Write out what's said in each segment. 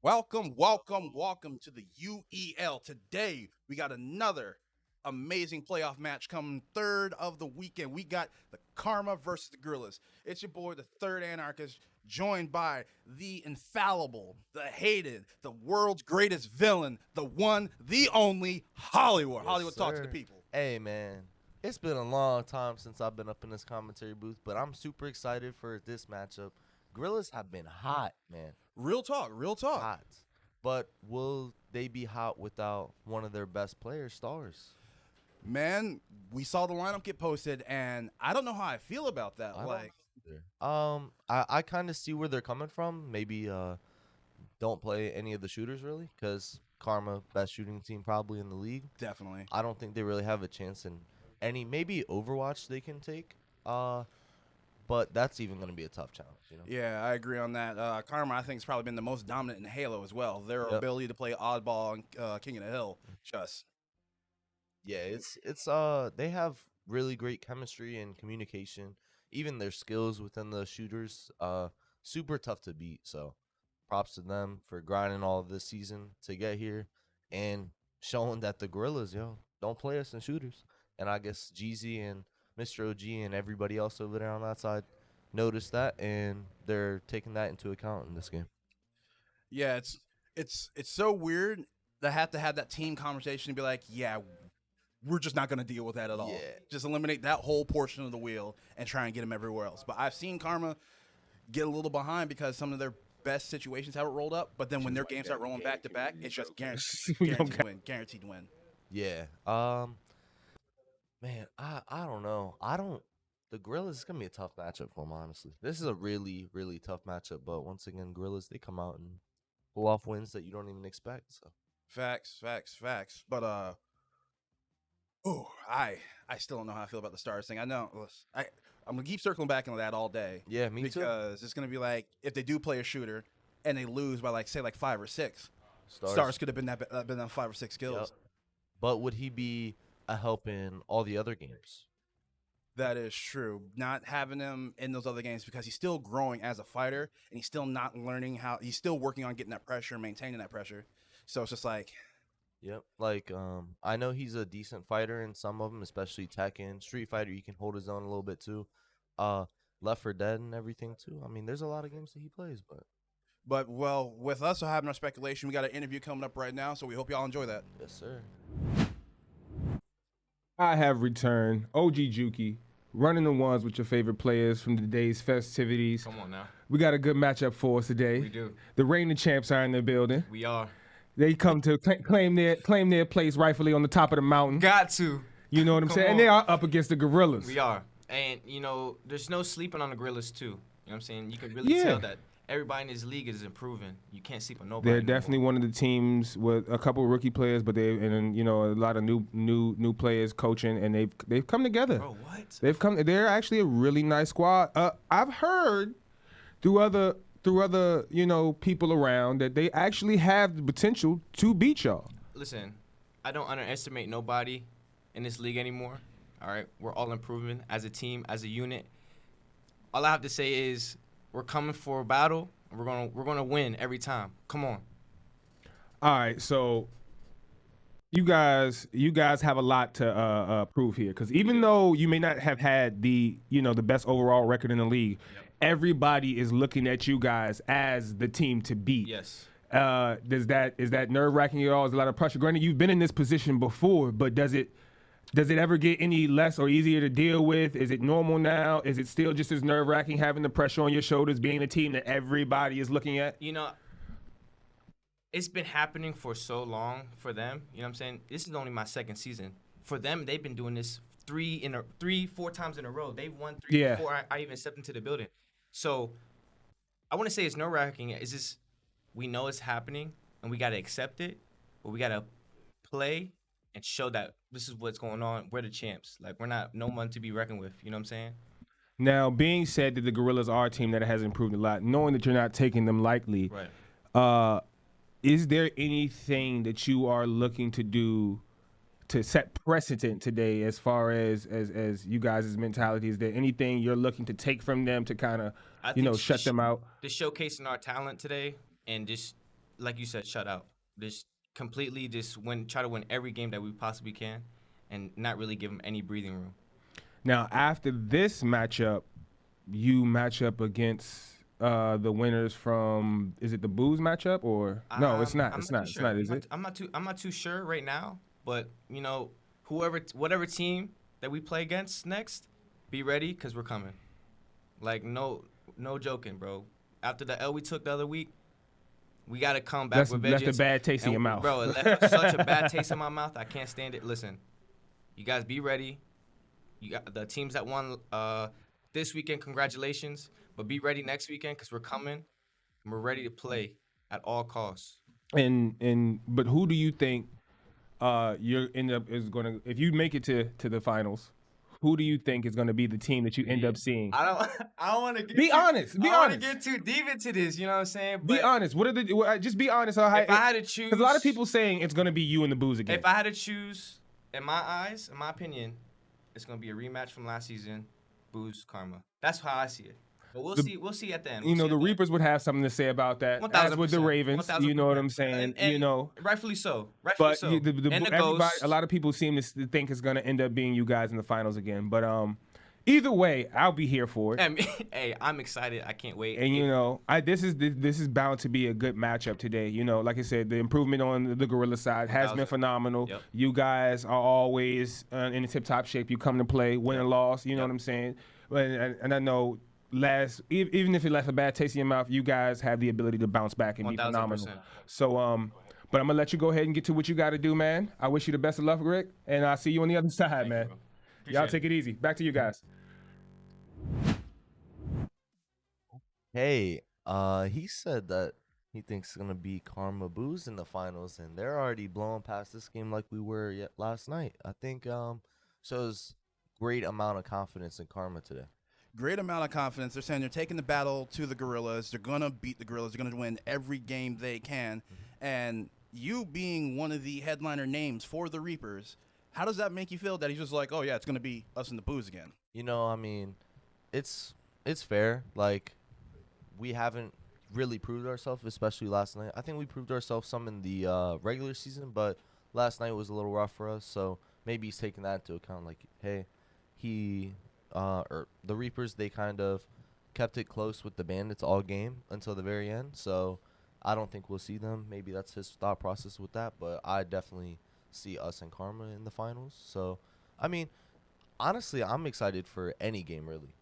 Welcome to the UEL. Today, we got another amazing playoff match coming third of the weekend. We got the Karma versus the Gorillaz. It's your boy, the third anarchist, joined by the infallible, the hated, the world's greatest villain, the one, the only Hollywood. Yes, Hollywood, talk to sir. the people. Hey, man. It's been a long time since I've been up in this commentary booth, but I'm super excited for this matchup. Gorillaz have been hot, man. Real talk. Hot. But will they be hot without one of their best players, stars? Man, we saw the lineup get posted, and I don't know how I feel about that. I kind of see where they're coming from. Maybe don't play any of the shooters, really, because Karma, best shooting team probably in the league. Definitely. I don't think they really have a chance in any, maybe Overwatch they can take. But that's even going to be a tough challenge, you know? Yeah, I agree on that. Karma, I think, has probably been the most dominant in Halo as well. Their ability to play oddball and King of the Hill, just yeah, it's they have really great chemistry and communication. Even their skills within the shooters, super tough to beat. So, props to them for grinding all of this season to get here and showing that the Gorillaz, don't play us in shooters. And I guess Jeezy and Mr. OG and everybody else over there on that side noticed that, and they're taking that into account in this game. yeah, it's so weird to have that team conversation and be like, yeah, we're just not going to deal with that at all. Yeah. Just eliminate that whole portion of the wheel and try and get them everywhere else. But I've seen Karma get a little behind because some of their best situations haven't rolled up. But then when their games start rolling back to back, it's just guaranteed win. Yeah. Man, I don't know. The Gorillaz is gonna be a tough matchup for them, honestly. This is a really, really tough matchup, but once again, Gorillaz, they come out and pull off wins that you don't even expect. So Facts. But I still don't know how I feel about the stars thing. I know I'm gonna keep circling back into that all day. Yeah, me too. Because it's gonna be like if they do play a shooter and they lose by say 5 or 6, stars could have been that 5 or 6 kills. Yep. But would he be a help in all the other games? That is true. Not having him in those other games because he's still growing as a fighter and he's still not learning how. He's still working on getting that pressure, maintaining that pressure. So it's just like, yep. Like I know he's a decent fighter in some of them, especially Tekken, Street Fighter. He can hold his own a little bit too. Left 4 Dead and everything too. I mean, there's a lot of games that he plays, But well, with us having our speculation, we got an interview coming up right now, so we hope y'all enjoy that. yes, sir. I have returned. OG Juki, running the ones with your favorite players from today's festivities. Come on now. We got a good matchup for us today. We do. The reigning champs are in the building. We are. They come to claim their place rightfully on the top of the mountain. Got to. You know what I'm saying? And they are up against the Gorillaz. We are. And, there's no sleeping on the Gorillaz, too. You know what I'm saying? You can really tell that everybody in this league is improving. You can't sleep on nobody. They're definitely one of the teams with a couple of rookie players, but a lot of new players coaching, and they've come together. Bro, what? They're actually a really nice squad. I've heard through other people around that they actually have the potential to beat y'all. Listen, I don't underestimate nobody in this league anymore. All right? We're all improving as a team, as a unit. All I have to say is we're coming for a battle, and we're gonna win every time. Come on. All right, so you guys have a lot to prove here, because even though you may not have had the best overall record in the league, everybody is looking at you guys as the team to beat. Yes. Is that nerve-wracking at all? Is a lot of pressure? Granted, you've been in this position before, but does it ever get any less or easier to deal with? Is it normal now? Is it still just as nerve-wracking having the pressure on your shoulders, being a team that everybody is looking at? It's been happening for so long for them. You know what I'm saying? This is only my second season. For them, they've been doing this 4 times in a row. They've won 3 before I even stepped into the building. So I want to say it's nerve-wracking. It's just we know it's happening, and we got to accept it, but we got to play and show that this is what's going on. We're the champs. Like, we're not no one to be reckoned with. You know what I'm saying? Now, being said that the Gorillaz are a team that has improved a lot, knowing that you're not taking them lightly, right. Is there anything that you are looking to do to set precedent today as far as you guys' mentality? Is there anything you're looking to take from them to kind of, shut them out? Just showcasing our talent today and just like you said, shut out. Just completely just try to win every game that we possibly can, and not really give them any breathing room. Now, after this matchup, you match up against the winners from, is it the Booze matchup or no? It's not. I'm It's not too not. It's sure. not. Is it? I'm not too sure right now. But whatever team that we play against next, be ready because we're coming. Like no joking, bro. After the L we took the other week, we gotta come back with vengeance. That's the bad taste in your mouth, bro. It left such a bad taste in my mouth. I can't stand it. Listen, you guys be ready. You got the teams that won this weekend. Congratulations, but be ready next weekend because we're coming and we're ready to play at all costs. But who do you think you're end up is gonna, if you make it to the finals? Who do you think is going to be the team that you end up seeing? I don't want to be honest. Be honest. Get too deep into this. You know what I'm saying? Be honest. What are the? Just be honest. If I had to choose, because a lot of people saying it's going to be you and the Booze again. If I had to choose, in my eyes, in my opinion, it's going to be a rematch from last season, Booze Karma. That's how I see it. But we'll see. We'll see at the end. The Reapers would have something to say about that. 1000%, as with the Ravens, 1000%. you know what I'm saying. And rightfully so. But so. A lot of people seem to think it's going to end up being you guys in the finals again. But either way, I'll be here for it. Hey, I'm excited. I can't wait. And this is bound to be a good matchup today. Like I said, the improvement on the Gorillaz side has been phenomenal. Yep. You guys are always in the tip-top shape. You come to play, win and loss. You know what I'm saying? And I know even if it left a bad taste in your mouth, you guys have the ability to bounce back and 1000%. be phenomenal. So but I'm gonna let you go ahead and get to what you got to do, man. I wish you the best of luck, Rick, and I'll see you on the other side, man. Y'all take it easy. Back to you guys. Hey, he said that he thinks it's gonna be Karma Booze in the finals, and they're already blowing past this game like we were last night. I think shows great amount of confidence in Karma today. Great amount of confidence. They're saying they're taking the battle to the Gorillaz. They're gonna beat the Gorillaz. They're gonna win every game they can. And you being one of the headliner names for the Reapers, how does that make you feel that he's just like, oh yeah, it's gonna be us and the Booze again? I mean, it's fair. Like, we haven't really proved ourselves, especially last night. I think we proved ourselves some in the regular season, but last night was a little rough for us. So maybe he's taking that into account. Like, hey, or the Reapers, they kind of kept it close with the Bandits all game until the very end. So I don't think we'll see them. Maybe that's his thought process with that. But I definitely see us and Karma in the finals. So, I mean, honestly, I'm excited for any game, really.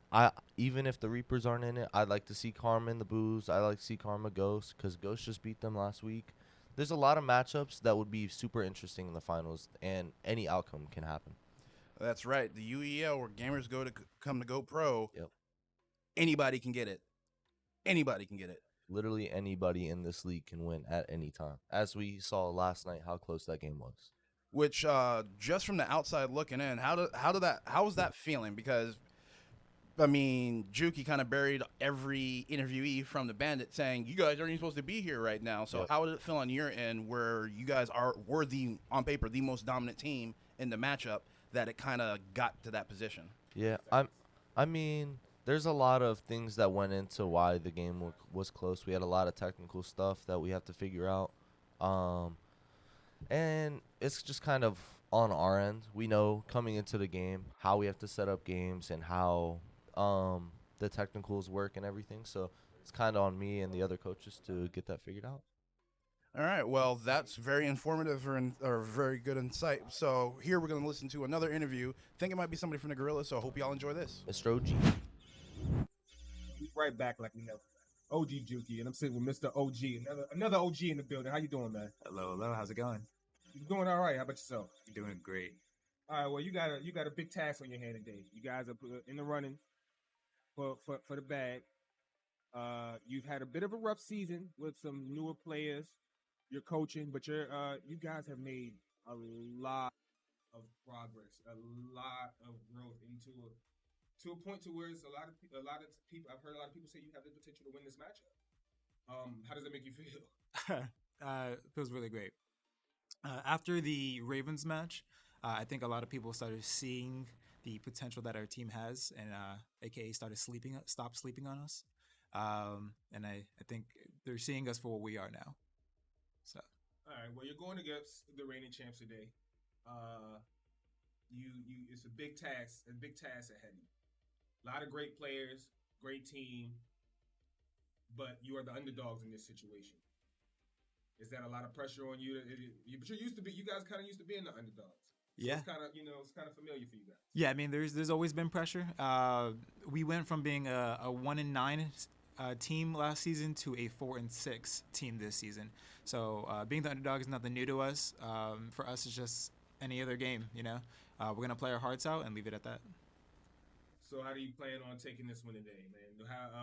Even if the Reapers aren't in it, I'd like to see Karma in the Booze. I like to see Karma Ghost because Ghost just beat them last week. There's a lot of matchups that would be super interesting in the finals, and any outcome can happen. That's right. The UEL, where gamers come to go pro. Yep. Anybody can get it. Anybody can get it. Literally anybody in this league can win at any time. As we saw last night, how close that game was. Which, just from the outside looking in, how was that feeling? Because, I mean, Juki kind of buried every interviewee from the Bandit saying, you guys aren't even supposed to be here right now. So how did it feel on your end where you guys were on paper, the most dominant team in the matchup, that it kind of got to that position? Yeah, I mean, there's a lot of things that went into why the game was close. We had a lot of technical stuff that we have to figure out. And it's just kind of on our end. We know coming into the game how we have to set up games and how the technicals work and everything. So it's kind of on me and the other coaches to get that figured out. All right. Well, that's very informative or very good insight. So here we're going to listen to another interview. Think it might be somebody from the Gorillaz, so I hope y'all enjoy this. Mr. OG. Right back like we know. OG Juki, and I'm sitting with Mr. OG, another OG in the building. How you doing, man? Hello. How's it going? You doing all right? How about yourself? Doing great. All right. Well, you got a big task on your hand today. You guys are in the running for the bag. You've had a bit of a rough season with some newer players. You're coaching, but you guys have made a lot of progress, a lot of growth to a point to where it's a lot of people. I've heard a lot of people say you have the potential to win this matchup. How does that make you feel? It feels really great. After the Ravens match, I think a lot of people started seeing the potential that our team has, and AKA stopped sleeping on us. And I think they're seeing us for what we are now. So All right. Well, you're going against the reigning champs today. It's a big task. A big task ahead of you. A lot of great players, great team, but you are the underdogs in this situation. Is that a lot of pressure on you? But you're used to be. You guys kind of used to being the underdogs. So yeah. it's kind of it's kind of familiar for you guys. Yeah, I mean, there's always been pressure. We went from being a 1-9 team last season to a 4-6 team this season. So being the underdog is nothing new to us. For us, it's just any other game. We're gonna play our hearts out and leave it at that. So how do you plan on taking this one today, man?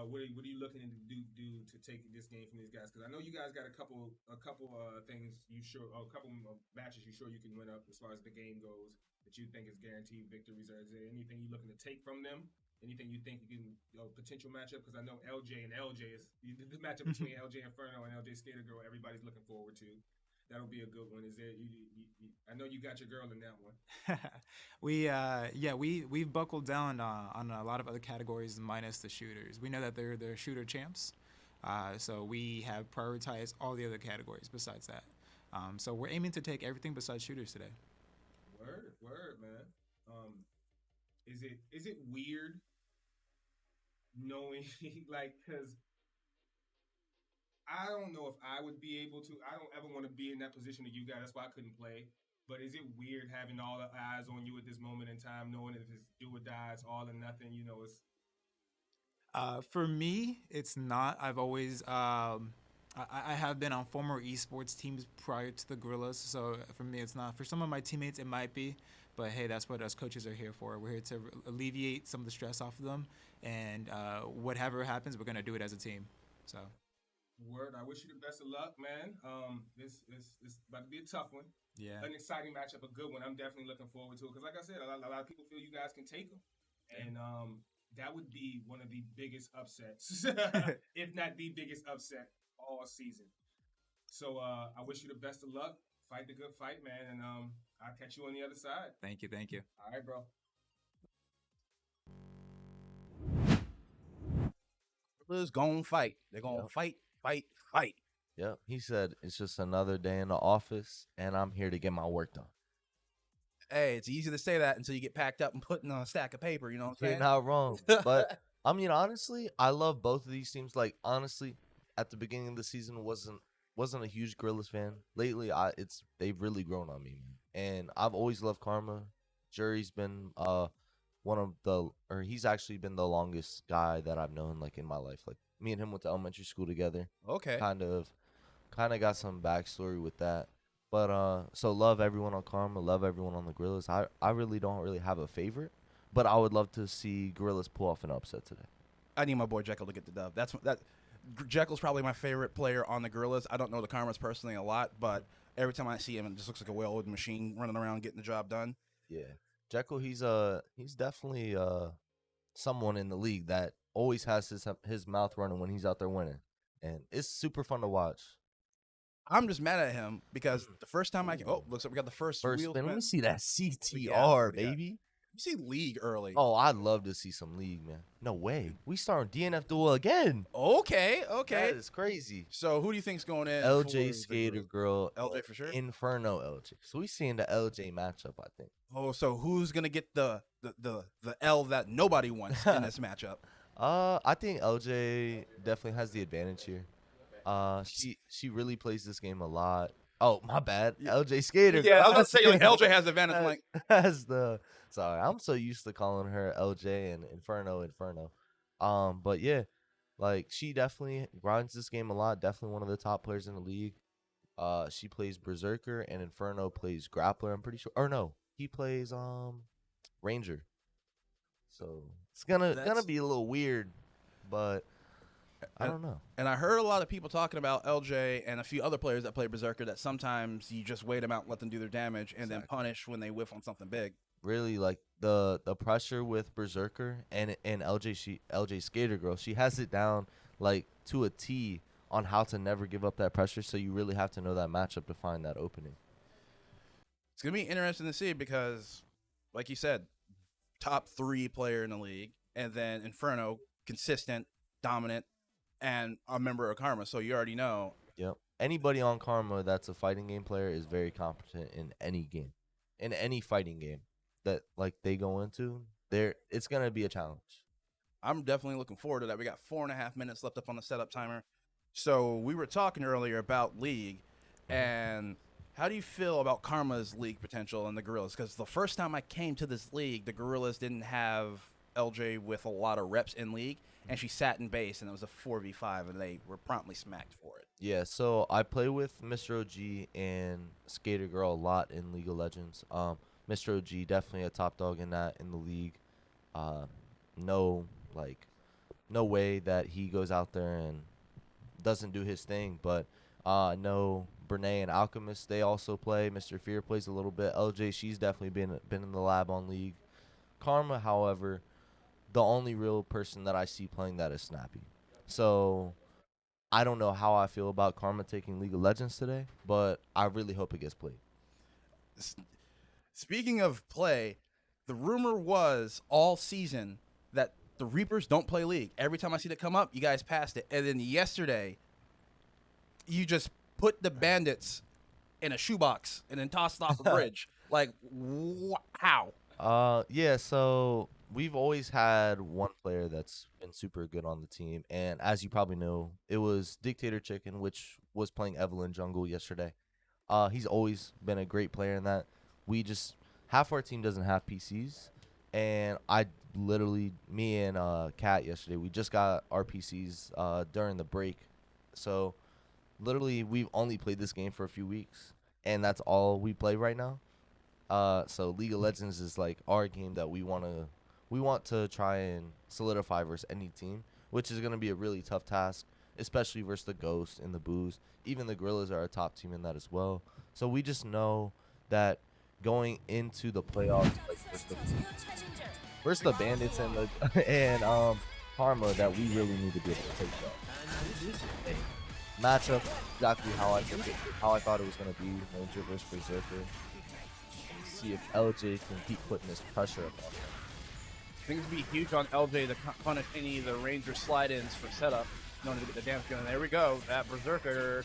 What are you looking to do to take this game from these guys? Because I know you guys got a couple things a couple matches you sure you can win up as far as the game goes that you think is guaranteed victories. Or is there anything you looking to take from them? Anything you think you can potential matchup? Because I know LJ and LJ is the matchup between LJ Inferno and LJ Skater Girl. Everybody's looking forward to. That'll be a good one. Is there? I know you got your girl in that one. We've buckled down on a lot of other categories minus the shooters. We know that they're shooter champs, so we have prioritized all the other categories besides that. So we're aiming to take everything besides shooters today. Word, man. Is it weird knowing because I don't know if I would be able to. I don't ever want to be in that position of you guys. That's why I couldn't play. But is it weird having all the eyes on you at this moment in time, knowing if it's do or die, it's all or nothing? It's For me, it's not. I've always I have been on former esports teams prior to the Gorillaz, so for me, it's not. For some of my teammates, it might be, but hey, that's what us coaches are here for. We're here to alleviate some of the stress off of them, and whatever happens, we're gonna do it as a team. So. Word. I wish you the best of luck, man. This about to be a tough one. Yeah. An exciting matchup, a good one. I'm definitely looking forward to it because, like I said, a lot of people feel you guys can take them, and that would be one of the biggest upsets, if not the biggest upset all season. So I wish you the best of luck. Fight the good fight, man, and I'll catch you on the other side. Thank you. All right, bro. Gorillaz gonna fight. They're gonna fight. Yep. He said it's just another day in the office, and I'm here to get my work done. Hey, it's easy to say that until you get packed up and put in a stack of paper. You know what I'm You're saying? not wrong. But I mean, honestly, I love both of these teams. Like, honestly, at the beginning of the season, wasn't a huge Gorillaz fan. Lately, they've really grown on me, man. And I've always loved Karma. Jury's been he's actually been the longest guy that I've known like in my life. Like me and him went to elementary school together. Okay. Kind of got some backstory with that. But so love everyone on Karma, love everyone on the Gorillaz. I really don't have a favorite, but I would love to see Gorillaz pull off an upset today. I need my boy Jekyll to get the dub. Jekyll's probably my favorite player on the Gorillaz. I don't know the Karmas personally a lot, but every time I see him, it just looks like a well-oiled machine running around getting the job done. Yeah, Jekyll, he's definitely someone in the league that always has his mouth running when he's out there winning, and it's super fun to watch. I'm just mad at him because the first time looks like we got the first wheel. spin. Let me see that CTR, Yeah. baby. You see League early. Oh, I'd love to see some League, man. No way. We starting DNF duel again. Okay. That is crazy. So who do you think's going in? LJ for Skater the Girl. LJ for sure? Inferno LJ. So we seeing the LJ matchup, I think. Oh, so who's gonna get the L that nobody wants in this matchup? I think LJ definitely has the advantage here. She really plays this game a lot. Oh, my bad. LJ Skater. Yeah, I was gonna say like LJ has the advantage. I'm like, has the sorry, I'm so used to calling her LJ and Inferno. But yeah, like she definitely grinds this game a lot. Definitely one of the top players in the league. She plays Berserker and Inferno plays Grappler, I'm pretty sure. Or no, he plays Ranger. So it's gonna be a little weird, but I don't know. And I heard a lot of people talking about LJ and a few other players that play Berserker that sometimes you just wait them out and let them do their damage and then punish when they whiff on something big. Really, like the pressure with Berserker and LJ Skater Girl, she has it down like to a T on how to never give up that pressure. So you really have to know that matchup to find that opening. It's gonna be interesting to see because, like you said, top 3 player in the league, and then Inferno, consistent, dominant, and a member of Karma. So you already know. Yep. anybody on Karma that's a fighting game player is very competent in any game, in any fighting game that like they go into. It's gonna be a challenge. I'm definitely looking forward to that. We got 4.5 minutes left up on the setup timer. So we were talking earlier about League, and how do you feel about Karma's League potential and the Gorillas? Because the first time I came to this league, the Gorillas didn't have LJ with a lot of reps in League, and she sat in base, and it was a 4v5, and they were promptly smacked for it. Yeah, so I play with Mr. OG and Skater Girl a lot in League of Legends. Mr. OG definitely a top dog in the league. No no way that he goes out there and doesn't do his thing. But no, Brene and Alchemist, they also play. Mr. Fear plays a little bit. LJ, she's definitely been in the lab on League. Karma, however, the only real person that I see playing that is Snappy. So I don't know how I feel about Karma taking League of Legends today, but I really hope it gets played. Speaking of play, the rumor was all season that the Reapers don't play League. Every time I see that come up, you guys passed it. And then yesterday, you just put the Bandits in a shoebox and then tossed it off a bridge. Like, how? Yeah, so we've always had one player that's been super good on the team, and as you probably know, it was Dictator Chicken, which was playing Evelyn Jungle yesterday. He's always been a great player in that. We just half our team doesn't have PCs, and me and Kat yesterday, we just got our PCs during the break, so literally we've only played this game for a few weeks, and that's all we play right now. So League of Legends is like our game that we want to try and solidify versus any team, which is going to be a really tough task, especially versus the Ghost and the Boos. Even the Gorillas are a top team in that as well. So we just know that going into the playoffs, like versus the Bandits and the and Karma, that we really need to be able to take that matchup exactly how I thought it was going to be. Ranger versus Berserker. See if LJ can keep putting this pressure up on him. Things would be huge on LJ to punish any of the Ranger slide-ins for setup in order to get the damage going. There we go. That Berserker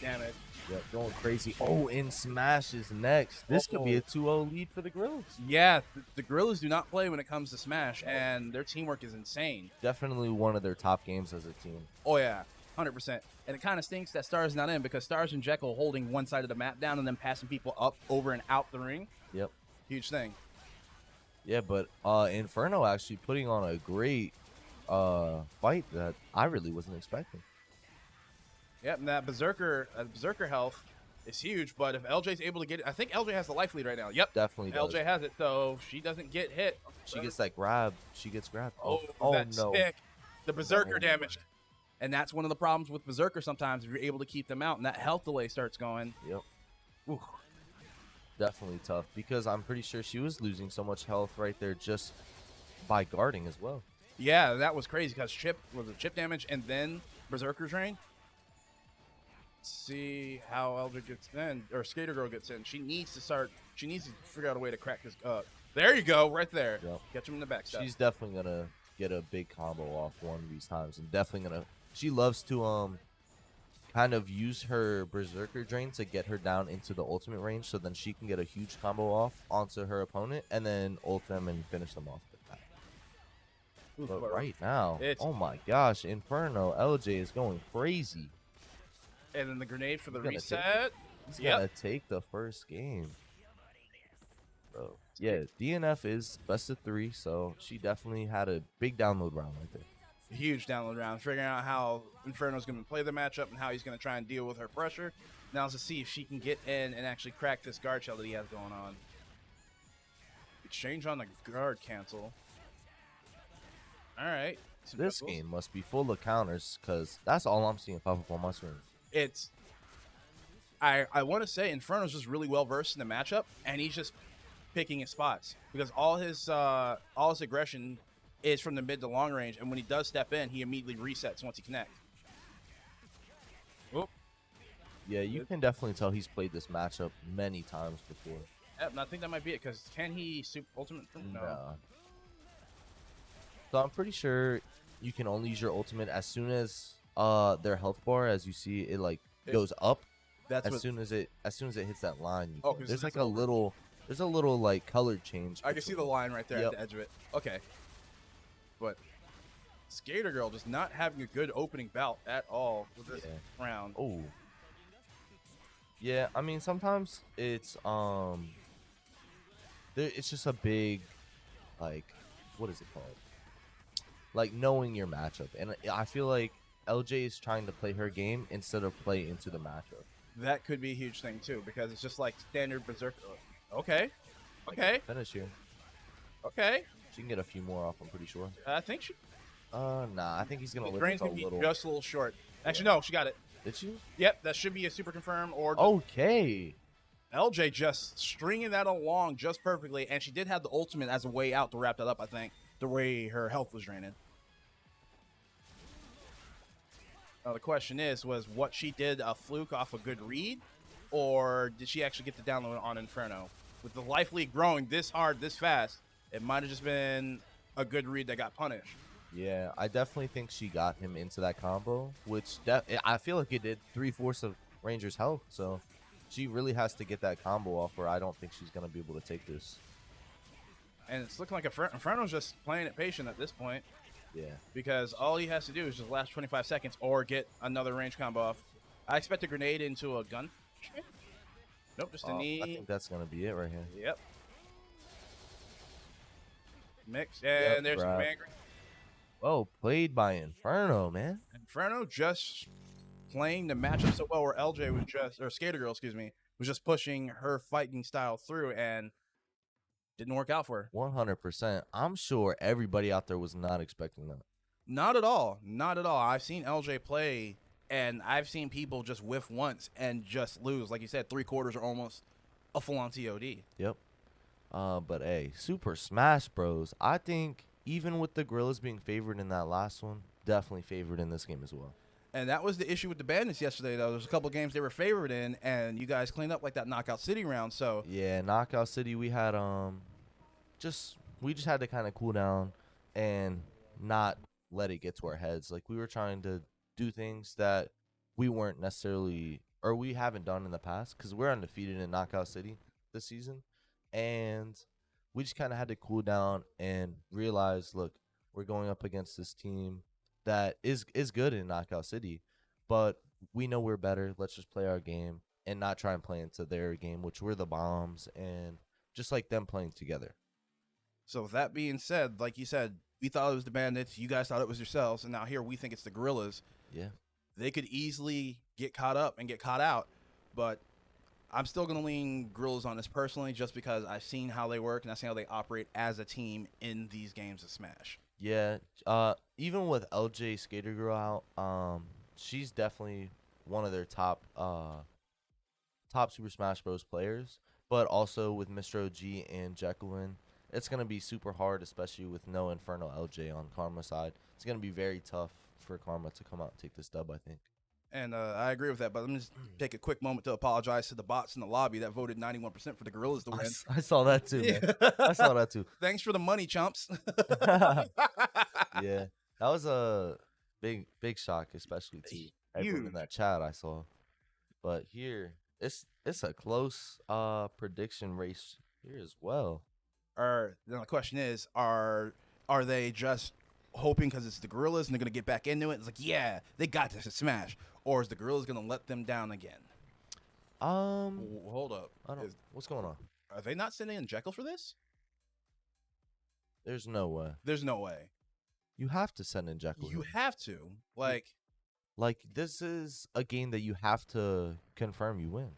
damage. Yep, going crazy. Oh, and Smash is next. This could be a 2-0 lead for the Gorillas. Yeah, the Gorillas do not play when it comes to Smash, and their teamwork is insane. Definitely one of their top games as a team. Oh, yeah, 100%. And it kind of stinks that Stars not in, because Stars and Jekyll holding one side of the map down and then passing people up, over, and out the ring. Yep. Huge thing. Yeah, but Inferno actually putting on a great fight that I really wasn't expecting. Yep, and that Berserker health is huge, but if LJ's able to get it, I think LJ has the life lead right now. Yep. Definitely does. LJ has it, so she doesn't get hit. She gets that grab. She gets grabbed. Oh that's no. sick. The Berserker damage. And that's one of the problems with Berserker sometimes, if you're able to keep them out and that health delay starts going. Yep. Ooh. Definitely tough, because I'm pretty sure she was losing so much health right there just by guarding as well. Yeah, that was crazy, because chip damage and then Berserker drain. Let's see how LJ gets in, or Skater Girl gets in. She needs to figure out a way to crack this. There you go, right there. Yep. Catch him in the backstab. She's definitely gonna get a big combo off one of these times, and definitely gonna. She loves to kind of use her Berserker drain to get her down into the ultimate range, so then she can get a huge combo off onto her opponent and then ult them and finish them off with that. But right now, oh my gosh, Inferno LJ is going crazy. And then the grenade for the He's reset. He's gonna take the first game. Bro. Yeah, DNF is best of 3, so she definitely had a big download round right there. Huge download round, figuring out how Inferno's going to play the matchup and how he's going to try and deal with her pressure. Now to see if she can get in and actually crack this guard shell that he has going on. Exchange on the guard cancel. All right. This game must be full of counters, because that's all I'm seeing pop up on my screen. I want to say Inferno's just really well versed in the matchup, and he's just picking his spots, because all his aggression is from the mid to long range, and when he does step in, he immediately resets once he connects. Whoop. Yeah, you can definitely tell he's played this matchup many times before. Yep, and I think that might be it, because can he super ultimate? No. Nah. So I'm pretty sure you can only use your ultimate as soon as their health bar, as you see, it like goes up That's as what soon as it hits that line. Oh, 'cause There's it's like a over. little like color change. I can see the between- line right there Yep. at the edge of it. Okay. But Skater Girl just not having a good opening bout at all with this round. Oh. Yeah, I mean sometimes it's it's just a big, like, what is it called? Like knowing your matchup, and I feel like LJ is trying to play her game instead of play into the matchup. That could be a huge thing too, because it's just like standard berserker. Okay. Okay. Finish here. Okay. She can get a few more off, I'm pretty sure. I think she Nah, I think he's gonna the live drain's a gonna be little. just a little short. Actually, no, she got it. Did she? Yep, that should be a super confirm or just Okay. LJ just stringing that along just perfectly, and she did have the ultimate as a way out to wrap that up, I think, the way her health was draining. Now, the question is, was what she did a fluke off a good read, or did she actually get the download on Inferno? With the life lead growing this hard, this fast, it might have just been a good read that got punished. Yeah, I definitely think she got him into that combo, which I feel like it did 3/4 of Ranger's health, so she really has to get that combo off, or I don't think she's gonna be able to take this. And it's looking like Inferno's just playing it patient at this point, Yeah. because all he has to do is just last 25 seconds or get another range combo off. I expect a grenade into a gun. Nope, just a knee. I think that's gonna be it right here. Yep. Mix, and there's grab. command grenade. Oh, played by Inferno, man. Inferno just playing the matchup so well, where LJ was just, or Skater Girl, excuse me, was just pushing her fighting style through and didn't work out for her. 100%. I'm sure everybody out there was not expecting that. Not at all. Not at all. I've seen LJ play, and I've seen people just whiff once and just lose. Like you said, 3/4 are almost a full-on TOD. Yep. But hey, Super Smash Bros. I think even with the Gorillaz being favored in that last one, definitely favored in this game as well. And that was the issue with the Bandits yesterday, though. There's a couple games they were favored in, and you guys cleaned up like that Knockout City round. So Yeah, Knockout City, we had we just had to kind of cool down and not let it get to our heads. Like we were trying to do things that we weren't necessarily, or we haven't done in the past, because we're undefeated in Knockout City this season, and we just kind of had to cool down and realize, look, we're going up against this team that is good in Knockout City, but we know we're better. Let's just play our game and not try and play into their game, which we're the bombs, and just like them playing together. So with that being said, like you said, we thought it was the Bandits. You guys thought it was yourselves, and now here we think it's the Gorillaz. Yeah. They could easily get caught up and get caught out, but I'm still going to lean Gorillaz on this personally, just because I've seen how they work and I've seen how they operate as a team in these games of Smash. Yeah. Even with LJ Skater Girl out, she's definitely one of their top Super Smash Bros. Players. But also with Mr. OG and Jekyllin, it's going to be super hard, especially with no Inferno LJ on Karma's side. It's going to be very tough for Karma to come out and take this dub, I think. And I agree with that, but let me just take a quick moment to apologize to the bots in the lobby that voted 91% for the Gorillaz to win. I saw that too, man. I saw that too. Thanks for the money, chumps. Yeah, that was a big shock, especially to everyone in Huge. that chat I saw. But here, it's a close prediction race here as well. Then the question is, are they just hoping because it's the Gorillaz and they're going to get back into it? It's like, yeah, they got this at Smash. Or is the Gorillaz going to let them down again? Hold up. I don't. What's going on? Are they not sending in Jekyll for this? There's no way. There's no way. You have to send in Jekyll. You have to. Like, this is a game that you have to confirm you win.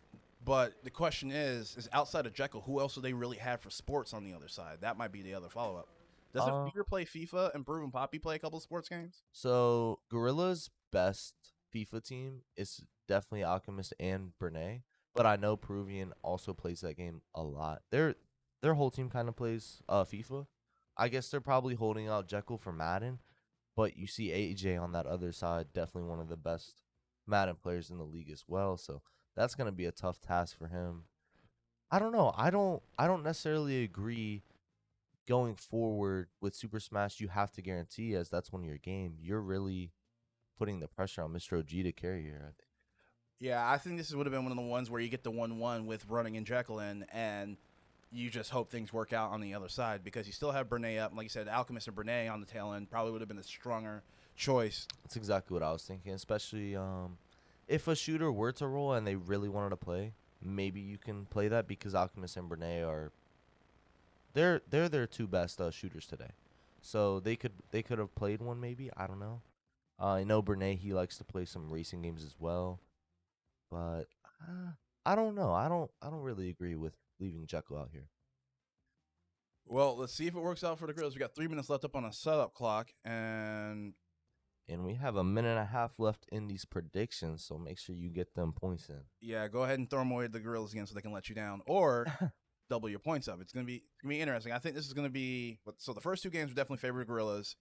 but the question is outside of Jekyll, who else do they really have for sports on the other side? That might be the other follow-up. Doesn't Fever play FIFA and Prove and Poppy play a couple of sports games? So Gorilla's best FIFA team is definitely Alchemist and Brene, but I know Peruvian also plays that game a lot. Their whole team kind of plays FIFA. I guess they're probably holding out Jekyll for Madden, but you see AJ on that other side, definitely one of the best Madden players in the league as well. So that's going to be a tough task for him. I don't know. I don't necessarily agree going forward with Super Smash. You have to guarantee, as that's one of your game. You're really putting the pressure on Mr. OG to carry here, I think. Yeah, I think this would have been one of the ones where you get the 1-1 with running and Jekyll in, and you just hope things work out on the other side because you still have Bernay up. And like you said, Alchemist and Bernay on the tail end probably would have been a stronger choice. That's exactly what I was thinking, especially if a shooter were to roll and they really wanted to play, maybe you can play that because Alchemist and Bernay are they're their two best shooters today. So they could have played one maybe, I don't know. I know Bernay, he likes to play some racing games as well, but I don't know. I don't really agree with leaving Jekyll out here. Well, let's see if it works out for the Gorillaz. We got 3 minutes left up on a setup clock, and We have a minute and a half left in these predictions, so make sure you get them points in. yeah, go ahead and throw them away to the Gorillaz again so they can let you down, or double your points up. It's gonna be interesting. I think this is gonna be so. The first 2 games are definitely favored Gorillaz,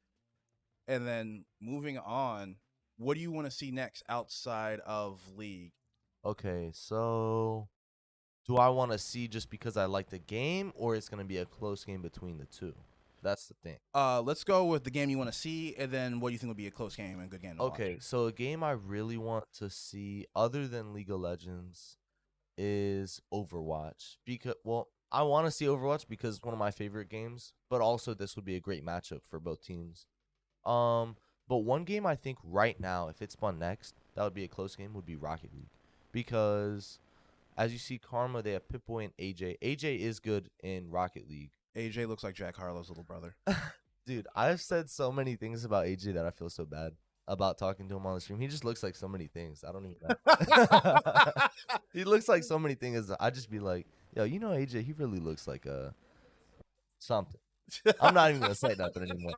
and then moving on. What do you want to see next outside of League? Okay, so do I want to see just because I like the game, or it's going to be a close game between the two? That's the thing. Let's go with the game you want to see, and then what do you think would be a close game and a good game to watch? Okay, so a game I really want to see other than League of Legends is Overwatch. Because, well, I want to see Overwatch because it's one of my favorite games, but also this would be a great matchup for both teams. But one game I think right now, if it spun next, that would be a close game, would be Rocket League. Because as you see, Karma, they have Pip-Boy and AJ. AJ is good in Rocket League. AJ looks like Jack Harlow's little brother. Dude, I've said so many things about AJ that I feel so bad about talking to him on the stream. He just looks like so many things. I don't even know. He looks like so many things. I just be like, yo, you know AJ, he really looks like something. I'm not even going to say nothing anymore.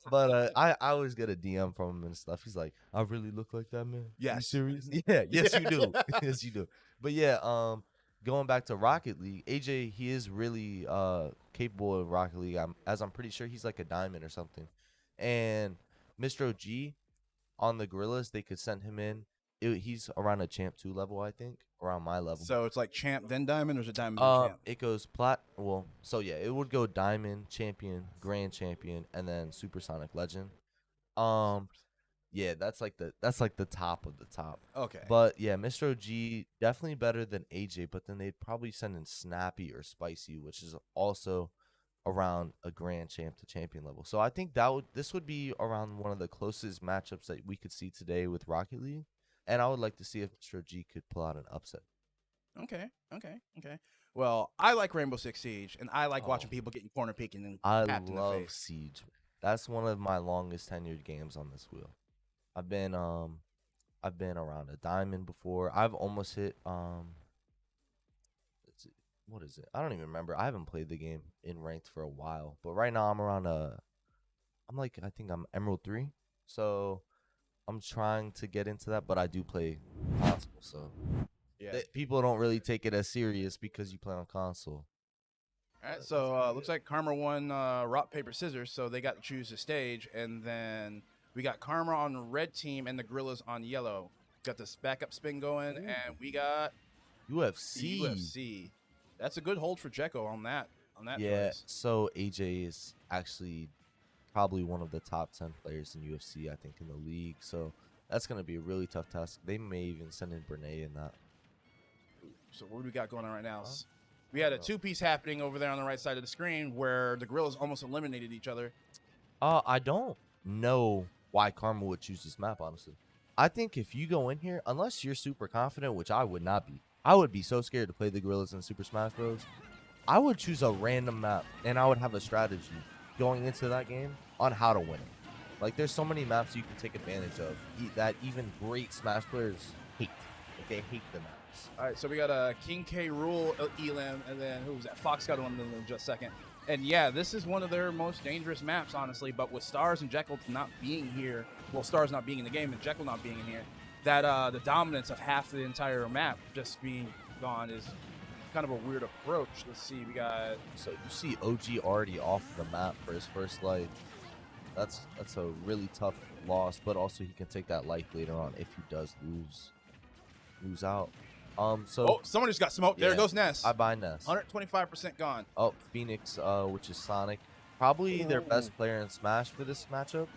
But I always get a DM from him and stuff. He's like, I really look like that, man? Yes. You serious? Yeah, yes, you do. Yes, you do. But yeah, going back to Rocket League, AJ, he is really capable of Rocket League. I'm pretty sure he's like a diamond or something. And Mr. OG on the Gorillaz, they could send him in. He's around a champ 2 level, I think, around my level. So it's like champ then diamond, or is it diamond then champ? It goes plat. Well, so yeah, it would go diamond, champion, grand champion, and then supersonic legend. Yeah, that's like the top of the top. Okay. But yeah, Mr. OG definitely better than AJ, but then they'd probably send in Snappy or Spicy, which is also around a grand champ to champion level. So I think this would be around one of the closest matchups that we could see today with Rocket League, and I would like to see if Mr. OG could pull out an upset. Okay. Well, I like Rainbow Six Siege, and I like watching people getting corner peeking and I tapped in the love face. Siege. That's one of my longest tenured games on this wheel. I've been around a diamond before. I've almost hit what is it? I don't even remember. I haven't played the game in ranked for a while. But right now I'm around I think I'm Emerald 3. So I'm trying to get into that, but I do play console, so Yeah. people don't really take it as serious because you play on console. All right. So looks like Karma won rock paper scissors, so they got to choose the stage, and then we got Karma on the red team and the Gorillaz on yellow. Got this backup spin going, and we got UFC. UFC. That's a good hold for Jekko on that. Yeah, choice. so AJ is actually probably one of the top 10 players in UFC, I think, in the league. So that's going to be a really tough task. They may even send in Bernay in that. So what do we got going on right now? We had a 2-piece happening over there on the right side of the screen where the Gorillaz almost eliminated each other. I don't know why Karma would choose this map, honestly. I think if you go in here, unless you're super confident, which I would not be, I would be so scared to play the Gorillaz in Super Smash Bros. I would choose a random map, and I would have a strategy going into that game on how to win it. Like, there's so many maps you can take advantage of that even great Smash players hate. Like, they hate the maps. All right, so we got a King K. Rool, Elam, and then who was that? Fox got one in just a second. And yeah, this is one of their most dangerous maps, honestly. But with Stars and Jekyll not being here, well, Stars not being in the game and Jekyll not being in here, that the dominance of half the entire map just being gone is kind of a weird approach. Let's see, we got. So you see OG already off the map for his first life. That's a really tough loss, but also he can take that life later on if he does lose out. So Someone just got smoked. There yeah, goes Ness. I buy Ness. 125% gone. Oh, Phoenix, which is Sonic, probably their best player in Smash for this matchup.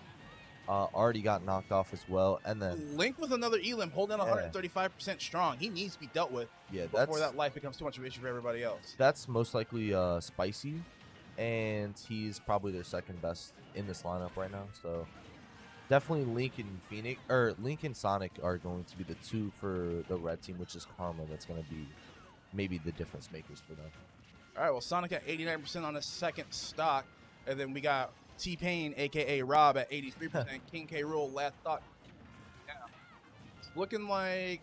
already got knocked off as well, and then Link with another Elim holding Yeah. 135% strong. He needs to be dealt with yeah, before that life becomes too much of an issue for everybody else. that's most likely Spicy, and he's probably their second best in this lineup right now. So definitely Link and Phoenix or Link and Sonic are going to be the two for the red team, which is Karma. That's going to be maybe the difference makers for them. All right, well, Sonic at 89% on his second stock. And then we got T-Pain, a.k.a. Rob, at 83%. King K. Rool, last stock. Yeah. It's looking like,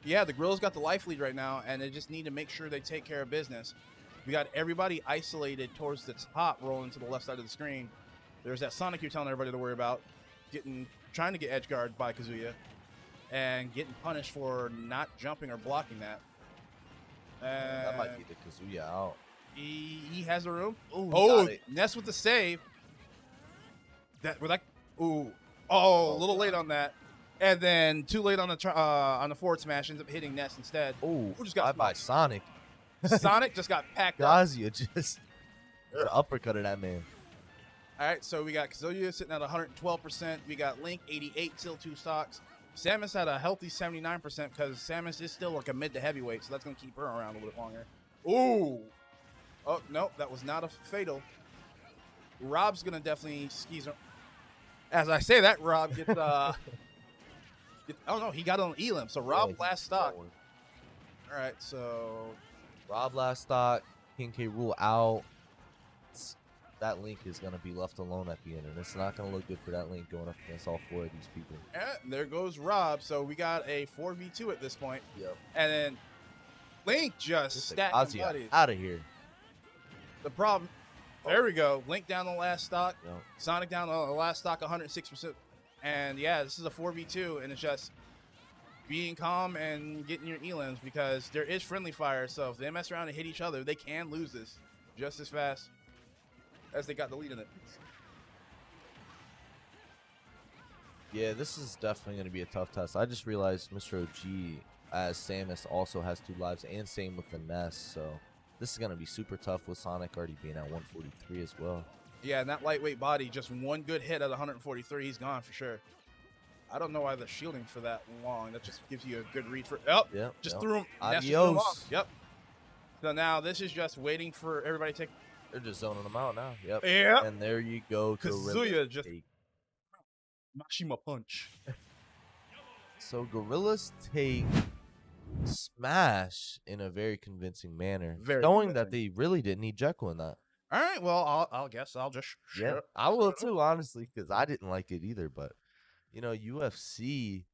yeah, the Gorillaz got the life lead right now, and they just need to make sure they take care of business. We got everybody isolated towards the top, rolling to the left side of the screen. There's that Sonic you're telling everybody to worry about, trying to get edge guard by Kazuya, and getting punished for not jumping or blocking that. That might be the Kazuya out. He has a room. Ooh, Oh, got it. Ness with the save. A little late on that, and then too late on the forward smash. Ends up hitting Ness instead. Oh, Who just got by Sonic. Sonic just got packed up. Kazuya just uppercutted that man. All right, so we got Kazuya sitting at 112%. We got Link 88, still 2 stocks. Samus had a healthy 79% because Samus is still like a mid to heavyweight, so that's gonna keep her around a little bit longer. Ooh. Oh, no, that was not a fatal. Rob's going to definitely skis. As I say that, Rob gets, oh, no, he got on Elim. So Rob last stock. All right, so. Rob last stock, King K. Rool out. That Link is going to be left alone at the end, and it's not going to look good for that Link going up against all 4 of these people. And there goes Rob. So we got a 4v2 at this point. Yep. And then Link just stacked buddies. Out of here. The problem, there we go. Link down the last stock. Yep. Sonic down the last stock, 106%. And yeah, this is a 4v2, and it's just being calm and getting your elims because there is friendly fire. So if they mess around and hit each other, they can lose this just as fast as they got the lead in it. Yeah, this is definitely going to be a tough test. I just realized Mr. OG as Samus also has 2 lives, and same with the Ness, so this is going to be super tough with Sonic already being at 143 as well. Yeah, and that lightweight body, just one good hit at 143, he's gone for sure. I don't know why they're shielding for that long. That just gives you a good read for. Oh, Yep, just threw him. Adios. Just threw him off. Yep. So now this is just waiting for everybody to take. They're just zoning them out now. Yep. Yeah. And there you go. Kazuya just Mashima punch. So Gorillaz take Smash in a very convincing manner, showing that they really didn't need Jekyll in that. All right, well, I'll guess I'll just I will too, honestly, because I didn't like it either. But you know, UFC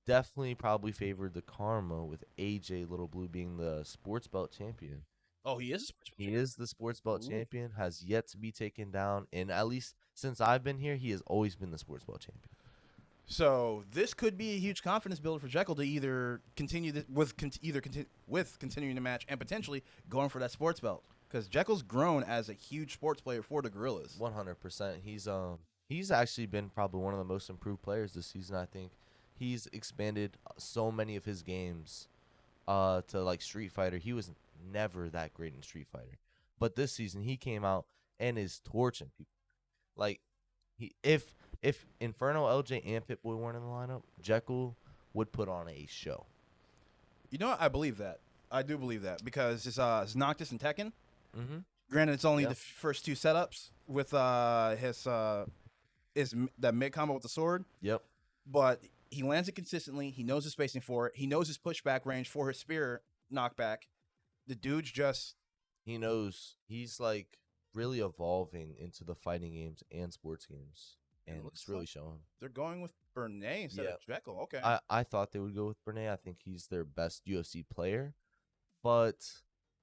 definitely probably favored the Karma with AJ Little Blue being the sports belt champion. Oh, he is. He is the sports belt champion. Has yet to be taken down, and at least since I've been here, he has always been the sports belt champion. So this could be a huge confidence builder for Jekyll to either continue with continuing the match and potentially going for that sports belt, because Jekyll's grown as a huge sports player for the Gorillaz. 100%. He's actually been probably one of the most improved players this season. I think he's expanded so many of his games to like Street Fighter. He was never that great in Street Fighter, but this season he came out and is torching people. Like if Inferno, LJ, and Pip-Boy weren't in the lineup, Jekyll would put on a show. You know what? I believe that. I do believe that because it's Noctis and Tekken. Mm-hmm. Granted, it's only the first 2 setups with his that mid combo with the sword. Yep. But he lands it consistently. He knows his spacing for it. He knows his pushback range for his spear knockback. The dude's just... He knows. He's like really evolving into the fighting games and sports games. And it's really showing. They're going with Bernay instead of Jekyll. Okay. I thought they would go with Bernay. I think he's their best UFC player. But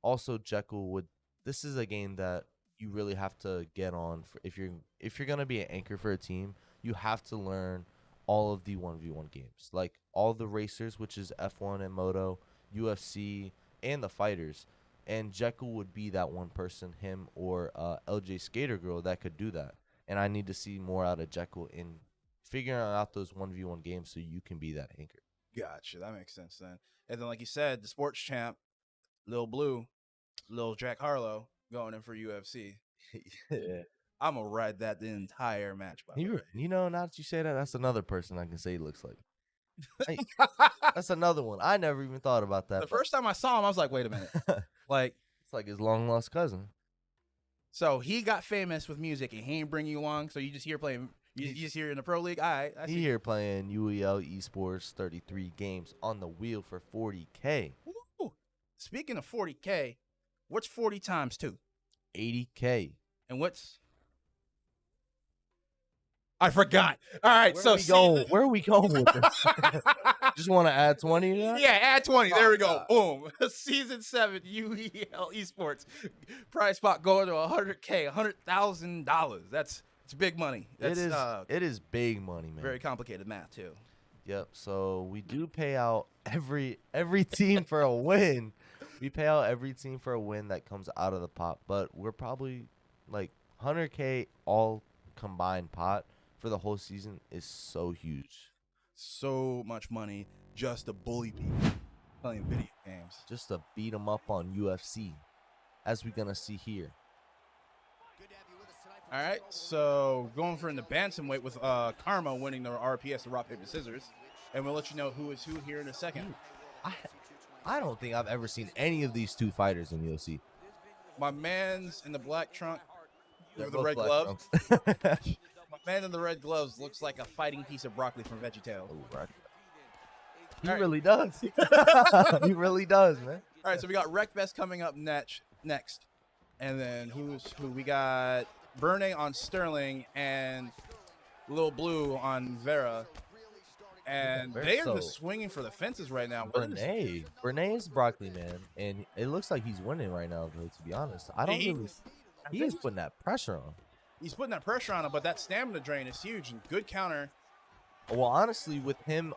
also Jekyll would... This is a game that you really have to get on. If you're going to be an anchor for a team, you have to learn all of the 1v1 games. Like all the racers, which is F1 and Moto, UFC, and the fighters. And Jekyll would be that one person, him or LJ Skater Girl, that could do that. And I need to see more out of Jekyll in figuring out those 1v1 games so you can be that anchor. Gotcha. That makes sense then. And then, like you said, the sports champ, Lil Blue, Lil Jack Harlow, going in for UFC. Yeah. I'm gonna ride that the entire match. By the way. You know, now that you say that, that's another person I can say he looks like. Hey, that's another one. I never even thought about that. The first time I saw him, I was like, wait a minute. Like, it's like his long lost cousin. so he got famous with music and he ain't bring you along. So you just hear playing, you just hear in the pro league. All right, I He see. here playing UEL Esports 33 games on the wheel for 40K. Woo. Speaking of 40K, what's 40 times 2? 80K. And what's I forgot. All right, Where are we going with this? Just want to add 20 to that? yeah, add 20. There we go. Boom. Season 7 UEL Esports prize pot going to 100K, $100,000. It's big money. That's, It is big money, man. very complicated math too. Yep. So we do pay out every team for a win. We pay out every team for a win that comes out of the pot, but we're probably like 100K all combined pot for the whole season is so huge. So much money just to bully people playing video games. Just to beat them up on UFC, as we're gonna see here. All right, so going for in the bantamweight with Karma winning the RPS, the rock paper scissors, and we'll let you know who is who here in a second. I don't think I've ever seen any of these two fighters in UFC. My man's in the black trunk They're with the both red black gloves. trunks. My man in the red gloves looks like a fighting piece of broccoli from VeggieTales. Ooh, right. He All right. really does. He really does, man. All right, so we got Wreckfest coming up next, and then who? We got Burney on Sterling and Lil Blue on Vera, and Vera, they are so- just swinging for the fences right now. Bernay is broccoli, man, and it looks like he's winning right now. Though, to be honest, I don't really. He is putting that pressure on. He's putting that pressure on him, but that stamina drain is huge and good counter. Well, honestly, with him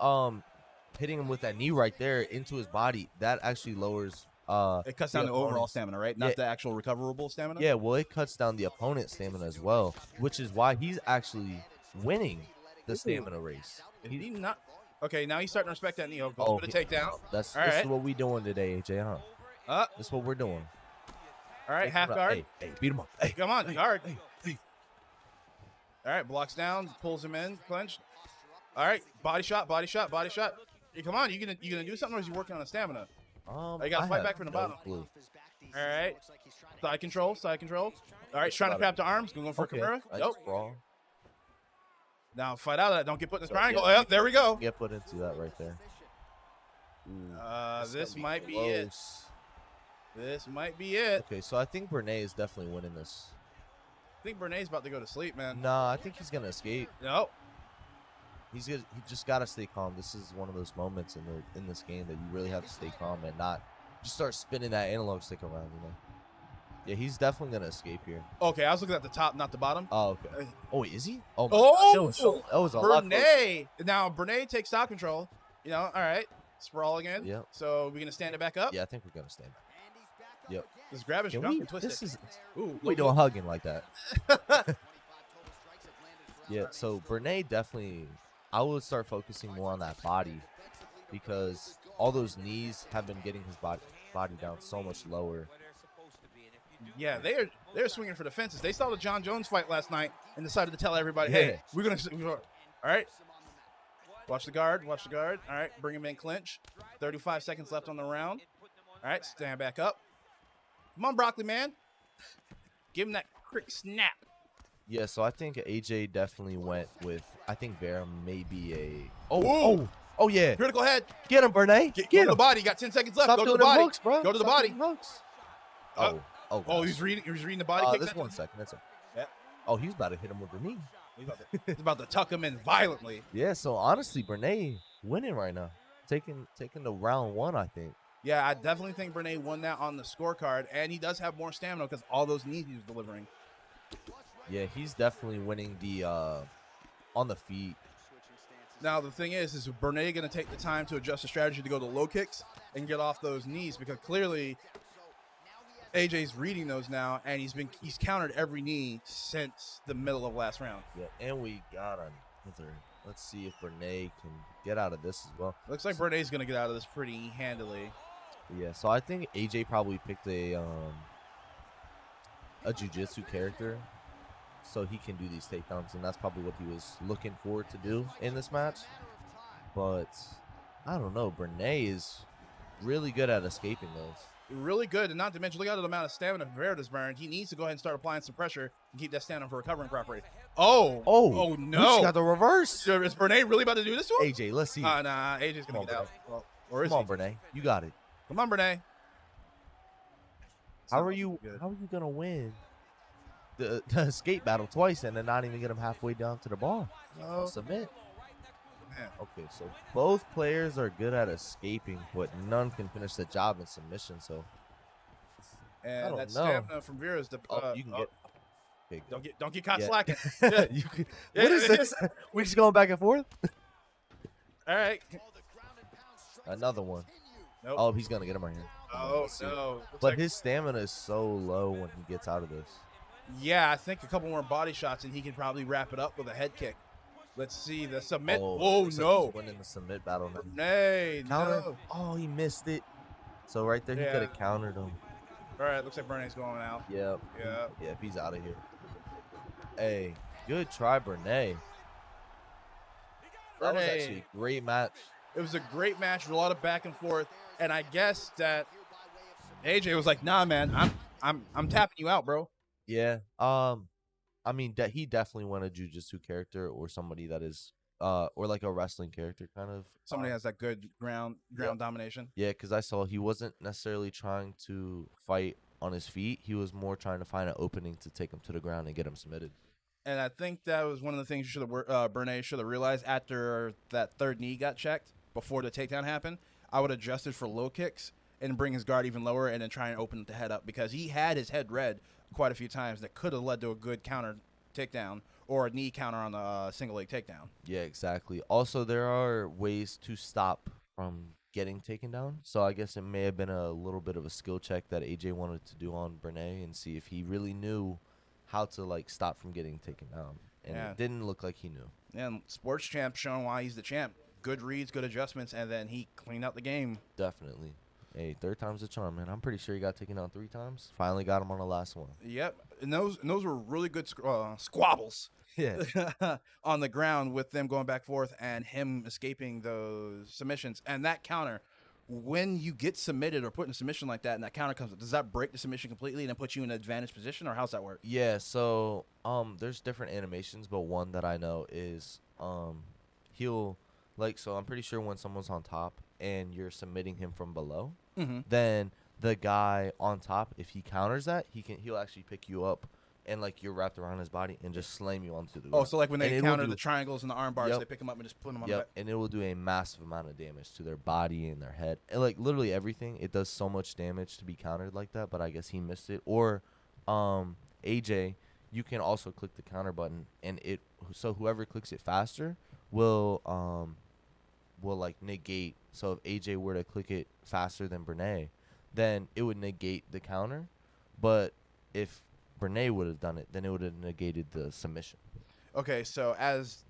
hitting him with that knee right there into his body, that actually lowers It cuts down the overall stamina, right? Not Yeah. the actual recoverable stamina. Yeah, well, it cuts down the opponent's stamina as well, which is why he's actually winning the stamina race. Did he not? Okay, now he's starting to respect that knee. Go Oh, for the takedown. This All is right. what we doing today, AJ, huh? This is what we're doing. All right, half guard. Hey, beat him up. Hey, Come on, guard. All right, blocks down, pulls him in, clinch. All right, body shot. Hey, come on, you gonna do something, or is he working on the stamina? You gotta I fight have back from the no bottom. clue. All right, side control. All right, trying to trap the arms, going for Okay, Kimura. I Nope. just brawl. Now fight out of that. Don't get put in this So, triangle. yeah. Yep, there we go. Get put into that right there. Ooh, This gonna might be it. close. This might be it. Okay, so I think Bernay is definitely winning this. I think Bernay's about to go to sleep, man. Nah, I think he's gonna escape. Nope. He just gotta stay calm. This is one of those moments in this game that you really have to stay calm and not just start spinning that analog stick around. You know. Yeah, he's definitely gonna escape here. Okay, I was looking at the top, not the bottom. Oh, okay. Oh, wait, is he? Oh, my Oh! gosh, that was a lot closer. Bernay. Now Bernay takes stock control. You know, all right. Sprawling in. Yep. So we're gonna stand it back up. Yeah, I think we're gonna stand. Yep. Just grab his Can junk we, and twist this it. is Ooh, we look, don't look. hugging like that. Yeah, so Bernay definitely, I would start focusing more on that body because all those knees have been getting his body down so much lower. Yeah, they're swinging for the fences. They saw the John Jones fight last night and decided to tell everybody, hey, we're gonna. All right. Watch the guard. All right, bring him in clinch. 35 seconds left on the round. All right, stand back up. Come on, Broccoli man. Give him that quick snap. Yeah, so I think AJ definitely went with, I think Vera may be a, Ooh. yeah. Critical head. Get him, Bernay. Go to the body. You got 10 seconds left. Stop Go to doing the body. hooks, bro. Go to the Stop body. doing hooks. Uh, Oh, Oh, gosh. he's reading the body. Kick This that. 1 second. That's it. Yeah. Oh, he's about to hit him with the knee. He's about to tuck him in violently. Yeah, so honestly, Bernay winning right now. Taking the round 1, I think. Yeah, I definitely think Bernay won that on the scorecard, and he does have more stamina because all those knees he was delivering. Yeah, he's definitely winning the on the feet. Now, the thing is Bernay going to take the time to adjust the strategy to go to low kicks and get off those knees because clearly AJ's reading those now, and he's countered every knee since the middle of last round. Yeah, and we got another. Let's see if Bernay can get out of this as well. Looks like Bernay's going to get out of this pretty handily. Yeah, so I think AJ probably picked a jiu-jitsu character so he can do these takedowns, and that's probably what he was looking forward to do in this match. But I don't know. Bernay is really good at escaping those. Really good, and not to mention, look at the amount of stamina Veritas burned. He needs to go ahead and start applying some pressure and keep that stamina for recovering properly. Oh We no! just got the reverse. Is Bernay really about to do this to him? AJ, let's see. Nah, AJ's Come gonna on, get out. Well, or is Come on, he? Bernay. You got it. Come on, Bernay. How are you gonna win the escape battle twice and then not even get him halfway down to the bar? Oh, Submit. man. Okay, so both players are good at escaping, but none can finish the job in submission. So And don't that know. stamina from Vera is the. you can get. Okay, Don't get caught Yeah. slacking. you could, what is this? We just going back and forth? All right. Another one. Nope. Oh, he's gonna get him right here. Oh Let's see. no! Looks But like- his stamina is so low when he gets out of this. yeah, I think a couple more body shots and he can probably wrap it up with a head kick. Let's see the submit. Oh, Oh looks like no! he's winning the submit battle now. Nay, Counter. no. Oh, he missed it. So right there, he Yeah. could have countered him. All right, looks like Bernay's going out. Yep. Yep. Yeah, he's out of here. Hey, good try, Bernay. That was Bernay. actually a great match. It was a great match with a lot of back and forth, and I guess that AJ was like, "Nah, man, I'm tapping you out, bro." Yeah. I mean, he definitely went a jujitsu character or somebody that is, or like a wrestling character kind of. Somebody has that good ground domination. Yeah, because I saw he wasn't necessarily trying to fight on his feet. He was more trying to find an opening to take him to the ground and get him submitted. And I think that was one of the things Bernay should have realized after that third knee got checked before the takedown happened. I would have adjusted for low kicks and bring his guard even lower and then try and open the head up because he had his head read quite a few times that could have led to a good counter takedown or a knee counter on the single leg takedown. Yeah, exactly. Also, there are ways to stop from getting taken down. So I guess it may have been a little bit of a skill check that AJ wanted to do on Bernay and see if he really knew how to like stop from getting taken down. And Yeah. it didn't look like he knew. And sports champ showing why he's the champ. Good reads, good adjustments, and then he cleaned out the game. Definitely. Hey, third time's a charm, man. I'm pretty sure he got taken down 3 times. Finally got him on the last one. Yep, and those were really good squabbles Yeah. on the ground with them going back and forth and him escaping those submissions. And that counter, when you get submitted or put in a submission like that and that counter comes up, does that break the submission completely and then put you in an advantage position, or how's that work? Yeah, so there's different animations, but one that I know is he'll so I'm pretty sure when someone's on top and you're submitting him from below, Mm-hmm. then the guy on top, if he counters that, he'll actually pick you up and like you're wrapped around his body and just slam you onto the ground. Oh, so like when And they it will counter do- the triangles and the arm bars, Yep. they pick them up and just put them on Yep, and it will do a massive amount of damage to their body and their head. And like literally everything. It does so much damage to be countered like that, but I guess he missed it. Or AJ, you can also click the counter button and so whoever clicks it faster will like negate. So if AJ were to click it faster than Bernay, then it would negate the counter. But if Bernay would have done it, then it would have negated the submission. Okay, so as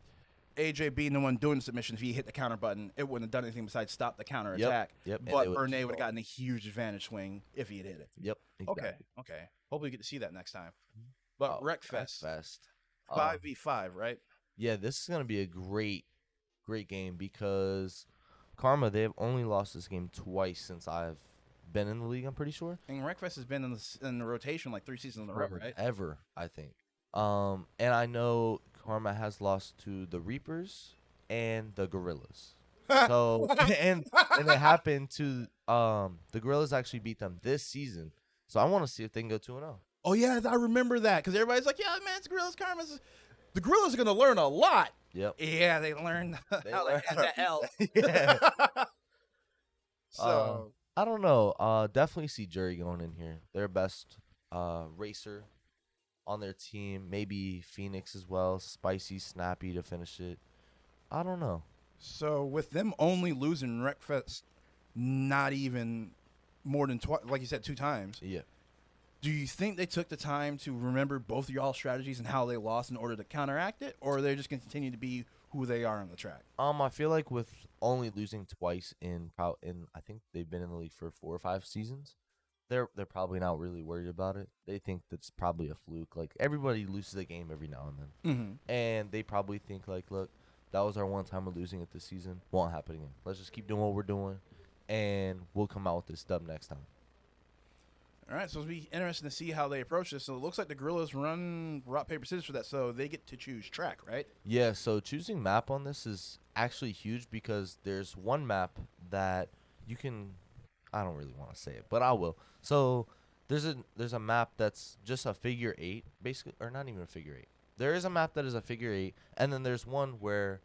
AJ being the one doing the submission, if he hit the counter button, it wouldn't have done anything besides stop the counter Yep, attack. yep, and But it would Bernay just would have go. gotten a huge advantage swing if he had hit it. Yep. Okay, Exactly. okay. Hopefully we get to see that next time. But Oh, Wreckfest, Wreckfest. 5v5, right? Yeah, this is gonna be a great game because Karma, they've only lost this game twice since I've been in the league. I'm pretty sure. And Wreckfest has been in the rotation like 3 seasons in a row, right? Ever, I think. And I know Karma has lost to the Reapers and the Gorillaz. So and it happened to the Gorillaz actually beat them this season. So I want to see if they can go 2-0. Oh yeah, I remember that because everybody's like, "Yeah, man, it's Gorillas Karma's." The Gorillas are gonna learn a lot. Yep. Yeah, they learned how learned to how have to the L. Yeah. So I don't know. Definitely see Jury going in here. Their best racer on their team. Maybe Phoenix as well. Spicy, snappy to finish it. I don't know. So with them only losing Wreckfest, not even more than like you said, 2 times. Yeah. Do you think they took the time to remember both of y'all's strategies and how they lost in order to counteract it, or are they just going to continue to be who they are on the track? I feel like with only losing twice in I think they've been in the league for 4 or 5 seasons. they're probably not really worried about it. They think that's probably a fluke. Like everybody loses a game every now and then, and they probably think like, look, that was our one time of losing it this season. Won't happen again. Let's just keep doing what we're doing, and we'll come out with this dub next time. All right, so it'll be interesting to see how they approach this. So it looks like the Gorillaz run rock, paper, scissors for that, so they get to choose track, right? Yeah, so choosing map on this is actually huge because there's one map that you can, I don't really want to say it, but I will. So there's a map that's just a figure 8, basically, or not even a figure 8. There is a map that is a figure 8, and then there's one where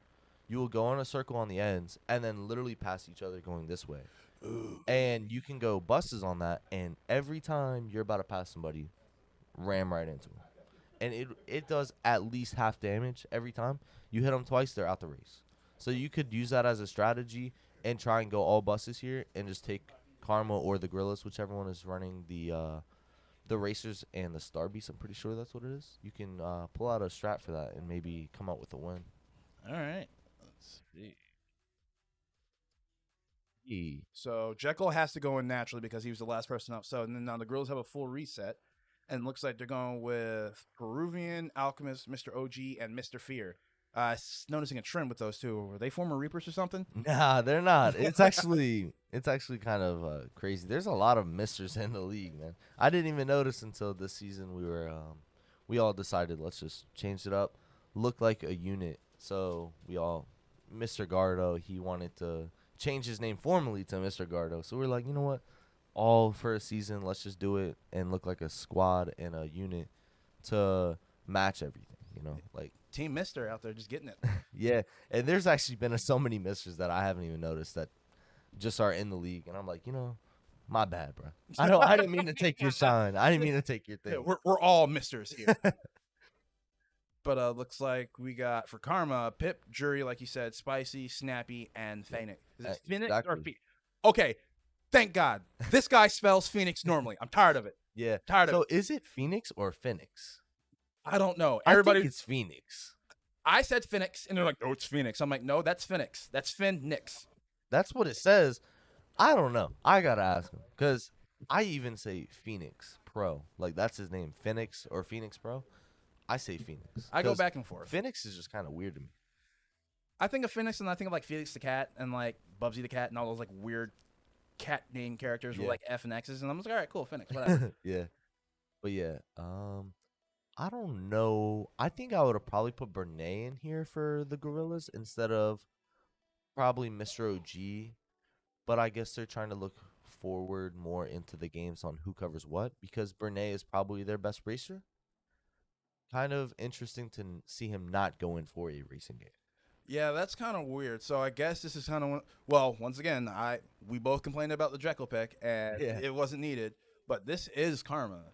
you will go in a circle on the ends and then literally pass each other going this way. And you can go buses on that, and every time you're about to pass somebody, ram right into them. And it does at least half damage every time. You hit them twice, they're out the race. So you could use that as a strategy and try and go all buses here and just take Karma or the Gorillaz, whichever one is running the Racers and the Star Beast. I'm pretty sure that's what it is. You can pull out a strat for that and maybe come out with a win. All right. Let's see. Yeah. So Jekyll has to go in naturally because he was the last person up. So and then now the Gorillaz have a full reset, and it looks like they're going with Peruvian, Alchemist, Mr. OG, and Mr. Fear. Noticing a trend with those two. Were they former Reapers or something? Nah, they're not. It's actually kind of crazy. There's a lot of misters in the league, man. I didn't even notice until this season. We all decided let's just change it up, look like a unit. So Mr. Gardo, he wanted to change his name formally to Mr. Gardo. So we're like, you know what? All for a season, let's just do it and look like a squad and a unit to match everything. Like. Team Mister out there just getting it. Yeah, and there's actually been so many misters that I haven't even noticed that just are in the league, and I'm like, my bad, bro. I didn't mean to take your shine. I didn't mean to take your thing. Yeah, we're all Misters here. But looks like we got for Karma, Pip, Jury, like you said, Spicy, Snappy, and Phoenix. Is it Phoenix or exactly. Phoenix? Okay, thank God. This guy spells Phoenix normally. I'm tired of it. Yeah. Tired of So it. is it Phoenix or Phoenix? I don't know. I Everybody, think it's Phoenix. I said Phoenix, and they're like, "No, it's Phoenix." I'm like, "No, that's Phoenix. That's Phoenix." That's what it says. I don't know. I gotta ask him because I even say Phoenix Pro. Like that's his name, Phoenix or Phoenix Pro. I say Phoenix. I go 'cause back and forth. Phoenix is just kind of weird to me. I think of Phoenix, and I think of like Felix the Cat and like Bubsy the Cat and all those like weird cat name characters with Yeah. like F and X's, and I'm just like, "All right, cool, Phoenix, whatever." Yeah. But yeah, I don't know. I think I would have probably put Bernay in here for the Gorillaz instead of probably Mr. OG. But I guess they're trying to look forward more into the games on who covers what because Bernay is probably their best racer. Kind of interesting to see him not go in for a racing game. Yeah, that's kind of weird. So I guess this is kind of well. Once again, we both complained about the Jekyll pick, and Yeah. it wasn't needed. But this is Karma.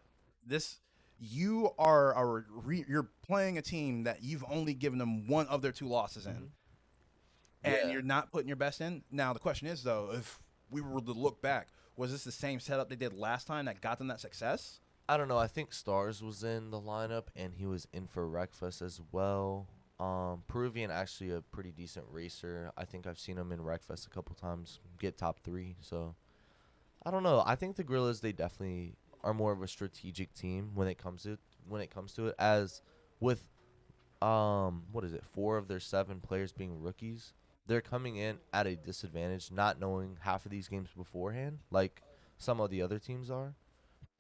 You are you're playing a team that you've only given them one of their 2 losses in, and Yeah. you're not putting your best in. Now the question is though, if we were to look back, was this the same setup they did last time that got them that success? I don't know. I think Stars was in the lineup, and he was in for Wreckfest as well. Peruvian actually a pretty decent racer. I think I've seen him in Wreckfest a couple times get top 3. So I don't know. I think the Gorillaz they definitely are more of a strategic team when it comes to it. As with what is it? 4 of their 7 players being rookies, they're coming in at a disadvantage, not knowing half of these games beforehand, like some of the other teams are.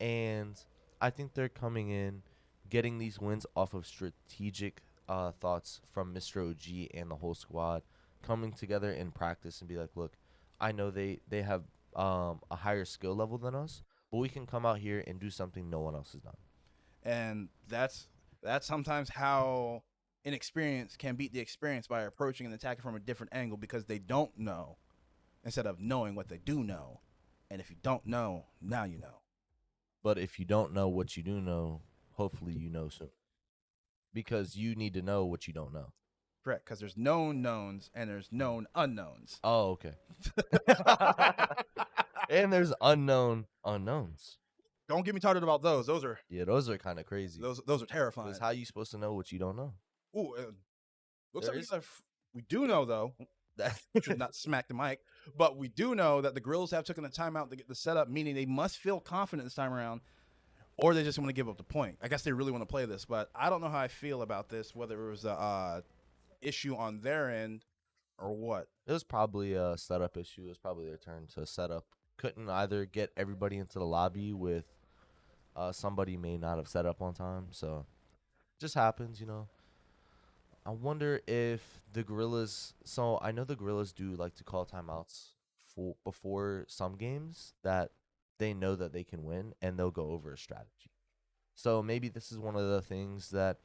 And I think they're coming in, getting these wins off of strategic thoughts from Mr. OG and the whole squad, coming together in practice and be like, look, I know they have a higher skill level than us, but we can come out here and do something no one else has done. And that's sometimes how inexperience can beat the experience by approaching and attacking from a different angle because they don't know instead of knowing what they do know. And if you don't know, now you know. But if you don't know what you do know, hopefully you know soon. Because you need to know what you don't know. Correct, because there's known knowns and there's known unknowns. Oh, okay. And there's unknown unknowns. Don't get me started about those. Those are Kind of crazy. those are terrifying. Because how you supposed to know what you don't know? Ooh, looks There like is- we do know though. should not smack the mic. But we do know that the Gorillaz have taken the timeout to get the setup, meaning they must feel confident this time around, or they just want to give up the point. I guess they really want to play this, but I don't know how I feel about this, whether it was a issue on their end or what. It was probably a setup issue. It was probably their turn to set up. Couldn't either get everybody into the lobby with somebody may not have set up on time. So just happens, you know. I wonder if the Gorillaz. So I know the Gorillaz do like to call timeouts for before some games that they know that they can win, and they'll go over a strategy. So maybe this is one of the things that,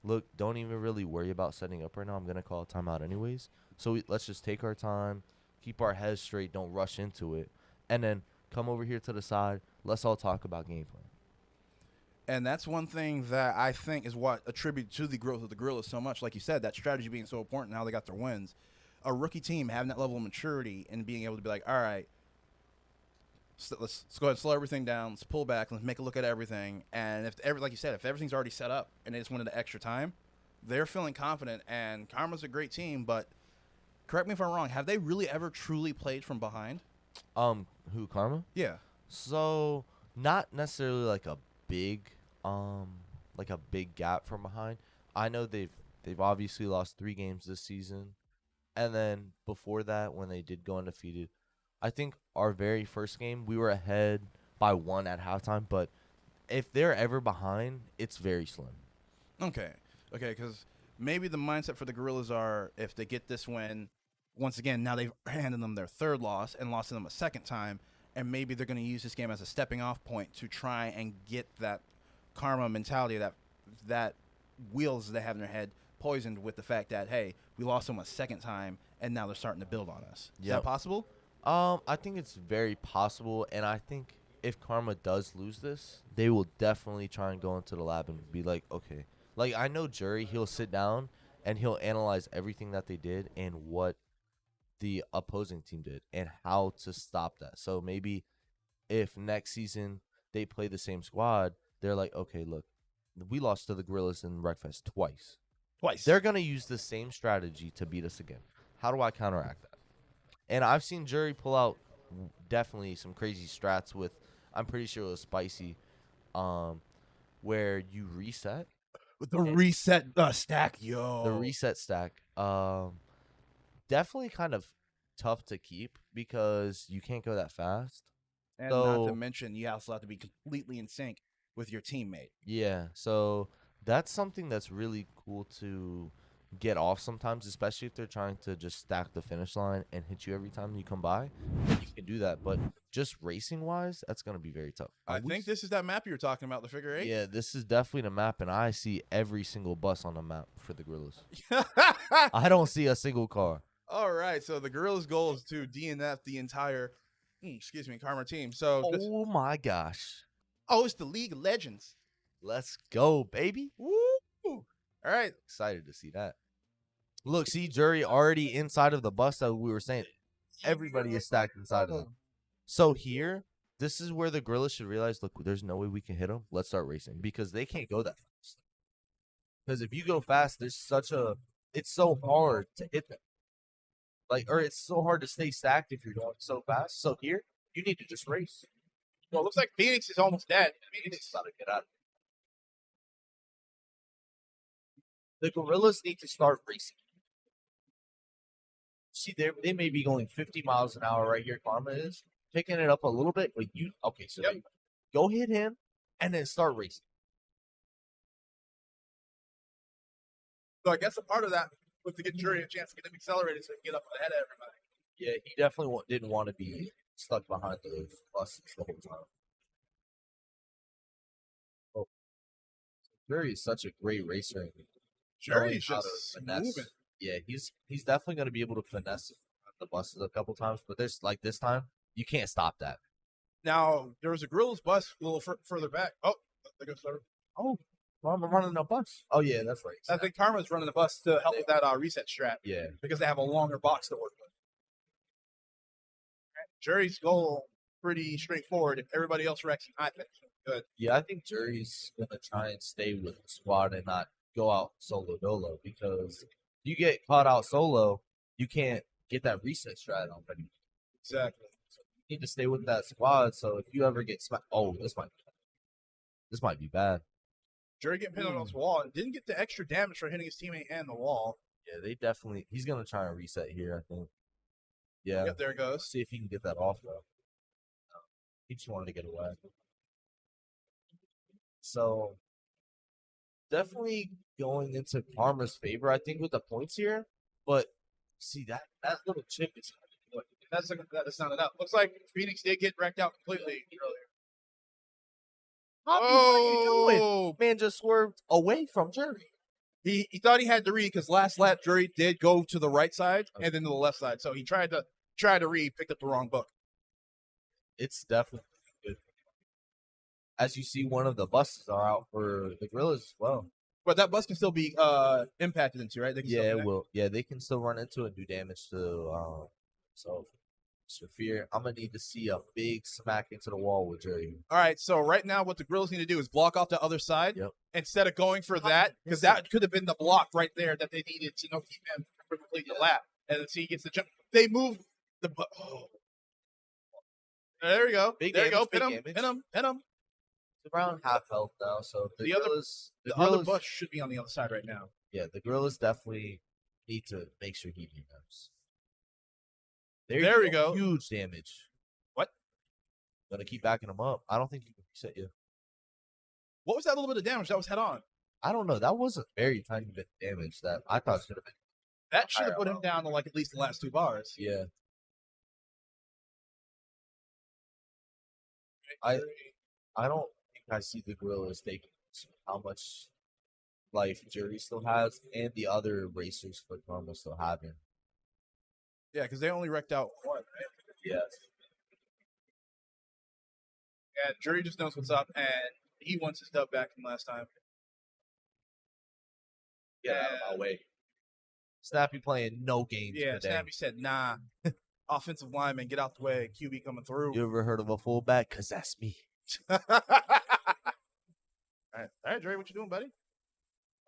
look, don't even really worry about setting up right now. I'm gonna call a timeout anyways. So let's just take our time, keep our heads straight, don't rush into it, and then come over here to the side. Let's all talk about game plan. And that's one thing that I think is what attributed to the growth of the Gorillaz so much. Like you said, that strategy being so important, how they got their wins. A rookie team having that level of maturity and being able to be like, all right, let's go ahead and slow everything down. Let's pull back. Let's make a look at everything. And like you said, if everything's already set up and they just wanted the extra time, they're feeling confident. And Karma's a great team, but correct me if I'm wrong. Have they really ever truly played from behind? Who, Karma? Yeah. So not necessarily like a big gap from behind. I know they've obviously lost 3 games this season, and then before that, when they did go undefeated, I think our very first game we were ahead by 1 at halftime. But if they're ever behind, it's very slim. Okay, because maybe the mindset for the Gorillaz are if they get this win, once again, now they've handed them their 3rd loss and lost to them a 2nd time, and maybe they're going to use this game as a stepping off point to try and get that Karma mentality, that wheels they have in their head poisoned with the fact that, hey, we lost them a 2nd time, and now they're starting to build on us. Is that possible? I think it's very possible, and I think if Karma does lose this, they will definitely try and go into the lab and be like, okay. Like, I know Jury, he'll sit down, and he'll analyze everything that they did and what the opposing team did and how to stop that. So maybe if next season they play the same squad, they're like, okay, look, we lost to the Gorillaz in Wreckfest twice. They're going to use the same strategy to beat us again. How do I counteract that? And I've seen Jury pull out definitely some crazy strats with, I'm pretty sure it was Spicy, where you reset. With the reset stack, yo. The reset stack. Definitely kind of tough to keep because you can't go that fast. And not to mention, you also have to be completely in sync with your teammate. Yeah, so that's something that's really cool to get off sometimes, especially if they're trying to just stack the finish line and hit you every time you come by. You can do that, but just racing-wise, that's going to be very tough. I think this is that map you were talking about, the figure 8. Yeah, this is definitely the map, and I see every single bus on the map for the Gorillaz. I don't see a single car. All right, so the Gorillaz' goal is to DNF the entire, Karma team. So, oh my gosh. Oh, it's the League of Legends. Let's go, baby. Woo! All right. Excited to see that. Look, see, Jury already inside of the bus that we were saying. Everybody is stacked inside of them. So here, this is where the Gorillaz should realize, look, there's no way we can hit them. Let's start racing because they can't go that fast. Because if you go fast, it's so hard to hit them. It's so hard to stay stacked if you're going so fast. So here, you need to just race. Well, it looks like Phoenix is almost dead. Phoenix is about to get out of here. The Gorillaz need to start racing. See, they may be going 50 miles an hour right here. Karma is picking it up a little bit, but so go hit him and then start racing. So I guess a part of that was to get Jury a chance to get him accelerated so he can get up ahead of everybody. Yeah, he definitely didn't want to be stuck behind those buses the whole time. Oh, Jury is such a great racer. Jury's just moving. Yeah, he's definitely going to be able to finesse the buses a couple times, but this time, you can't stop that. Now, there was a Gorillaz bus a little further back. Oh, there goes Trevor. Oh, I'm running a bus. Oh, yeah, that's right. I think Karma's running the bus to help with that reset strat. Yeah. Because they have a longer box to work with. Jury's goal, pretty straightforward. If everybody else wrecks, I think good. Yeah, I think Jury's going to try and stay with the squad and not go out solo dolo because you get caught out solo, you can't get that reset strat on ready. Exactly. You need to stay with that squad. So if you ever get smacked, this might be bad. Jury getting pinned on this wall and didn't get the extra damage for hitting his teammate and the wall. Yeah, they definitely. He's gonna try and reset here. I think. Yeah. Yep, there it goes. See if he can get that off though. He just wanted to get away. So definitely going into Karma's favor, I think, with the points here. But see that little chip is That's not enough. Looks like Phoenix did get wrecked out completely earlier. Poppy, what are you doing? Oh, Man just swerved away from Jury. he thought he had to read because last lap Jury did go to the right side and then to the left side. So he tried to read, picked up the wrong book. It's definitely good. As you see, one of the buses are out for the Gorillaz as well. But that bus can still be impacted into, right? They can still Yeah, it connect. will. Yeah, they can still run into it and do damage to. So, Mr. Fear, I'm gonna need to see a big smack into the wall with Jury. All right, so right now what the Gorillaz need to do is block off the other side Yep. instead of going for that, because that could have been the block right there that they needed to keep him from completing the lap. And then see he gets the jump. They move the there we go. Big there you go. damage, big Pin him. damage. Pin him. Pin him. It's around half health now, so The other- Gorillas, The other bus should be on the other side right now. yeah, the Gorillas definitely need to make sure he remembers. There we go. Huge damage. What? Gonna keep backing him up. I don't think you can reset you. What was that little bit of damage that was head on? I don't know. That was a very tiny bit of damage that I thought should have been. That should have put him down to like at least the last 2 bars. Yeah. I don't think I see the Gorillas taking how much life Jury still has and the other racers for Karma still having. Yeah, because they only wrecked out one, right? Yes. Yeah, Jury just knows what's up, and he wants his dub back from last time. Get out of my way. Snappy playing no games Yeah, today. Snappy said, nah. Offensive lineman, get out the way. QB coming through. You ever heard of a fullback? Because that's me. All right, Jury, what you doing, buddy?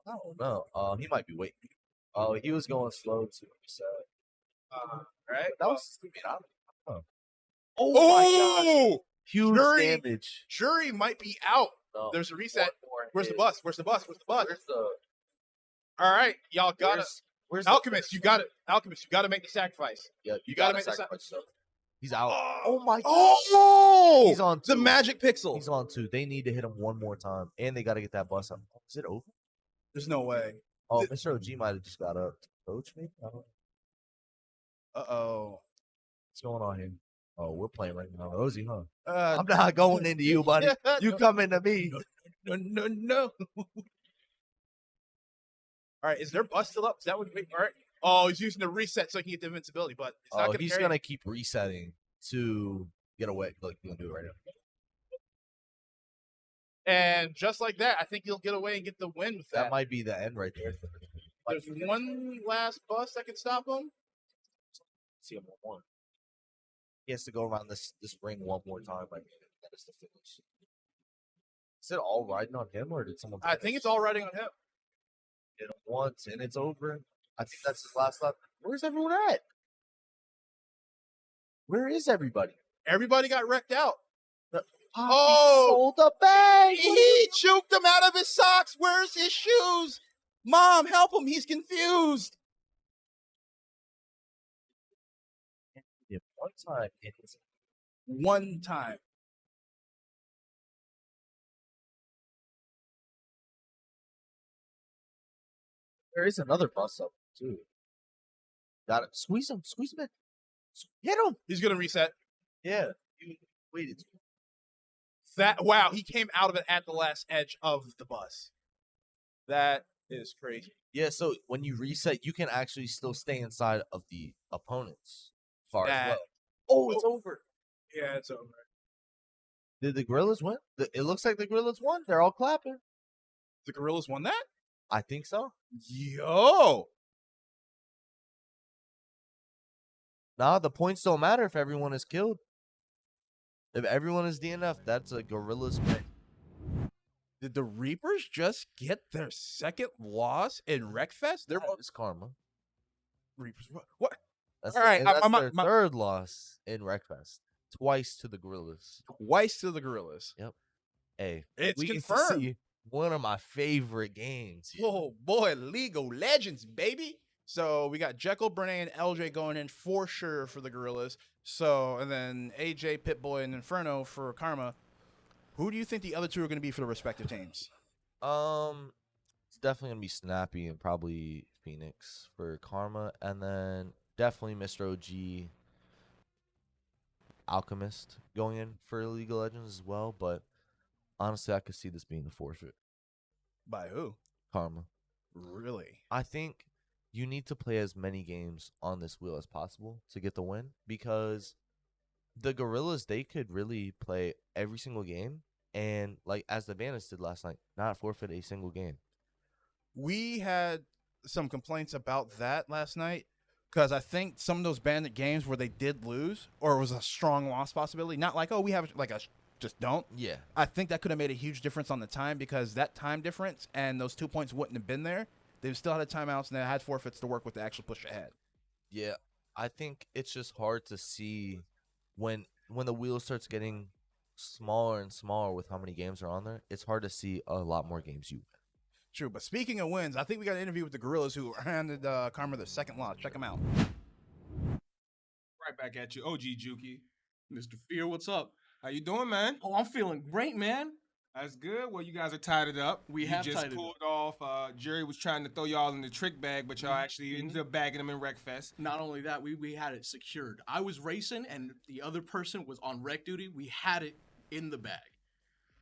I don't know. He might be waiting. Oh, he was going slow too. So. All right. That was stupid. I don't know. Oh, Huge Jury. damage. Jury might be out. No. There's a reset. One more Where's the hit. bus? Where's the bus? Where's the bus? Where's the All right, y'all got it. where's Alchemist, you got it. Alchemist, you got to make the sacrifice. Yeah, You gotta gotta make the sacrifice. So. He's out. Oh my Oh, He's on the two. magic pixel. He's on 2. They need to hit him one more time, and they got to get that bus up. Is it over? There's no way. Oh, Mr. OG might have just got up. Coach, maybe? I don't know. Uh-oh. What's going on here? Oh, we're playing right now. Rosie, huh? Uh, I'm not going into you, buddy. You come into me. No. All right, is their bus still up? Is that what? All right. Oh, he's using the reset so he can get the invincibility, but it's not Oh, going to he's carry. going to keep resetting to get away. Look, he's going to do it right now. And just like that, I think he'll get away and get the win with that. That might be the end right there. There's one last bus that can stop him. See him one more. He has to go around this ring one more time. That is the finish. Is it all riding on him, or did someone? I think it's all riding on him. Hit him once, and it's over. I think that's his last lap. Where's everyone at? Where is everybody? Everybody got wrecked out. Oh, sold the bag. He choked him out of his socks. Where's his shoes? Mom, help him. He's confused. One time, it is One time. there is another bus up too. Got it. Squeeze him in. Hit him. He's going to reset. Yeah. You waited. Wow, he came out of it at the last edge of the bus. That is crazy. Yeah, so when you reset, you can actually still stay inside of the opponent's far as well. Oh, it's over. Yeah, it's over. Did the Gorillaz win? It looks like the Gorillaz won. They're all clapping. The Gorillaz won that? I think so. Yo! Nah, the points don't matter if everyone is killed. If everyone is DNF, that's a Gorillaz win. Did the Reapers just get their second loss in Wreckfest? They're It's karma. Reapers. What? That's All right, and that's my, their my, third loss in Wreckfest. Twice to the Gorillas. twice to the Gorillas. Yep. Hey, It's we get to confirmed. see one of my favorite games. Oh boy, League of Legends, baby. So we got Jekyll, Brene, and LJ going in for sure for the Gorillas. So and then AJ, Pitboy, and Inferno for Karma. Who do you think the other two are going to be for the respective teams? It's definitely gonna be Snappy and probably Phoenix for Karma, and then definitely Mr. OG Alchemist going in for League of Legends as well. But honestly, I could see this being a forfeit. By who? Karma. Really? I think you need to play as many games on this wheel as possible to get the win, because the Gorillas, they could really play every single game and, like as the Bandits did last night, not forfeit a single game. We had some complaints about that last night because I think some of those Bandit games where they did lose or it was a strong loss possibility, not like, oh, we have like a just don't. Yeah. I think that could have made a huge difference on the time because that time difference and those 2 points wouldn't have been there. They still had timeouts and they had forfeits to work with to actually push ahead. Yeah. I think it's just hard to see when the wheel starts getting smaller and smaller with how many games are on there. It's hard to see a lot more games you win. True, but speaking of wins, I think we got an interview with the Gorillas who handed Karma their second loss. Check them out. Right back at you, OG Juki. Mr. Fear, what's up? How you doing, man? Oh, I'm feeling great, man. That's good. Well, you guys are tied it up. We You have just tied it pulled off. Jerry was trying to throw y'all in the trick bag, but y'all actually ended up bagging them in Wreckfest. Not only that, we had it secured. I was racing, and the other person was on rec duty. We had it in the bag.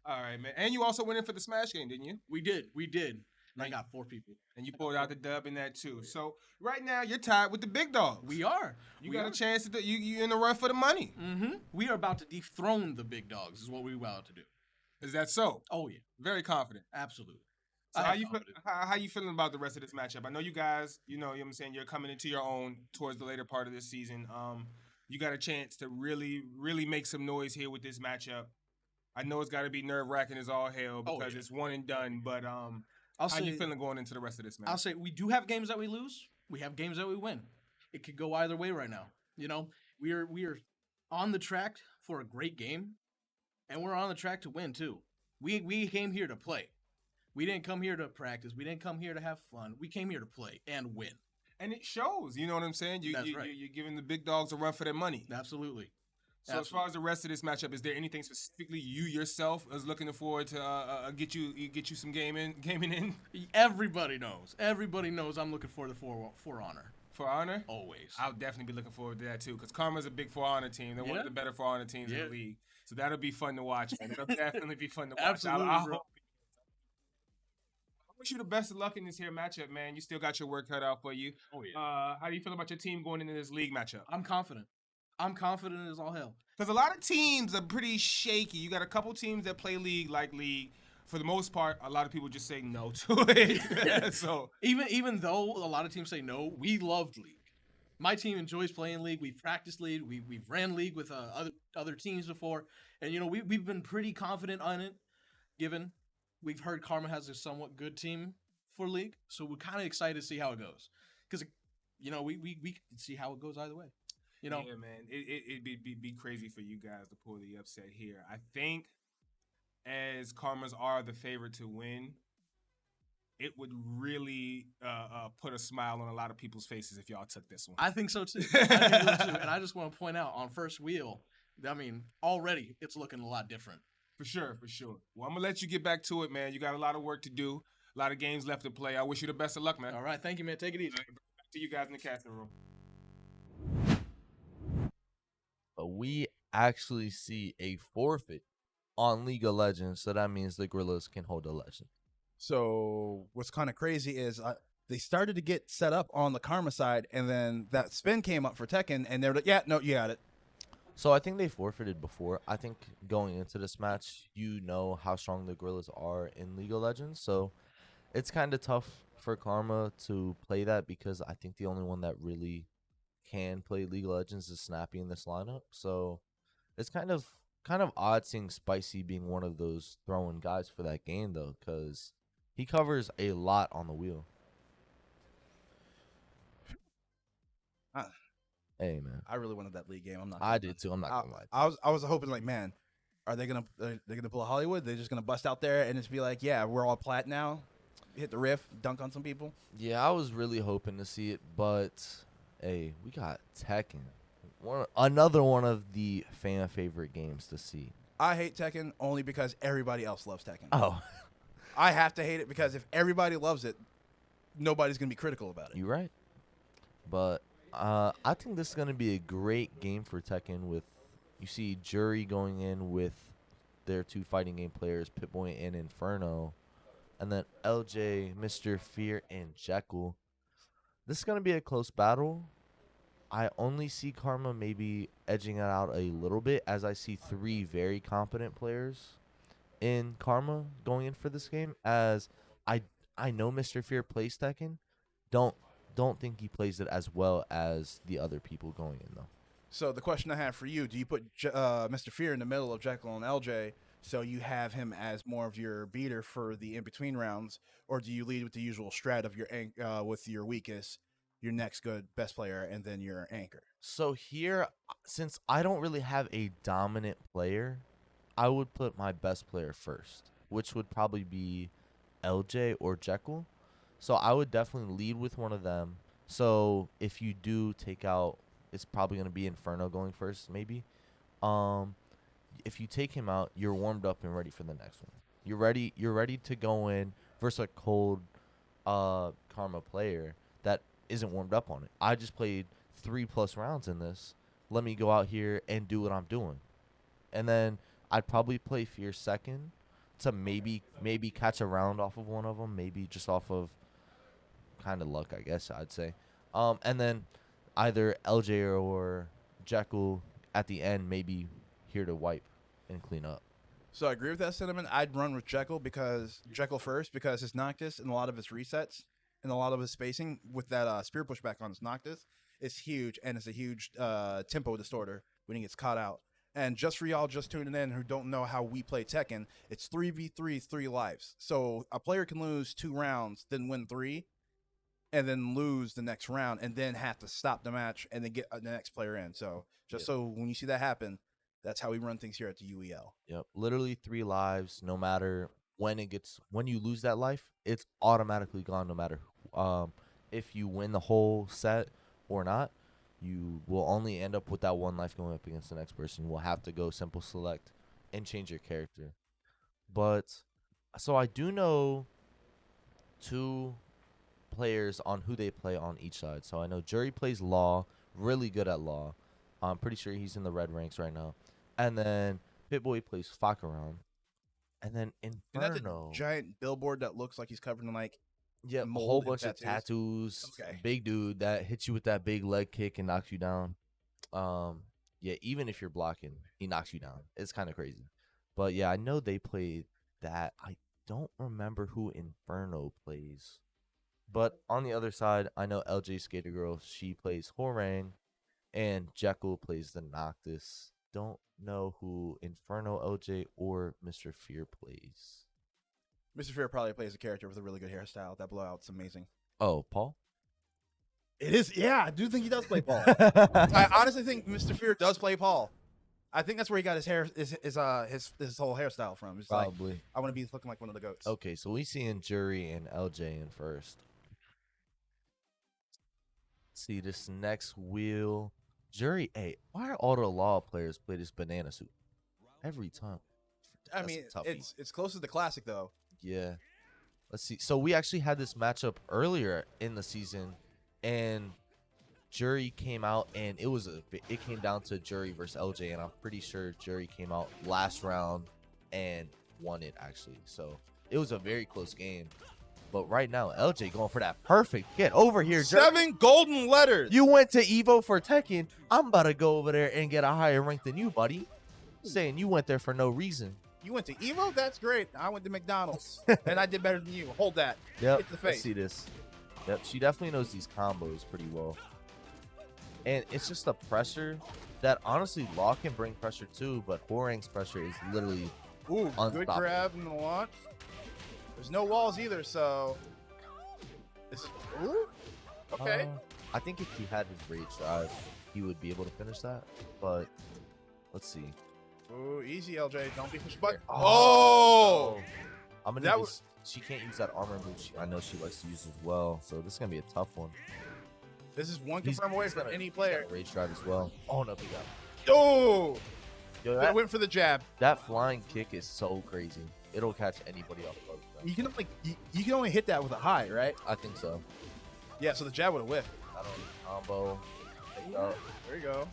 All right, man. And you also went in for the Smash game, didn't you? We did. And I got 4 people. And you pulled out the dub in that too. So right now you're tied with the big dogs. We are. You got a chance to you in the run for the money. Mm-hmm. We are about to dethrone the big dogs. Is what we're about to do. Is that so? Oh yeah, Very confident. absolutely. So I how have you confidence. how you feeling about the rest of this matchup? I know you guys, you know what I'm saying, you're coming into your own towards the later part of this season. You got a chance to really make some noise here with this matchup. I know it's got to be nerve-wracking as all hell because it's one and done, but I'll how say, you feeling going into the rest of this match? I'll say we do have games that we lose. We have games that we win. It could go either way right now. You know, we are on the track for a great game, and we're on the track to win too. We came here to play. We didn't come here to practice. We didn't come here to have fun. We came here to play and win. And it shows, you know what I'm saying? That's right. You're giving the big dogs a run for their money. Absolutely. So as far as the rest of this matchup, is there anything specifically you yourself is looking forward to get you some gaming in Everybody knows. Everybody knows I'm looking for the for honor. for honor? Always. I'll definitely be looking forward to that too, because Karma's a big For Honor team. They're one Yeah. of the better For Honor teams in Yeah. the league. So that'll be fun to watch, man. It'll definitely be fun to watch. Absolutely, I bro. wish you the best of luck in this here matchup, man. You still got your work cut out for you. Oh yeah. How do you feel about your team going into this league matchup? I'm confident. I'm confident as all hell. Because a lot of teams are pretty shaky. You got a couple teams that play league like league. For the most part, a lot of people just say no to it. So Even though a lot of teams say no, we loved league. My team enjoys playing league. We've practiced league. We've ran league with other teams before, and you know we've been pretty confident on it. Given we've heard Karma has a somewhat good team for league, so we're kind of excited to see how it goes. Because you know we can see how it goes either way. You know, yeah, man, it'd be crazy for you guys to pull the upset here. I think as Karmas are the favorite to win, it would really put a smile on a lot of people's faces if y'all took this one. I think so too. I think so too. And I just want to point out on first wheel, I mean, already it's looking a lot different. For sure. Well, I'm gonna let you get back to it, man. You got a lot of work to do, a lot of games left to play. I wish you the best of luck, man. All right, thank you, man. Take it easy. Back to you guys in the casting room. But we actually see a forfeit on League of Legends, so that means the Gorillas can hold a legend. So what's kind of crazy is they started to get set up on the Karma side, and then that spin came up for Tekken, and they're like, yeah, no, you got it. So I think they forfeited before. I think going into this match, you know how strong the Gorillas are in League of Legends, so it's kind of tough for Karma to play that because I think the only one that really can play League of Legends is Snappy in this lineup. So it's kind of odd seeing Spicy being one of those throwing guys for that game though, because he covers a lot on the wheel. Hey man, I really wanted that league game. I'm not. I did too. I'm not I, gonna lie. I was hoping like, man, are they gonna pull a Hollywood? They're just gonna bust out there and just be like, yeah, we're all plat now. Hit the riff, dunk on some people. Yeah, I was really hoping to see it, but hey, we got Tekken. Another one of the fan favorite games to see. I hate Tekken only because everybody else loves Tekken. Oh, I have to hate it because if everybody loves it, nobody's gonna be critical about it. you're right. But I think this is gonna be a great game for Tekken. With you see Jury going in with their 2 fighting game players, Pip-Boy and Inferno, and then LJ, Mr. Fear, and Jekyll. This is gonna be a close battle. I only see Karma maybe edging it out a little bit, as I see 3 very competent players in Karma going in for this game. As I know Mr. Fear plays Tekken, don't think he plays it as well as the other people going in though. So the question I have for you: do you put Mr. Fear in the middle of Jekyll and LJ, so you have him as more of your beater for the in between rounds, or do you lead with the usual strat of your with your weakest, your next good best player, and then your anchor? So here, since I don't really have a dominant player, I would put my best player first, which would probably be LJ or Jekyll. So I would definitely lead with one of them. So if you do take out, it's probably going to be Inferno going first, maybe. If you take him out, you're warmed up and ready for the next one. You're ready to go in versus a cold Karma player that isn't warmed up on it. I just played 3+ rounds in this. Let me go out here and do what I'm doing. And then I'd probably play Fear second to maybe catch a round off of one of them, maybe just off of kind of luck, I guess I'd say. And then either LJ or Jekyll at the end, maybe here to wipe and clean up. So I agree with that sentiment. I'd run with Jekyll first because his Noctis and a lot of his resets and a lot of his spacing with that spear pushback on his Noctis is huge, and it's a huge tempo distorter when he gets caught out. And just for y'all just tuning in who don't know how we play Tekken, it's 3v3, 3 lives. So a player can lose 2 rounds, then win 3, and then lose the next round, and then have to stop the match and then get the next player in. So so when you see that happen, that's how we run things here at the UEL. Yep, literally 3 lives. No matter when you lose that life, it's automatically gone. No matter if you win the whole set or not, you will only end up with that 1 life going up against the next person. You will have to go simple select and change your character. But so I do know 2 players on who they play on each side. So I know Jury plays Law, really good at Law. I'm pretty sure he's in the red ranks right now. And then Pip-Boy plays Fakaround. And then Inferno. And that's a giant billboard that looks like he's covered in like a mold whole and bunch of tattoos. Okay. Big dude that hits you with that big leg kick and knocks you down. Yeah, even if you're blocking, he knocks you down. It's kind of crazy. But yeah, I know they played that. I don't remember who Inferno plays. But on the other side, I know LJ Skater Girl, she plays Horang, and Jekyll plays the Noctis. Don't know who Inferno, LJ, or Mr. Fear plays. Mr. Fear probably plays a character with a really good hairstyle. That blowout's amazing. Oh, Paul? It is, yeah. I do think he does play Paul. I honestly think Mr. Fear does play Paul. I think that's where he got his whole hairstyle from. It's Probably. Like, I want to be looking like one of the goats. Okay, so we see in Jury and LJ in first. Let's see this next wheel. Jury, hey, why are all the Law players play this banana suit every time? I That's mean, a toughie. it's close to the classic though. Yeah. Let's see. So we actually had this matchup earlier in the season, and Jury came out, and it came down to Jury versus LJ, and I'm pretty sure Jury came out last round and won it actually. So it was a very close game. But right now, LJ going for that perfect. Get over here, Jury. 7 golden letters. You went to Evo for Tekken. I'm about to go over there and get a higher rank than you, buddy. Saying you went there for no reason. You went to Evo? That's great. I went to McDonald's, and I did better than you. Hold that. Yep. Hit the Let's face. see this. Yep. She definitely knows these combos pretty well. And it's just the pressure that honestly Law can bring pressure too, but Horang's pressure is literally Ooh, good unstoppable. grab in the launch. There's no walls either, so. Ooh, okay. I think if he had his rage drive, he would be able to finish that. But let's see. Ooh, easy, LJ. Don't be pushing button. Oh! Oh! I'm gonna. That use, she can't use that armor move. I know she likes to use as well. So this is gonna be a tough one. This is one confirm away from any player. Rage drive as well. Oh no, he got. Oh! Yo, That that, went for the jab. that flying kick is so crazy. It'll catch anybody off guard. You can only you can only hit that with a high, right? I think so. Yeah. So the jab would have whiffed. I don't combo. Pick up. There you go.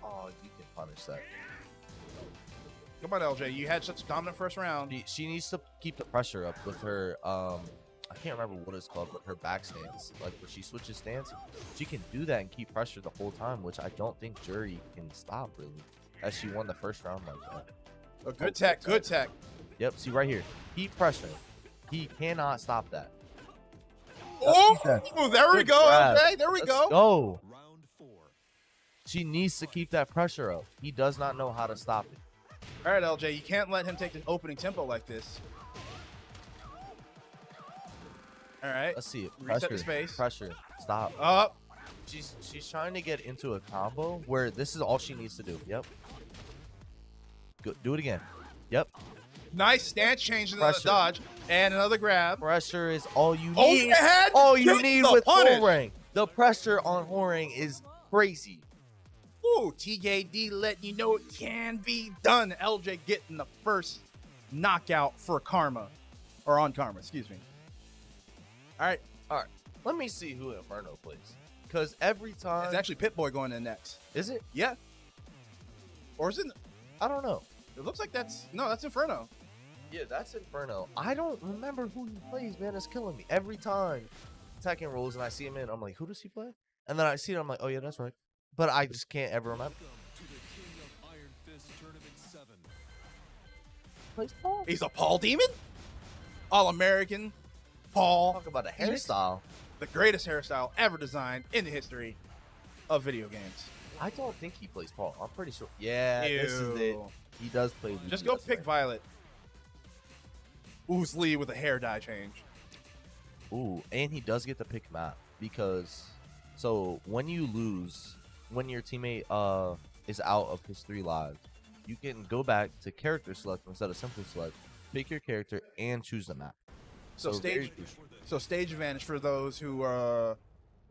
Oh, you can punish that. Come on, LJ. You had such a dominant first round. She needs to keep the pressure up with her. I can't remember what it's called, but her back stance, like where she switches stance, she can do that and keep pressure the whole time, which I don't think Jury can stop really, as she won the first round like that. Oh, good tech. Good tech. Yep, see right here, keep pressure. He cannot stop that. Oh, there we Good go, grab. LJ. There we Let's go. go. She needs to keep that pressure up. He does not know how to stop it. All right, LJ. You can't let him take an opening tempo like this. All right. Let's see it. Reset Pressure. the space. Pressure. Stop. Up. She's trying to get into a combo where this is all she needs to do. Yep. Go, do it again. Yep. Nice stance change in the Pressure. dodge and another grab. Pressure is all you Oh, need. you had to All you get need the with punish. Horang. The pressure on Horang is crazy. Ooh, TKD letting you know it can be done. LJ getting the first knockout for Karma, or on Karma, excuse me. All right, All right. Let me see who Inferno plays. Because every time. it's actually Pit-Boy going in next. Is it? Yeah. Or is it? I don't know. It looks like that's Inferno. Yeah, that's Inferno. I don't remember who he plays, man. It's killing me. Every time Tekken rolls and I see him in, I'm like, who does he play? And then I see it, I'm like, oh, yeah, that's right. But I just can't ever remember. Plays Paul. He's a Paul Demon, All-American Paul. Talk about a Phoenix. hairstyle. The greatest hairstyle ever designed in the history of video games. I don't think he plays Paul. I'm pretty sure. Yeah, this is it. Ew. He does play Luigi. Just go that's pick right. Violet. Ooze Lee with a hair dye change. Ooh, and he does get to pick map because so when you lose, when your teammate is out of his 3 lives, you can go back to character select instead of simple select, pick your character and choose the map. So very stage crucial. So stage advantage for those who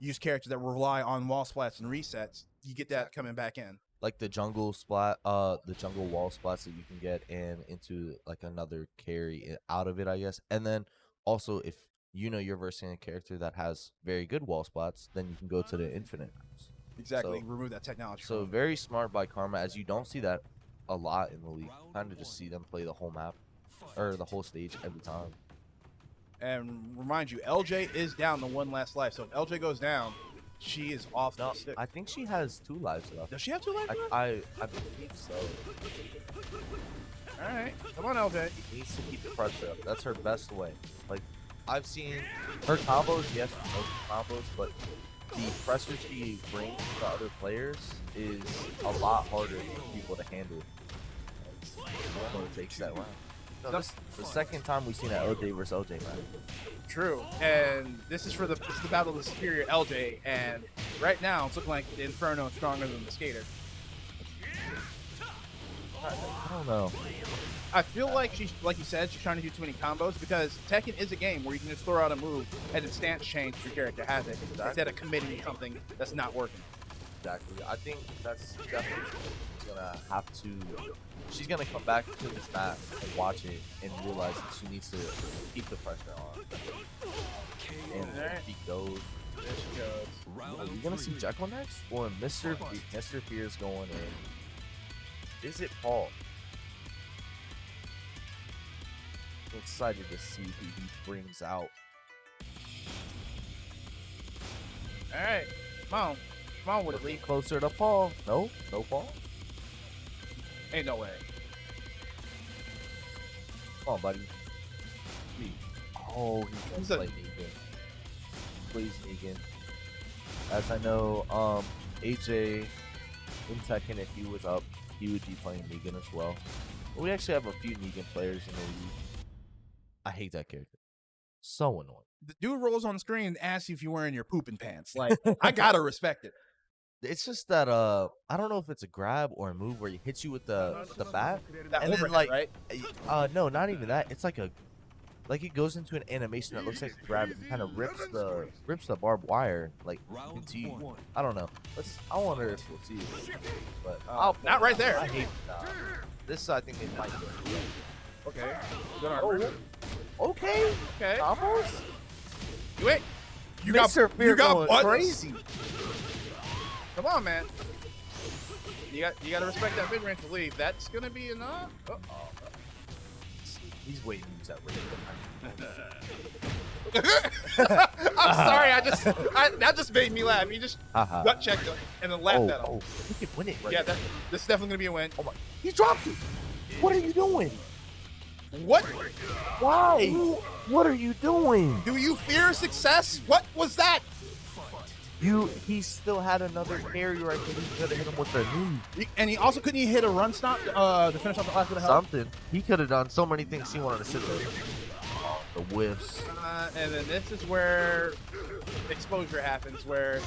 use characters that rely on wall splats and resets. You get that coming back in. Like the jungle splat, the jungle wall splats that you can get and into like another carry out of it, I guess. And then also if you know you're versing a character that has very good wall splats, then you can go to the infinite maps. Exactly. So- Remove that technology. So very smart by Karma, as you don't see that a lot in the league. Kind of just see them play the whole map or the whole stage every time. And remind you, LJ is down to 1 last life. So if LJ goes down, she is off No, the stick. I think she has 2 lives left. Does she have 2 lives? left? I believe so. All right. Come on, LJ. She needs to keep the pressure up. That's her best way. Like I've seen her combos, yes, most combos, but the pressure she brings to other players is a lot harder for people to handle. So it takes that round. No, this is the second time we've seen an LJ versus LJ match. True. And this is for the battle of the superior LJ. And right now, it's looking like the Inferno is stronger than the Skater. I don't know. I feel like she's, like you said, she's trying to do too many combos because Tekken is a game where you can just throw out a move and then stance change if your character has it instead of committing to something that's not working. Exactly. I think that's definitely she's gonna have to. She's gonna come back to this map and watch it and realize that she needs to keep the pressure on. And Alright. he goes. There she goes. Are we gonna see Jekyll next, or Mr. Fear's going in? Is it Paul? I'm excited to see who he brings out. All right. Come on with it, Looking Lee. closer to Paul. No Paul. Ain't no way. Come on, buddy. Lee. Oh, he He's does a- play Negan. Plays Negan. As I know, AJ in Tekken, if he was up, he would be playing Negan as well. But we actually have a few Negan players in the league. I hate that character. So annoying. The dude rolls on screen and asks you if you're wearing your pooping pants. Like, I gotta respect it. It's just that I don't know if it's a grab or a move where he hits you with the bat, That and then overhead, like right? no, not even that. It's like it goes into an animation that looks like a grab and kind of rips the barbed wire like into you. I don't know. I wonder if we'll see it, but Not right there. I hate this. I think it might be. Okay. Good armor. Okay. Okay. Almost. Wait. You Mr. Fear got going buttons? crazy. Come on, man. You got to respect that mid range to leave. That's gonna be enough. He's waiting to use that I'm sorry. That just made me laugh. You just gut checked him and then laughed at him. Oh, he can win it. Right Yeah, there. this is definitely gonna be a win. Oh my! He dropped it. What are you doing? What? Why? What are you doing? Do you fear success? What was that? He still had another carrier. I think he could have hit him with the knee. And he also couldn't hit a run stop to finish off the last bit of health. Something. He could have done so many things. He wanted to sit there. Oh, the whiffs. And then this is where exposure happens, where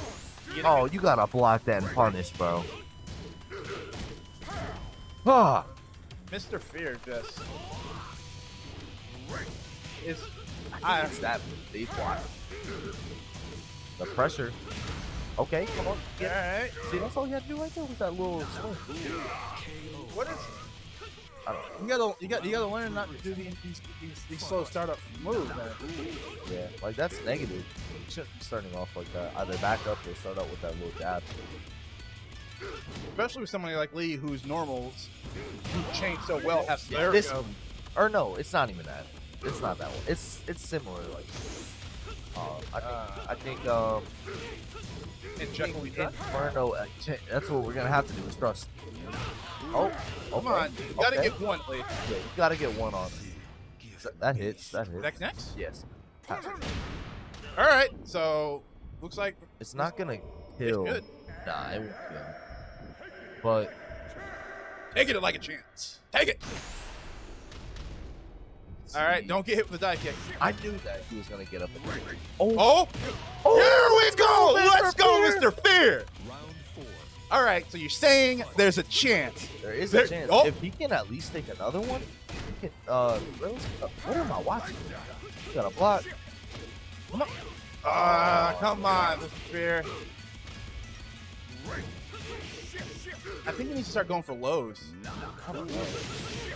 You gotta block that and punish, bro. Ah. Mr. Fear just is. That's that big block. The pressure. Okay, come on. All right. See, that's all you had to do right there was that little swing. What is? I don't know. You gotta learn not to do these slow startup moves, man. Yeah, like that's negative. You shouldn't be starting off like that. Either back up or start out with that little jab. Especially with somebody like Lee, whose normals who change so well. Yeah, this one. Or no, it's not even that. It's not that one. It's similar. Like, I think Inferno. That's what we're gonna have to do is trust. Oh, okay. Come on, you gotta get one, Lee. Yeah, you gotta get one on it. That hits. That hits. That connects? Yes. Pass it. All right, so looks like It's not gonna kill. good. Nah, it won't kill. But take it like a chance. Take it. All right, don't get hit with the die kick. I knew that he was gonna get up and Oh, here we go. Let's go, Mr. Fear. All right, so you're saying there's a chance. There is There- a chance. oh. If he can at least take another one, he can, what am I watching? You got a block. Come on, Mr. Fear. I think he needs to start going for lows. I don't know.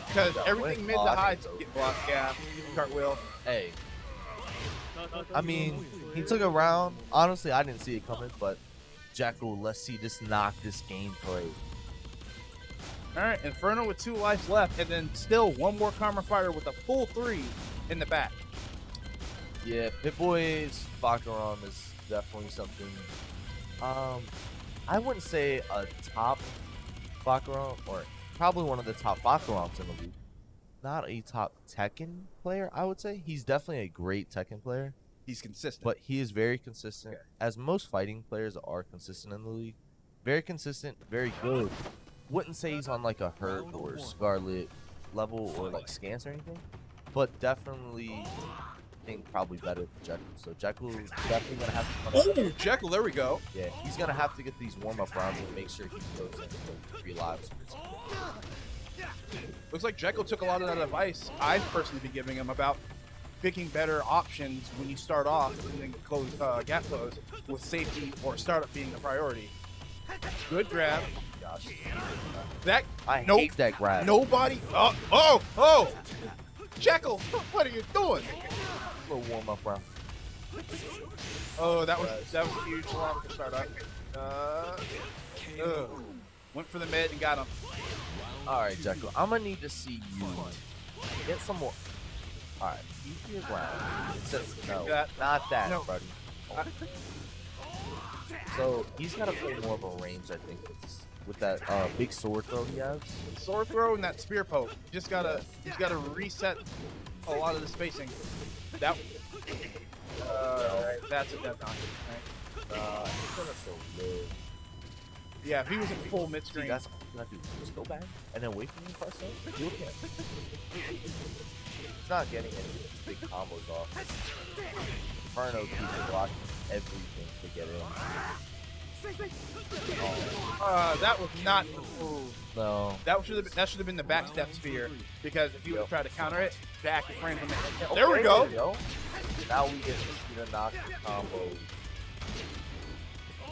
Because everything mid to block. high get blocked. Yeah, cartwheel. Hey. I mean, he took a round. Honestly, I didn't see it coming, but Jackal, let's see this knock this gameplay. All right, Inferno with 2 lives left, and then still one more Karma Fighter with a full 3 in the back. Yeah, Pip-Boy's Baccarat is definitely something. I wouldn't say a top Baccarat, or probably one of the top Baccarats in the league. Not a top Tekken player, I would say. He's definitely a great Tekken player, He's consistent. but he is very consistent, as most fighting players are consistent in the league. Very consistent, very good. Wouldn't say he's on like a Hurt or Scarlet level or like Scans or anything, but definitely think probably better than Jekyll. So Jekyll's definitely gonna have to come Oh, Jekyll, there we go. Yeah, he's gonna have to get these warm-up rounds and make sure he goes in for 3 lives. Looks like Jekyll took a lot of that advice I've personally been giving him about picking better options when you start off and then close gap close with safety or startup being the priority. Good grab. Gosh, That I nope, hate that grab. Nobody. Oh! Jekyll, what are you doing? Little warm-up round. Oh, that was a huge alarm for startup. Went for the mid and got him. All right, Jekyll, I'm gonna need to see you get some more. All right, easier ground. No, not that, No. buddy. So he's got to play more of a range, I think, with that big sword throw he has. Sword throw and that spear poke. He's gotta reset a lot of the spacing. That. That's a dead knock. Right? He's gonna so low. Yeah, if he was in full mid See, screen. that's what you gotta do. Just go back and then wait for him to press up. You can. He's not getting any of these big combos off. Inferno keeps blocking everything to get in. That was not the move. No. That should have been the back step spear, because if you would have tried to counter it, the active frame from it. Okay, There we go. Now we get to see the knock combo.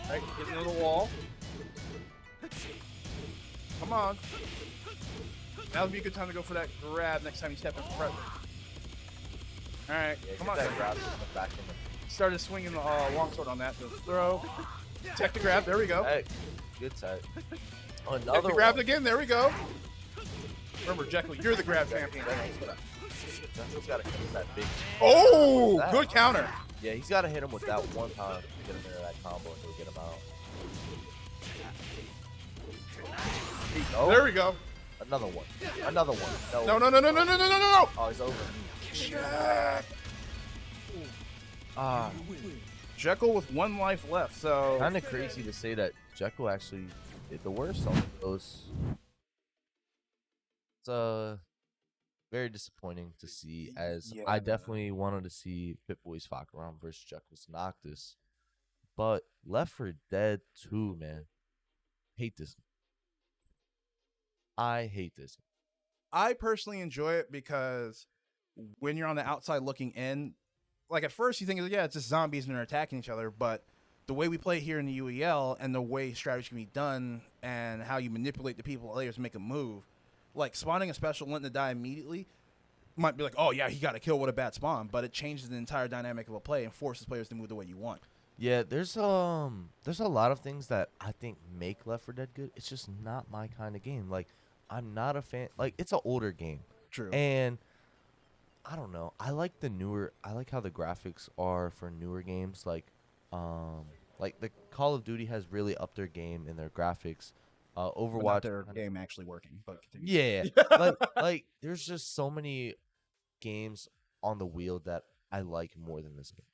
Right, get into the wall. Come on. That would be a good time to go for that grab next time you step in front. All right, Yeah, come get on. that grab in the back in the Started swinging the longsword on that. So throw. Tech the grab. There we go. Hey, good side. Tech Another the grab one. again. There we go. Remember, Jekyll, you're the grab champion. Jekyll's got to hit him with that big. Oh, What's that? good counter. Yeah, he's got to hit him with that one time to get him into that combo and he'll get him out. There you go. There we go. Another one. Another one. No, no, no, no, no, no, no, no, no. Oh, he's over. Check. Jekyll with 1 life left, so Kind of crazy to say that Jekyll actually did the worst on those. It's very disappointing to see, as Yeah. I definitely wanted to see Pip-Boy's Fakaram versus Jekyll's Noctis. But Left 4 Dead 2, man. Hate this. I hate this. I personally enjoy it because when you're on the outside looking in, like at first you think, yeah, it's just zombies and they're attacking each other, but the way we play here in the UEL and the way strategy can be done and how you manipulate the people players to make a move, like spawning a special letting it die immediately might be like, oh yeah, he got to kill, what a bad spawn, but it changes the entire dynamic of a play and forces players to move the way you want. Yeah, there's a lot of things that I think make Left 4 Dead good. It's just not my kind of game. Like, I'm not a fan. Like, it's an older game. True. And I don't know. I like how the graphics are for newer games. Like the Call of Duty has really upped their game in their graphics. Overwatch, their game actually working, but continue. yeah, like there's just so many games on the wheel that I like more than this game.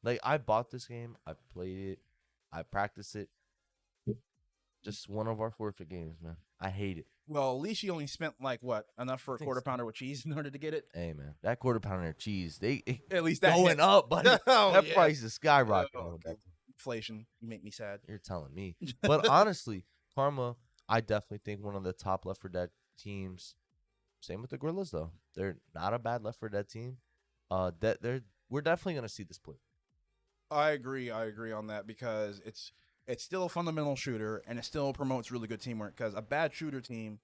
Like, I bought this game, I played it, I practiced it. Just one of our forfeit games, man. I hate it. Well, at least you only spent like what, enough for a think quarter so. pounder with cheese in order to get it. Hey, man, that quarter pounder cheese, At least that going hits. up, buddy. Oh, That yeah. price is skyrocketing. Oh, inflation, you make me sad. You're telling me. But honestly, Karma, I definitely think one of the top Left 4 Dead teams. Same with the Gorillaz, though. They're not a bad Left 4 Dead team. We're definitely gonna see this play. I agree on that because it's still a fundamental shooter and it still promotes really good teamwork, because a bad shooter team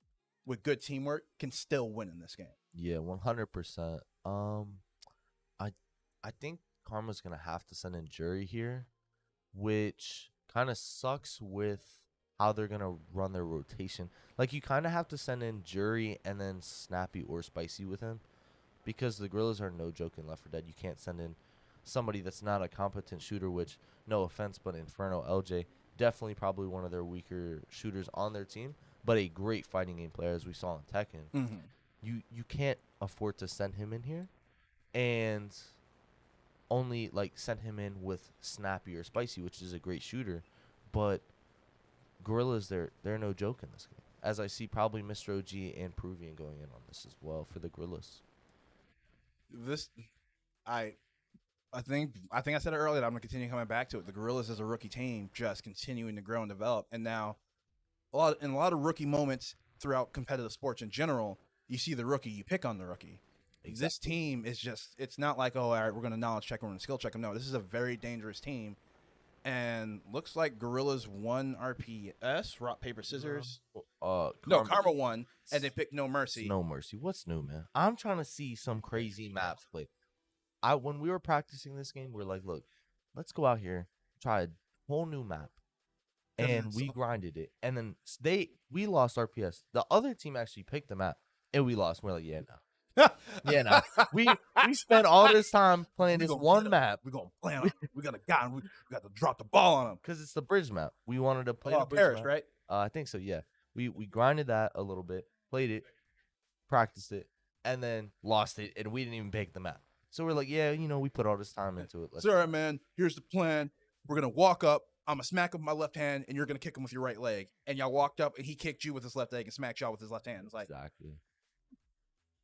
with good teamwork can still win in this game. Yeah, 100%. I think Karma's gonna have to send in Jury here, which kind of sucks with how they're gonna run their rotation. Like, you kind of have to send in Jury and then Snappy or Spicy with him, because the Gorillaz are no joke in Left 4 Dead. You can't send in somebody that's not a competent shooter, which, no offense, but Inferno LJ, definitely probably one of their weaker shooters on their team, but a great fighting game player, as we saw in Tekken. Mm-hmm. You can't afford to send him in here and only like send him in with Snappy or Spicy, which is a great shooter, but Gorillaz, they're no joke in this game, as I see probably Mr. OG and Peruvian going in on this as well for the Gorillaz. I think I said it earlier, that I'm gonna continue coming back to it. The Gorillaz is a rookie team, just continuing to grow and develop. And now, in a lot of rookie moments throughout competitive sports in general, you see the rookie, you pick on the rookie. Exactly. This team is it's not like, oh, all right, we're gonna knowledge check, we're gonna skill check them. No, this is a very dangerous team, and looks like Gorillaz won RPS, rock paper scissors. No, Karma won, and they picked No Mercy. No Mercy. What's new, man? I'm trying to see some crazy maps play. When we were practicing this game, we were like, look, let's go out here, try a whole new map. And we grinded it. And then we lost RPS. The other team actually picked the map, and we lost. We're like, yeah, no. Yeah, no. We spent all this time playing this one map. We're going to plan on it. We got to drop the ball on them. Because it's the bridge map. We wanted to play the bridge Paris, map. right? I think so, yeah. We grinded that a little bit, played it, practiced it, and then lost it, and we didn't even pick the map. So we're like, yeah, we put all this time into it. Sorry, man. Here's the plan. We're going to walk up. I'm gonna smack him with my left hand, and you're gonna kick him with your right leg. And y'all walked up, and he kicked you with his left leg and smacked y'all with his left hand. It's like, Exactly.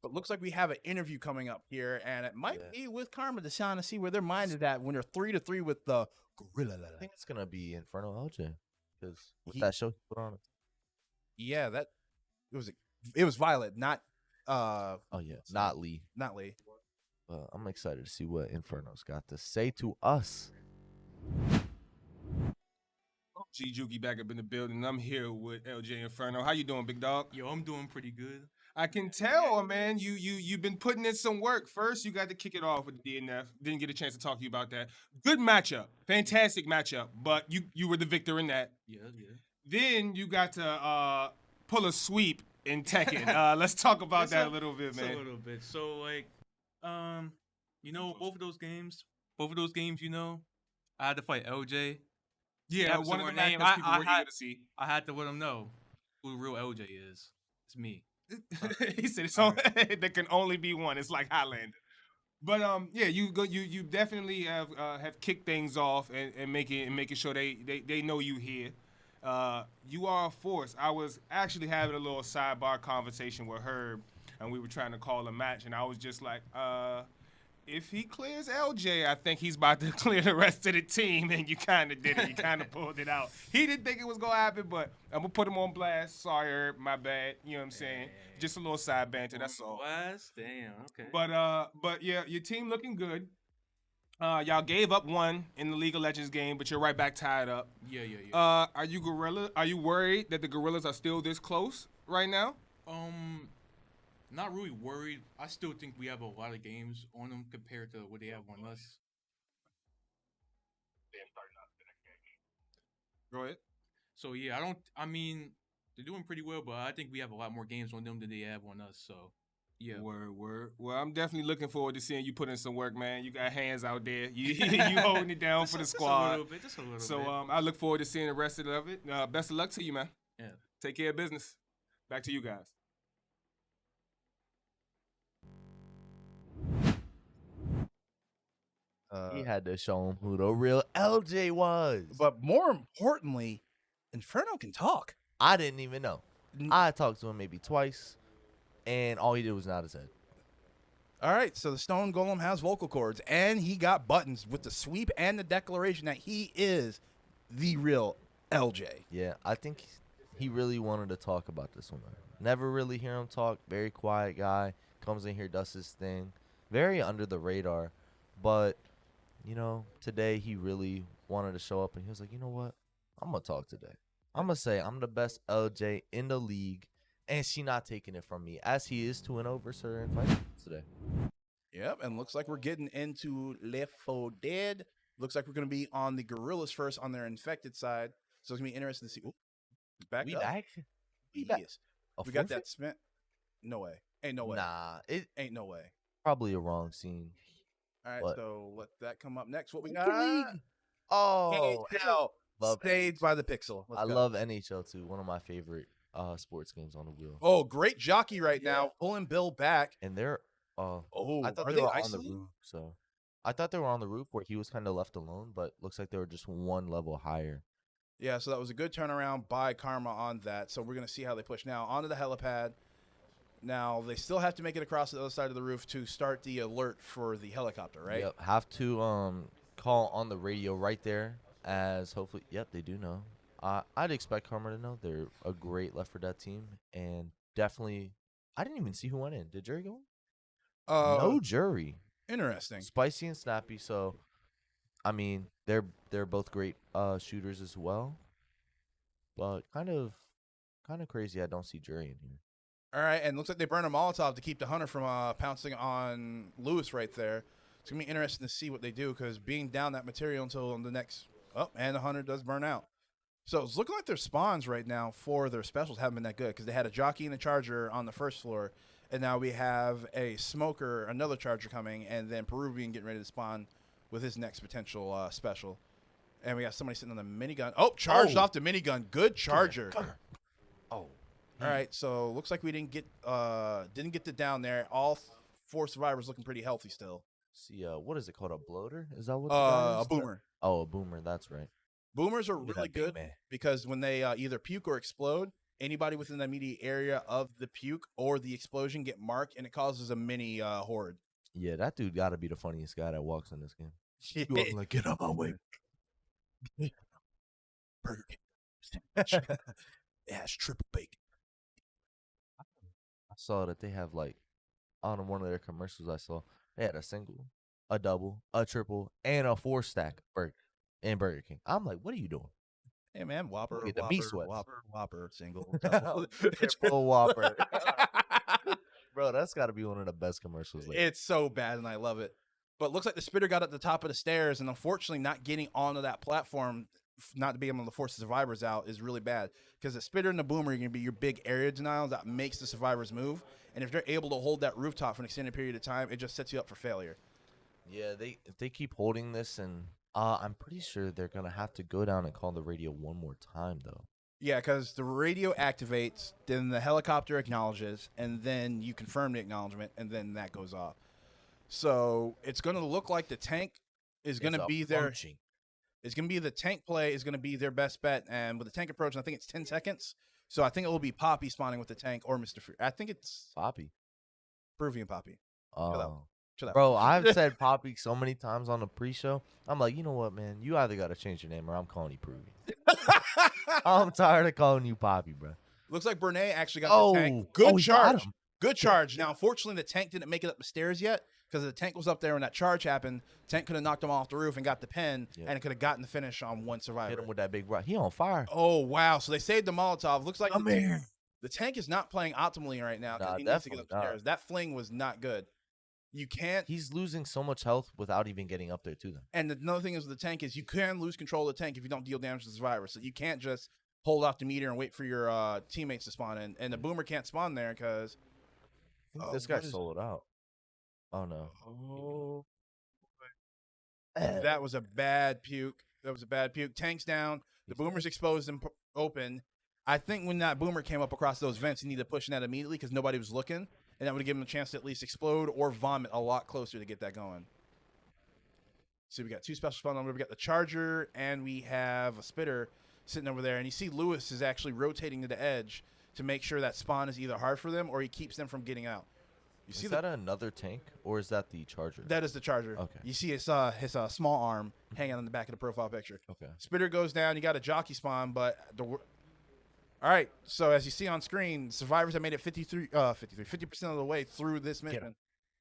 but looks like we have an interview coming up here, and it might be with Karma to see where their mind is at when they're 3-3 with the Gorilla. I think it's gonna be Inferno LJ because with He- that show he put on. Yeah, it was Violet, not Oh yeah, not Lee. not Lee. But I'm excited to see what Inferno's got to say to us. G Juki back up in the building. I'm here with LJ Inferno. How you doing, big dog? Yo, I'm doing pretty good. I can tell, man. You've been putting in some work. First, you got to kick it off with the DNF. Didn't get a chance to talk to you about that. Good matchup, fantastic matchup. But you were the victor in that. Yeah. Then you got to pull a sweep in Tekken. Let's talk about that a little bit, Just man. a little bit. So like, both of those games, I had to fight LJ. Yeah, Episode one of the or name, matchups people I were had- here to see. I had to let him know who the real LJ is. It's me. He said it's only, there can only be one. It's like Highlander. But yeah, you definitely have kicked things off and making sure they know you here. You are a force. I was actually having a little sidebar conversation with Herb, and we were trying to call a match, and I was just like, if he clears LJ, I think he's about to clear the rest of the team, and you kind of did it. You kind of pulled it out. He didn't think it was going to happen, but I'm going to put him on blast. Sorry, Herb, my bad. You know what I'm saying? Just a little side banter, that's all. Blast? Damn. Okay. But yeah, your team looking good. Y'all gave up one in the League of Legends game, but you're right back tied up. Yeah. Are you worried that the Gorillas are still this close right now? Not really worried. I still think we have a lot of games on them compared to what they have on us. Go ahead. So yeah, they're doing pretty well, but I think we have a lot more games on them than they have on us. So yeah. Word. Well, I'm definitely looking forward to seeing you put in some work, man. You got hands out there. You holding it down for the squad. Just a little bit. So I look forward to seeing the rest of it. Best of luck to you, man. Yeah. Take care of business. Back to you guys. He had to show him who the real LJ was. But more importantly, Inferno can talk. I didn't even know. I talked to him maybe twice, and all he did was nod his head. All right, so the Stone Golem has vocal cords, and he got buttons with the sweep and the declaration that he is the real LJ. Yeah, I think he really wanted to talk about this one. Never really hear him talk. Very quiet guy. Comes in here, does his thing. Very under the radar. But, today he really wanted to show up, and he was like, you know what? I'm going to talk today. I'm going to say I'm the best LJ in the league, and she not taking it from me, as he is 2-0 versus her in fight today. Yep, and looks like we're getting into Left 4 Dead. Looks like we're going to be on the Gorillas first on their infected side. So it's going to be interesting to see. Ooh, back We up. back? He back. is. A We got forfeit? that spent. No way. Ain't no way. Nah, it Ain't no way. probably a wrong scene. All right, What? so let that come up next. What we League. got? Oh, hell. love Staged by the Pixel. Let's I go. love NHL too. One of my favorite sports games on the wheel. Oh, great jockey right now. Pulling Bill back. And they're Oh, I thought are they were on the isolated? roof. So I thought they were on the roof where he was kind of left alone, but looks like they were just one level higher. Yeah, so that was a good turnaround by Karma on that. So we're going to see how they push now onto the helipad. Now, they still have to make it across the other side of the roof to start the alert for the helicopter, right? Yep, have to call on the radio right there, as hopefully, yep, they do know. I'd expect Karma to know. They're a great Left 4 Dead team, and definitely, I didn't even see who went in. Did Jury go in? No jury. Interesting. Spicy and Snappy. So, I mean, they're both great shooters as well, but kind of crazy. I don't see Jury in here. All right, and looks like they burn a Molotov to keep the Hunter from pouncing on Lewis right there. It's going to be interesting to see what they do because being down that material until the next – oh, and the Hunter does burn out. So it's looking like their spawns right now for their specials haven't been that good because they had a jockey and a charger on the first floor, and now we have a smoker, another charger coming, and then Peruvian getting ready to spawn with his next potential special. And we got somebody sitting on the minigun. Oh, charged off the minigun. Good charger. Oh. All right, so looks like we didn't get the down there. All four survivors looking pretty healthy still. See, what is it called? A bloater? Is that what? The guy A is? boomer. Oh, a boomer. That's right. Boomers are Look at really that big good man. because when they either puke or explode, anybody within the immediate area of the puke or the explosion get marked, and it causes a mini horde. Yeah, that dude got to be the funniest guy that walks in this game. Yeah. You are like, get out my way. Burger King sandwich. It has triple bacon. I saw that they have like on one of their commercials. I saw they had a single, a double, a triple, and a 4-stack burger in Burger King. I'm like, what are you doing? Hey man, Whopper, Look at the Whopper, meat sweats. Whopper, single, double. Triple Whopper. Bro, that's got to be one of the best commercials. Lately. It's so bad, and I love it. But it looks like the spitter got at the top of the stairs, and unfortunately, not getting onto that platform, not to be able to force the survivors out, is really bad. Because the spitter and the boomer are going to be your big area denial that makes the survivors move. And if they're able to hold that rooftop for an extended period of time, it just sets you up for failure. Yeah, if they keep holding this, and I'm pretty sure they're gonna have to go down and call the radio one more time, though. Yeah, because the radio activates, then the helicopter acknowledges, and then you confirm the acknowledgement, and then that goes off. So it's going to look like the tank is going to be there. It's going to be the tank play is going to be their best bet. And with the tank approach, I think it's 10 seconds. So I think it will be Poppy spawning with the tank or Mr. Free. I think it's Poppy. Peruvian Poppy. Oh. Chill out. Bro, I've said Poppy so many times on the pre-show. I'm like, you know what, man? You either got to change your name or I'm calling you Peruvian. I'm tired of calling you Poppy, bro. Looks like Bernay actually got the tank. Good he got charge. him. Good charge. Now, unfortunately, the tank didn't make it up the stairs yet because the tank was up there when that charge happened. Tank could have knocked him off the roof and got the pen, and it could have gotten the finish on one survivor. Hit him with that big rock. He on fire. Oh, wow. So they saved the Molotov. Looks like Come here. The tank is not playing optimally right now because Nah, he needs to get definitely not. upstairs. That fling was not good. You can't. He's losing so much health without even getting up there to them. And another thing is with the tank is you can lose control of the tank if you don't deal damage to the survivor. So you can't just hold off the meter and wait for your teammates to spawn in. And the boomer can't spawn there because This guy sold out. Oh, no. Oh, that was a bad puke. That was a bad puke. Tank's down. The boomer's exposed and open. I think when that boomer came up across those vents, he needed to push that immediately because nobody was looking. And that would give him a chance to at least explode or vomit a lot closer to get that going. So we got two special spawn numbers. We got the charger and we have a spitter sitting over there. And you see Lewis is actually rotating to the edge to make sure that spawn is either hard for them or he keeps them from getting out. You see is that another tank or is that the charger? That is the charger. Okay. You see his small arm hanging on the back of the profile picture. Okay. Spitter goes down. You got a jockey spawn, but all right. So as you see on screen, survivors have made it 50% of the way through this mission.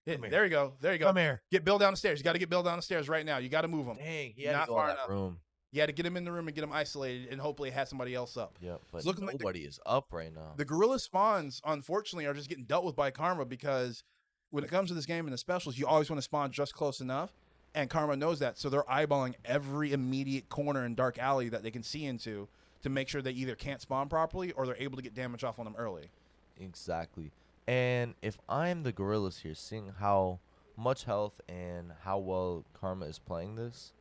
There you go. There you go. Come here. Get Bill down the stairs. You got to get Bill down the stairs right now. You got to move him. Dang, he had Not to go far in that enough. room. You had to get him in the room and get him isolated, and hopefully have somebody else up. Yeah, but It's looking like nobody is up right now. The Gorillaz spawns, unfortunately, are just getting dealt with by Karma because when it comes to this game and the specials, you always want to spawn just close enough, and Karma knows that, so they're eyeballing every immediate corner and dark alley that they can see into to make sure they either can't spawn properly or they're able to get damage off on them early. Exactly. And if I'm the Gorillaz here, seeing how much health and how well Karma is playing this,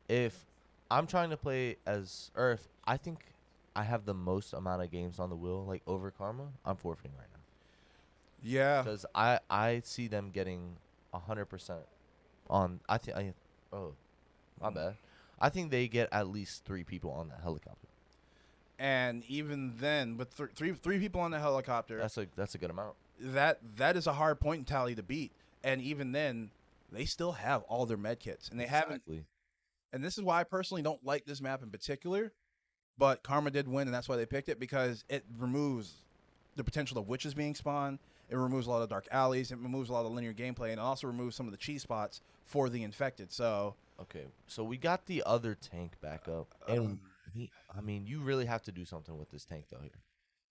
if I'm trying to play if I think I have the most amount of games on the wheel, like over Karma, I'm forfeiting right now. Yeah. Because I see them getting 100% on. My bad. I think they get at least 3 people on that helicopter. And even then, with three people on the helicopter, That's a good amount. that is a hard point tally to beat. And even then, they still have all their med kits, and they haven't. And this is why I personally don't like this map in particular. But Karma did win, and that's why they picked it, because it removes the potential of witches being spawned. It removes a lot of dark alleys. It removes a lot of linear gameplay, and it also removes some of the cheese spots for the infected. So Okay, so we got the other tank back up, and you really have to do something with this tank though here,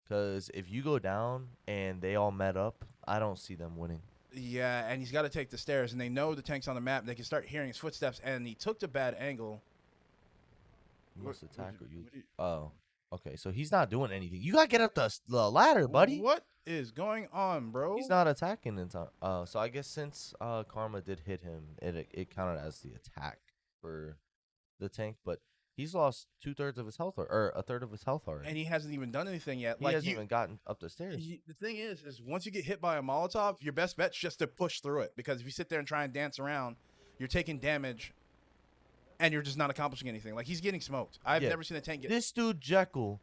because if you go down and they all met up, I don't see them winning. yeah, and he's got to take the stairs, and they know the tank's on the map. They can start hearing his footsteps, and he took the bad angle. He must attack or you. Oh, okay, so he's not doing anything. You gotta get up the ladder, buddy. What is going on, bro? He's not attacking in time. So I guess since Karma did hit him, it counted as the attack for the tank, but he's lost 2/3 of his health or a third of his health already. And he hasn't even done anything yet. He hasn't even gotten up the stairs. The thing is once you get hit by a Molotov, your best bet's just to push through it, because if you sit there and try and dance around, you're taking damage and you're just not accomplishing anything. Like, he's getting smoked. I've Yeah. never seen a tank get. This dude Jekyll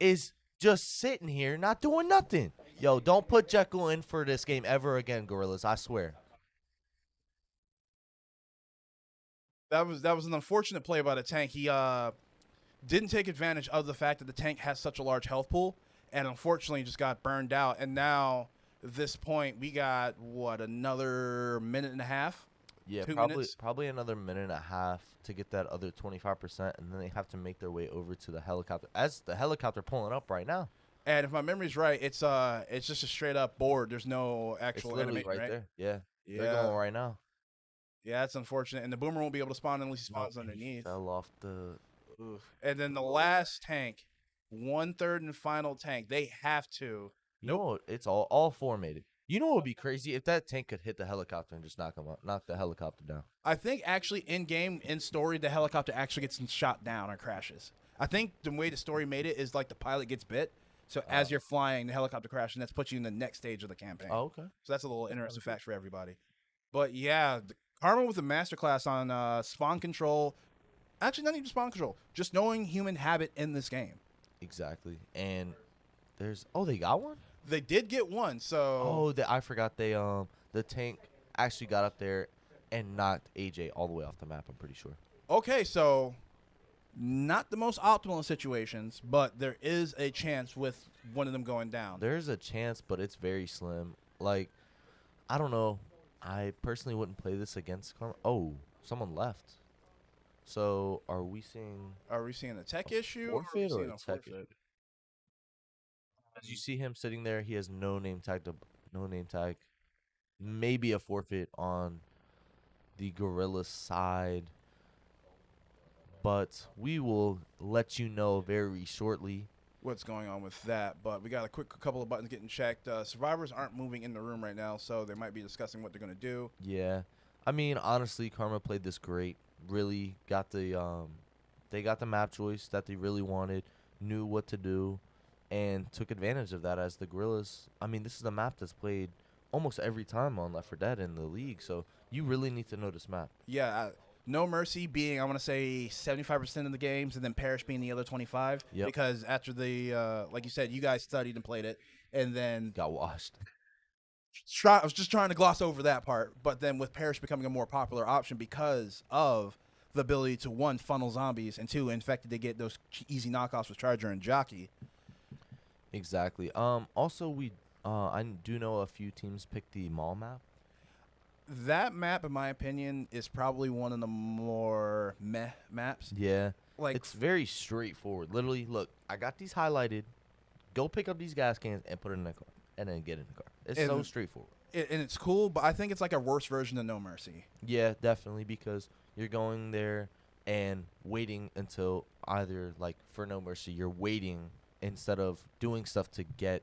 is just sitting here not doing nothing. Yo, don't put Jekyll in for this game ever again, Gorillaz. I swear. That was an unfortunate play by the tank. He didn't take advantage of the fact that the tank has such a large health pool, and unfortunately just got burned out. And now, at this point, we got another minute and a half? Yeah, 2 probably minutes? probably another minute and a half to get that other 25%, and then they have to make their way over to the helicopter. As the helicopter pulling up right now, And if my memory's right, it's just a straight up board. There's no it's actual literally animation, right right? there. Yeah, they're Yeah, going right now. yeah, that's unfortunate. And the boomer won't be able to spawn unless he Nope, spawns he underneath. fell off the. Oof. And then the last tank, 1/3 and final tank, they have to. You know what? It's all formatted. You know what would be crazy if that tank could hit the helicopter and just knock the helicopter down. I think actually in game, in story, the helicopter actually gets shot down or crashes. I think the way the story made it is like the pilot gets bit. So as you're flying, the helicopter crashes, and that's puts you in the next stage of the campaign. Oh, okay. So that's a little interesting fact for everybody. But yeah, Karma with a masterclass on spawn control. Actually, not even spawn control. Just knowing human habit in this game. Exactly. And they got one? They did get one, so I forgot the tank actually got up there and knocked AJ all the way off the map, I'm pretty sure. okay, so not the most optimal situations, but there is a chance with one of them going down. There's a chance, but it's very slim. Like, I don't know. I personally wouldn't play this against Karma. Oh, someone left. So, are we seeing Are we seeing a tech issue or are we forfeit or seeing a a tech forfeit? As you see him sitting there, he has no name tag. No name tag. Maybe a forfeit on the Gorilla side. But we will let you know very shortly. What's going on with that? But we got a quick couple of buttons getting checked. Survivors aren't moving in the room right now, so they might be discussing what they're going to do. Yeah. I mean, honestly, Karma played this great. Really got they got the map choice that they really wanted, knew what to do, and took advantage of that as the Gorillaz. I mean, this is the map that's played almost every time on Left 4 Dead in the league, so you really need to know this map. Yeah, No Mercy being, I want to say, 75% of the games, and then Parish being the other 25. Yep. Because after the, like you said, you guys studied and played it, and then Got washed. I was just trying to gloss over that part, but then with Parish becoming a more popular option because of the ability to, one, funnel zombies, and two, Infected to get those easy knockoffs with Charger and Jockey. Exactly. Also, I do know a few teams picked the mall map. That map, in my opinion, is probably one of the more meh maps. Yeah. Like, It's very straightforward. Literally, look, I got these highlighted. Go pick up these gas cans and put it in the car, and then get in the car. It's so And- straightforward. and it's cool, but I think it's like a worse version of No Mercy. Yeah, definitely, because you're going there and waiting until either, like, for No Mercy, you're waiting instead of doing stuff to get,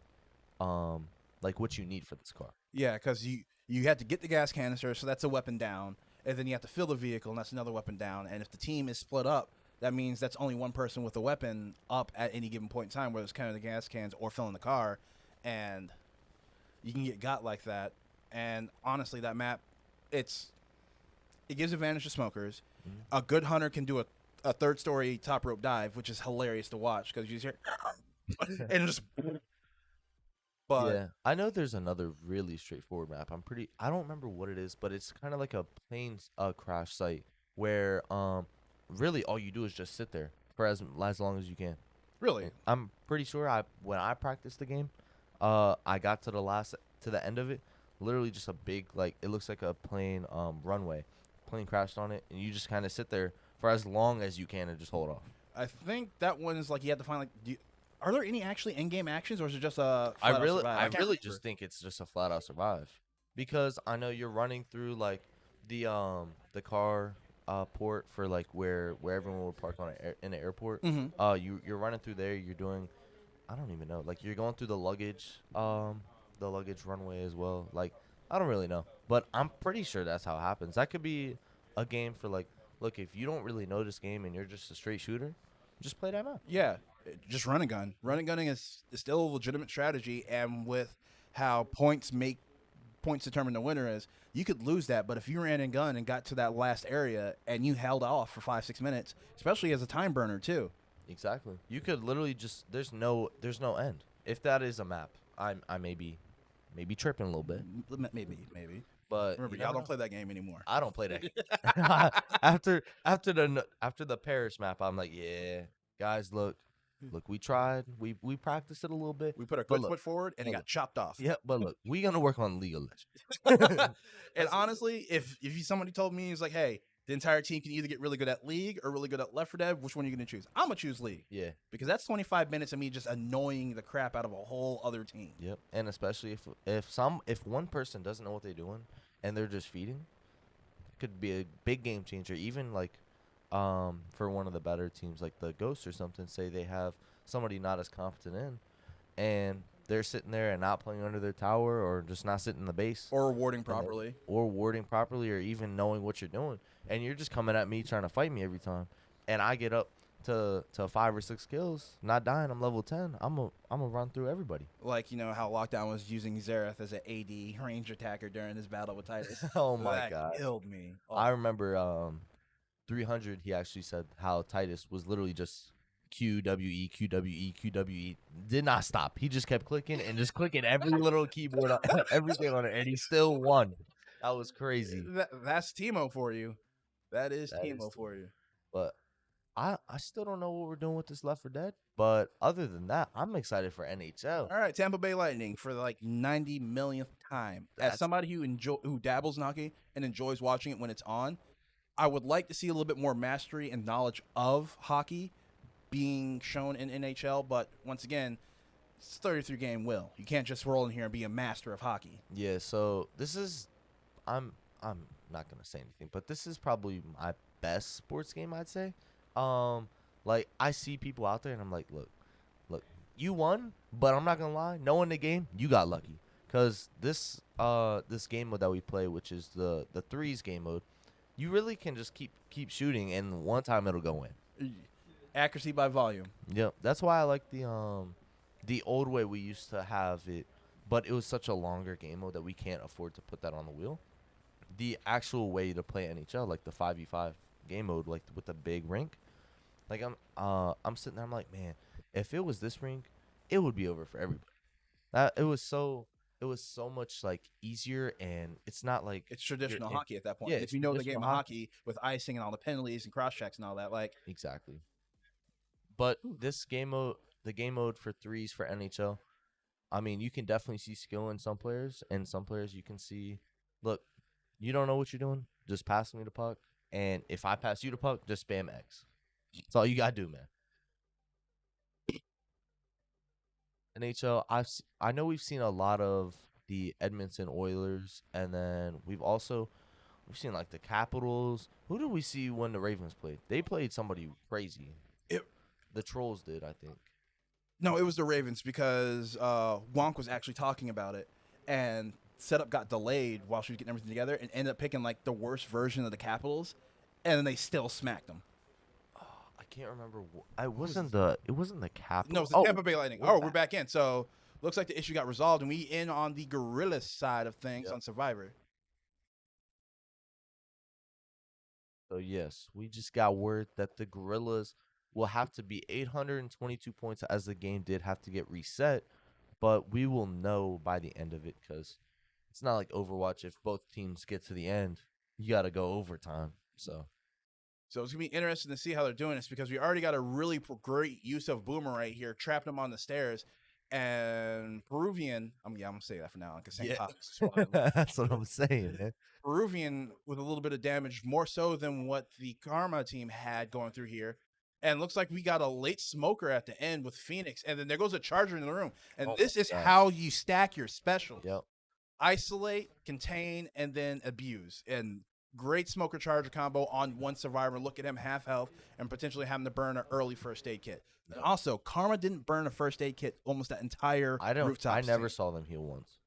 like, what you need for this car. Yeah, because you have to get the gas canister, so that's a weapon down, and then you have to fill the vehicle, and that's another weapon down. And if the team is split up, that means that's only one person with a weapon up at any given point in time, whether it's carrying the gas cans or filling the car, and you can get got like that. And honestly, that map, it gives advantage to smokers. A good hunter can do a third story top rope dive, which is hilarious to watch because you just hear and just. But Yeah, I know there's another really straightforward map. I don't remember what it is, but it's kind of like a plane crash site where really all you do is just sit there for as long as you can. really, I'm pretty sure when I practiced the game, I got to the end of it, literally just a big, like, it looks like a plane runway. Plane crashed on it, and you just kind of sit there for as long as you can and just hold off. I think that one is like you have to find like. Are there any actually in-game actions, or is it just a? I flat out really survive? I can't really remember. just think it's just a flat out survive, because I know you're running through like the car port for like where everyone would park in the airport. Mhm. You're running through there. You're doing, I don't even know, like you're going through the luggage runway as well. Like, I don't really know, but I'm pretty sure that's how it happens. That could be a game for, like, look, if you don't really know this game and you're just a straight shooter, just play that map. Yeah, just run and gun. Run and gunning is still a legitimate strategy, and with how points make points determine the winner is, you could lose that. But if you ran and gun and got to that last area and you held off for 5-6 minutes, especially as a time burner too. Exactly. You could literally just there's no end. If that is a map, I may be tripping a little bit. Maybe. But Remember, you y'all never don't know. play that game anymore. I don't play that. after the Paris map, I'm like, yeah, guys, look, we tried. We practiced it a little bit. We put our but good look, foot forward, and it but got chopped off. Yeah, but look, we gonna work on League of Legends. And honestly, if somebody told me, he's like, hey, the entire team can either get really good at League or really good at Left 4 Dead, which one are you going to choose? I'm going to choose League. Yeah. Because that's 25 minutes of me just annoying the crap out of a whole other team. Yep. And especially if one person doesn't know what they're doing and they're just feeding, it could be a big game changer. Even like for one of the better teams like the Ghosts or something, say they have somebody not as competent in, and they're sitting there and not playing under their tower or just not sitting in the base. Or warding properly. Or even knowing what you're doing. And you're just coming at me trying to fight me every time. And I get up to 5 or 6 kills, not dying. I'm level 10. I'm a run through everybody. Like, you know, how Lockdown was using Xerath as an AD range attacker during his battle with Titus. Oh, my that God. killed me. Oh. I remember 300, he actually said how Titus was literally just QWE, QWE, QWE. Did not stop. He just kept clicking and just clicking every little keyboard, everything on it, and he still won. That was crazy. That's Teemo for you. That is Teemo for you. But I still don't know what we're doing with this Left 4 Dead. But other than that, I'm excited for NHL. All right, Tampa Bay Lightning for the, like 90 millionth time. As somebody who dabbles in hockey and enjoys watching it when it's on, I would like to see a little bit more mastery and knowledge of hockey being shown in NHL. But once again, it's 33 game will. You can't just roll in here and be a master of hockey. Yeah. So this is, I'm not gonna say anything, but this is probably my best sports game, I'd say. Like I see people out there and I'm like, look, you won, but I'm not gonna lie, knowing the game, you got lucky. Cause this game mode that we play, which is the threes game mode, you really can just keep shooting and one time it'll go in. Accuracy by volume. Yep. That's why I like the old way we used to have it, but it was such a longer game mode that we can't afford to put that on the wheel. The actual way to play NHL, like the 5v5 game mode, like with the big rink, like I'm sitting there, I'm like, man, if it was this rink, it would be over for everybody. It was so much like easier, and it's not like It's traditional hockey at that point. Yeah, if it's you know the game traditional of hockey with icing and all the penalties and cross checks and all that, like exactly. But this game mode, the game mode for threes for NHL, I mean, you can definitely see skill in some players, and some players you can see, look, you don't know what you're doing, just pass me the puck, and if I pass you the puck, just spam X. That's all you gotta do, man. NHL, I know we've seen a lot of the Edmonton Oilers, and then we've seen like the Capitals. Who did we see when the Ravens played? They played somebody crazy. The Trolls did, I think. no, it was the Ravens because Wonk was actually talking about it, and setup got delayed while she was getting everything together, and ended up picking like the worst version of the Capitals, and then they still smacked them. I can't remember. It wasn't the Capitals. No, it's the Tampa Bay Lightning. We're back in. So looks like the issue got resolved, and we in on the Gorillaz side of things on Survivor. So yes, we just got word that the Gorillaz will have to be 822 points as the game did have to get reset, but we will know by the end of it because it's not like Overwatch. If both teams get to the end, you got to go overtime. So it's going to be interesting to see how they're doing this because we already got a really great use of Boomer right here, trapped him on the stairs. And Peruvian, I'm going to say that for now. That's what I'm saying, man. Peruvian with a little bit of damage, more so than what the Karma team had going through here. And looks like we got a late smoker at the end with Phoenix. And then there goes a Charger in the room. And this is how you stack your special. Yep. Isolate, contain, and then abuse. And great smoker charger combo on one survivor. Look at him, half health, and potentially having to burn an early first aid kit. Yep. And also, Karma didn't burn a first aid kit almost that entire rooftop. I never saw them heal once.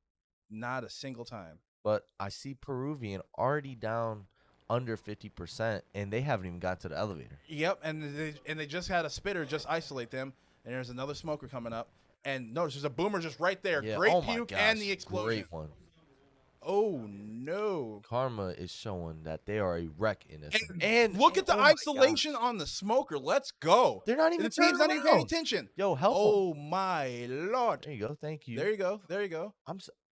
Not a single time. But I see Peruvian already down under 50%, and they haven't even got to the elevator. Yep, and they just had a spitter just isolate them, and there's another smoker coming up. And notice there's a Boomer just right there. Yeah. Great Oh puke gosh, and the explosion. Great one. Oh no! Karma is showing that they are a wreck in this. And look at the oh my isolation gosh. on the smoker. Let's go. They're not And even the team's not turning even paying around. attention. Yo, help 'em. Oh my lord! There you go. Thank you. There you go. There you go.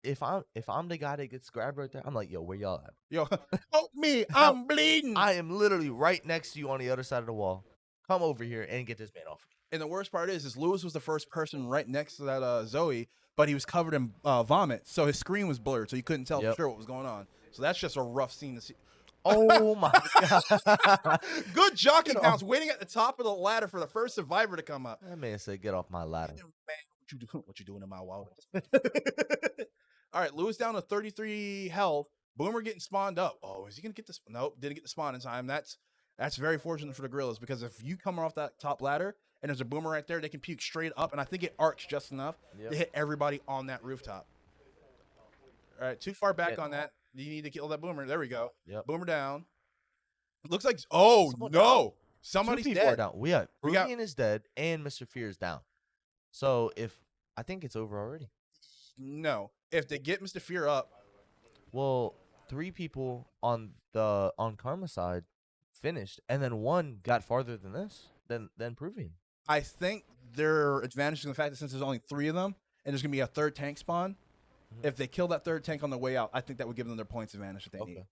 If I'm the guy that gets grabbed right there, I'm like, yo, where y'all at? Yo, help me! I'm bleeding. I am literally right next to you on the other side of the wall. Come over here and get this man off. And the worst part is Lewis was the first person right next to that Zoe, but he was covered in vomit, so his screen was blurred, so you couldn't tell for Yep. sure what was going on. So that's just a rough scene to see. Oh my god. Good jockey pounce, waiting at the top of the ladder for the first survivor to come up. That man said, get off my ladder. Man, what you doing in my wall? All right, Lewis down to 33 health. Boomer getting spawned up. Oh, is he gonna get this? Nope, didn't get the spawn in time. That's very fortunate for the Gorillaz, because if you come off that top ladder and there's a Boomer right there, they can puke straight up, and I think it arcs just enough to hit everybody on that rooftop. All right, too far back on that. You need to kill that Boomer. There we go. Yep. Boomer down. It looks like no, somebody's Two people are dead. down. We got- Rubian is dead and Mr. Fear is down. So I think it's over already. No, if they get Mr. Fear up, Well, 3 people on Karma side finished, and then 1 got farther than this than Proving. I think their advantage is in the fact that since there's only 3 of them and there's gonna be a third tank spawn, if they kill that third tank on the way out, I think that would give them their points advantage that they need.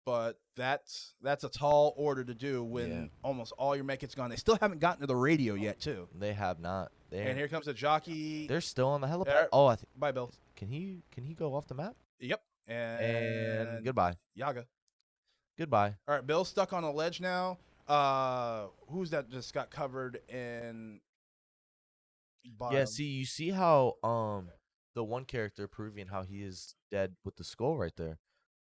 But that's a tall order to do when almost all your mech gets gone. They still haven't gotten to the radio yet, too. They have not. And here comes a jockey. They're still on the helipad. There. Oh, Bye, Bill. can he go off the map? Yep. And goodbye. Yaga. Goodbye. All right, Bill's stuck on a ledge now. Who's that just got covered in bottom? Yeah, see, you see how the one character proving how he is dead with the skull right there.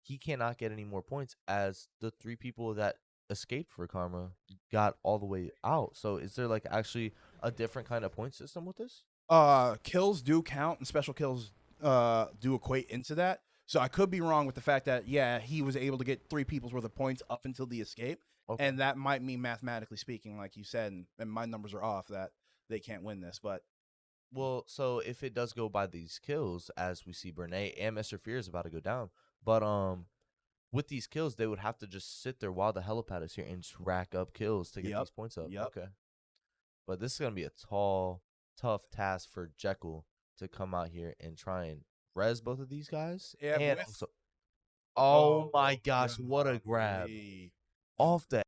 He cannot get any more points as the 3 people that escaped for Karma got all the way out. So is there like actually a different kind of point system with this? Kills do count and special kills do equate into that. So I could be wrong with the fact that he was able to get 3 people's worth of points up until the escape. Okay. And that might mean mathematically speaking, like you said, and my numbers are off, that they can't win this. But Well, so if it does go by these kills, as we see Bernay and Mr. Fear is about to go down, but with these kills, they would have to just sit there while the helipad is here and just rack up kills to get these points up. Yep. Okay. But this is gonna be a tough task for Jekyll to come out here and try and res both of these guys. Yeah, And with- also, oh my gosh, what a grab off the.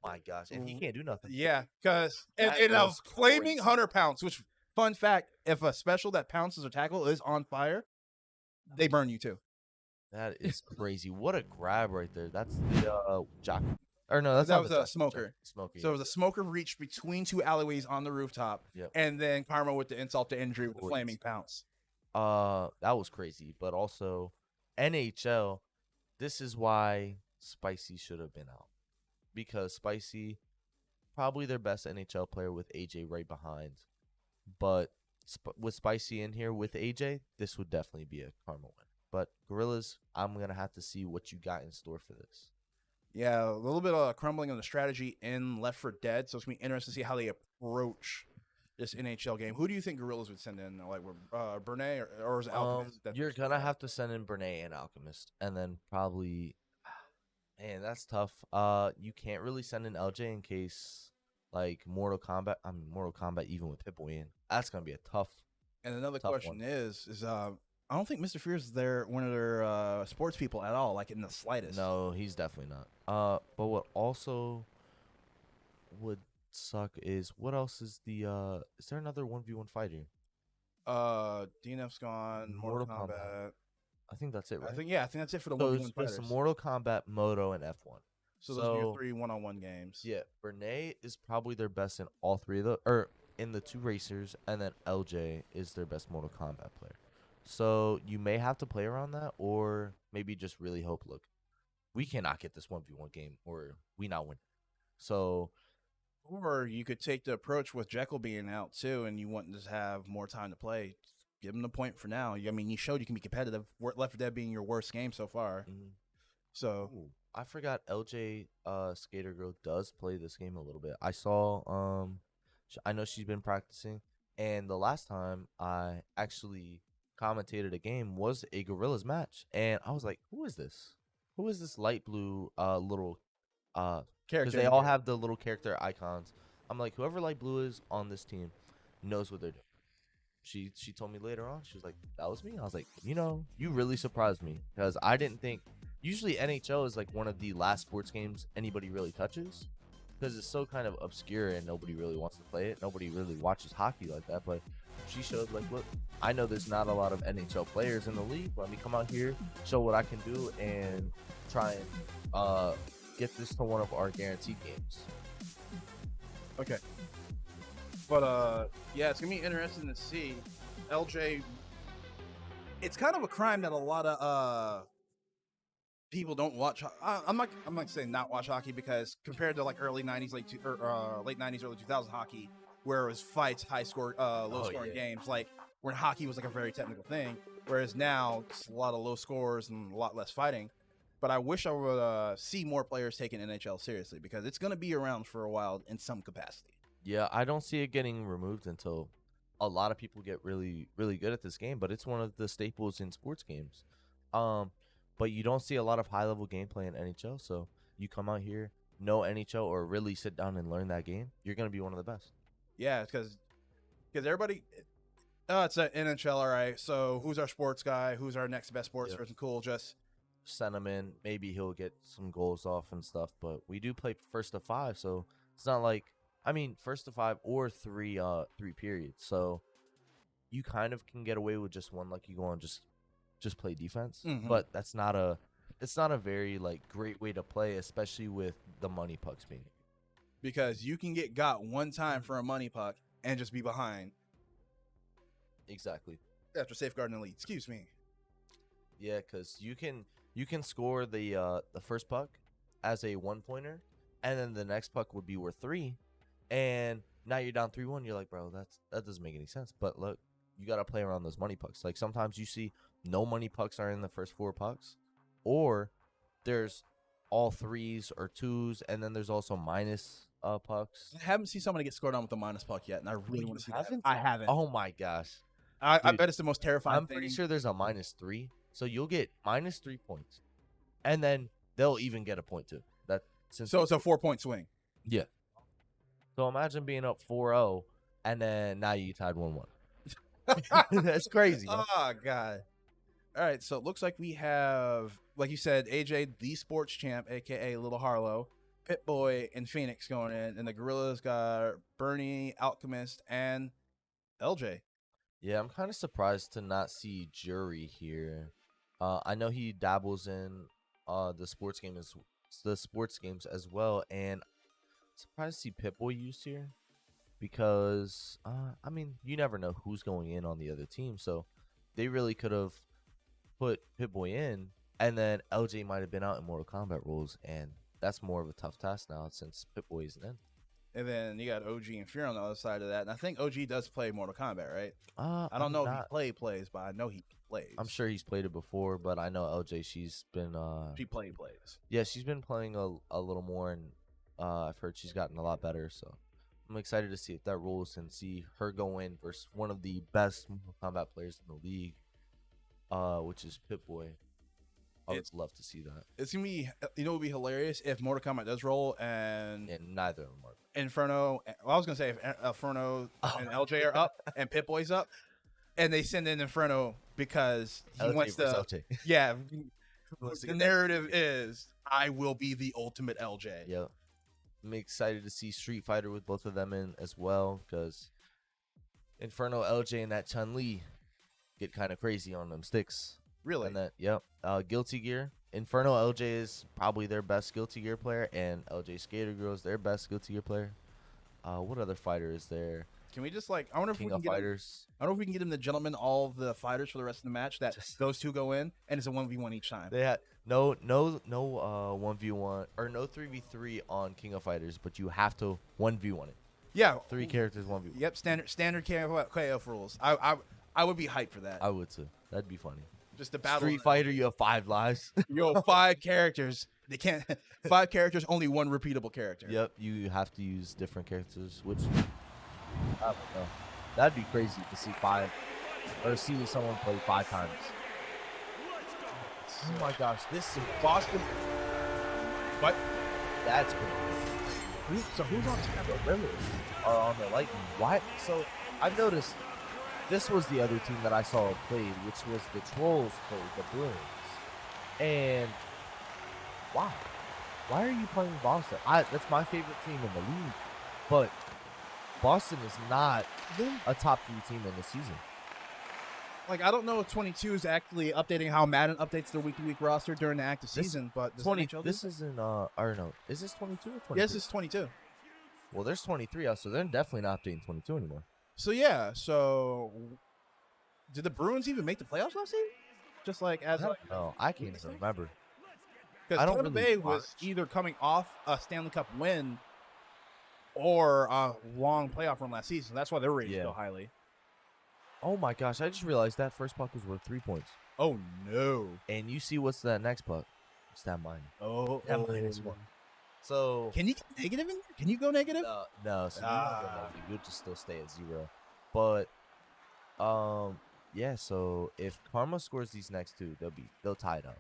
My gosh, and he can't do nothing. Yeah, because That in a was flaming crazy. hunter pounce, which fun fact, if a special that pounces or tackle is on fire, they burn you too. That is crazy. What a grab right there. That's the jock. Or no, that's That not was the a jock- smoker. Smoker. So the smoker reached between 2 alleyways on the rooftop, Yep. and then Karma with the insult to injury with the Crazy. flaming pounce. That was crazy. But also, NHL. This is why Spicy should have been out, because Spicy, probably their best NHL player with AJ right behind, but with Spicy in here with AJ, this would definitely be a Karma win. But Gorillaz, I'm gonna have to see what you got in store for this. Yeah, a little bit of crumbling on the strategy in Left 4 Dead, so it's gonna be interesting to see how they approach this NHL game. Who do you think Gorillaz would send in? Like, Bernay or is it Alchemist? You're gonna have to send in Bernay and Alchemist, and then probably, man, that's tough. You can't really send in LJ in case like Mortal Kombat. I mean, Mortal Kombat even with Pip-Boy in, that's gonna be a tough. And another Tough question one. is I don't think Mr. Fear's one of their sports people at all, like in the slightest. No, he's definitely not. But what also would suck is what else is the is there another 1v1 fighter? DNF's gone. Mortal Mortal Kombat. Kombat. I think that's it, right? I think that's it for the so 1v1 it's fighters. just Mortal Kombat, Moto, and F1. So those are your 3 one-on-one games. Yeah, Bernay is probably their best in all 3 of the, or in the 2 racers, and then LJ is their best Mortal Kombat player. So you may have to play around that, or maybe just really hope. Look, we cannot get this 1v1 game, or we not win. So, Or you could take the approach with Jekyll being out too, and you want to have more time to play. Give him the point for now. I mean, you showed you can be competitive. Left 4 Dead being your worst game so far. So ooh, I forgot LJ Skater Girl does play this game a little bit. I saw I know she's been practicing, and the last time I actually commentated a game was a Gorillaz match, and I was like, "Who is this? Who is this light blue little because Character they in all here. have the little character icons." I'm like, whoever light blue is on this team knows what they're doing. She told me later on, she was like, "That was me." I was like, you really surprised me because I didn't think. Usually NHL is like one of the last sports games anybody really touches because it's so kind of obscure and nobody really wants to play it. Nobody really watches hockey like that. But she showed like, look, I know there's not a lot of NHL players in the league. Let me come out here, show what I can do, and try and get this to one of our guaranteed games. Okay. But yeah, it's gonna be interesting to see. LJ. It's kind of a crime that a lot of people don't watch. I'm not saying not watch hockey because compared to like early '90s, late '90s, early 2000s hockey, where it was fights, high score, low scoring games, like when hockey was like a very technical thing. Whereas now it's a lot of low scores and a lot less fighting. But I wish I would see more players taking NHL seriously because it's going to be around for a while in some capacity. Yeah, I don't see it getting removed until a lot of people get really, really good at this game. But it's one of the staples in sports games. But you don't see a lot of high-level gameplay in NHL. So you come out here, know NHL, or really sit down and learn that game, you're going to be one of the best. Yeah, because everybody, it's an NHL, all right. So who's our sports guy? Who's our next best sports person? Cool, just send him in. Maybe he'll get some goals off and stuff. But we do play first to 5, so it's not like first to 5 or three periods. So you kind of can get away with just one lucky goal and just play defense. Mhm. But it's not a very like great way to play, especially with the money pucks being. because you can get got one time for a money puck and just be behind Exactly. after safeguarding the lead. Excuse me. Yeah, because you can score the first puck as a 1-pointer, and then the next puck would be worth 3, and now you're down 3-1. You're like, bro, that doesn't make any sense. But look, you got to play around those money pucks. Like sometimes you see no money pucks are in the first 4 pucks, or there's all 3s or 2s, and then there's also minus pucks. I haven't seen somebody get scored on with a minus puck yet, and I really want to see that. haven't? I haven't. Oh my gosh. I dude, bet it's the most terrifying I'm thing. pretty sure there's a -3, so you'll get -3 points, and then they'll even get a point too. That since So it's a 4-point swing. yeah. So imagine being up 4-0, and then now you tied 1-1. That's crazy. Man. Oh, God. All right, so it looks like we have, like you said, AJ, the sports champ, a.k.a. Little Harlow, Pit-Boy, and Phoenix going in, and the Gorillaz got Bernie, Alchemist, and LJ. Yeah, I'm kind of surprised to not see Jury here. I know he dabbles in the sports games as well, and surprised to see Pip-Boy used here because you never know who's going in on the other team, so they really could have put Pip-Boy in, and then LJ might have been out in Mortal Kombat roles, and that's more of a tough task now since Pip-Boy isn't in. And then you got OG and Fear on the other side of that. And I think OG does play Mortal Kombat, right? I don't know if he plays, but I know he plays. I'm sure he's played it before, but I know LJ, she's been She plays. yeah, she's been playing a little more, and I've heard she's gotten a lot better, so I'm excited to see if that rolls and see her go in versus one of the best Mortal Kombat players in the league, which is Pip-Boy. I would love to see that. It's gonna be, it would be hilarious if Mortal Kombat does roll and neither of them are. Inferno. Well, I was gonna say if Inferno and LJ are up and Pip-Boy's up, and they send in Inferno because he LJ wants versus to. LJ. Yeah, the narrative is I will be the ultimate LJ. Yeah, I'm excited to see Street Fighter with both of them in as well because Inferno, LJ, and that Chun-Li get kind of crazy on them sticks. Really? And that, yep. Guilty Gear. Inferno, LJ is probably their best Guilty Gear player, and LJ Skater Girl is their best Guilty Gear player. What other fighter is there? Can we just I wonder if King we can of get Fighters. I don't know if we can get him the gentleman all the fighters for the rest of the match. That those two go in, and it's a 1v1 each time. They had no 1v1 or no 3v3 on King of Fighters, but you have to 1v1 it. Yeah, 3 characters 1v1. Yep, standard KF rules. I would be hyped for that. I would too. That'd be funny. Just the battle. Street Fighter, you have 5 lives. Yo, 5 characters. They can't. 5 characters, only 1 repeatable character. Yep, you have to use different characters, which I don't know. That'd be crazy to see 5 or see someone play 5 times. Oh my gosh, this is Boston. What? that's good. So who's on top? The Rivers are on the Lightning. Why? So I've noticed this was the other team that I saw played, which was the Trolls played the Bruins. And why? Why are you playing Boston? That's my favorite team in the league, but Boston is not a top 3 team in the season. Like, I don't know if 22 is actually updating how Madden updates their week-to-week roster during the active season, but does 20. NHL do This that? isn't or no? Is this 22 or 23? Yes, it's 22. Well, there's 23 out, so they're definitely not updating 22 anymore. So yeah, so did the Bruins even make the playoffs last season? Just like as like, No, I can't even remember. because I don't Tampa really Bay was watch. either coming off a Stanley Cup win or a long playoff run last season. That's why they're rated Yeah. so highly. Oh my gosh, I just realized that first puck was worth 3 points. Oh no! And you see what's that next puck? It's that mine. Oh, That -1. So Can you get negative in there? Can you go negative? no, so Ah. you'll just still stay at 0. But yeah, so if Karma scores these next 2, they'll tie it up.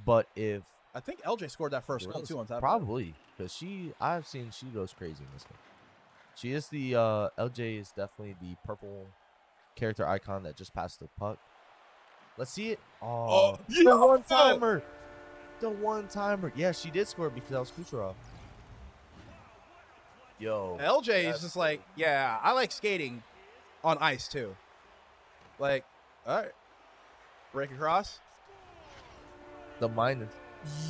But if I think LJ scored that first goal too on top. of that. probably because I've seen she goes crazy in this game. She is the LJ is definitely the purple character icon that just passed the puck. Let's see it. Oh, yeah! the one timer. The one timer. Yeah, she did score because that was Kucherov. Yo, LJ is that's just like, yeah, I like skating on ice too. Like, all right, break across. the minus.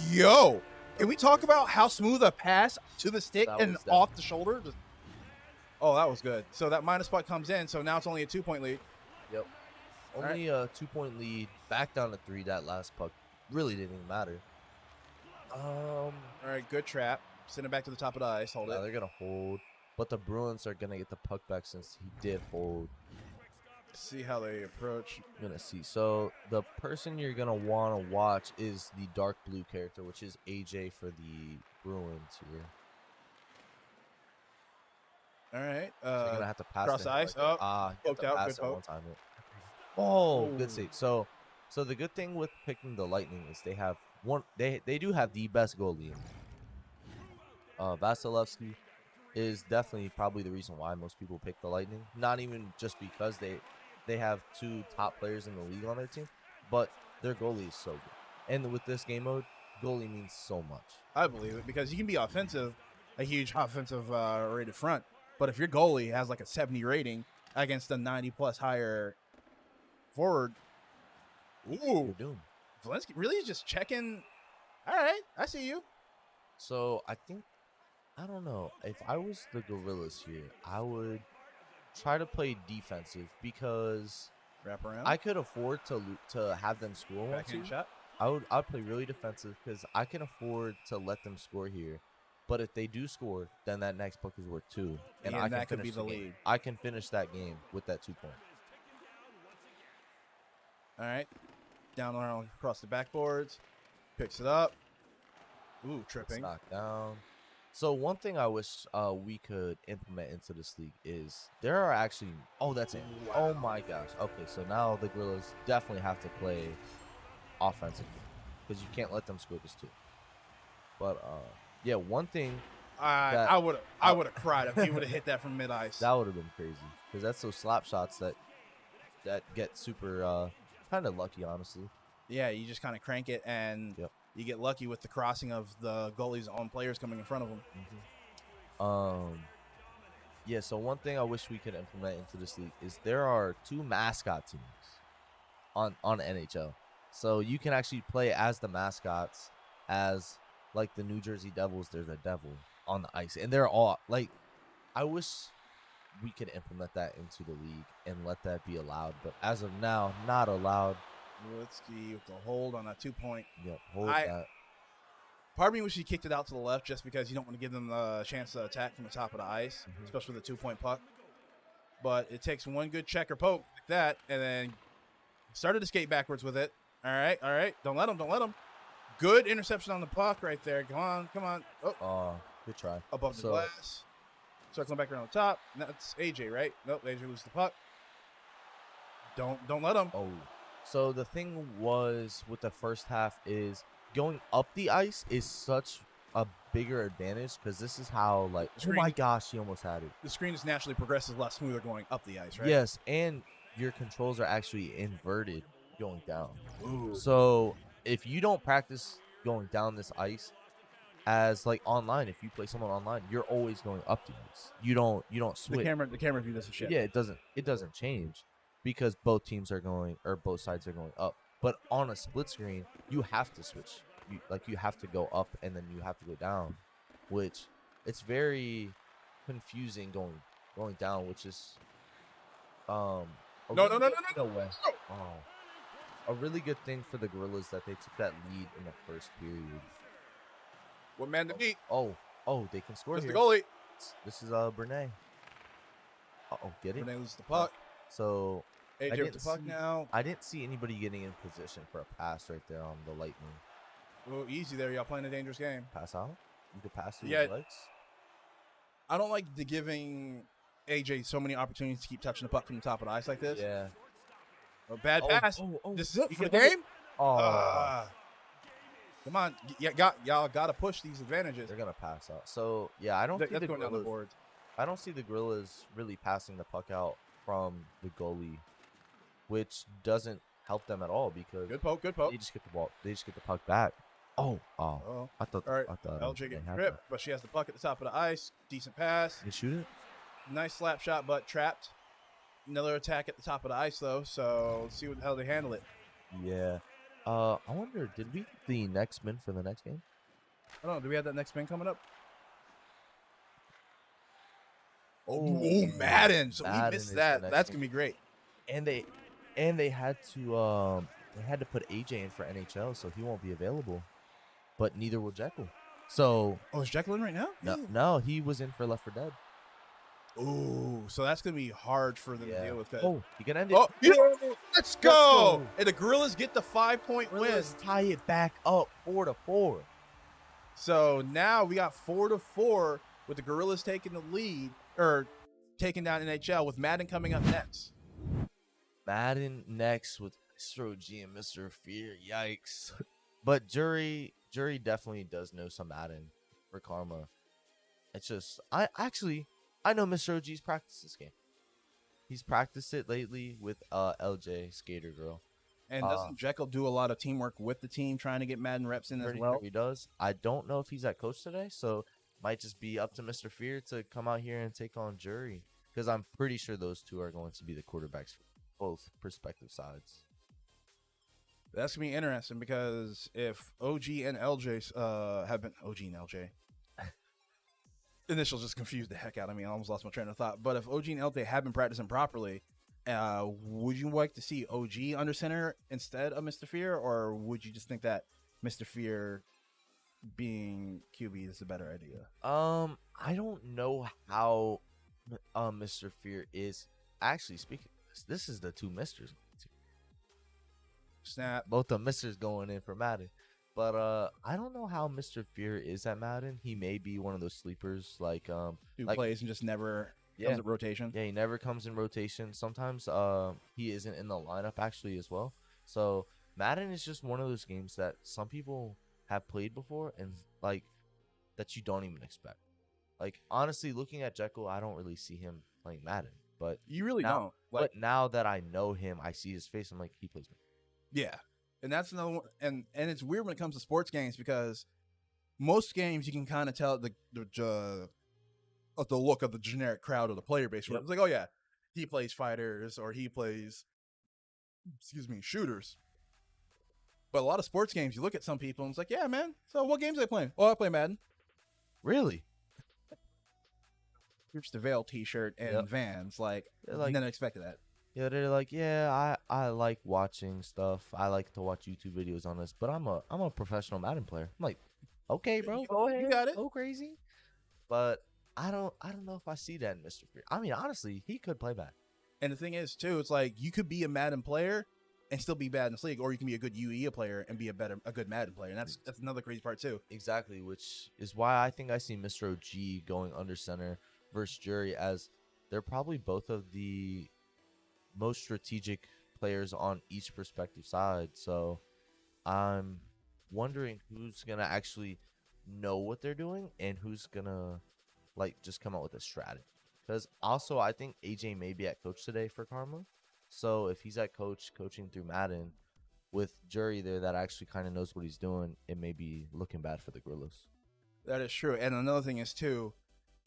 Yo, can we talk about how smooth a pass to the stick That and was off the shoulder? Oh, that was good. So that minus puck comes in. So now it's only a 2-point lead. Yep. right. Only a 2-point lead. Back down to 3. That last puck really didn't even matter. All right, good trap. Send it back to the top of the ice. Hold Now it. they're gonna hold, but the Bruins are gonna get the puck back since he did hold. See how they approach. I'm gonna see. So the person you're gonna want to watch is the dark blue character, which is AJ for the Bruins here. All right. So you're gonna have to pass cross to him ice. like Oh, that. You have poked to out, pass good it poke. one time. Oh, Ooh. good save. So the good thing with picking the Lightning is they have one. They do have the best goalie. Vasilevsky is definitely probably the reason why most people pick the Lightning. Not even just because they have 2 top players in the league on their team, but their goalie is so good. And with this game mode, goalie means so much. I believe it because you can be offensive, a huge offensive rated front, but if your goalie has like a 70 rating against a 90+ higher forward, You're doomed. Zelensky really is just checking. All right, I see you. So I don't know. If I was the Gorillaz here, I would try to play defensive because Wrap around. I could afford to have them score one Backhand two. shot. I'd play really defensive because I can afford to let them score here. But if they do score, then that next puck is worth 2, and I can that could finish be the game. lead. I can finish that game with that 2 point. All right, down around across the backboards, picks it up. Ooh, It's tripping. knocked down. So one thing I wish we could implement into this league is there are actually. Oh, that's it. Oh my gosh. Okay, so now the Gorillaz definitely have to play offensively because you can't let them score this too. But yeah, one thing I would have cried if he would have hit that from mid ice. that would have been crazy because that's those slap shots that get super kind of lucky, honestly. Yeah, you just kind of crank it and Yep. you get lucky with the crossing of the goalie's own players coming in front of him. Yeah, so one thing I wish we could implement into this league is there are 2 mascot teams on NHL. So you can actually play as the mascots, as like the New Jersey Devils, there's a devil on the ice. And they're all like, I wish we could implement that into the league and let that be allowed. But as of now, not allowed. Let's see with the hold on that 2-point. Yep, hold I- that. Part of me wish he kicked it out to the left just because you don't want to give them the chance to attack from the top of the ice, especially with a 2-point puck. But it takes one good check or poke like that, and then started to skate backwards with it. All right. Don't let him. Good interception on the puck right there. Come on. Oh, Good try. above the So- glass. Circling back around the top. That's AJ, right? Nope, AJ loses the puck. Don't let them. Oh, so the thing was with the first half is going up the ice is such a bigger advantage because this is how like oh my gosh, he almost had it. The screen just naturally progresses a lot smoother going up the ice, right? Yes, and your controls are actually inverted going down. Ooh. So if you don't practice going down this ice as like online, if you play someone online, you're always going up the ice. You don't switch. The camera view doesn't shit. Yeah, it doesn't change because both teams are going or both sides are going up. But on a split screen, you have to switch. You have to go up and then you have to go down, which it's very confusing going down, which is No. a really good thing for the Gorillaz that they took that lead in the first period. What man to beat? Oh, they can score It's here. the goalie. This is Bernay. Get it? Renee loses the puck. So AJ with the puck now. I didn't see anybody getting in position for a pass right there on the Lightning. Oh, easy there. Y'all playing a dangerous game. Pass out? You could pass through Yeah. his legs? I don't like the giving AJ so many opportunities to keep touching the puck from the top of the ice like this. Yeah. A bad pass. Oh, This is it you for the can hit game. Oh, Come on, y'all got to push these advantages. they're gonna pass out. So yeah, I don't see That's the going down the Gorillaz. board. I don't see the Gorillaz really passing the puck out from the goalie, which doesn't help them at all because Good poke. Good poke. they just get the ball. They just get the puck back. Oh, Oh, I thought. all right. I thought LJ they getting had tripped, that. but she has the puck at the top of the ice. Decent pass. You shoot it? Nice slap shot, but trapped. Another attack at the top of the ice, though. So let's see how they handle it. Yeah. I wonder, did we get the next min for the next game? I don't know. Do we have that next spin coming up? Oh, Madden. So we Madden missed is that. the next That's game. gonna be great. And they had to put AJ in for NHL, so he won't be available. But neither will Jekyll. So Oh, is Jekyll in right now? no, he was in for Left 4 Dead. Ooh, so that's gonna be hard for them to deal with. Oh, he can end it. Oh, yeah, let's go! go. And the Gorillaz get the 5-point win. Let's tie it back up 4-4. So now we got 4-4 with the Gorillaz taking the lead or taking down NHL with Madden coming up next. Madden next with Mr. OG and Mr. Fear. Yikes. But Jury definitely does know some Madden for Karma. It's just I know Mr. OG's practiced this game. He's practiced it lately with LJ Skater Girl. And doesn't Jekyll do a lot of teamwork with the team trying to get Madden reps in as Pretty well? sure he does. I don't know if he's at coach today, so might just be up to Mr. Fear to come out here and take on Jury. Because I'm pretty sure those two are going to be the quarterbacks for both prospective sides. That's gonna be interesting because if OG and LJ have been OG and LJ, initials just confused the heck out of me. I almost lost my train of thought. But if OG and LJ have been practicing properly, would you like to see OG under center instead of Mr. Fear, or would you just think that Mr. Fear being QB is a better idea? I don't know how Mr. Fear is actually speaking. This is the two Misters. Snap. Both the Misters going in for Madden. But I don't know how Mr. Fear is at Madden. He may be one of those sleepers like Who like, plays and just never comes at rotation. Yeah, he never comes in rotation. Sometimes he isn't in the lineup actually as well. So Madden is just one of those games that some people have played before and like that you don't even expect. Like honestly, looking at Jekyll, I don't really see him playing Madden. But You really now, don't. but now that I know him, I see his face. I'm like, he plays Madden. Yeah, and that's another one. And it's weird when it comes to sports games because most games you can kind of tell the look of the generic crowd or the player base. Yep. It's like, oh yeah, he plays fighters or he plays, shooters. But a lot of sports games, you look at some people and it's like, yeah, man. So what games are they playing? Oh, I play Madden. Really? Here's the Veil T-shirt and Yep. Vans. Like, They're like- never expected that. Yeah, they're like, yeah, I like watching stuff. I like to watch YouTube videos on this, but I'm a professional Madden player. I'm like, okay, bro, go ahead, You got it. go crazy. But I don't know if I see that in Mr. Fear. I mean, honestly, he could play back. And the thing is, too, it's like you could be a Madden player and still be bad in this league, or you can be a good UE player and be a good Madden player. And that's another crazy part, too. Exactly, which is why I think I see Mr. OG going under center versus Jury, as they're probably both of the most strategic players on each prospective side. So I'm wondering who's gonna actually know what they're doing and who's gonna like just come up with a strategy. Because also I think AJ may be at coach today for Karma. So if he's at coaching through Madden with Jury there that actually kind of knows what he's doing, it may be looking bad for the Gorillaz. That is true. And another thing is too,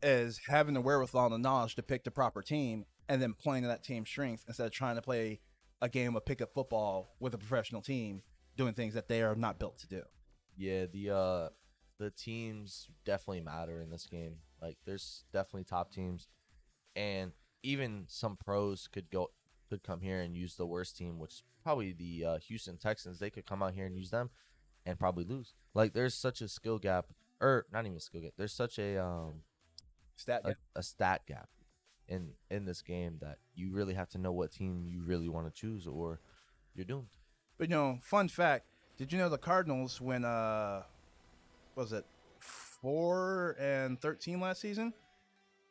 is having the wherewithal and the knowledge to pick the proper team and then playing to that team's strength instead of trying to play a game of pickup football with a professional team doing things that they are not built to do. Yeah, the teams definitely matter in this game. Like there's definitely top teams, and even some pros could come here and use the worst team, which is probably the Houston Texans. They could come out here and use them and probably lose. Like there's such a skill gap, or not even a skill gap. There's such a stat gap in this game that you really have to know what team you really want to choose, or you're doomed. But fun fact, did you know the Cardinals when was it 4-13 last season?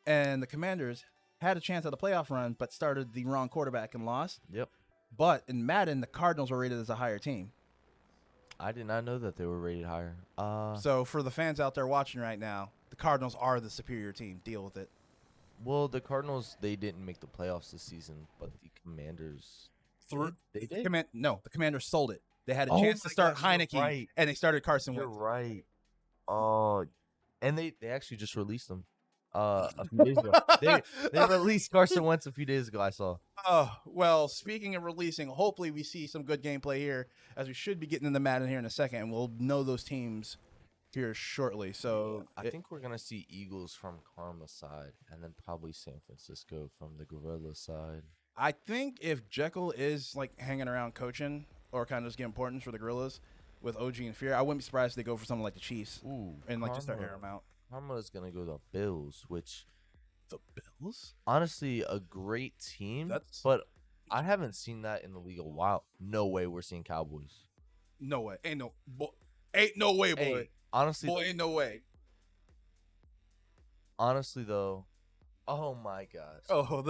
And the Commanders had a chance at a playoff run, but started the wrong quarterback and lost. Yep. But in Madden, the Cardinals were rated as a higher team. I did not know that they were rated higher. So for the fans out there watching right now, the Cardinals are the superior team. Deal with it. Well, the Cardinals, they didn't make the playoffs this season, but the Commanders they did. The Commanders sold it. They had a Oh chance to my start gosh, you're Heineke, right. and they started Carson You're Wentz. right. Oh, and they actually just released them a few days ago. They released Carson Wentz a few days ago, I saw. Oh, well, speaking of releasing, hopefully we see some good gameplay here, as we should be getting into Madden here in a second, and we'll know those teams here shortly. So I think we're going to see Eagles from Karma's side, and then probably San Francisco from the Gorilla side. I think if Jekyll is like hanging around coaching or kind of just get importance for the Gorillaz with OG and Fear, I wouldn't be surprised if they go for something like the Chiefs Ooh, and like just start airing them out. Karma is going to go to Bills, which The Bills? honestly a great team, but I haven't seen that in the league a while. No way we're seeing Cowboys. No way. Ain't no way, boy. Hey, honestly, Boy, ain't no way. honestly though, oh my gosh. Oh,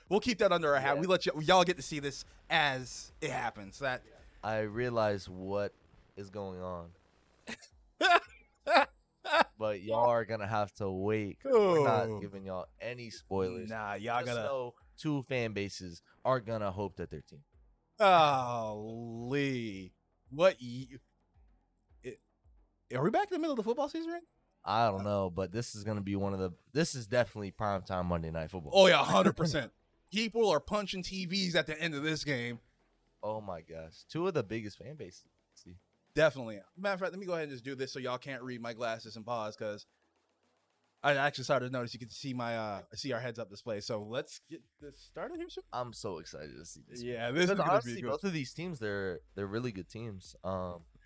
we'll keep that under our hat. Yeah. We let y'all get to see this as it happens. That I realize what is going on. But y'all are gonna have to wait. We're not Oh. giving y'all any spoilers. Nah, y'all Just gotta. know two fan bases are gonna hope that their team. Oh, Lee. What? Are we back in the middle of the football season, right? I don't know, but this is gonna be this is definitely primetime Monday Night Football. Oh yeah, 100%. People are punching TVs at the end of this game. Oh my gosh, two of the biggest fan bases. See, Definitely. Matter of fact, let me go ahead and just do this so y'all can't read my glasses and pause, because I actually started to notice you can see see our heads up display. So let's get this started here soon. I'm so excited to see this. Yeah, this is Because gonna honestly, be good. both of these teams, they're really good teams.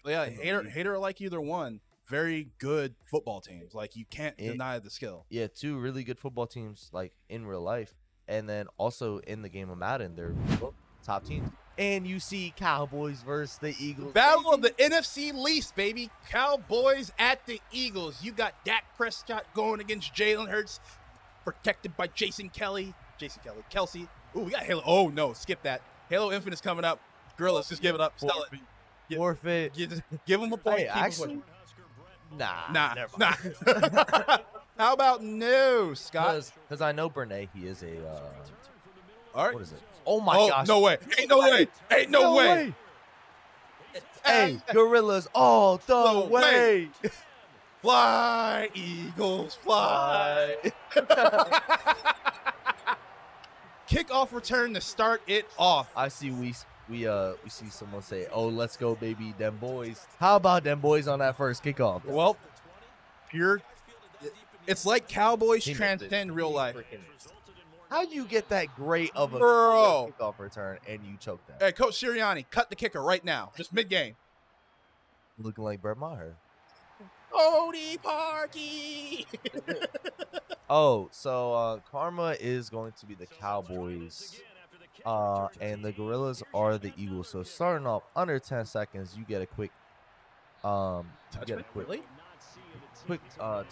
Yeah, hater or like either one. Very good football teams. Like you can't deny the skill. Yeah, two really good football teams, like in real life, and then also in the game of Madden, they're both top teams. And you see Cowboys versus the Eagles. Battle of the NFC least, baby. Cowboys at the Eagles. You got Dak Prescott going against Jalen Hurts, protected by Kelsey. Ooh, we got Halo. Oh no, skip that. Halo Infinite is coming up. Gorillaz, just give it up. Sell it. Forfeit. Give them a point. Hey, Keep 'em actually, pushing. nah. Nah. How about no, Scott? Because I know Bernay, he is a All right. what is it? Oh my gosh! No way. Ain't no way. Ain't no way. Hey, Gorillaz all the No way. Fly, Eagles, fly. Kickoff return to start it off. I see we see someone say, "Oh, let's go, baby, them boys." How about them boys on that first kickoff? Well, it's like Cowboys He missed transcend it. real life. How do you get that great of a Bro. kickoff return and you choke that? Hey, Coach Sirianni, cut the kicker right now. Just mid-game. Looking like Brett Maher. Cody Parkey. Oh, so Karma is going to be the Cowboys, and the Gorillaz are the Eagles. So starting off under 10 seconds, you get a quick, Really? quick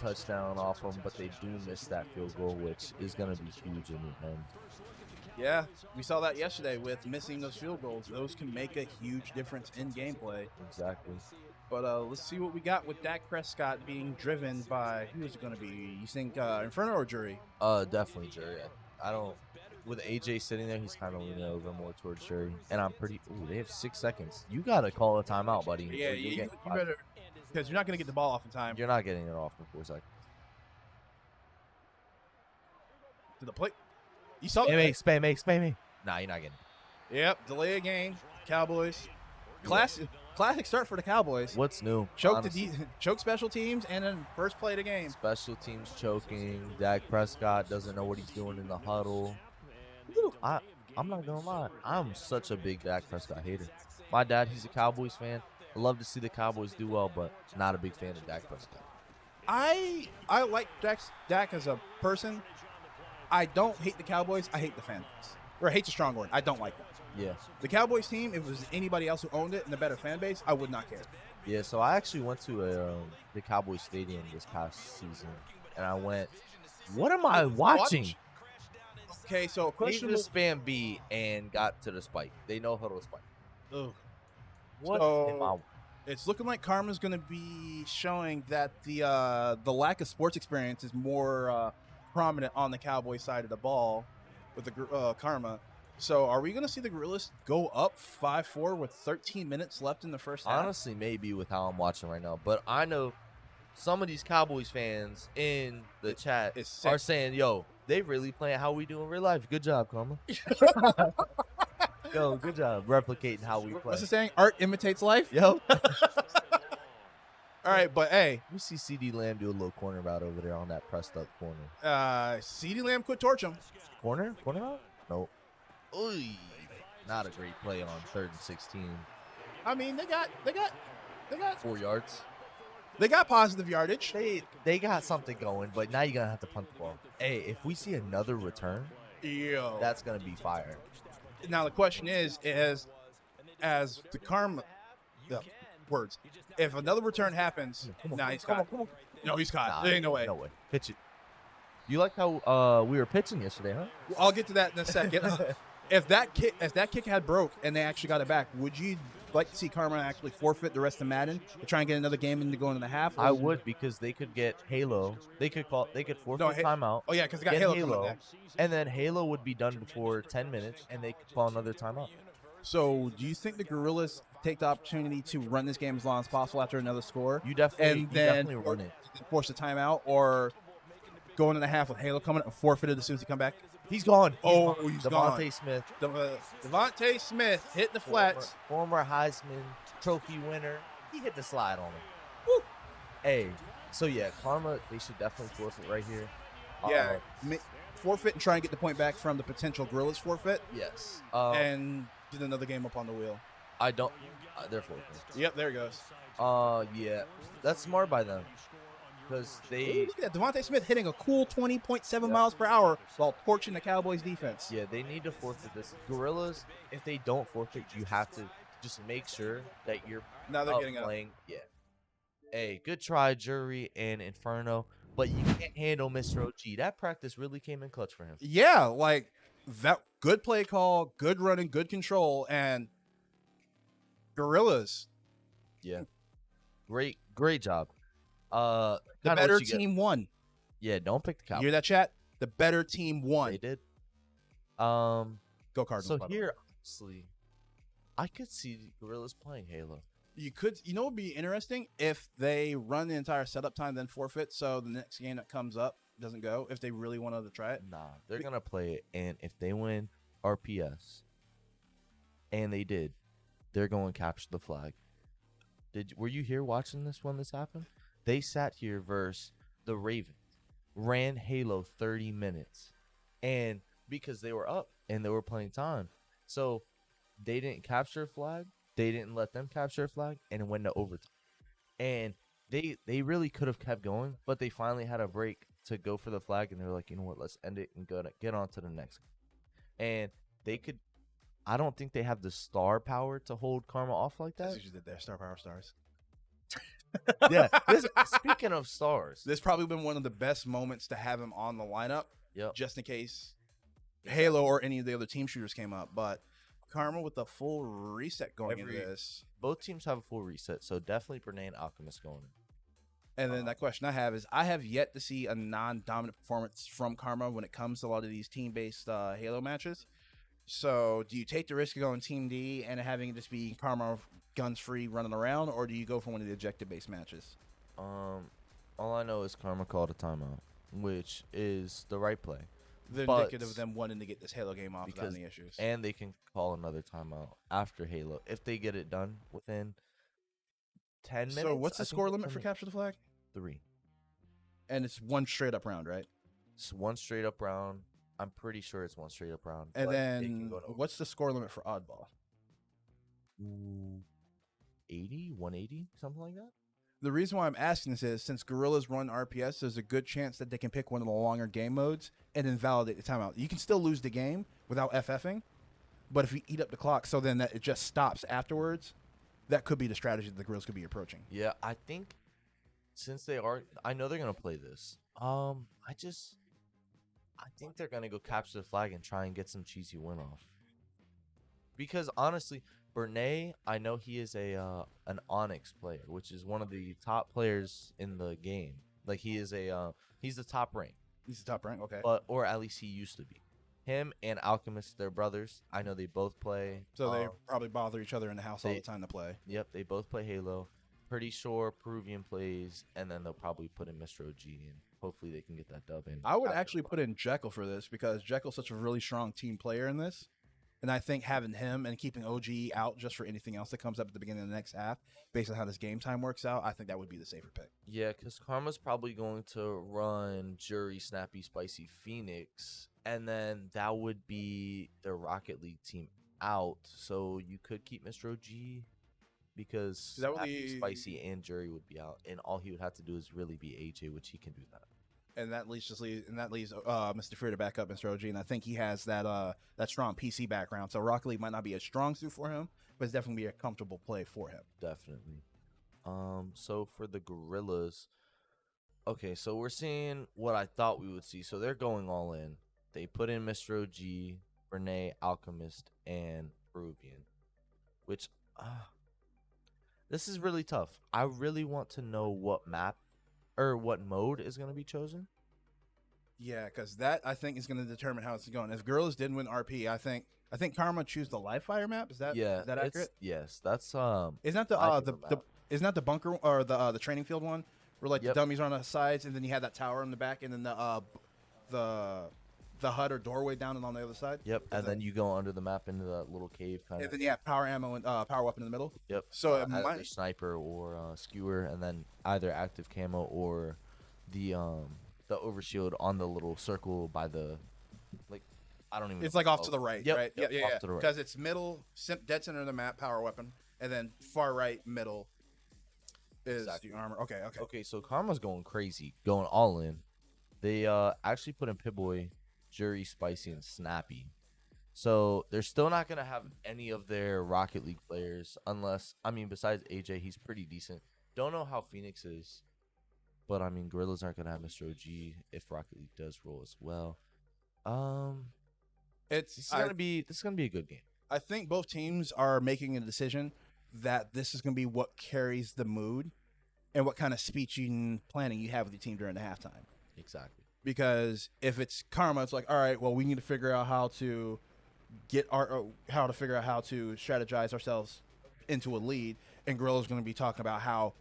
touchdown off them, but they do miss that field goal, which is going to be huge in the end. Yeah, we saw that yesterday with missing those field goals. Those can make a huge difference in gameplay. Exactly. But let's see what we got with Dak Prescott being driven by, who is it going to be? You think Inferno or Jury? Definitely Jury. I don't. With AJ sitting there, he's kind of leaning over more towards Jury, and I'm pretty. Ooh, they have 6 seconds. You gotta call a timeout, buddy. Yeah, or you'll you get five. better, because you're not going to get the ball off in time. You're not getting it off in 4 seconds. To the plate. You saw Spam me. Nah, you're not getting it. Yep, delay a game. Cowboys. Classic start for the Cowboys. What's new? Choke Honestly. choke special teams and then first play of the game. Special teams choking. Dak Prescott doesn't know what he's doing in the huddle. I'm not gonna lie. I'm such a big Dak Prescott hater. My dad, he's a Cowboys fan. I love to see the Cowboys do well, but not a big fan of Dak Prescott. I like Dak as a person. I don't hate the Cowboys. I hate the fans. Or hate's a strong word. I don't like them. Yeah. The Cowboys team, if it was anybody else who owned it and a better fan base, I would not care. Yeah, so I actually went to the Cowboys Stadium this past season, and I went, what am I watching? Okay, so Leave questionable. the spam B and got to the spike. They know how to spike. Ugh. What So- am I? It's looking like Karma's going to be showing that the lack of sports experience is more prominent on the Cowboys side of the ball with the Karma. So are we going to see the Gorillaz go up 5-4 with 13 minutes left in the first half? Honestly, maybe with how I'm watching right now, but I know some of these Cowboys fans in the chat it's are sick. saying, "Yo, they really playing how we do in real life." Good job, Karma. Yo, good job replicating how we play. What's the saying? Art imitates life? Yo, All right, but hey, we see CD Lamb do a little corner route over there on that pressed up corner. CeeDee Lamb could torch him. Corner route? Nope. Oy. Not a great play on 3rd and 16. I mean, they got 4 yards. positive yardage. They got something going, but now you're gonna have to punt the ball. Hey, if we see another return, Yo. that's gonna be fire. Now the question is as the Karma words. If another return happens, he's caught. No, he's caught. Nah, There ain't no way. No way. Pitch it. You like how we were pitching yesterday, huh? I'll get to that in a second. If that kick had broke and they actually got it back, would you like to see Karma actually forfeit the rest of Madden to try and get another game into going into the half? I would, because they could get Halo. They could forfeit timeout. Oh yeah, because they got Get Halo, Halo, coming back. and then Halo would be done before 10 minutes, and they could call another timeout. So, do you think the Gorillaz take the opportunity to run this game as long as possible after another score, You definitely, and then run it. force a timeout, or go into the half with Halo coming and forfeit it as soon as he come back? He's gone. He's gone. Devontae Smith, Devontae Smith hit the flats. former Heisman Trophy winner. He hit the slide on him. Woo. Hey, so yeah, Karma, they should definitely forfeit right here. Yeah, forfeit and try and get the point back from the potential Gorillaz forfeit, Yes. and get another game up on the wheel. I don't. They're forfeiting. Yep, there it goes. Yeah, that's smart by them, because Ooh, they, look at that. Devontae Smith hitting a cool 20.7 miles per hour while torching the Cowboys defense. yeah, they need to forfeit this. Gorillas, if they don't forfeit, you have to just make sure that you're Now they're up getting up. playing. Yeah. Hey, good try, Jury and Inferno, but you can't handle Mr. OG. That practice really came in clutch for him. Yeah, like that. Good play call, good running, good control, and Gorillaz, Yeah. Great job. the Kinda better what you get. team won. Yeah, don't pick the You Cowboys. hear that, chat? The better team won. They did. Go Cardinals. So by the way. here, honestly, I could see the Gorillas playing Halo. You could, you know, what would be interesting if they run the entire setup time, then forfeit, so the next game that comes up doesn't go. If they really wanted to try it, Nah, they're gonna play it, and if they win RPS, and they did, they're going to capture the flag. Were you here watching this when this happened? They sat here versus the Ravens, ran Halo 30 minutes, and because they were up and they were playing time, so they didn't capture a flag. They didn't let them capture a flag, and it went to overtime. And they really could have kept going, but they finally had a break to go for the flag, and they were like, you know what, let's end it and get on to the next. And they could. I don't think they have the star power to hold Karma off like that's that. what you did there. Star Power Stars. Yeah. Speaking of stars, This probably been one of the best moments to have him on the lineup, yep. just in case Halo or any of the other team shooters came up, but Karma with the full reset going into Every- this. Both teams have a full reset, so definitely Bernay and Alchemist going in. And then that question I have is, I have yet to see a non-dominant performance from Karma when it comes to a lot of these team-based Halo matches. So do you take the risk of going Team D and having it just be Karma guns free running around, or do you go for one of the objective-based matches? All I know is Karma called a timeout, which is the right play. The But- indicative of them wanting to get this Halo game off without Because- any issues. And they can call another timeout after Halo if they get it done within 10 minutes. So what's I the think score it's limit 10 for minutes. capture the flag? 3. And it's one straight up round, right? It's one straight up round. I'm pretty sure it's one straight up round. And but they can then go to what's the score limit for oddball? 80, 180, something like that. The reason why I'm asking this is since Gorillaz run RPS, there's a good chance that they can pick one of the longer game modes and invalidate the timeout. You can still lose the game without FFing, but if you eat up the clock so then that it just stops afterwards, that could be the strategy that the Gorillaz could be approaching. Yeah, I think since they are, I know they're gonna play this. I think they're gonna go capture the flag and try and get some cheesy win off. Because honestly, Bernay, I know he is an Onyx player, which is one of the top players in the game. Like he's the top rank, He's the top rank, okay. but or at least he used to be. Him and Alchemist, they're brothers. I know they both play. So they probably bother each other in the house all they- the time to play. Yep, they both play Halo. Pretty sure Peruvian plays, and then they'll probably put in Mr. OG, and hopefully they can get that dub in. I would actually put in Jekyll for this because Jekyll's such a really strong team player in this. And I think having him and keeping OG out just for anything else that comes up at the beginning of the next half, based on how this game time works out, I think that would be the safer pick. Yeah, because Karma's probably going to run Jury, Snappy, Spicy, Phoenix, and then that would be the Rocket League team out. So you could keep Mr. OG because That would Snappy, be- Spicy, and Jury would be out, and all he would have to do is really be AJ, which he can do that. And that leaves Mr. Fear to back up Mr. OG, and I think he has that strong PC background. So Rocket League might not be a strong suit for him, but it's definitely be a comfortable play for him. Definitely. So for the Gorillaz, okay, so we're seeing what I thought we would see. So they're going all in. They put in Mr. OG, Renee, Alchemist, and Peruvian, which this is really tough. I really want to know what map or what mode is going to be chosen. Yeah, because that I think is going to determine how it's going. If Gorillaz didn't win RP, I think Karma choose the live fire map. Is that Yeah, is that it's- accurate? Yes, that's Isn't that the my favorite the map. isn't that the bunker or the training field one where like Yep. the dummies are on the sides and then you have that tower in the back and then the hut or doorway down and on the other side. Yep, and that- then you go under the map into that little cave kind And of. then you have power ammo and power weapon in the middle. Yep. So it either might- sniper or skewer, and then either active camo or the overshield on the little circle by the like. I don't even. It's know like what off it's to the called. right, Yep, right? yep, yeah, off yeah. to the right. Because it's middle, dead center of the map, power weapon, and then far right middle is Exactly. the armor. Okay. Okay, so Karma's going crazy, going all in. They actually put in Pip-Boy, Jury, Spicy, and Snappy. So they're still not gonna have any of their Rocket League players unless besides AJ, he's pretty decent. Don't know how Phoenix is, but Gorillaz aren't gonna have Mr. OG if Rocket League does roll as well. This is gonna be a good game. I think both teams are making a decision that this is going to be what carries the mood and what kind of speech and planning you have with your team during the halftime. Exactly. Because if it's Karma, it's like, all right, well, we need to figure out how to strategize ourselves into a lead, and Gorilla's going to be talking about how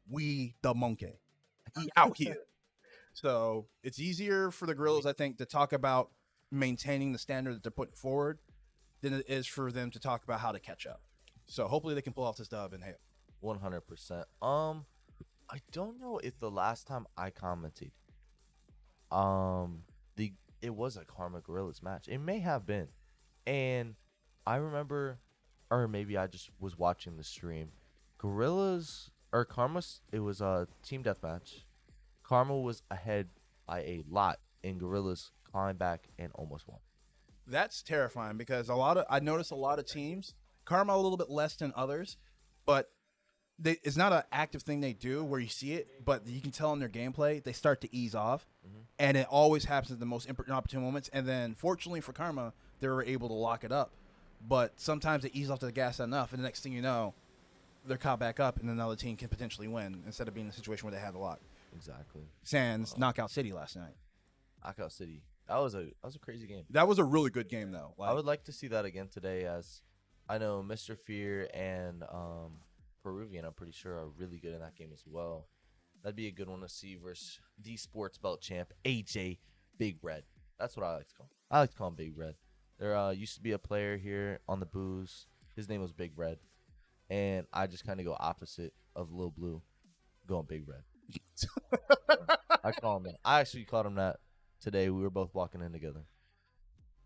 we the monkey out here. So it's easier for the Gorillas, I think, to talk about maintaining the standard that they're putting forward than it is for them to talk about how to catch up. So hopefully they can pull off this dub and hey, 100%. I don't know if the last time I commented, it was a Karma Gorillaz match. It may have been, and I remember, or maybe I just was watching the stream. Gorillaz or Karma, it was a team deathmatch. Karma was ahead by a lot, and Gorillaz climbed back and almost won. that's terrifying because I notice a lot of teams, Karma a little bit less than others, but it's not an active thing they do where you see it, but you can tell in their gameplay they start to ease off. and it always happens at the most inopportune moments. And then, fortunately for Karma, they were able to lock it up. But sometimes they ease off the gas enough, and the next thing you know, they're caught back up, and another team can potentially win instead of being in a situation where they had a lot. Exactly. Sans Knockout City last night. Knockout City. That was a crazy game. That was a really good game, though. I would like to see that again today, as I know Mr. Fear and Peruvian, I'm pretty sure, are really good in that game as well. That'd be a good one to see versus the sports belt champ, AJ Big Red. That's what I like to call him. I like to call him Big Red. There used to be a player here on the Booze. His name was Big Red. And I just kind of go opposite of Lil Blue, going Big Red. I call him that. I actually called him that today. We were both walking in together.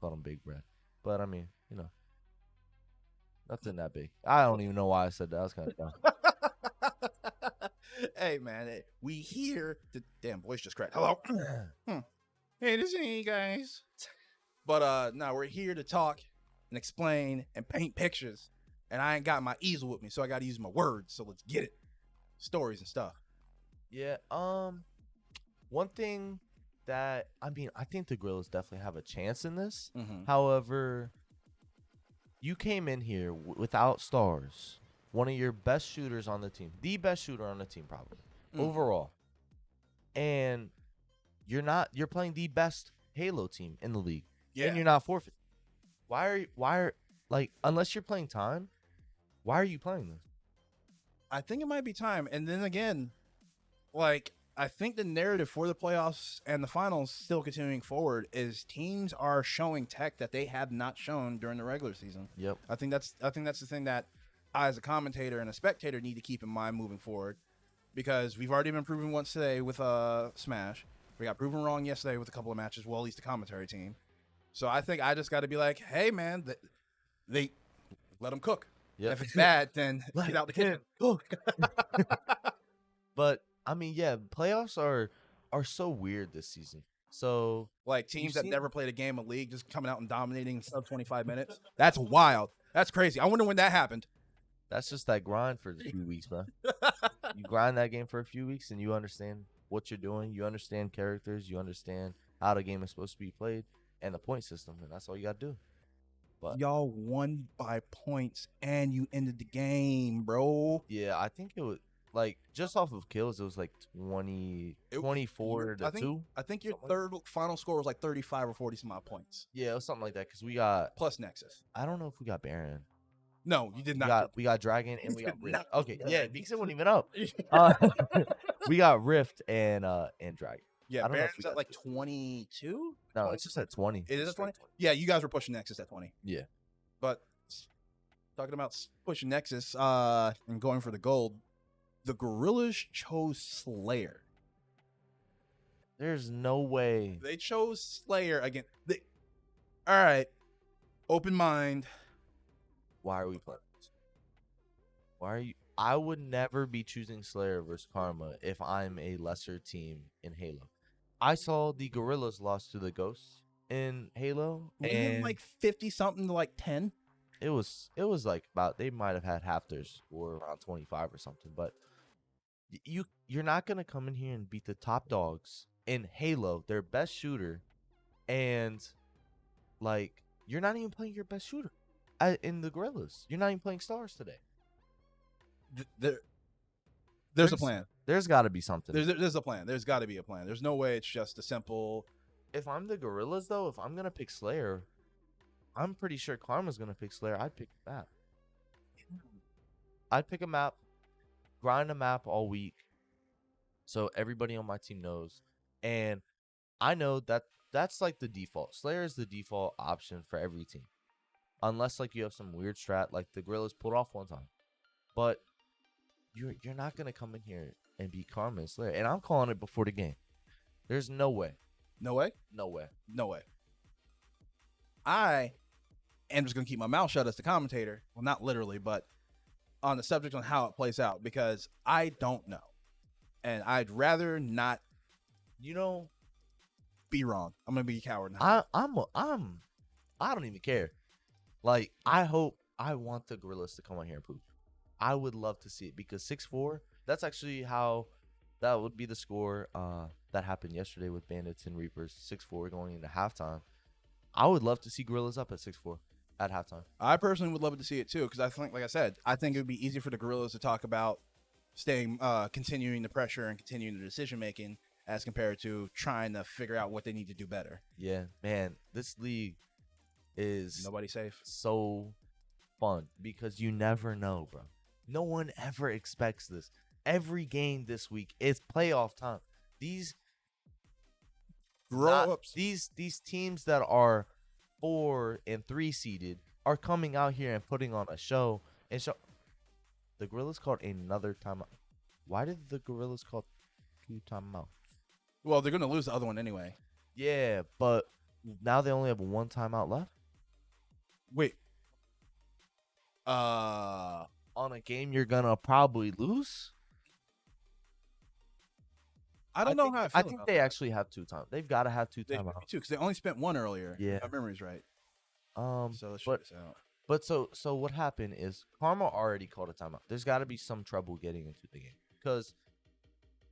Called him Big Red. But, I mean, nothing that big. I don't even know why I said that. I was kind of dumb. Hey, man, we here. Damn, voice just cracked. Hello. Hey, this is you guys. But now we're here to talk and explain and paint pictures. And I ain't got my easel with me, so I got to use my words. So let's get it. Stories and stuff. Yeah. One thing that, I think the Gorillaz definitely have a chance in this. Mm-hmm. However, you came in here without stars. One of your best shooters on the team. The best shooter on the team, probably. Overall. And you're playing the best Halo team in the league. Yeah. And you're not forfeit. Why are unless you're playing time, why are you playing this? I think it might be time. And then again, I think the narrative for the playoffs and the finals still continuing forward is teams are showing tech that they have not shown during the regular season. Yep. I think that's the thing that I, as a commentator and a spectator, need to keep in mind moving forward, because we've already been proven once today with Smash. We got proven wrong yesterday with a couple of matches. Well, at least the commentary team. So I think I just got to be like, hey man, they let them cook. Yep. If it's bad, then get out the kitchen. But playoffs are so weird this season. So Teams that never played a game of League just coming out and dominating in sub 25 minutes. That's wild. That's crazy. I wonder when that happened. That's just that grind for a few weeks, man. You grind that game for a few weeks and you understand what you're doing. You understand characters. You understand how the game is supposed to be played and the point system. And that's all you got to do. But y'all won by points and you ended the game, bro. Yeah, I think it was just off of kills, it was 24 to 2. I think your third final score was 35 or 40 some odd points. Yeah, it was something like that because we got plus Nexus. I don't know if we got Baron. No, you did not. We got Dragon and we got Rift. Okay, yeah, because it wasn't even up. We got Rift and Dragon. Yeah, Baron's at 22? No, it's just at 20. It is at 20? Yeah, you guys were pushing Nexus at 20. Yeah. But talking about pushing Nexus and going for the gold, the Gorillaz chose Slayer. There's no way. They chose Slayer again. All right. Open mind. Why are we playing this? Why are you? I would never be choosing Slayer versus Karma if I'm a lesser team in Halo. I saw the Gorillaz lost to the Ghosts in Halo. And 50 something to 10. It was about, they might have had half their score around 25 or something, but you're not gonna come in here and beat the top dogs in Halo, their best shooter, and you're not even playing your best shooter in the Gorillaz. You're not even playing stars today. There's a plan. There's got to be something. There's a plan. There's got to be a plan. There's no way it's just a simple. If I'm the Gorillaz, though, if I'm gonna pick Slayer, I'm pretty sure Karma's gonna pick Slayer. I'd pick a map. I'd pick a map, grind a map all week, so everybody on my team knows. And I know that's the default. Slayer is the default option for every team, unless you have some weird strat like the Gorillaz pulled off one time. But you're not gonna come in here and beat Karma and Slayer. And I'm calling it before the game. There's no way. No way? No way. No way. I am just gonna keep my mouth shut as the commentator. Well, not literally, but on the subject on how it plays out, because I don't know. And I'd rather not, be wrong. I'm gonna be a coward now. I don't even care. I want the Gorillaz to come on here and prove. I would love to see it because 6'4", that's actually how that would be the score that happened yesterday with Bandits and Reapers, 6-4 going into halftime. I would love to see Gorillaz up at 6-4 at halftime. I personally would love to see it too, because I think, like I said, I think it would be easy for the Gorillaz to talk about continuing the pressure and continuing the decision making as compared to trying to figure out what they need to do better. Yeah, man, this league is Nobody safe. so fun because you never know, bro. No one ever expects this. Every game this week is playoff time. These Grow-ups. these teams that are 4 and 3 seeded are coming out here and putting on a show. And the Gorillaz called another timeout. Why did the Gorillaz call 2 timeouts? Well, they're going to lose the other one anyway. Yeah, but now they only have 1 timeout left Wait. on a game you're gonna probably lose. I don't know how I think they actually have 2 times. They've got to have 2 they timeouts. too, because they only spent one earlier. Yeah. If my memory's right. So So let's check but this out. But so what happened is Karma already called a timeout. There's got to be some trouble getting into the game because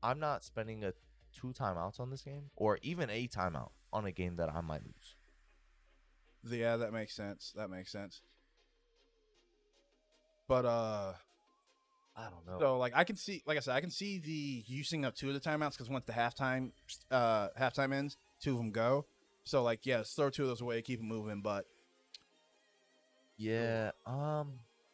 I'm not spending 2 timeouts on this game or even a timeout on a game that I might lose. Yeah, that makes sense. That makes sense. But I don't know. so like I can see, like I said, I can see the using of 2 of the timeouts because once the halftime ends, 2 of them go. So like, yes, throw 2 of those away, keep them moving. But Yeah, I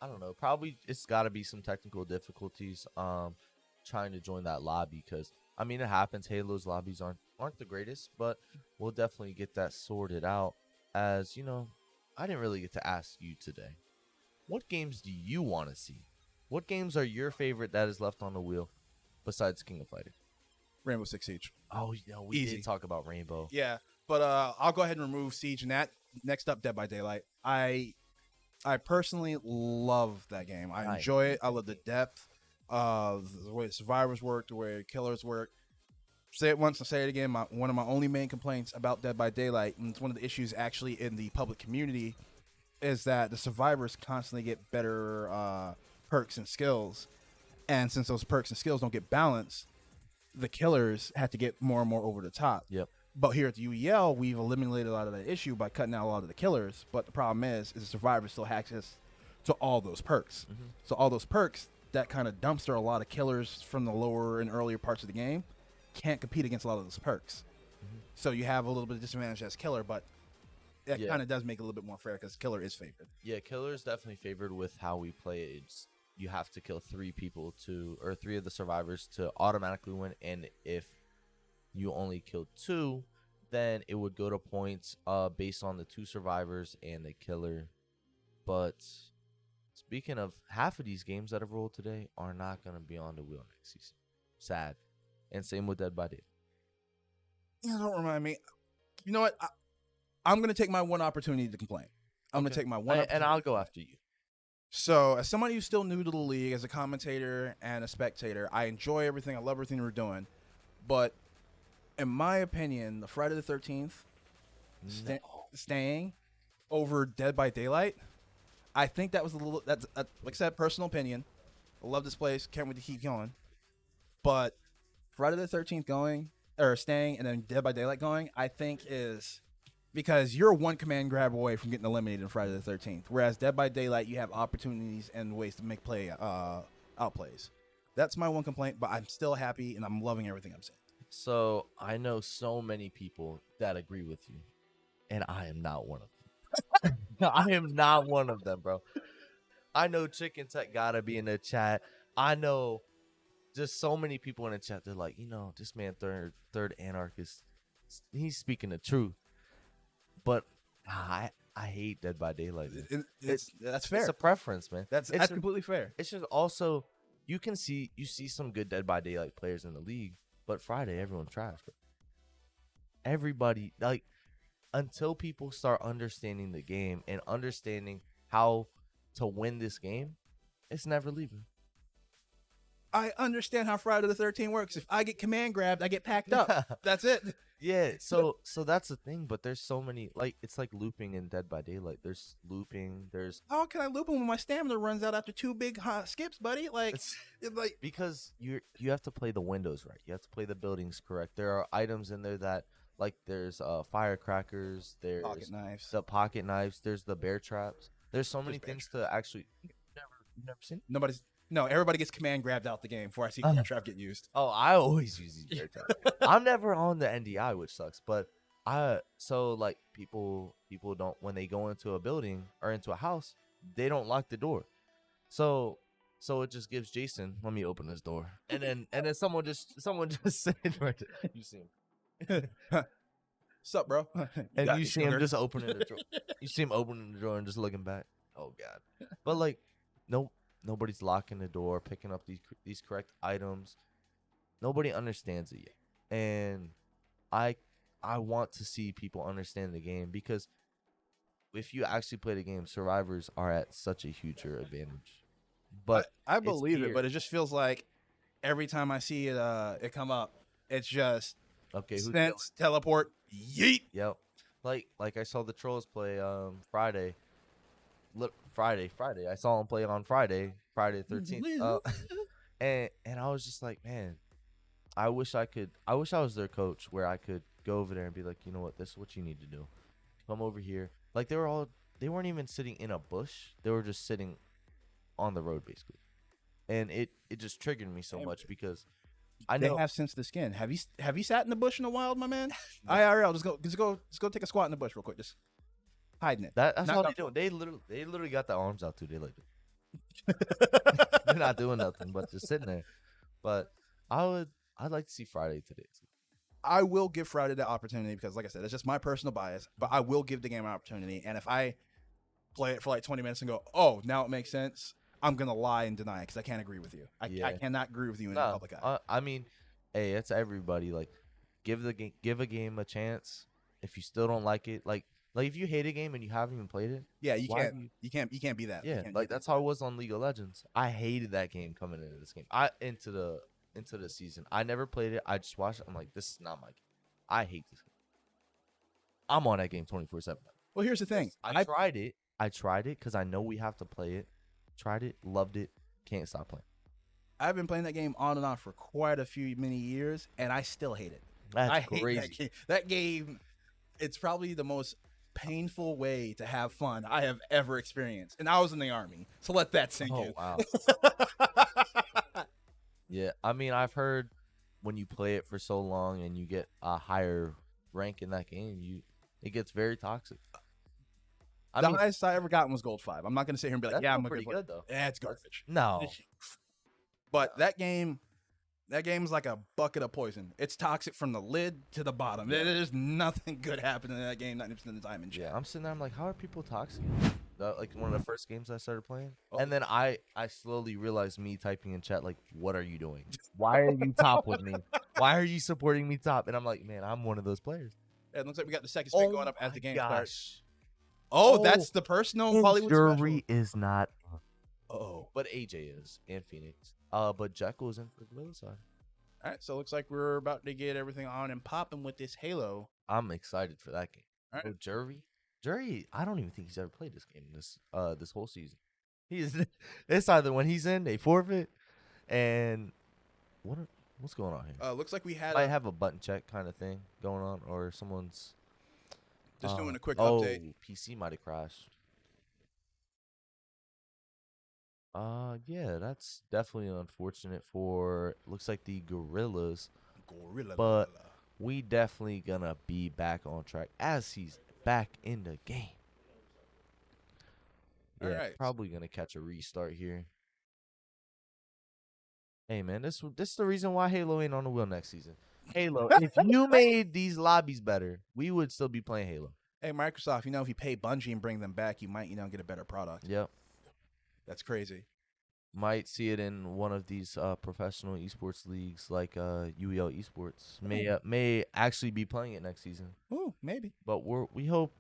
don't know. Probably it's got to be some technical difficulties trying to join that lobby because I mean it happens. Halo's lobbies aren't the greatest, but we'll definitely get that sorted out. As you know, I didn't really get to ask you today. What games do you want to see? What games are your favorite that is left on the wheel besides King of Fighters? Rainbow Six Siege. Oh, yeah, we Easy. did talk about Rainbow. Yeah, but I'll go ahead and remove Siege and that. Next up, Dead by Daylight. I personally love that game. I enjoy it. I love the depth of the way survivors work, the way killers work. Say it once and say it again. One of my only main complaints about Dead by Daylight, and it's one of the issues actually in the public community, is that the survivors constantly get better perks and skills. And since those perks and skills don't get balanced, the killers have to get more and more over the top. Yep. But here at the UEL, we've eliminated a lot of that issue by cutting out a lot of the killers. But the problem is the survivors still have access to all those perks. Mm-hmm. So all those perks, that kind of dumpster a lot of killers from the lower and earlier parts of the game can't compete against a lot of those perks. Mm-hmm. So you have a little bit of disadvantage as killer, but that Yeah. kind of does make it a little bit more fair because killer is favored. Yeah, killer is definitely favored with how we play it. You have to kill 3 people or 3 of the survivors to automatically win. And if you only kill 2, then it would go to points based on the 2 survivors and the killer. But speaking of, half of these games that have rolled today are not going to be on the wheel next season. Sad. And same with Dead by Day. Yeah, don't remind me. You know what? I'm going to take my one opportunity to complain. I'm going to take my one And I'll go after you. So, as somebody who's still new to the league, as a commentator and a spectator, I enjoy everything. I love everything we're doing. But, in my opinion, the Friday the 13th staying over Dead by Daylight, I think that was a little, that's like I said, personal opinion. I love this place. Can't wait to keep going. But, Friday the 13th going, or staying, and then Dead by Daylight going, I think is because you're one command grab away from getting eliminated on Friday the 13th. Whereas Dead by Daylight, you have opportunities and ways to make play outplays. That's my one complaint, but I'm still happy and I'm loving everything I'm seeing. So I know so many people that agree with you, and I am not one of them. I am not one of them, bro. I know Chicken Tech gotta be in the chat. I know just so many people in the chat. They're like, this man third anarchist. He's speaking the truth. But I hate Dead by Daylight. That's fair. It's a preference, man. That's completely fair. It's just also you see some good Dead by Daylight players in the league, but Friday everyone's trash. Bro. Everybody until people start understanding the game and understanding how to win this game, it's never leaving. I understand how Friday the 13th works. If I get command grabbed, I get packed up. That's it. Yeah, so that's the thing, but there's so many, like, it's like looping in Dead by Daylight. There's looping, there's How can I loop him when my stamina runs out after 2 big skips, buddy? Like, it's it's like because you have to play the windows right. You have to play the buildings correct. There are items in there that, like, there's firecrackers, there's pocket knives. the pocket knives, there's the bear traps. There's so many bear things to actually you've never seen. Everybody gets command grabbed out the game before I see Bear Trap get used. Oh, I always use these bear traps. I'm never on the NDI, which sucks, but like people don't, when they go into a building or into a house, they don't lock the door. So it just gives Jason, let me open this door. And then someone just sitting right there. You see him. Sup, bro? And got you it, see him sugar. just opening the door. You see him opening the door and just looking back. Oh god. But like nobody's locking the door, picking up these correct items. Nobody understands it yet. And I want to see people understand the game, because if you actually play the game, survivors are at such a huge advantage. But I it's believe it, here. but it just feels like every time I see it it come up, it's just okay, who's sense, teleport, yeet. Yep. Like I saw the Trolls play Friday. Friday. I saw them play on Friday the 13th. And I was just like, man, I wish I was their coach, where I could go over there and be like, you know what, this is what you need to do. Come over here. Like they weren't even sitting in a bush. They were just sitting on the road basically. And it just triggered me so much, because I They know have sense the skin. Have you sat in the bush in the wild, my man? IRL, just go take a squat in the bush real quick. Just hiding it. that's Not all done they do. They literally got their arms out too. They like they're not doing nothing but just sitting there. But I'd like to see Friday today too. I will give Friday the opportunity because, like I said, it's just my personal bias. But I will give the game an opportunity. And if I play it for like 20 minutes and go, oh, now it makes sense, I'm gonna lie and deny it because I can't agree with you. I cannot agree with you in the public eye. I mean, hey, it's everybody. Like, give a game a chance. If you still don't like it, like if you hate a game and you haven't even played it, Yeah, you why can't. do you- You can't be that. You Yeah, can't like be that's how it was on League of Legends. I hated that game coming into this game. Into the season. I never played it. I just watched it. I'm like, this is not my game. I hate this game. I'm on that game 24/7. Well, here's the thing. I tried it. I tried it because I know we have to play it. Tried it, loved it, can't stop playing. I've been playing that game on and off for quite a few many years, and I still hate it. That's I hate crazy. that game. That game, it's probably the most painful way to have fun I have ever experienced. And I was in the army, so let that sink Oh in. wow. Yeah, I mean, I've heard when you play it for so long and you get a higher rank in that game, it gets very toxic. I The mean, highest I ever gotten was gold 5. I'm not gonna sit here and be like, that's yeah, still I'm a pretty good player. good though. Yeah, it's garbage. No, But that game's like a bucket of poison. It's toxic from the lid to the bottom. There's nothing good happening in that game 90% of the time. And yeah, I'm sitting there. I'm like, how are people toxic? Like one of the first games I started playing, Oh. and then I slowly realized me typing in chat like, what are you doing? Why are you top with me? Why are you supporting me top? And I'm like, man, I'm one of those players. it looks like we got the second spin going up my as the game starts. gosh. Oh, that's the personal Hollywood Jury special. is not. Oh. But AJ is, and Phoenix. But Jekyll is in for the Gorillaz side. All right, so it looks like we're about to get everything on and popping with this Halo. I'm excited for that game. All right. Oh, Jury, I don't even think he's ever played this game this whole season. It's either when he's in, they forfeit, and what's going on here? Looks like we had I have a button check kind of thing going on, or someone's just doing a quick oh, update. PC might have crashed. Yeah, that's definitely unfortunate for looks like the Gorillaz, Gorilla. but we definitely gonna be back on track as he's back in the game. Yeah, Alright. probably gonna catch a restart here. Hey man, this is the reason why Halo ain't on the wheel next season. Halo, if you made these lobbies better, we would still be playing Halo. Hey, Microsoft, if you pay Bungie and bring them back, you might, get a better product. Yep. That's crazy. Might see it in one of these professional esports leagues like UEL Esports. May actually be playing it next season. Ooh, maybe. But we hope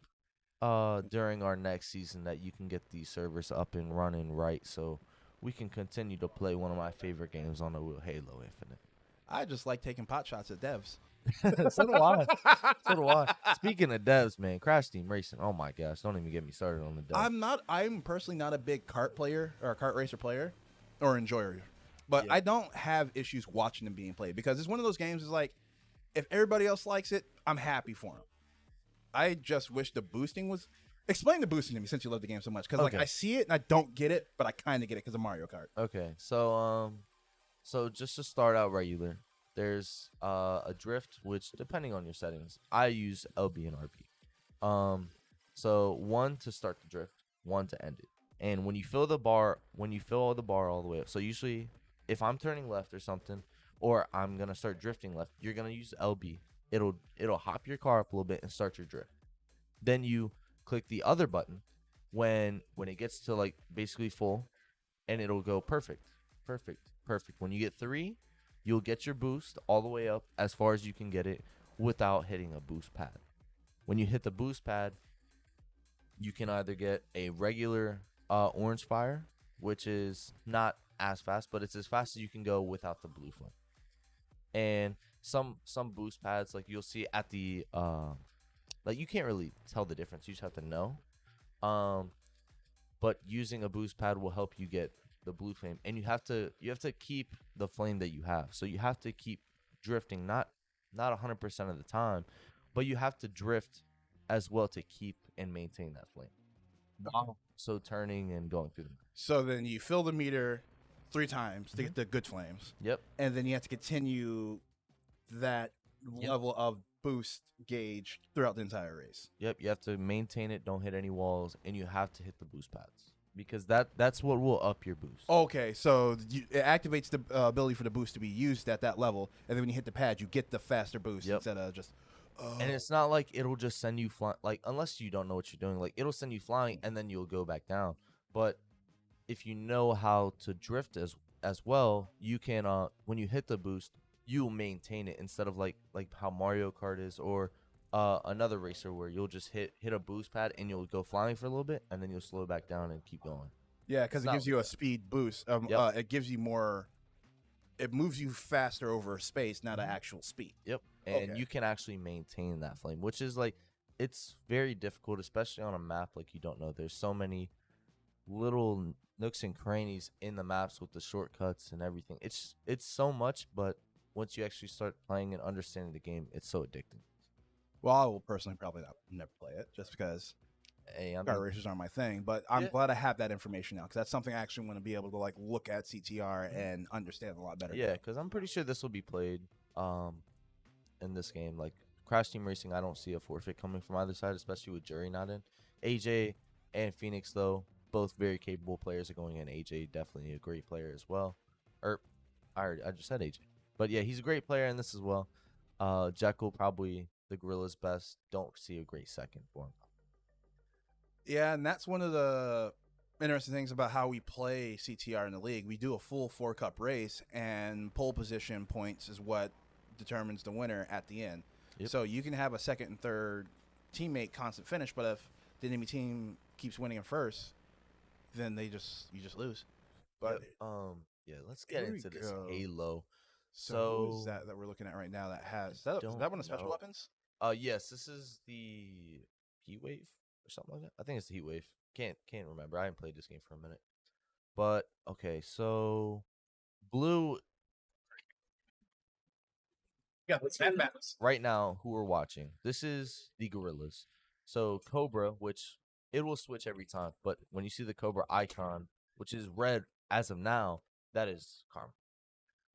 during our next season that you can get these servers up and running right, so we can continue to play one of my favorite games on the wheel, Halo Infinite. I just like taking pot shots at devs. So do I. So do I. Speaking of devs, man, Crash Team Racing. Oh my gosh, don't even get me started on the devs. I'm personally not a big kart player or a kart racer player or enjoyer, but Yeah. I don't have issues watching them being played because it's one of those games. Is like if everybody else likes it, I'm happy for them. I just wish the boosting was. Explain the boosting to me since you love the game so much, because like Okay. I see it and I don't get it, but I kind of get it because of Mario Kart. Okay, so just to start out regular, there's a drift, which depending on your settings, I use LB and RB. So one to start the drift, one to end it. And when you fill the bar all the way up, so usually if I'm turning left or something, or I'm gonna start drifting left, you're gonna use LB. It'll hop your car up a little bit and start your drift. Then you click the other button when it gets to like basically full, and it'll go perfect. When you get 3, you'll get your boost all the way up as far as you can get it without hitting a boost pad. When you hit the boost pad, you can either get a regular orange fire, which is not as fast, but it's as fast as you can go without the blue flame. And some boost pads, like you'll see at the like you can't really tell the difference. You just have to know. But using a boost pad will help you get the blue flame, and you have to keep the flame that you have. So you have to keep drifting, not 100% of the time, but you have to drift as well to keep and maintain that flame. So turning and going through them. So then you fill the meter 3 times to get the good flames. Yep. And then you have to continue that level of boost gauge throughout the entire race. Yep. You have to maintain it, don't hit any walls, and you have to hit the boost pads because that's what will up your boost. Okay, so it activates the ability for the boost to be used at that level, and then when you hit the pad, you get the faster boost instead of just. And it's not like it'll just send you flying, like unless you don't know what you're doing, like it'll send you flying and then you'll go back down. But if you know how to drift as well, you can when you hit the boost, you'll maintain it instead of like how Mario Kart is or another racer where you'll just hit a boost pad and you'll go flying for a little bit and then you'll slow back down and keep going. Yeah, because it gives you a speed boost. It gives you more. It moves you faster over space, not an actual speed. Yep. And you can actually maintain that flame, which is like, it's very difficult, especially on a map like you don't know. There's so many little nooks and crannies in the maps with the shortcuts and everything. It's so much, but once you actually start playing and understanding the game, it's so addicting. Well, I will personally probably never play it just because kart racers aren't my thing. But I'm glad I have that information now because that's something I actually want to be able to like look at CTR and understand a lot better. Yeah, because I'm pretty sure this will be played in this game. Like Crash Team Racing, I don't see a forfeit coming from either side, especially with Jury not in. AJ and Phoenix, though, both very capable players are going in. AJ definitely a great player as well. I just said AJ. But yeah, he's a great player in this as well. Jekyll, probably the Gorillaz best. Don't see a great second for him. Yeah, and that's one of the interesting things about how we play CTR in the league. We do a full 4-cup race, and pole position points is what determines the winner at the end. Yep. So you can have a second and third teammate constant finish, but if the enemy team keeps winning in first, then you just lose. But yeah, let's get into this Halo. So who is that we're looking at right now that has is that one of special weapons? Yes, this is the Heat Wave or something like that. I think it's the Heat Wave. Can't remember. I haven't played this game for a minute. But okay, so blue. Yeah, let's have maps. Right now, who we're watching, this is the Gorillaz. So Cobra, which it will switch every time, but when you see the Cobra icon, which is red as of now, that is Karma.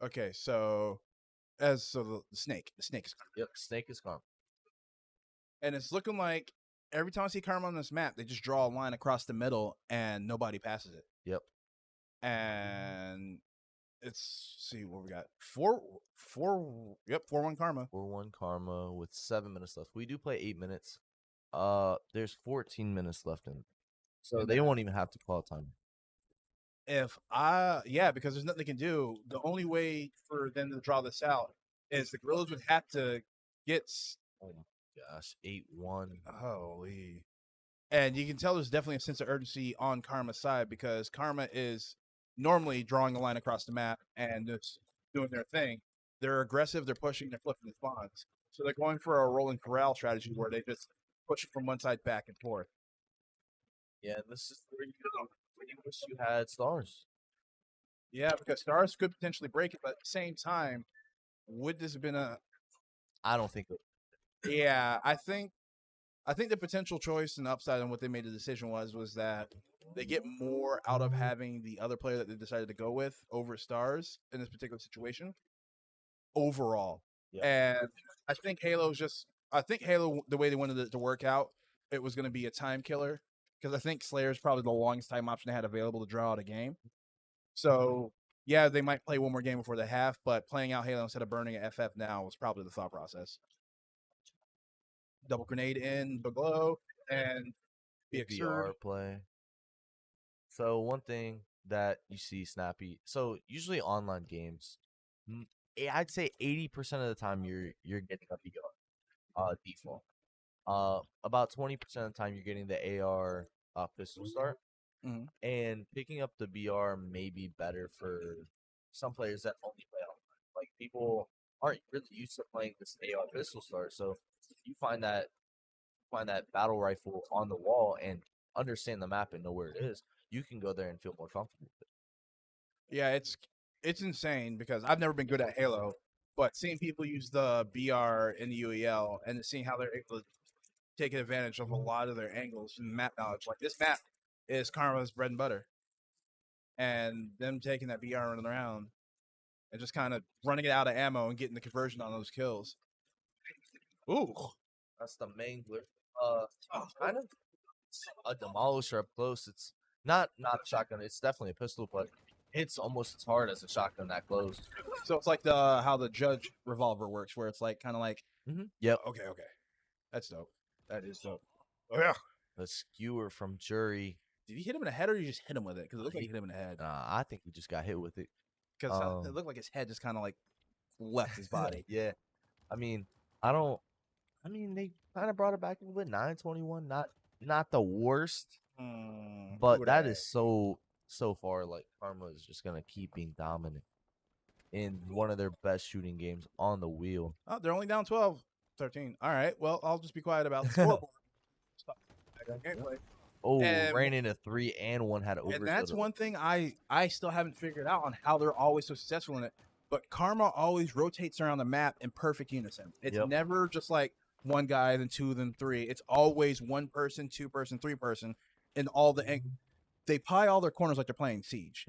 Okay, so the snake is Karma. Yep, snake is Karma. And it's looking like every time I see Karma on this map, they just draw a line across the middle and nobody passes it. Yep. And see what we got. 4-1 Karma. 4-1 Karma with 7 minutes left. We do play 8 minutes. There's 14 minutes left in it. So they won't even have to call time. Because there's nothing they can do. The only way for them to draw this out is the Gorillaz would have to get. Oh my gosh, 8-1. Holy. And you can tell there's definitely a sense of urgency on Karma's side because Karma is normally drawing a line across the map and just doing their thing. They're aggressive, they're pushing, they're flipping the spawns. So they're going for a rolling corral strategy where they just push it from one side back and forth. Yeah, this is where you wish you had stars. Yeah, because stars could potentially break it, but at the same time, would this have been a? I don't think Yeah, I think the potential choice and upside on what they made the decision was that they get more out of having the other player that they decided to go with over stars in this particular situation overall. Yeah. And I think Halo, the way they wanted it to work out, it was going to be a time killer because I think Slayer is probably the longest time option they had available to draw out a game. So yeah, they might play one more game before the half, but playing out Halo instead of burning at FF now was probably the thought process. Double grenade in below and be VR play. So one thing that you see Snappy, so usually online games, I'd say 80% of the time you're getting a VR default. About 20% of the time you're getting the AR pistol start, and picking up the VR may be better for some players that only play online. Like people aren't really used to playing this AR pistol start, so you find that battle rifle on the wall and understand the map and know where it is, you can go there and feel more comfortable with it. Yeah, it's insane because I've never been good at Halo, but seeing people use the BR in the UEL and seeing how they're able to take advantage of a lot of their angles and map knowledge, like this map is Karma's bread and butter, and them taking that BR running around and just kind of running it out of ammo and getting the conversion on those kills. Ooh, that's the main glitch. Kind of a demolisher up close. It's not a shotgun. It's definitely a pistol, but it's almost as hard as a shotgun that close. So it's like how the Judge revolver works, where it's like kind of like, yep. Okay, that's dope. That is dope. Oh yeah, the skewer from Jury. Did he hit him in the head or you just hit him with it? Because it looked like he hit him in the head. I think he just got hit with it. Because it looked like his head just kind of like left his body. Yeah, I mean, they kind of brought it back a little bit. 921, not the worst, but that is so far. Like Karma is just gonna keep being dominant in one of their best shooting games on the wheel. Oh, they're only down 12-13. All right, well, I'll just be quiet about the scoreboard. Ran into 3 and 1 had over. And that's one thing I still haven't figured out on how they're always so successful in it. But Karma always rotates around the map in perfect unison. It's never just like one guy, then two, then three. It's always one person, two person, three person, and they pie all their corners like they're playing Siege.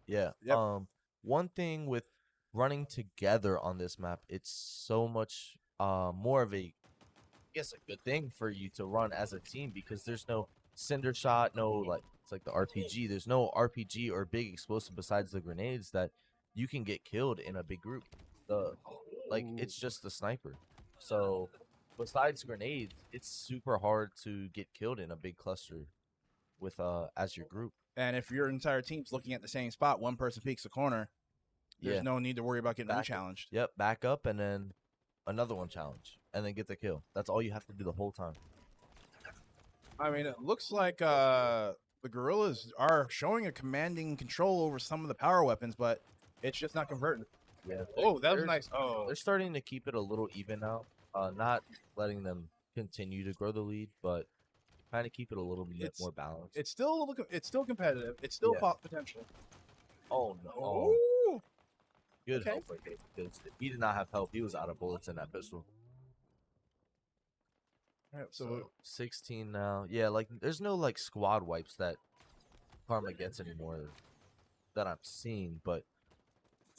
Yeah. Yep. One thing with running together on this map, it's so much more of a good thing for you to run as a team because there's no cinder shot, it's like the RPG. There's no RPG or big explosive besides the grenades that you can get killed in a big group. It's just the sniper. So besides grenades, it's super hard to get killed in a big cluster with as your group. And if your entire team's looking at the same spot, one person peeks the corner, there's no need to worry about getting re-challenged. Yep, back up and then another one challenge and then get the kill. That's all you have to do the whole time. I mean, it looks like the Gorillaz are showing a commanding control over some of the power weapons, but it's just not converting. Yeah. Oh, that was nice. Oh, they're starting to keep it a little even now. Not letting them continue to grow the lead, but kind of keep it a little bit more balanced. It's still competitive. It's still potential. Oh no! Oh. Good help right there because if he did not have help, he was out of bullets in that pistol. Right, so 16 now. Yeah, there's no squad wipes that Karma gets anymore that I'm seeing, but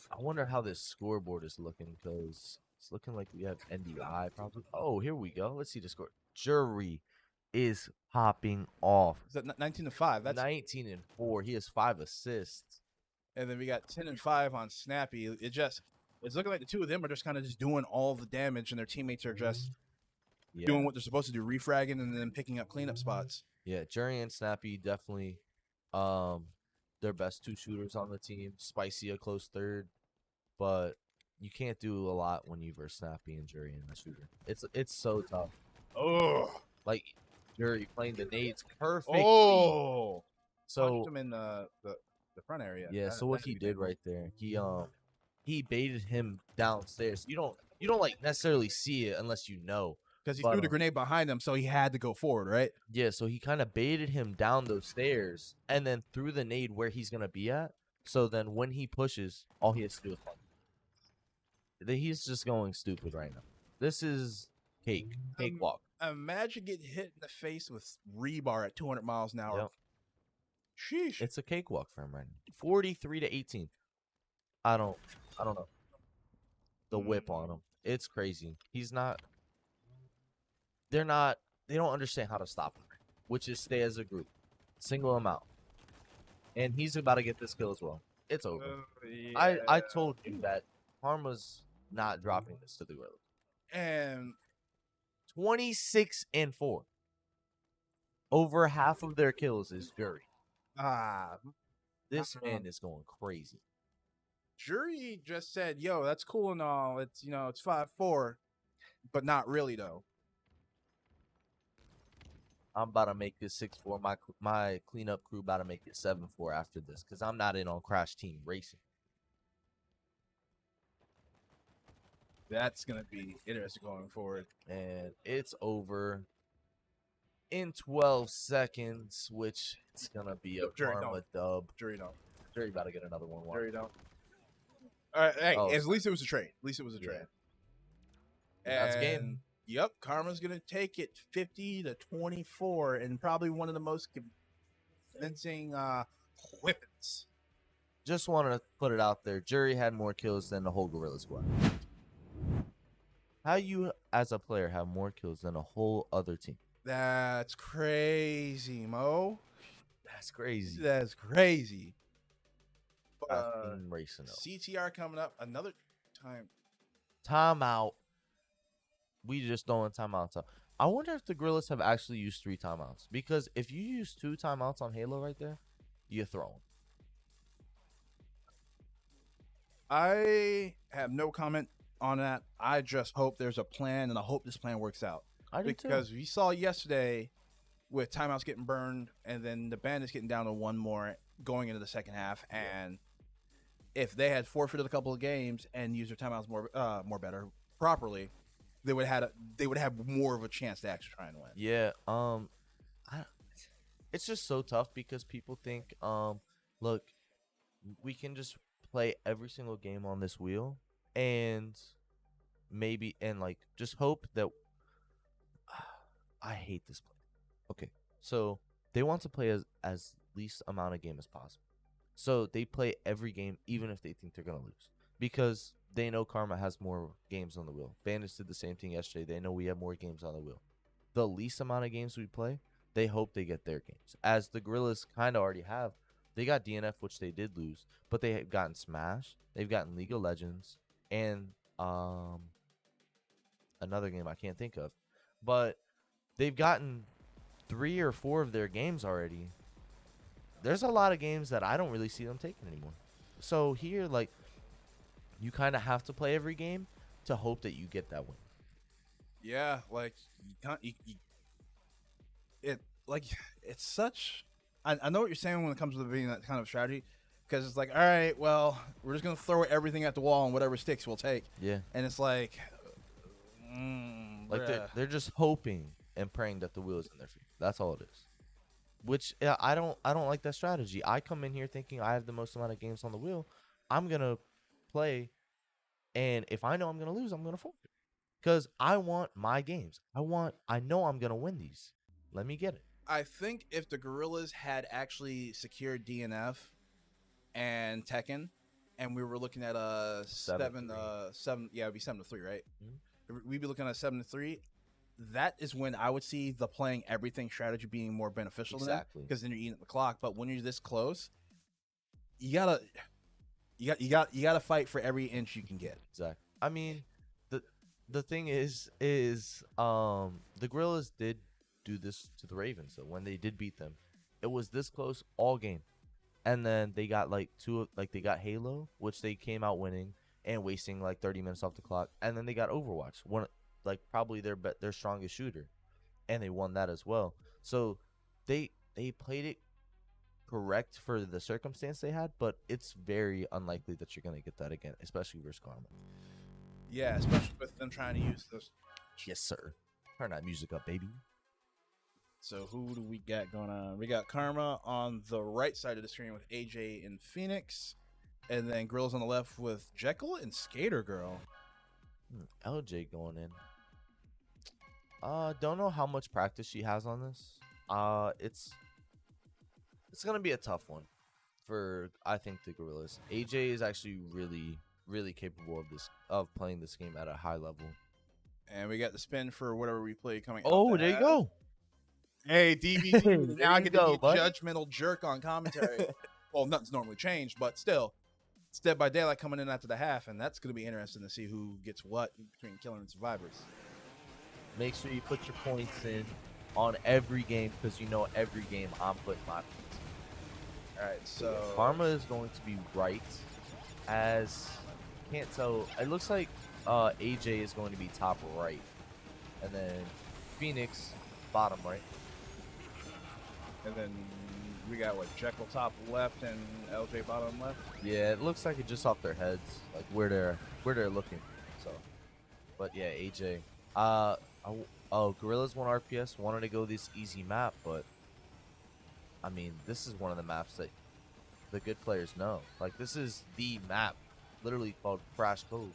I wonder how this scoreboard is looking because it's looking like we have NDI probably. Oh, here we go. Let's see the score. Jury is popping off. Is that 19-5? That's 19-4. He has 5 assists. And then we got 10-5 on Snappy. It's looking like the two of them are just kind of just doing all the damage, and their teammates are just doing what they're supposed to do, refragging and then picking up cleanup spots. Yeah, Jerry and Snappy definitely their best 2 shooters on the team. Spicy a close third, but you can't do a lot when you verse Snappy and Jerry and the shooter. It's so tough. Oh, Jerry playing the nades perfect. Oh, so punched him in the front area. Yeah. So what he did right there, he baited him downstairs. You don't you don't like necessarily see it unless you know. Because he But, threw the grenade behind him, so he had to go forward, right? Yeah, so he kind of baited him down those stairs and then threw the nade where he's gonna be at. So then when he pushes, all he has to do is punch. He's just going stupid right now. This is cakewalk. Imagine getting hit in the face with rebar at 200 miles an hour. Yep. Sheesh. It's a cakewalk for him right now. 43-18. I don't know. The whip on him. It's crazy. They don't understand how to stop him, which is stay as a group. Single him out. And he's about to get this kill as well. It's over. I told you that Karma's not dropping this to the Gorillaz. And 26-4. Over half of their kills is Jury. This man is going crazy. Jury just said, "Yo, that's cool and all. It's it's 5-4, but not really though." I'm about to make this 6-4. My cleanup crew about to make it 7-4 after this because I'm not in on Crash Team Racing. That's gonna be interesting going forward. And it's over in 12 seconds, which it's gonna be a Jury Karma don't. dub. Jury don't. Jury about to get another one. Jury don't. All right, hey, Oh, at least it was a trade. At least it was a Yeah. trade. That's And, game. Yep, Karma's gonna take it 50-24, and probably one of the most convincing whippings. Just wanted to put it out there. Jury had more kills than the whole Gorilla squad. How you, as a player, have more kills than a whole other team? That's crazy, Mo. That's crazy. That's crazy. Team Racing. CTR coming up another time. Timeout. We just throwing timeouts out. I wonder if the Gorillaz have actually used 3 timeouts. Because if you use 2 timeouts on Halo right there, you're throwing. I have no comment on that. I just hope there's a plan, and I hope this plan works out. I do too. Because we saw yesterday with timeouts getting burned, and then the Bandits getting down to one more going into the second half. And if they had forfeited a couple of games and used their timeouts more better properly, they would have more of a chance to actually try and win. Yeah. It's just so tough because people think, look, we can just play every single game on this wheel and just hope that I hate this play. Okay. So they want to play as least amount of game as possible. So they play every game even if they think they're going to lose because they know Karma has more games on the wheel. Bandits did the same thing yesterday. They know we have more games on the wheel. The least amount of games we play, they hope they get their games. As the Gorillaz kind of already have. They got DNF, which they did lose, but they have gotten Smash. They've gotten League of Legends and another game I can't think of. But they've gotten 3 or 4 of their games already. There's a lot of games that I don't really see them taking anymore. So here, you kind of have to play every game to hope that you get that win. Yeah, it's such. I know what you're saying when it comes to being that kind of strategy, because it's like, all right, well, we're just gonna throw everything at the wall and whatever sticks we'll take. Yeah. And it's like, they're just hoping and praying that the wheel is in their feet. That's all it is. Which I don't like that strategy. I come in here thinking I have the most amount of games on the wheel. I'm gonna play, and if I know I'm gonna lose, I'm gonna forfeit. Because I want my games. I know I'm gonna win these. Let me get it. I think if the Gorillaz had actually secured DNF and Tekken, and we were looking at seven, it'd be 7-3, right? Mm-hmm. We'd be looking at 7-3. That is when I would see the playing everything strategy being more beneficial. Exactly. Because then you're eating the clock. But when you're this close, you gotta fight for every inch you can get. Exactly. I mean, the thing is the Gorillaz did do this to the Ravens. So when they did beat them, it was this close all game, and then they got they got Halo, which they came out winning and wasting 30 minutes off the clock, and then they got Overwatch, one probably their strongest shooter, and they won that as well. So they played it correct for the circumstance they had, but it's very unlikely that you're gonna get that again, especially versus Karma. Yeah, especially with them trying to use those. Yes, sir. Turn that music up, baby. So who do we got going on? We got Karma on the right side of the screen with AJ and Phoenix, and then Grills on the left with Jekyll and Skater Girl. LJ going in. Don't know how much practice she has on this. It's gonna be a tough one for I think the Gorillaz. AJ is actually really capable of playing this game at a high level. And we got the spin for whatever we play coming. Oh, there you go. Hey, DVD. Now I get to be a bud. judgmental jerk on commentary. Well, nothing's normally changed, but still, it's Dead by Daylight coming in after the half, and that's going to be interesting to see who gets what between Killer and Survivors. Make sure you put your points in on every game because you know every game I'm putting my points in. All right, so Karma is going to be right, as can't tell. It looks like AJ is going to be top right, and then Phoenix bottom right. and then we got what Jekyll top left and LJ bottom left. Yeah, it looks like it just off their heads, like where they're looking. So, but yeah, AJ. Gorillaz 1 RPS wanted to go this easy map, but I mean, this is one of the maps that the good players know. Like, this is the map, literally called Crash Cove.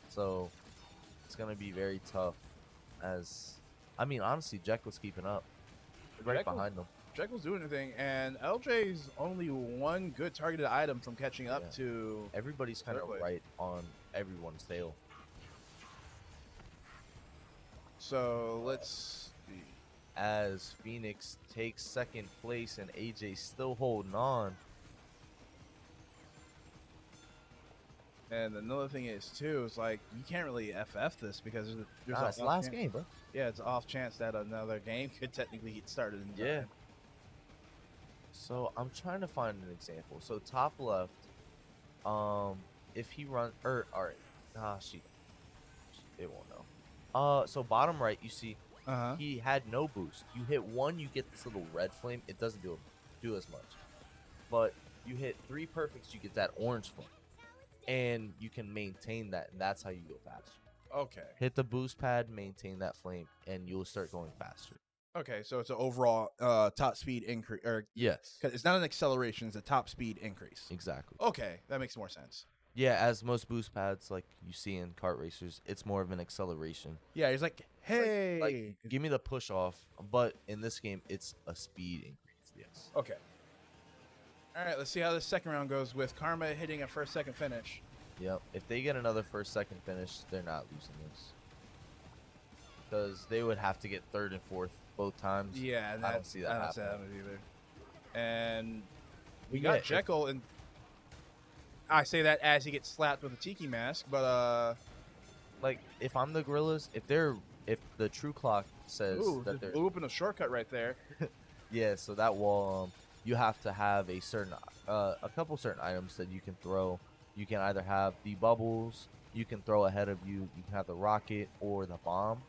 So, it's gonna be very tough. As, I mean, honestly, Jekyll's keeping up, right Jekyll- behind them. Jekyll's doing anything, and LJ's only one good targeted item from catching up Yeah. to. Everybody's kind of Third place. right on everyone's tail. So let's see. As Phoenix takes second place and AJ still holding on. And another thing is too is like you can't really FF this because there's Nah, it's the last game, bro. Yeah, it's an off chance that another game could technically get started. In Yeah. time. So I'm trying to find an example. So top left, if he runs, alright, it won't know. So bottom right, you see, he had no boost. You hit one, you get this little red flame. It doesn't do as much, but you hit 3 perfects, you get that orange flame, and you can maintain that, and that's how you go faster. Okay. Hit the boost pad, maintain that flame, and you'll start going faster. Okay, so it's an overall top speed increase, or Yes, 'cause it's not an acceleration; it's a top speed increase. exactly. Okay, that makes more sense. Yeah, as most boost pads like you see in kart racers, it's more of an acceleration. Yeah, he's like, hey. Like, give me the push off, but in this game, it's a speed increase. Yes. Okay. All right, let's see how the second round goes with Karma hitting a first, second finish. Yep. If they get another first, second finish, they're not losing this. Because they would have to get third and fourth both times. Yeah, and I don't see that I don't see that happening. happening either. And we Yeah, got if- Jekyll, and I say that as he gets slapped with a tiki mask, but Like, if I'm the Gorillaz, if the true clock says ooh, that just they're blew open a shortcut right there. yeah, so that wall, you have to have a couple certain items that you can throw. You can either have the bubbles, you can throw ahead of you, you can have the rocket or the bomb.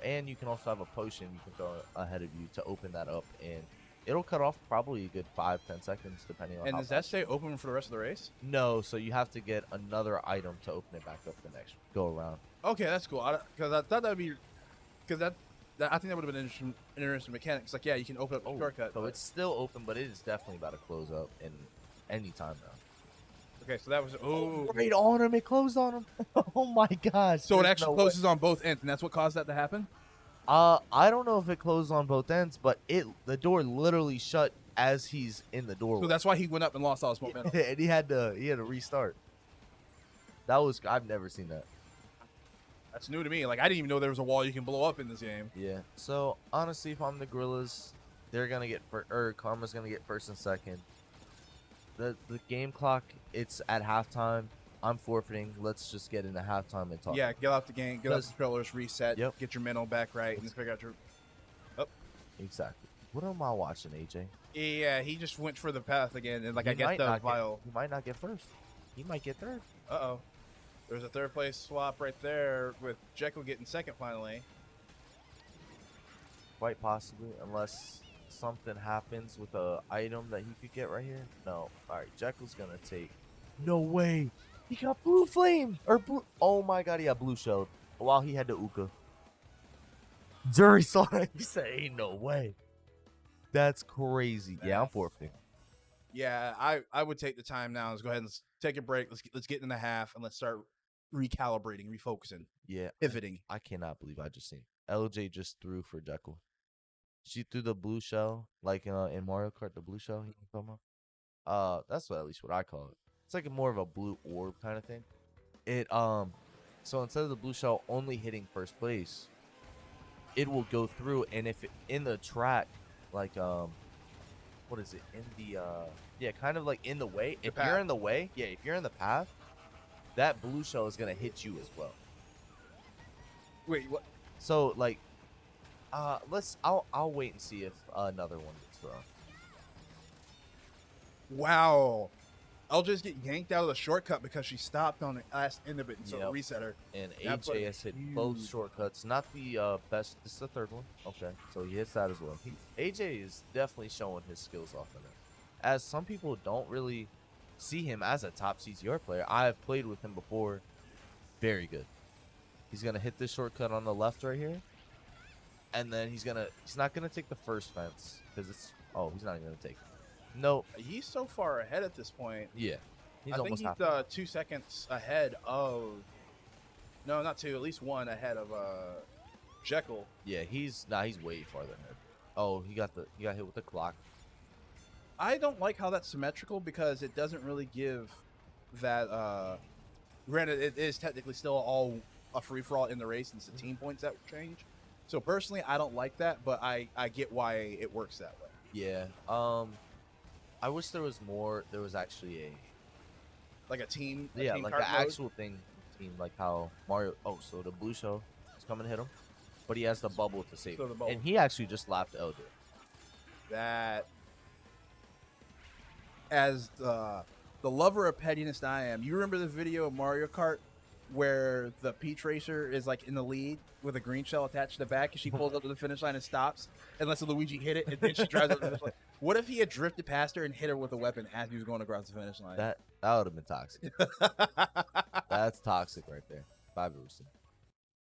And you can also have a potion you can throw ahead of you to open that up, and it'll cut off probably a good 5-10 seconds depending on. And how does that fast- stay open for the rest of the race? No, so you have to get another item to open it back up the next go around. Okay, that's cool. Because I thought that'd be, because I think that would have been an interesting mechanic. It's like, yeah, you can open up the shortcut. So but- it's still open, but it is definitely about to close up in any time now. okay, so that was Right on him, it closed on him. Oh my gosh! So it there's actually no way. closes on both ends, and that's what caused that to happen. I don't know if it closed on both ends, but the door literally shut as he's in the doorway. So that's why he went up and lost all his momentum. and he had to restart. I've never seen that. That's new to me. Like I didn't even know there was a wall you can blow up in this game. Yeah. So honestly, if I'm the Gorillaz, they're gonna get Karma's gonna get first and second. The game clock, it's at halftime. I'm forfeiting. Let's just get into halftime and talk. Yeah, get off the game, get off Because- the controllers, reset, Yep. get your mental back right, and figure out your. Exactly. What am I watching, AJ? Yeah, he just went for the path again, and like I He get might the not vial. He might not get first. He might get third. Uh-oh. There's a third place swap right there with Jekyll getting second finally. Quite possibly, unless something happens with a item that he could get right here. No. All right, Jekyll's gonna take. No way. He got blue flame or blue. Oh my god, he got blue shelled while he had the Uka. Jury saw it. He said, "Ain't no way." That's crazy. Yeah, I'm forfeiting. Yeah, I would take the time now. Let's go ahead and take a break. Let's get in the half and let's start recalibrating, refocusing, Yeah, pivoting. I cannot believe I just seen LJ just threw for Jekyll. She threw the blue shell like in Mario Kart, the blue shell. You know what I'm talking about? That's at least what I call it. It's like more of a blue orb kind of thing. It so instead of the blue shell only hitting first place, it will go through, and if it, in the track, like what is it, in the yeah, kind of like in the way, if you're in the way, yeah, if you're in the path, that blue shell is gonna hit you as well. Wait, what? So like I'll wait and see if another one gets thrown. Wow. I'll just get yanked out of the shortcut because she stopped on the last end of it, and so it reset her. And That's AJ has hit both shortcuts. Not the best. This is the third one. Okay, so he hits that as well. AJ is definitely showing his skills off in it. As some people don't really see him as a top CTR player. I have played with him before. Very good. He's gonna hit this shortcut on the left right here, and then he's not gonna take the first fence because it's he's not even gonna take it. No, He's so far ahead at this point. yeah, he's I think almost he's half. 2 seconds ahead of. No, not 2. At least 1 ahead of Jekyll. Yeah, he's way farther ahead. Oh, he got hit with the clock. I don't like how that's symmetrical because it doesn't really give that. Granted, it is technically still all a free for all in the race, and it's the team points that change. So personally, I don't like that, but I get why it works that way. Yeah. I wish there was more. There was actually Like a team. yeah, team like cart an mode. actual thing team, like how Mario. Oh, so the blue shell is coming to hit him, but he has the bubble to save So him. the bubble. And he actually just lapped Elder. That as the lover of pettiness I am. You remember the video of Mario Kart where the Peach Racer is like in the lead with a green shell attached to the back, and she pulls up to the finish line and stops and lets Luigi hit it, and then she drives up to the finish line. What if he had drifted past her and hit her with a weapon as he was going across the finish line? That would have been toxic. That's toxic right there. 5 roosting.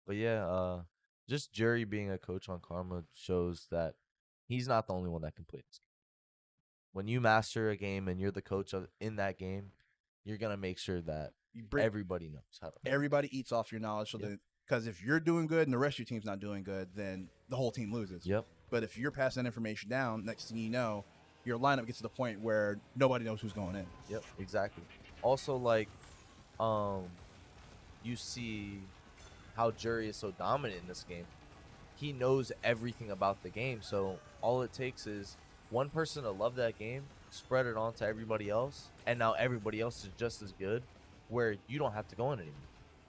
But yeah, just Jerry being a coach on Karma shows that he's not the only one that can play this game. When you master a game and you're the coach in that game, you're gonna make sure that everybody knows how to play. Everybody eats off your knowledge, so because if you're doing good and the rest of your team's not doing good, then the whole team loses. Yep. But if you're passing that information down, next thing you know, your lineup gets to the point where nobody knows who's going in. Yep, exactly. Also, like, you see how Jury is so dominant in this game. He knows everything about the game, so all it takes is one person to love that game, spread it on to everybody else, and now everybody else is just as good, where you don't have to go in anymore.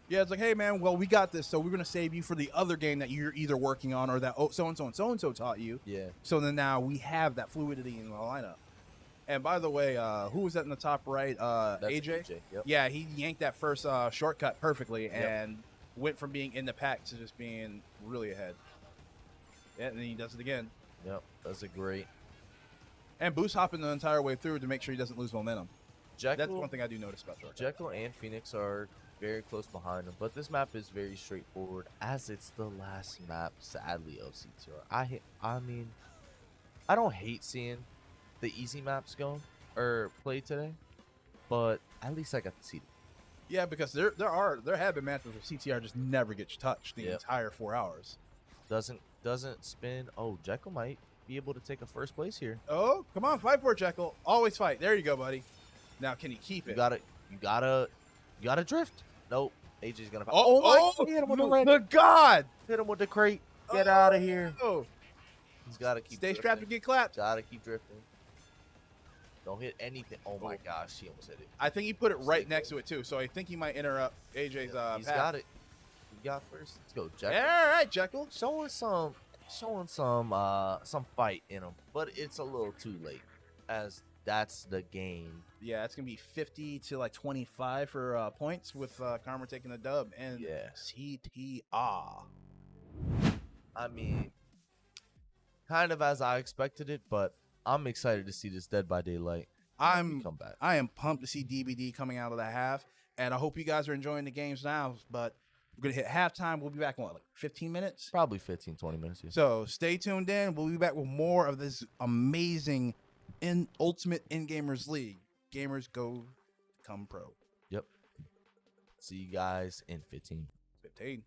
Yeah, it's like, hey man, well we got this, so we're gonna save you for the other game that you're either working on or that so and so and so and so taught you. Yeah. So then now we have that fluidity in the lineup. And by the way, who was that in the top right? That's AJ. Yep. Yeah, he yanked that first shortcut perfectly and went from being in the pack to just being really ahead. Yeah, and then he does it again. Yep. That's a great. And boost hopping the entire way through to make sure he doesn't lose momentum. Jekyll, That's one thing I do notice about shortcut. Jekyll and Phoenix are very close behind him, but this map is very straightforward, as it's the last map, sadly, of CTR. I mean, I don't hate seeing the easy maps go or play today, but at least I got to see them. Yeah, because there have been matches where CTR just never gets touched the entire 4 hours. Doesn't spin. Oh, Jekyll might be able to take a first place here. Oh, come on, fight for it, Jekyll. Always fight. There you go, buddy. Now, can he keep it? You gotta drift. Nope. AJ's gonna. He hit him with the red. The God! Hit him with the crate. Get out of here. Oh. He's gotta keep. Stay strapped and get clapped. Gotta keep drifting. Don't hit anything. Oh my gosh, he almost hit it. I think he put it right next to it too, so I think he might interrupt AJ's He's path. got it. He got first. Let's go, Jekyll. Yeah, all right, Jekyll. Showing some fight in him, but it's a little too late, as that's the game. Yeah, it's gonna be 50 to like 25 for points with Karma taking the dub and CTR. I mean, kind of as I expected it, but I'm excited to see this Dead by Daylight I'm come back. I am pumped to see DBD coming out of the half, And I hope you guys are enjoying the games now. But we're going to hit halftime. We'll be back in what, like 15 minutes? Probably 15, 20 minutes. Yeah. So stay tuned in. We'll be back with more of this amazing Ultimate Endgamers League. Gamers go become pro. Yep. See you guys in 15. 15.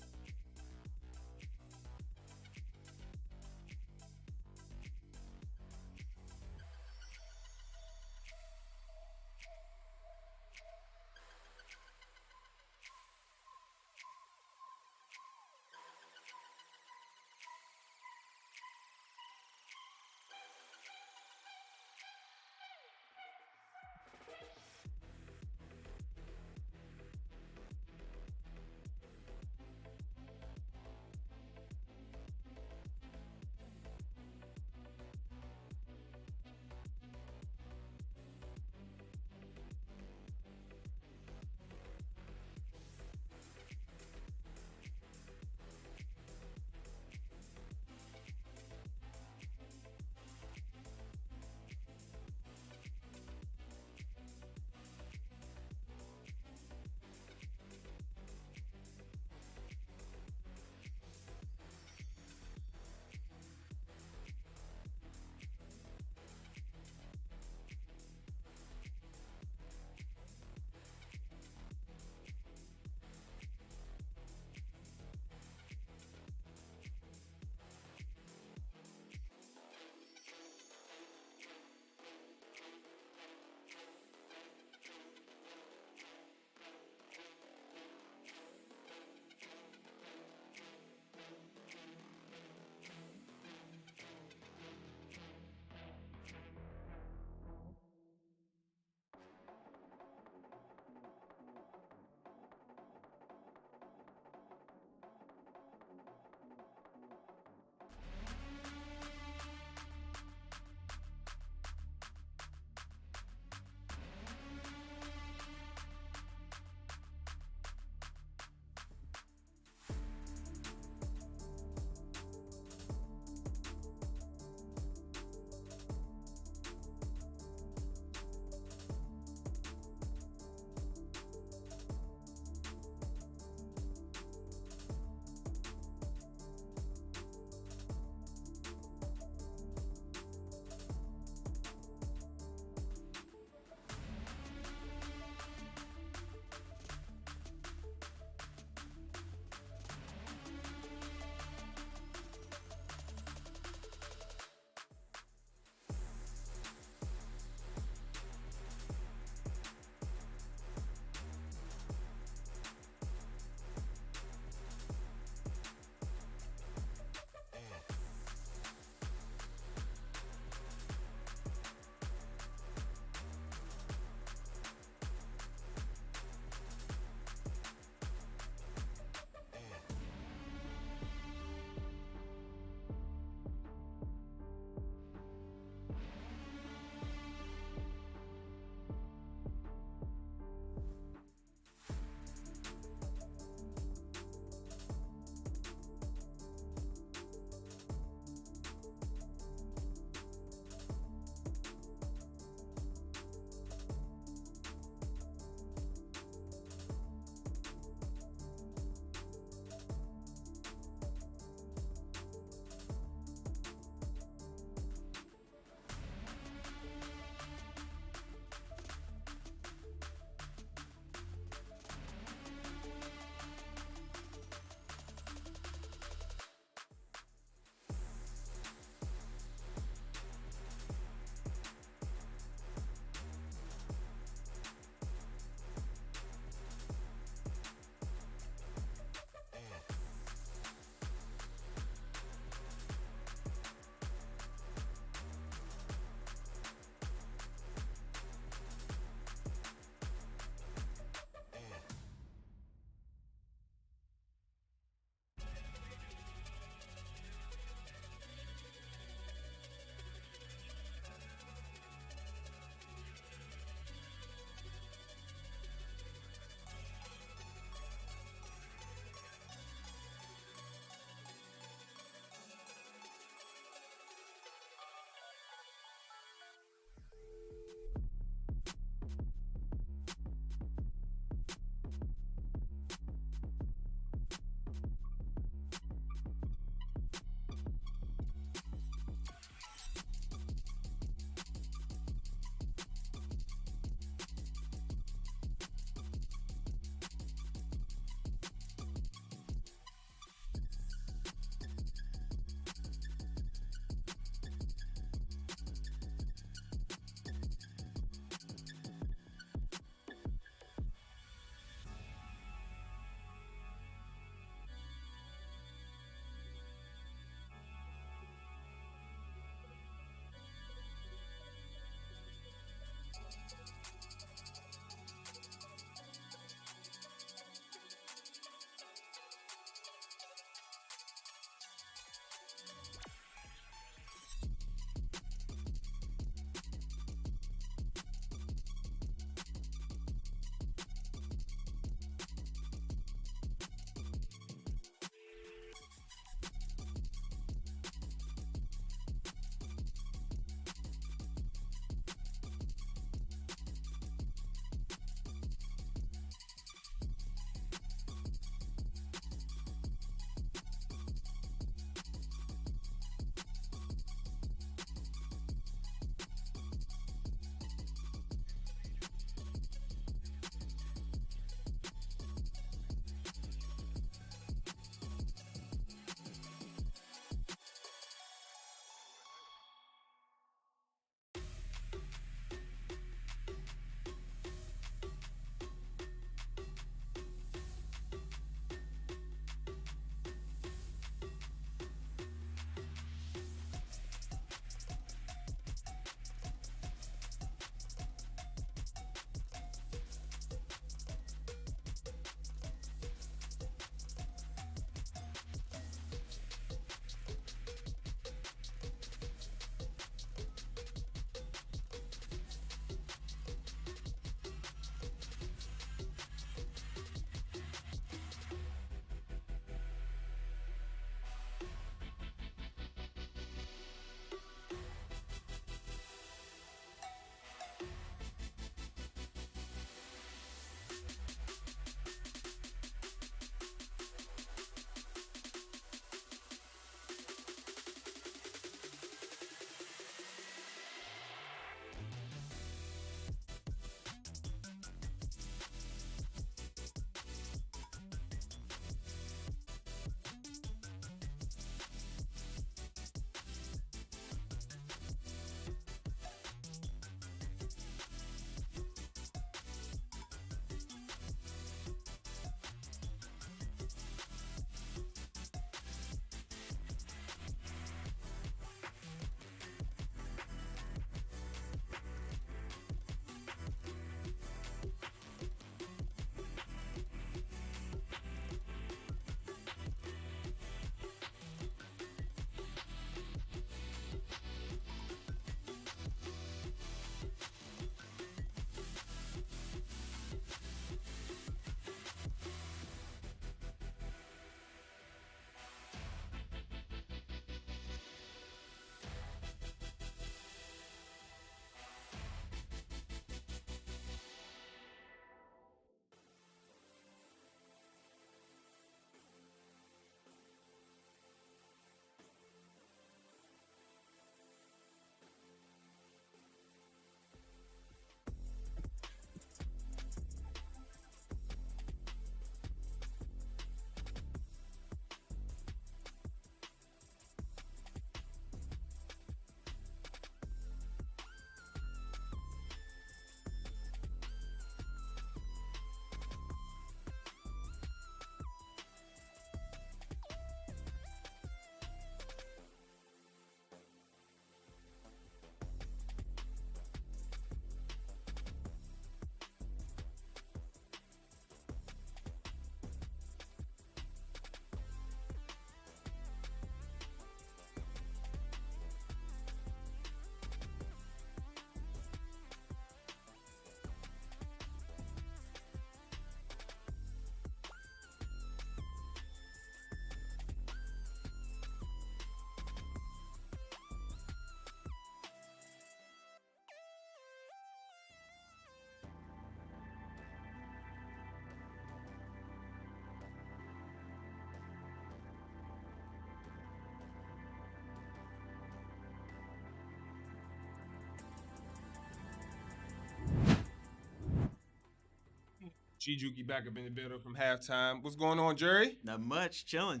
Chijuki back up in the building from halftime. What's going on, Jerry? Not much. Chilling.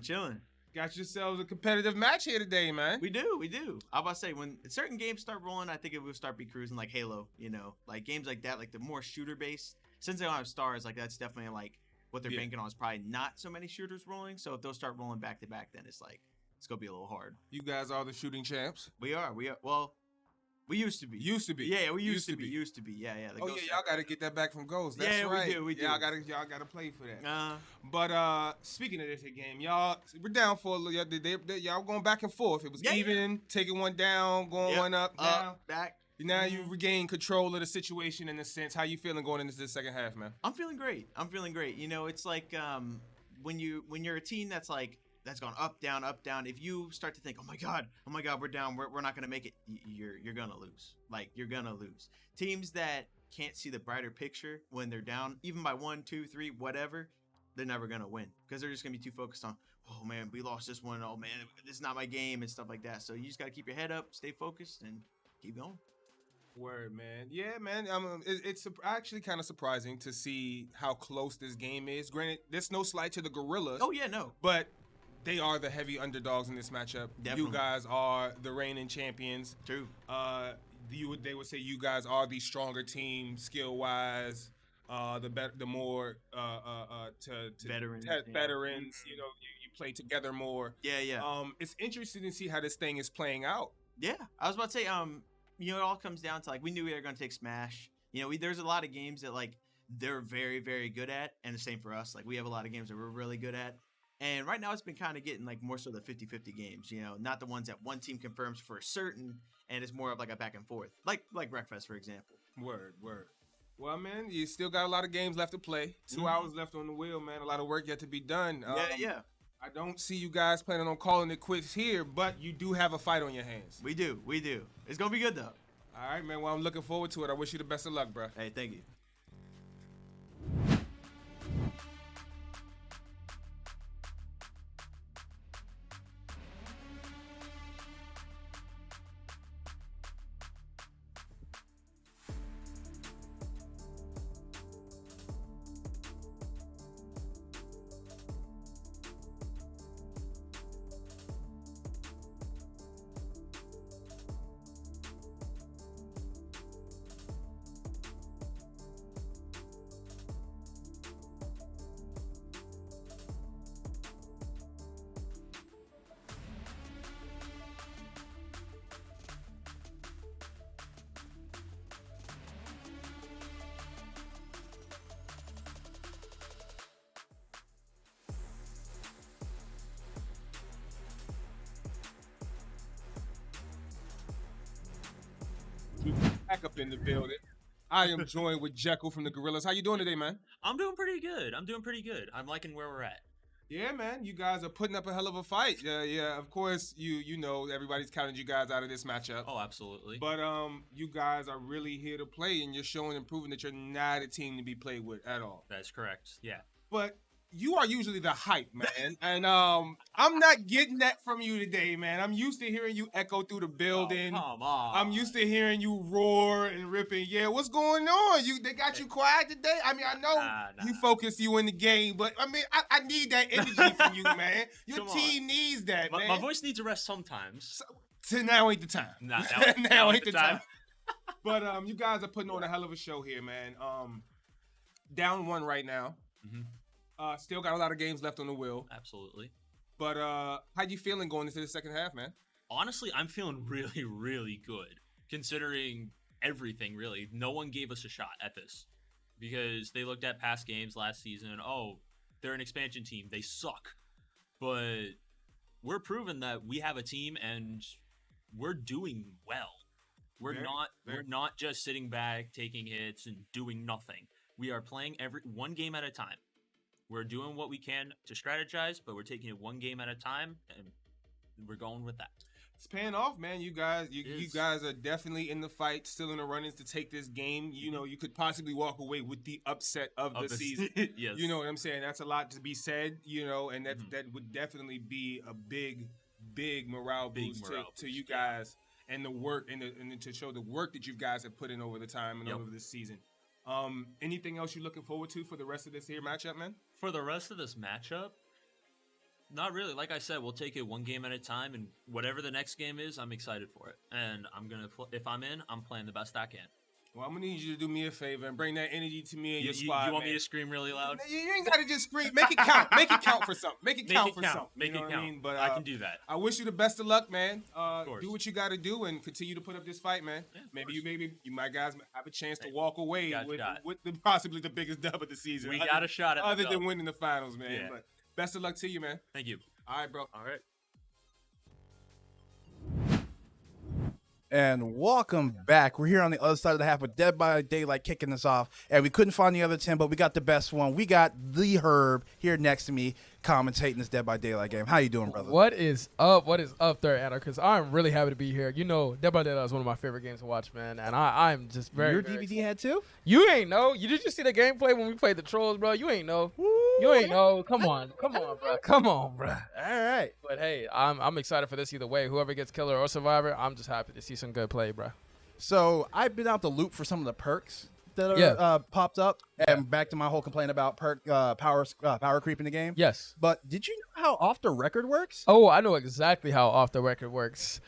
Got yourselves a competitive match here today, man. We do. I was about to say, when certain games start rolling, I think it will start be cruising like Halo, like games like that, like the more shooter based. Since they don't have stars, like that's definitely like what they're banking on is probably not so many shooters rolling. So if those start rolling back to back, then it's going to be a little hard. You guys are the shooting champs. We are. Well, we used to be. Yeah, we used to be. Yeah. Oh yeah, y'all got to get that back from Ghost. That's yeah, right. We do. Y'all got to play for that. But speaking of this game, y'all, we're down for a little. Y'all going back and forth. It was even, taking one down, going one up. Back. Now you regain control of the situation in a sense. How you feeling going into the second half, man? I'm feeling great. It's like when you're a team that's gone up, down. If you start to think, oh my god, we're down, we're not gonna make it, you're gonna lose. You're gonna lose. Teams that can't see the brighter picture when they're down, even by 1, 2, 3, whatever, they're never gonna win because they're just gonna be too focused on, oh man, we lost this one. Oh man, this is not my game and stuff like that. So you just gotta keep your head up, stay focused, and keep going. Word, man. Yeah, man. It's actually kind of surprising to see how close this game is. Granted, there's no slight to the Gorillaz. Oh yeah, no. But they are the heavy underdogs in this matchup. Definitely. You guys are the reigning champions. True. They would say you guys are the stronger team skill wise. The more Veterans. Veterans. You play together more. Yeah. It's interesting to see how this thing is playing out. Yeah, I was about to say, it all comes down to we knew we were going to take Smash. There's a lot of games that they're very, very good at, and the same for us. We have a lot of games that we're really good at. And right now it's been kind of getting more so the 50-50 games, not the ones that one team confirms for certain, and it's more of a back and forth. Like Wreckfest, for example. Word. Well, man, you still got a lot of games left to play. 2 hours left on the wheel, man. A lot of work yet to be done. Yeah. I don't see you guys planning on calling it quits here, but you do have a fight on your hands. We do. It's going to be good, though. All right, man. Well, I'm looking forward to it. I wish you the best of luck, bro. Hey, thank you. Back up in the building. I am joined with Jekyll from the Gorillaz. How you doing today, man? I'm doing pretty good. I'm liking where we're at. Yeah, man. You guys are putting up a hell of a fight. Yeah. Of course, you know everybody's counting you guys out of this matchup. Oh, absolutely. But you guys are really here to play, and you're showing and proving that you're not a team to be played with at all. That's correct. Yeah. But you are usually the hype, man. And I'm not getting that from you today, man. I'm used to hearing you echo through the building. Oh, come on. I'm used to hearing you roar and ripping. Yeah, what's going on? They got you quiet today? I mean, I know you focus you in the game, but I mean, I need that energy from you, man. Your team needs that, man. My voice needs a rest sometimes. So now ain't the time. Nah, now ain't the time. But you guys are putting on a hell of a show here, man. Down 1 right now. Mm-hmm. Still got a lot of games left on the wheel. Absolutely. But how you feeling going into the second half, man? Honestly, I'm feeling really, really good. Considering everything, really. No one gave us a shot at this. Because they looked at past games last season and, they're an expansion team. They suck. But we're proving that we have a team and we're doing well. We're not just sitting back, taking hits, and doing nothing. We are playing one game at a time. We're doing what we can to strategize, but we're taking it one game at a time, and we're going with that. It's paying off, man. You guys are definitely in the fight, still in the runnings to take this game. You could possibly walk away with the upset of the season. Yes. You know what I'm saying? That's a lot to be said, and that would definitely be a big morale boost to you guys and the work and to show the work that you guys have put in over the time and over this season. Anything else you're looking forward to for the rest of this here matchup, man? For the rest of this matchup, not really. Like I said, we'll take it one game at a time, and whatever the next game is, I'm excited for it. And I'm gonna, if I'm in, I'm playing the best I can. Well, I'm gonna need you to do me a favor and bring that energy to me and your squad. You want man. me to scream really loud? You ain't gotta just scream. Make it count. Make it count for something. Make it count for something. Make you know it what count. I mean? But I can do that. I wish you the best of luck, man. course. Do what you got to do and continue to put up this fight, man. Yeah, maybe you my guys have a chance to walk away got a with shot. possibly the biggest dub of the season. We got a shot at the other dub. than winning the finals, man. Yeah. But best of luck to you, man. Thank you. All right, bro. All right. And welcome back. We're here on the other side of the half with Dead by Daylight kicking us off. And we couldn't find the other 10, but we got the best one. We got the Herb here next to me commentating this Dead by Daylight game. How you doing, brother? What is up? What is up there, Anarchist? I'm really happy to be here. You know, Dead by Daylight is one of my favorite games to watch, man. And I'm just very, Your very DVD had too? You ain't know. You did you see the gameplay when we played the Trolls, bro? You ain't know. You ain't know. Come on, bro. Come on, bro. All right. But hey, I'm excited for this either way. Whoever gets killer or survivor, I'm just happy to see some good play, bro. So I've been out to loop for some of the perks that are Yeah. popped up, and back to my whole complaint about power creep in the game. Yes. But did you know how off the record works? Oh, I know exactly how off the record works.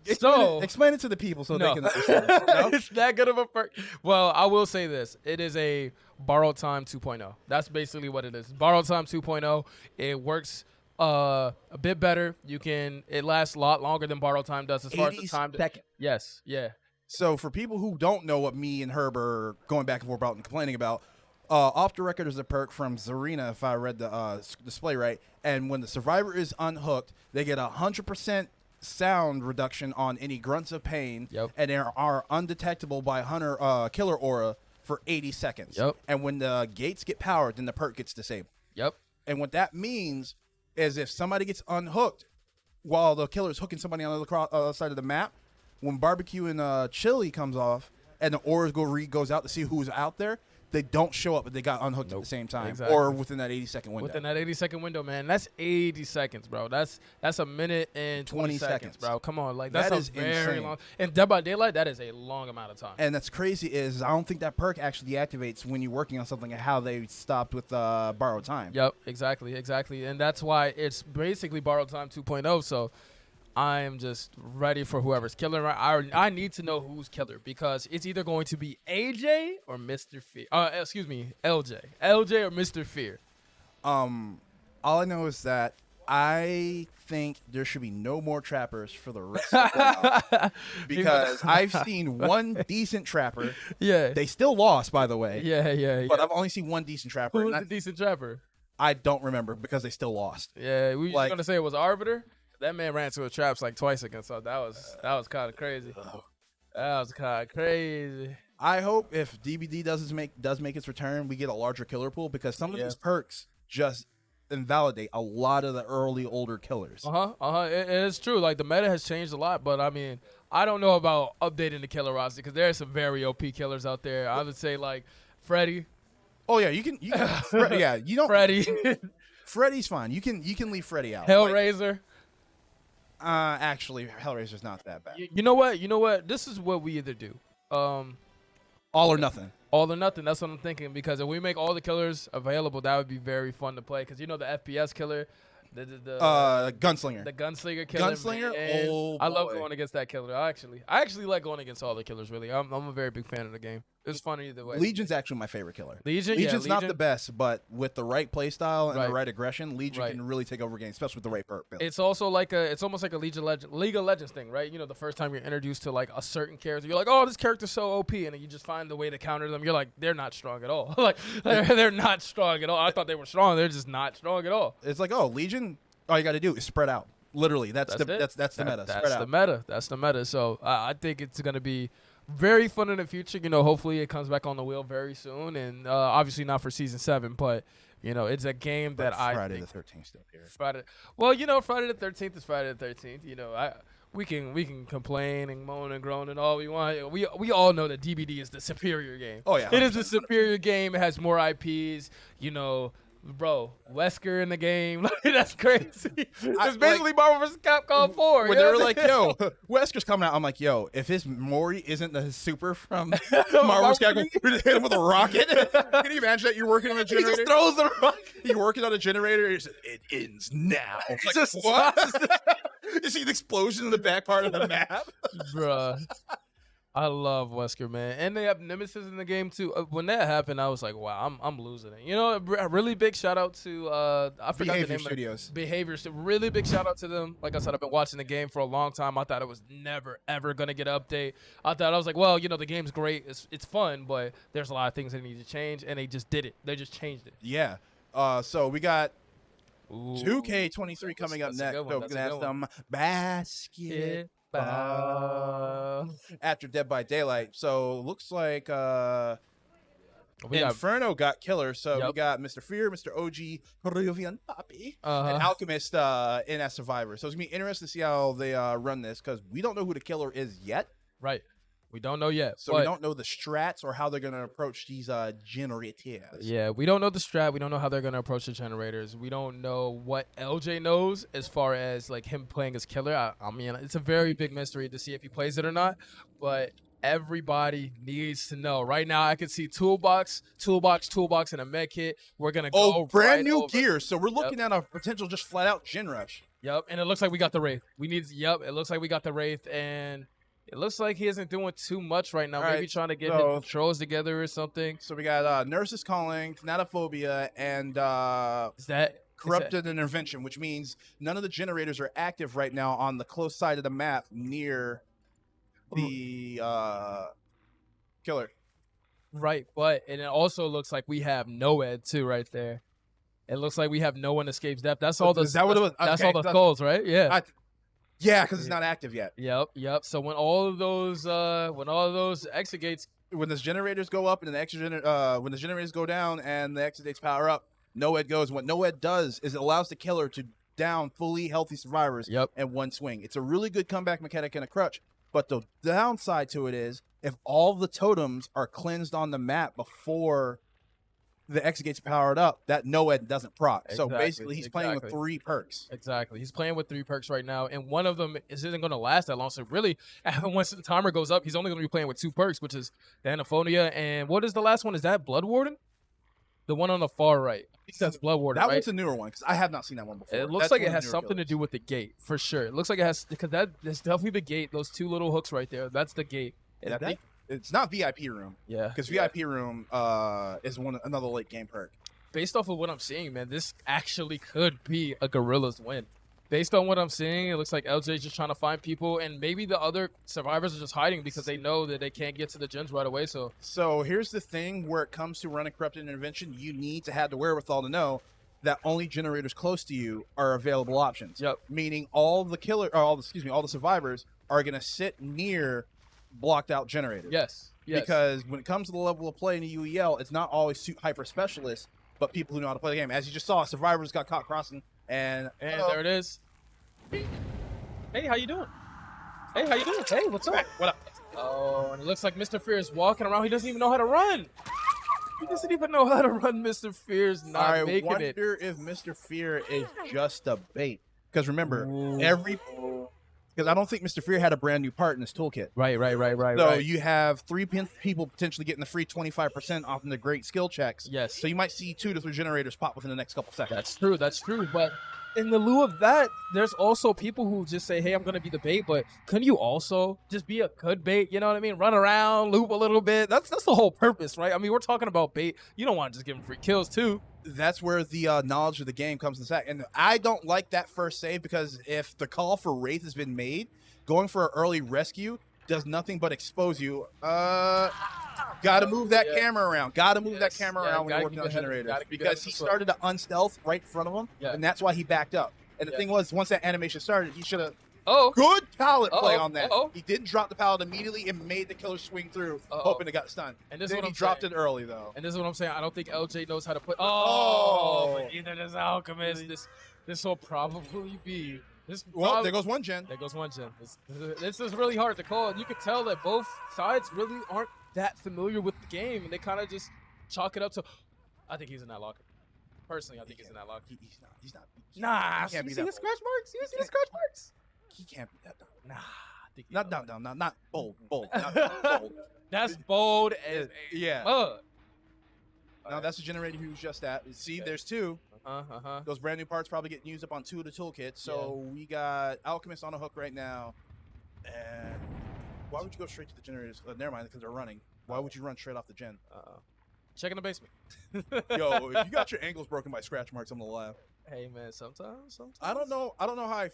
Explain it to the people so they can understand. No? It's that good of a perk. Well, I will say this. It is a borrowed time 2.0. That's basically what it is. Borrowed time 2.0. It works a bit better. It lasts a lot longer than borrowed time does as far as the 80 time. seconds. Yes. Yeah. So for people who don't know what me and Herb are going back and forth about and complaining about, off the record is a perk from Zarina, if I read the display right. And when the survivor is unhooked, they get 100% sound reduction on any grunts of pain. Yep. And they are undetectable by hunter killer aura for 80 seconds. Yep. And when the gates get powered, then the perk gets disabled. Yep. And what that means is if somebody gets unhooked while the killer is hooking somebody on the other side of the map, when barbecue and chili comes off and the aura goes out to see who's out there, they don't show up, but they got unhooked at the same time, Exactly. or within that 80-second window. Within that 80-second window, man. That's 80 seconds, bro. That's a minute and 20 seconds, bro. Come on. Like, that's That a is very insane. long. And Dead by Daylight, that is a long amount of time. And that's crazy is I don't think that perk actually activates when you're working on something and how they stopped with borrowed time. Yep, exactly. And that's why it's basically borrowed time 2.0. So I am just ready for whoever's killer. I need to know who's killer because it's either going to be AJ or Mr. Fear. LJ. LJ or Mr. Fear. All I know is that I think there should be no more trappers for the rest of the playoffs because I've seen one decent trapper. Yeah. They still lost, by the way. Yeah. But I've only seen one decent trapper. Who's and the decent trapper? I don't remember because they still lost. Yeah, we were Like- going to say it was Arbiter. That man ran to a traps like twice against us. That was kind of crazy. That was kind of crazy. I hope if DBD does make its return, we get a larger killer pool because some of these perks just invalidate a lot of the early older killers. It is true. Like the meta has changed a lot, but I mean, I don't know about updating the killer roster because there are some very OP killers out there. I would say like Freddy. Oh yeah, you can yeah, you don't Freddy. Freddy's fine. You can leave Freddy out. Hellraiser. Actually, Hellraiser's not that bad. You know what? This is what we either do. All or nothing. All or nothing. That's what I'm thinking. Because if we make all the killers available, that would be very fun to play. Because you know the FPS killer, the Gunslinger. the gunslinger killer. Gunslinger? man, Oh, I love boy. going against that killer. I actually like going against all the killers. Really, I'm a very big fan of the game. It's fun either way. Legion's actually my favorite killer. Legion's not the best, but with the right play style and Right. the right aggression, Legion Right. can really take over games, especially with the right perk build. It's also like it's almost like a League of Legends thing, right? You know, the first time you're introduced to like a certain character, you're like, oh, this character's so OP, and then you just find the way to counter them. You're like, they're not strong at all. Like they're not strong at all. I thought they were strong. They're just not strong at all. It's like, oh, Legion, all you got to do is spread out. Literally, that's the meta. That's Spread the out. meta. That's the meta. So I think it's gonna be very fun in the future. You know, hopefully it comes back on the wheel very soon, and obviously not for season 7, but you know, it's a game that Friday I the think 13th still here. Friday. Well, you know, Friday the 13th is Friday the 13th. You know, we can complain and moan and groan and all we want. We all know that DBD is the superior game. Oh, yeah, It is the superior game. It has more IPs. You know, Bro, Wesker in the game. Like, that's crazy. I- It's basically Marvel vs. Capcom 4. When you they know were what like, I'm "Yo, saying? Wesker's coming out," I'm like, "Yo, if his Mori isn't the super from Marvel Marvel's Capcom, we just hit him with a rocket." Can you imagine that you're working on a He generator? just throws the rock. You're working on a generator. And he says, "It ends now." It's like, just what? You see the explosion in the back part of the map. Bruh. I love Wesker, man. And they have Nemesis in the game, too. When that happened, I was like, wow, I'm losing it. You know, a really big shout out to, I forgot Behavior the name Studios. of Behavior. Really big shout out to them. Like I said, I've been watching the game for a long time. I thought it was never, ever going to get an update. I was like, well, you know, the game's great. It's fun, but there's a lot of things that need to change. And they just did it. They just changed it. Yeah. So we got Ooh. 2K23 coming up That's a next. good one. So we're That's gonna a have good one. some basket Ball. after Dead by Daylight. So looks like We got Inferno got killer. So we Yup. got Mr. Fear, Mr. OG, Peruvian Papi, Uh-huh. and Alchemist in as Survivor. So it's gonna be interesting to see how they run this because we don't know who the killer is yet. right. We don't know yet. So but we don't know the strats or how they're gonna approach these generators. Yeah, we don't know the strat. We don't know how they're gonna approach the generators. We don't know what LJ knows as far as like him playing as killer. I mean, it's a very big mystery to see if he plays it or not. But everybody needs to know. Right now, I can see toolbox, and a med kit. We're gonna go. Oh, brand right new over. gear. So we're looking at a potential just flat out Gen Rush. Yep, and it looks like we got the Wraith. It looks like we got the Wraith, and it looks like he isn't doing too much right now. All Maybe right, trying to get so- his controls together or something. So we got Nurses Calling, Thanatophobia, and Is that Corrupted Intervention, which means none of the generators are active right now on the close side of the map near the killer. Right, but and it also looks like we have Noed too right there. It looks like we have no one escapes death. That's all the Is that what it was? that's Okay, all the that's- skulls, right? Yeah. Yeah, because it's not active yet. Yep. So when all of those exit gates, When the generators go up and the when the generators go down and the exit gates power up, Noed goes. What Noed does is it allows the killer to down fully healthy survivors Yep. in one swing. It's a really good comeback mechanic and a crutch. But the downside to it is if all the totems are cleansed on the map before the exit gates are powered up, that Noed doesn't proc. So Exactly, basically, he's playing with exactly. 3 perks. exactly. He's playing with 3 perks right now, and one of them isn't going to last that long. So really, once the timer goes up, he's only going to be playing with 2 perks, which is the Anaphonia and what is the last one? Is that Blood Warden? The one on the far right. I think that's Blood Warden. That right? one's a newer one because I have not seen that one before. It looks That's like one it of the has newer something to killers. do with the gate for sure. It looks like it has because that's definitely the gate. Those 2 little hooks right there. That's the gate. And I think It's not VIP room yeah. because VIP room is another late game perk. Based off of what I'm seeing, man, this actually could be a Gorillaz win. Based on what I'm seeing, it looks like LJ's just trying to find people, and maybe the other survivors are just hiding because they know that they can't get to the gens right away. So Here's the thing: where it comes to running corrupted intervention, you need to have the wherewithal to know that only generators close to you are available options. Yep. Meaning all the survivors are going to sit near blocked out generators. yes. Because when it comes to the level of play in the UEL, it's not always suit hyper specialists, but people who know how to play the game. As you just saw, survivors got caught crossing, and there it is. Hey, how you doing? Hey, how you doing? Hey, what's up? What up? Oh, and it looks like Mr. Fear is walking around. He doesn't even know how to run. He doesn't even know how to run. Mr. Fear's not I making wonder it. if Mr. Fear is just a bait. Because remember, Ooh. because I don't think Mr. Fear had a brand new part in his toolkit. Right. So you have 3 people potentially getting the free 25% off in the great skill checks. Yes. So you might see 2 to 3 generators pop within the next couple seconds. That's true. But in the lieu of that, there's also people who just say, hey, I'm going to be the bait. But couldn't you also just be a good bait? You know what I mean? Run around, loop a little bit. That's the whole purpose, right? I mean, we're talking about bait. You don't want to just give them free kills, too. That's where the knowledge of the game comes in the sack. And I don't like that first save because if the call for Wraith has been made, going for an early rescue does nothing but expose you. Gotta move that camera around. Gotta move that camera around when you're working on generators. Because he started to unstealth right in front of him, and that's why he backed up. And the thing was, once that animation started, he should have good pallet play on that. He didn't drop the pallet immediately and made the killer swing through, hoping it got stunned. And this is then what he I'm dropped saying. it early, though. And this is what I'm saying. I don't think LJ knows how to put. But either this Alchemist, this will probably be. Well, there goes one gen. There goes one gen. This is really hard to call. You could tell that both sides really aren't that familiar with the game, and they kind of just chalk it up to. I think he's in that locker. Personally, I think he's in that locker. He's not. Nah, He can't you be see that the bold. scratch marks? You see the can't- scratch marks? He can't be that dumb. Nah. I think Not bold. Not bold. That's bold as Yeah. mud. No, that's the generator who's just at. See, there's two. Uh-huh. Those brand new parts probably getting used up on 2 of the toolkit. So we got Alchemist on a hook right now. And why would you go straight to the generators? Never mind, because they're running. Why would you run straight off the gen? Check in the basement. Yo, if you got your ankles broken by scratch marks, I'm gonna laugh. Hey man, sometimes. I don't know how I.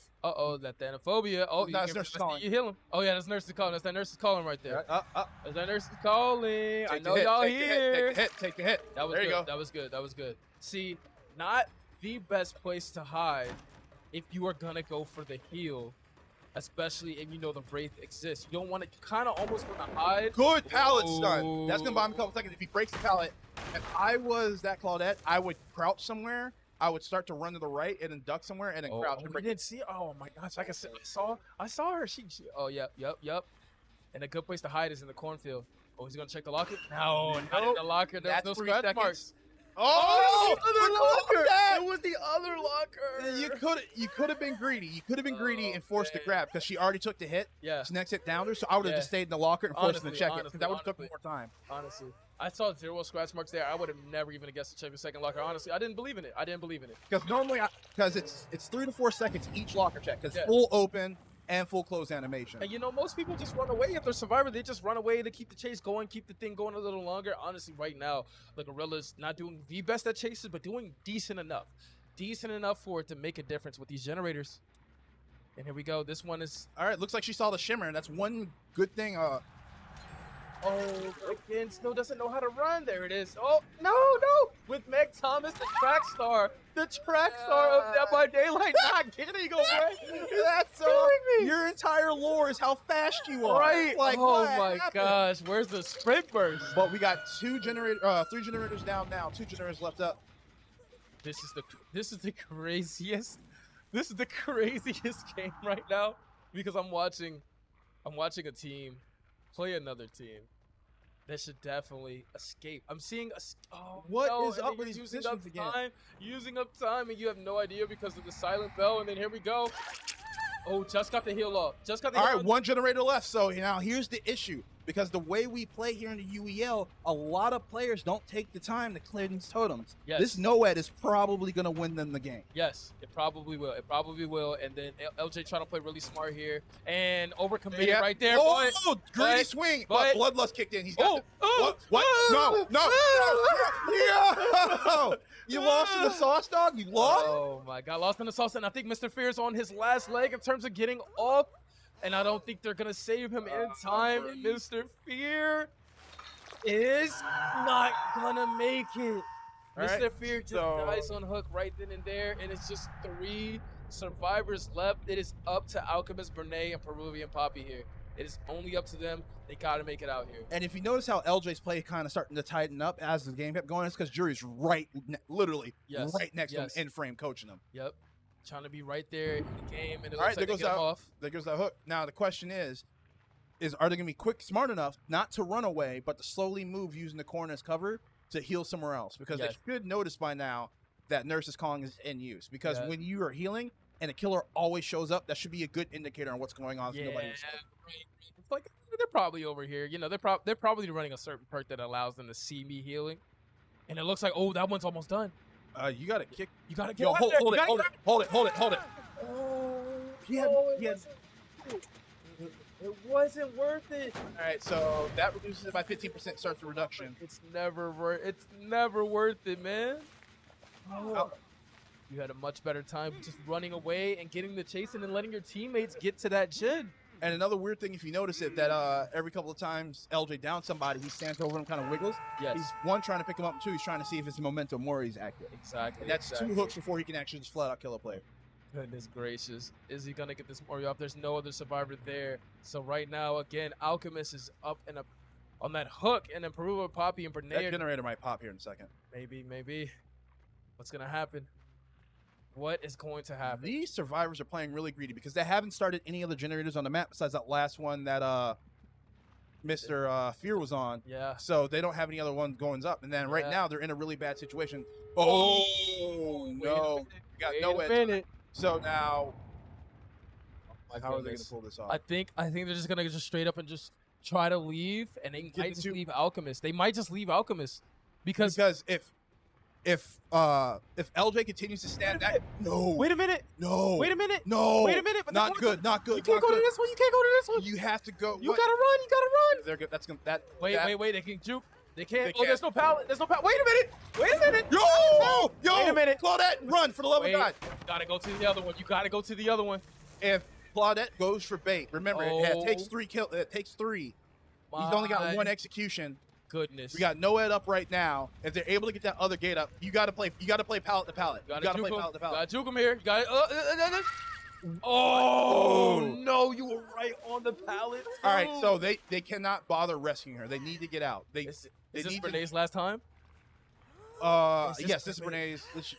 That thanophobia. Oh, No, it's nurse calling. You heal him. Oh yeah, that's nurse calling. That's that nurse calling right there. That's that nurse calling. I Take the know hit, y'all take the hit, here. Take the hit. That was There you good. go. That was good. See, not the best place to hide if you are gonna go for the heal, especially if you know the Wraith exists. You don't want to kind of almost want to hide. Good pallet stun. That's gonna buy him a couple seconds. If he breaks the pallet, if I was that Claudette, I would crouch somewhere. I would start to run to the right and then duck somewhere and then crouch. And You break didn't see? Oh my gosh! Like I said, I saw her. She. Oh yep. And a good place to hide is in the cornfield. Oh, he's gonna check the locker? No, not in the locker. There's That's no 3 scratch seconds. marks. Oh, It was the other locker. You could have been greedy. You could have been greedy and forced the grab because she already took the hit. Yeah. His next hit downed her, so I would have Yeah. just stayed in the locker and forced him to Honestly, check it honestly, because that would have took me honestly. more time. Honestly, I saw 0 scratch marks there. I would have never even guessed to check the second locker. Honestly, I didn't believe in it. Because normally, because it's 3 to 4 seconds each locker check because Yeah. full open and full close animation. And you know, most people just run away if they're survivor. They just run away to keep the chase going, keep the thing going a little longer. Honestly, right now, the Gorillaz not doing the best at chases, but doing decent enough. Decent enough for it to make a difference with these generators. And here we go. This one is... All right, looks like she saw the shimmer. That's one good thing. Oh, again, still doesn't know how to run. There it is. Oh, no. With Meg Thomas, the track star. The track star of Dead by Daylight not getting away. That's killing me. Your entire lore is how fast you are. Right. Like, oh, what my happened? gosh. Where's the sprint burst? But we got 3 generators down now. 2 generators left up. This is the craziest. This is the craziest game right now because I'm watching a team play another team that should definitely escape. I'm seeing What no, is and up then with you're these using up positions again? time, using up time, and you have no idea because of the silent bell. And then here we go. Oh, just got the heal off. All right, 1 generator left. So now here's the issue. Because the way we play here in the UEL, a lot of players don't take the time to clear these totems. Yes. This NOED is probably going to win them the game. Yes, it probably will. And then LJ trying to play really smart here and overcommitted right there. Oh, greedy but- swing. but- But Bloodlust kicked in. He's got Oh, What? No. Yo! You lost in the sauce, dog? You lost? Oh my God, lost in the sauce, and I think Mr. Fear's on his last leg in terms of getting off, and I don't think they're gonna save him in time. And Mr. Fear is not gonna make it. All Mr. right, Fear just so- dies on hook right then and there, and it's just 3 survivors left. It is up to Alchemist, Brene, and Peruvian Poppy here. It is only up to them. They gotta make it out here. And if you notice how LJ's play kind of starting to tighten up as the game kept going, it's because Jury's literally Yes, right next yes. to him in frame coaching him. Yep, trying to be right there in the game, and it All looks right, like there they goes get him that. off. There goes that hook. Now the question is are they gonna be smart enough not to run away, but to slowly move using the corner as cover to heal somewhere else? Because Yes. they should notice by now that Nurse is calling is in use. Because Yeah. when you are healing and a killer always shows up, that should be a good indicator on what's going on. If Yeah, nobody right. was- It's like they're probably over here. You know, they're probably running a certain perk that allows them to see me healing. And it looks like, oh, that one's almost done. You gotta kick. You gotta get Yo, out hold there. it. You gotta Hold it. It wasn't worth it. All right, so that reduces it by 15%. Starts the reduction. It's never worth it, man. Oh. You had a much better time just running away and getting the chase and then letting your teammates get to that gen. And another weird thing, if you notice it, that every couple of times LJ down somebody, he stands over him, kind of wiggles. Yes. He's 1 trying to pick him up, and 2 he's trying to see if his momentum or he's active. Exactly. And that's 2 hooks before he can actually just flat out kill a player. Goodness gracious. Is he going to get this Mori off? There's no other survivor there. So right now, again, Alchemist is up and up on that hook. And then Peruva, Poppy, and That Brene. generator might pop here in a second. Maybe. What's going to happen? What is going to happen? These survivors are playing really greedy because they haven't started any other generators on the map besides that last one that Mr. Fear was on. Yeah. So they don't have any other one going up. And then right Yeah. now they're in a really bad situation. Oh, no. We got no Wait a edge. minute. So now, My how are they going goodness. to pull this off? I think they're just gonna just straight up and just try to leave, and they Get might the just two- leave Alchemist. They might just leave Alchemist because Because if LJ continues to stand that, no, wait a minute, no, wait a minute, no, wait a minute, but not that's good, not good. You can't not go to good. this one. You can't go to this one. You have to go. You what? gotta run. You gotta run. They're good. That's gonna that. Wait, that, wait. They can juke. They can't. They Oh, there's no can't. pallet. There's no pallet. Wait a minute. Wait a minute. Yo, Wait a minute. Claudette, run for the love Wait. of God. You gotta go to the other one. You gotta go to the other one. If Claudette goes for bait, remember it takes Oh. 3 kill. It takes 3. He's only got My 1 execution. Goodness. We got no ed up right now. If they're able to get that other gate up, you got to play. You got to play pallet to pallet. You got to play pallet to You pallet. gotta juke him here. You got. Oh no! You were right on the pallet. All right, so they cannot bother rescuing her. They need to get out. They Is they this need Renee's last time? to. is Yes, this this is Bernays.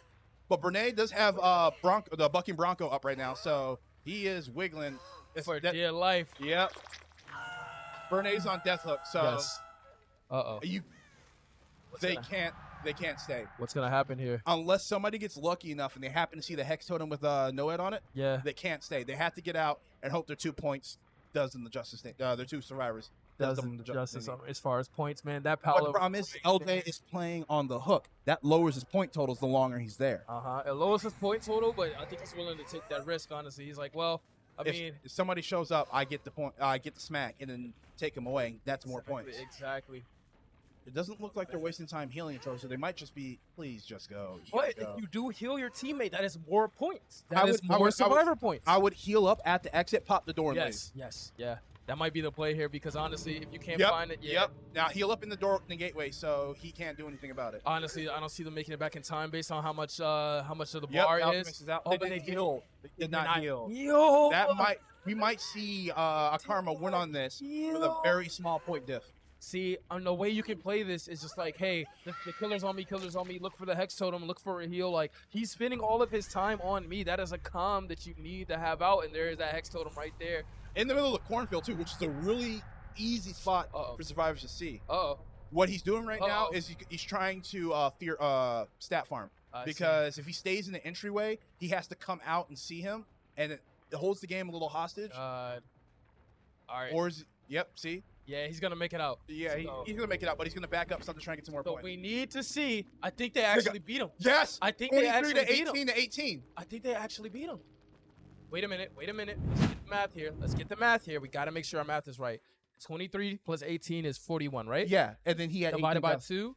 But Bernay does have the bucking Bronco up right now, so he is wiggling. For that- dear life. Yep. Bernay's on death hook, so Yes. Uh-oh. they gonna- can't stay What's gonna happen here? unless somebody gets lucky enough and they happen to see the hex totem with no ed on it. Yeah. They can't stay. They have to get out and hope their 2 points does them the justice. Their 2 survivors does them the Justice justice. as far as points, man. That But the pallet. problem is LJ is playing on the hook. That lowers his point totals the longer he's there. It lowers his point total, but I think he's willing to take that risk. Honestly, he's like, well, I mean, If somebody shows up, I get the point. I get the smack, and then take him away. That's more points. Exactly. It doesn't look like they're wasting time healing each other, so they might just be. Please just go. You But go. if you do heal your teammate, that is more points. I That is would- I more would- survivor points. I would heal up at the exit, pop the door, and Yes. Yes. Yeah. That might be the play here because honestly, if you can't leave. find it, yeah. Yep. Now heal up in the door, in the gateway, so he can't do anything about it. Honestly, I don't see them making it back in time based on how much of the Yep. bar Alchemist is. out. Oh, They but didn't heal. They did not heal. Yo. We might see a karma win on this with a very small point diff. See, the way you can play this is just like, hey, the killer's on me, look for the hex totem, look for a heal. Like, he's spending all of his time on me. That is a comm that you need to have out, and there is that hex totem right there. In the middle of the cornfield, too, which is a really easy spot Uh-oh. for survivors to see. Uh-oh. What he's doing right now Uh-oh. is he's trying to stat farm. I see. Because if he stays in the entryway, he has to come out and see him, and it holds the game a little hostage. All right. Or is yep, see? Yeah, he's gonna make it out. Yeah, So- he's gonna make it out, but he's gonna back up something, trying to get some more So points. we need to see. I think they actually beat him. Yes, I think they 23 actually to beat 18 to 18. I think they actually beat him. Wait a minute. Let's get the math here. We gotta make sure our math is right. 23 plus 18 is 41, right? Yeah, and then he had Divided 18 by deaths. 2.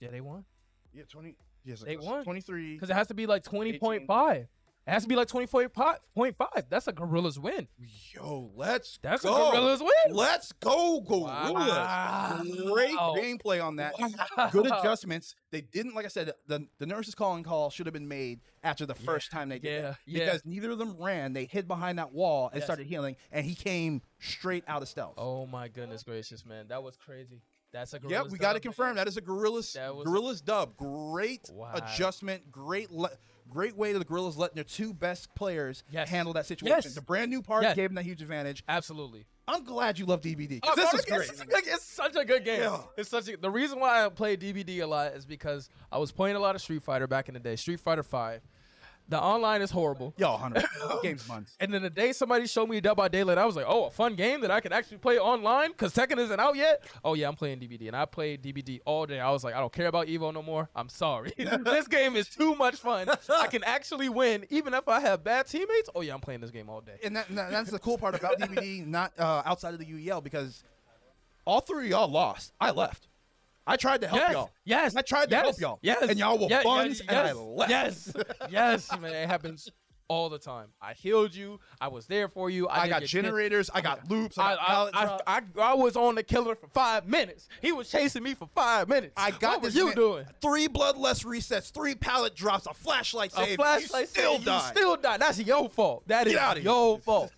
Yeah, they won. Yeah, 20. Yes, They won. 23. Because it has to be like 20.5. It has to be like 24.5. That's a Gorillaz win. Yo, let's That's go. a Gorillaz win. Let's go, Gorillaz. Wow. Great gameplay on that. Wow. Good adjustments. They didn't, like I said, the nurse's calling call should have been made after the first time they did it. Yeah. Because neither of them ran. They hid behind that wall and Yes. started healing, and he came straight out of stealth. Oh my goodness gracious, man. That was crazy. That's a Gorillaz. Yep, we got to dub, confirm man. that is a Gorillaz dub. Great Wow. adjustment. Great way to the Gorillaz letting their 2 best players Yes. handle that situation. Yes. The brand new party Yes. gave them that huge advantage. Absolutely. I'm glad you love DBD. 'Cause Oh, this bro, is great. It's such a good game. Yeah. It's the reason why I play DBD a lot is because I was playing a lot of Street Fighter back in the day. Street Fighter 5. The online is horrible. Yo, 100. Game's fun. And then the day somebody showed me Dead by Daylight, I was like, oh, a fun game that I can actually play online because Tekken isn't out yet. Oh, yeah, I'm playing DBD. And I played DBD all day. I was like, I don't care about Evo no more. I'm sorry. This game is too much fun. I can actually win even if I have bad teammates. Oh, yeah, I'm playing this game all day. And that's the cool part about DBD, not outside of the UEL, because all 3 of y'all lost. I left. I tried to help y'all. Yes. I tried to help y'all. Yes. And y'all were buns, and I left. Yes. Yes, man. It happens all the time. I healed you. I was there for you. I didn't got get generators. I got loops. I got pallet drops. I was on the killer for 5 minutes. He was chasing me for 5 minutes. I got what this. were you man. doing? 3 bloodless resets, 3 pallet drops, a flashlight save. A flashlight you still save, died. You still died. That's your fault. That is Get outta here. your fault.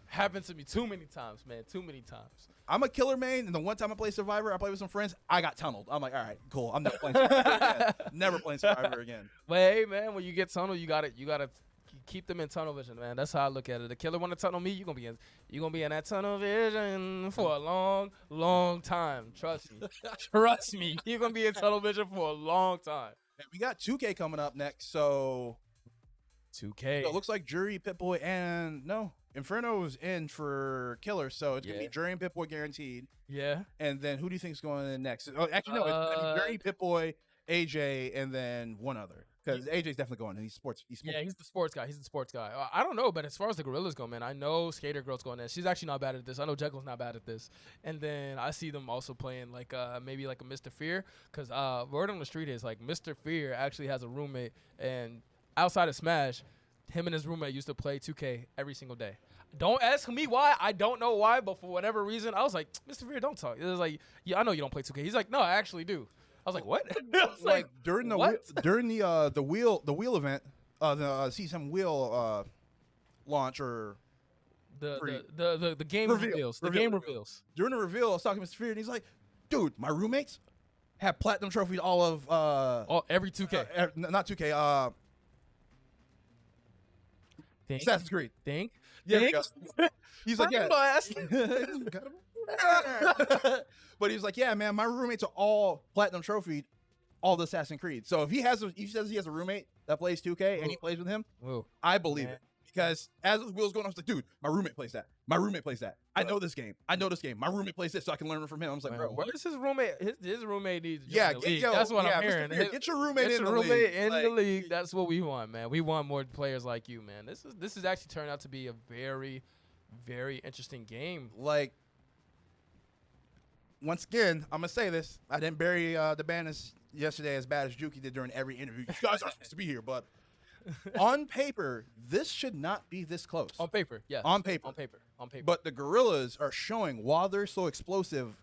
Happened to me too many times, man. Too many times. I'm a killer main, and the one time I played Survivor, I played with some friends, I got tunneled. I'm like, all right, cool. I'm never playing Survivor again. Never playing Survivor again. But hey, man, when you get tunnel, you gotta keep them in tunnel vision, man. That's how I look at it. The killer want to tunnel me, you're gonna be in that tunnel vision for a long, long time. Trust me. Trust me. You're gonna be in tunnel vision for a long time. And we got 2K coming up next, so 2K. it looks like Jury, Pip-Boy, and Inferno's in for Killer, so it's gonna be Jury and Pip-Boy guaranteed. Yeah. And then who do you think is going in next? Oh, actually, no, it's gonna be Jury, Pip-Boy, AJ, and then one other. Because AJ's definitely going, and he's sports. Yeah, he's the sports guy. He's the sports guy. I don't know, but as far as the Gorillaz go, man, I know Skater Girl's going in. She's actually not bad at this. I know Jekyll's not bad at this. And then I see them also playing like maybe like a Mr. Fear, because word on the street is like Mr. Fear actually has a roommate, and outside of Smash, him and his roommate used to play 2K every single day. Don't ask me why. I don't know why, but for whatever reason, I was like, Mr. Fear, don't talk. It was like, yeah, I know you don't play 2K. He's like, no, I actually do. I was like, what? I was like during the what? during the wheel event, the C7 wheel launch or the game Reveal. reveals. The Reveal. game reveals. During the reveal, I was talking to Mr. Fear, and he's like, "Dude, my roommates have platinum trophies all of Every 2K. not 2K, Think. Assassin's Creed." Think. Yeah, Think. he's like, "Yeah." Blast. But he was like, "Yeah, man, my roommates are all platinum trophied, all the Assassin's Creed. So if he says he has a roommate that plays 2K and he plays with him, Whoa. I believe it." Because as the wheels going, I was like, "Dude, my roommate plays that. My roommate plays that. I know this game. My roommate plays this, so I can learn from him." I was like, Man, "Bro, what is his roommate? His roommate needs to join Yeah, the league. yo, That's what yeah, I'm Mr. hearing. Fear, get your roommate Get in your the roommate league. in Like, the league. That's what we want, man. We want more players like you, man. This is actually turned out to be a very, very interesting game. like, once again, I'm gonna say this. I didn't bury the banners yesterday as bad as Juki did during every interview. You guys aren't supposed to be here, but on paper, this should not be this close. On paper, yeah. On paper. On paper. On paper. But the Gorillaz are showing, while they're so explosive,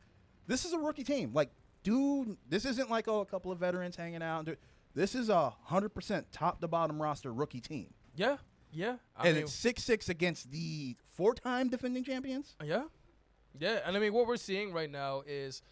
this is a rookie team. Like, dude, this isn't like, a couple of veterans hanging out. This is a 100% top to bottom roster rookie team. yeah, yeah. And it's 6-6 against the 4-time defending champions. Yeah. Yeah, and I mean, what we're seeing right now is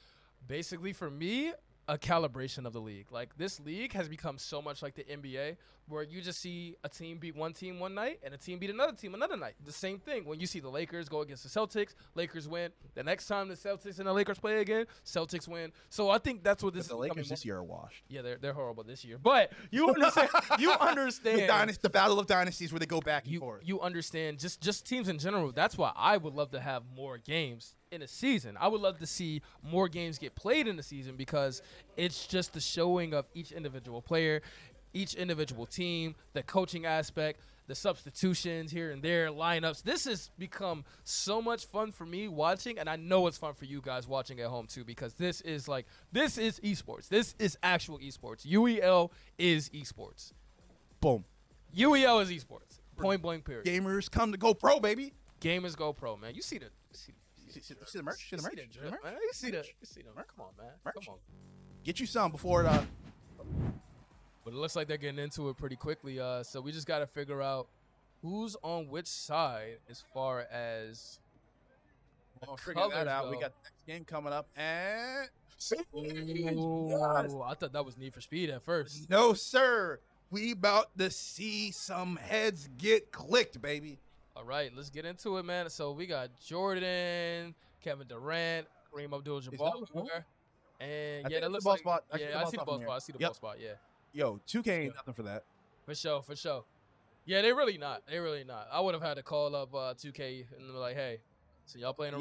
basically, for me, a calibration of the league. Like, this league has become so much like the NBA, where you just see a team beat one team one night and a team beat another team another night. The same thing when you see the Lakers go against the Celtics, Lakers win. The next time the Celtics and the Lakers play again, Celtics win. So I think that's what this The is Lakers becoming this year are washed. Yeah, they're horrible this year. But you understand. You understand. The battle of dynasties where they go back and forth. You understand just teams in general. That's why I would love to have more games in a season. I would love to see more games get played in the season, because it's just the showing of each individual player, each individual team, the coaching aspect, the substitutions here and there, lineups. This has become so much fun for me watching, and I know it's fun for you guys watching at home too, because this is esports. This is actual esports. UEL is esports. Boom. UEL is esports. Point blank period. Gamers come to go pro, baby. Gamers go pro, man. You see the See the merch? See the merch? drip, man. You see the come on, man. Merch? Come on. Get you some before it. But it looks like they're getting into it pretty quickly. So we just got to figure out who's on which side as far as We'll figure that colors out. We go. got the next game coming up, and Ooh, I thought that was Need for Speed at first. no, sir. We about to see some heads get clicked, baby. All right, let's get into it, man. So we got Jordan, Kevin Durant, Kareem Abdul-Jabbar, and I yeah, think that it's looks the ball like spot. I see yeah, the I ball see the spot ball from spot. here. I see the Yep. ball spot. Yeah, Yo, 2K ain't nothing for that. for sure, for sure. Yeah, they really not. They really not. I would have had to call up 2K and be like, hey, so y'all playing?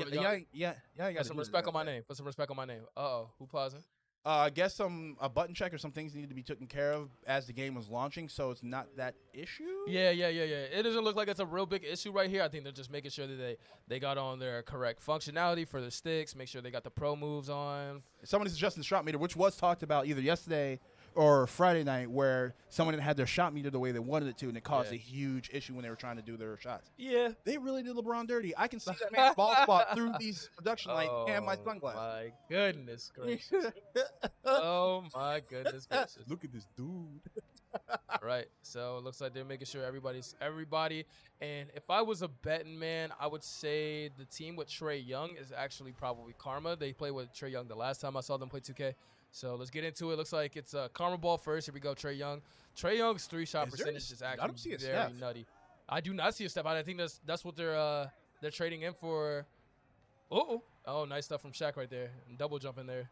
Yeah. Put some respect on my name. Put some respect on my name. Who pausing? I guess a button check or some things needed to be taken care of as the game was launching, so it's not that issue. Yeah. It doesn't look like it's a real big issue right here. I think they're just making sure that they got on their correct functionality for their sticks, make sure they got the pro moves on. Somebody's adjusting the shot meter, which was talked about either yesterday or Friday night, where someone had their shot meter the way they wanted it to, and it caused a huge issue when they were trying to do their shots. Yeah. They really did LeBron dirty. I can see that man's ball spot through these production lights and my sunglasses. My goodness gracious. Oh my goodness gracious. Look at this dude. Right. So it looks like they're making sure everybody. And if I was a betting man, I would say the team with Trey Young is actually probably Karma. They played with Trey Young the last time I saw them play 2K. So let's get into it. Looks like it's Karma ball first. Here we go, Trey Young. Trey Young's 3-shot percentage is I don't see actually a very Steph. nutty. I do not see a step out. I think that's what they're trading in for. Oh, nice stuff from Shaq right there. And double jump in there.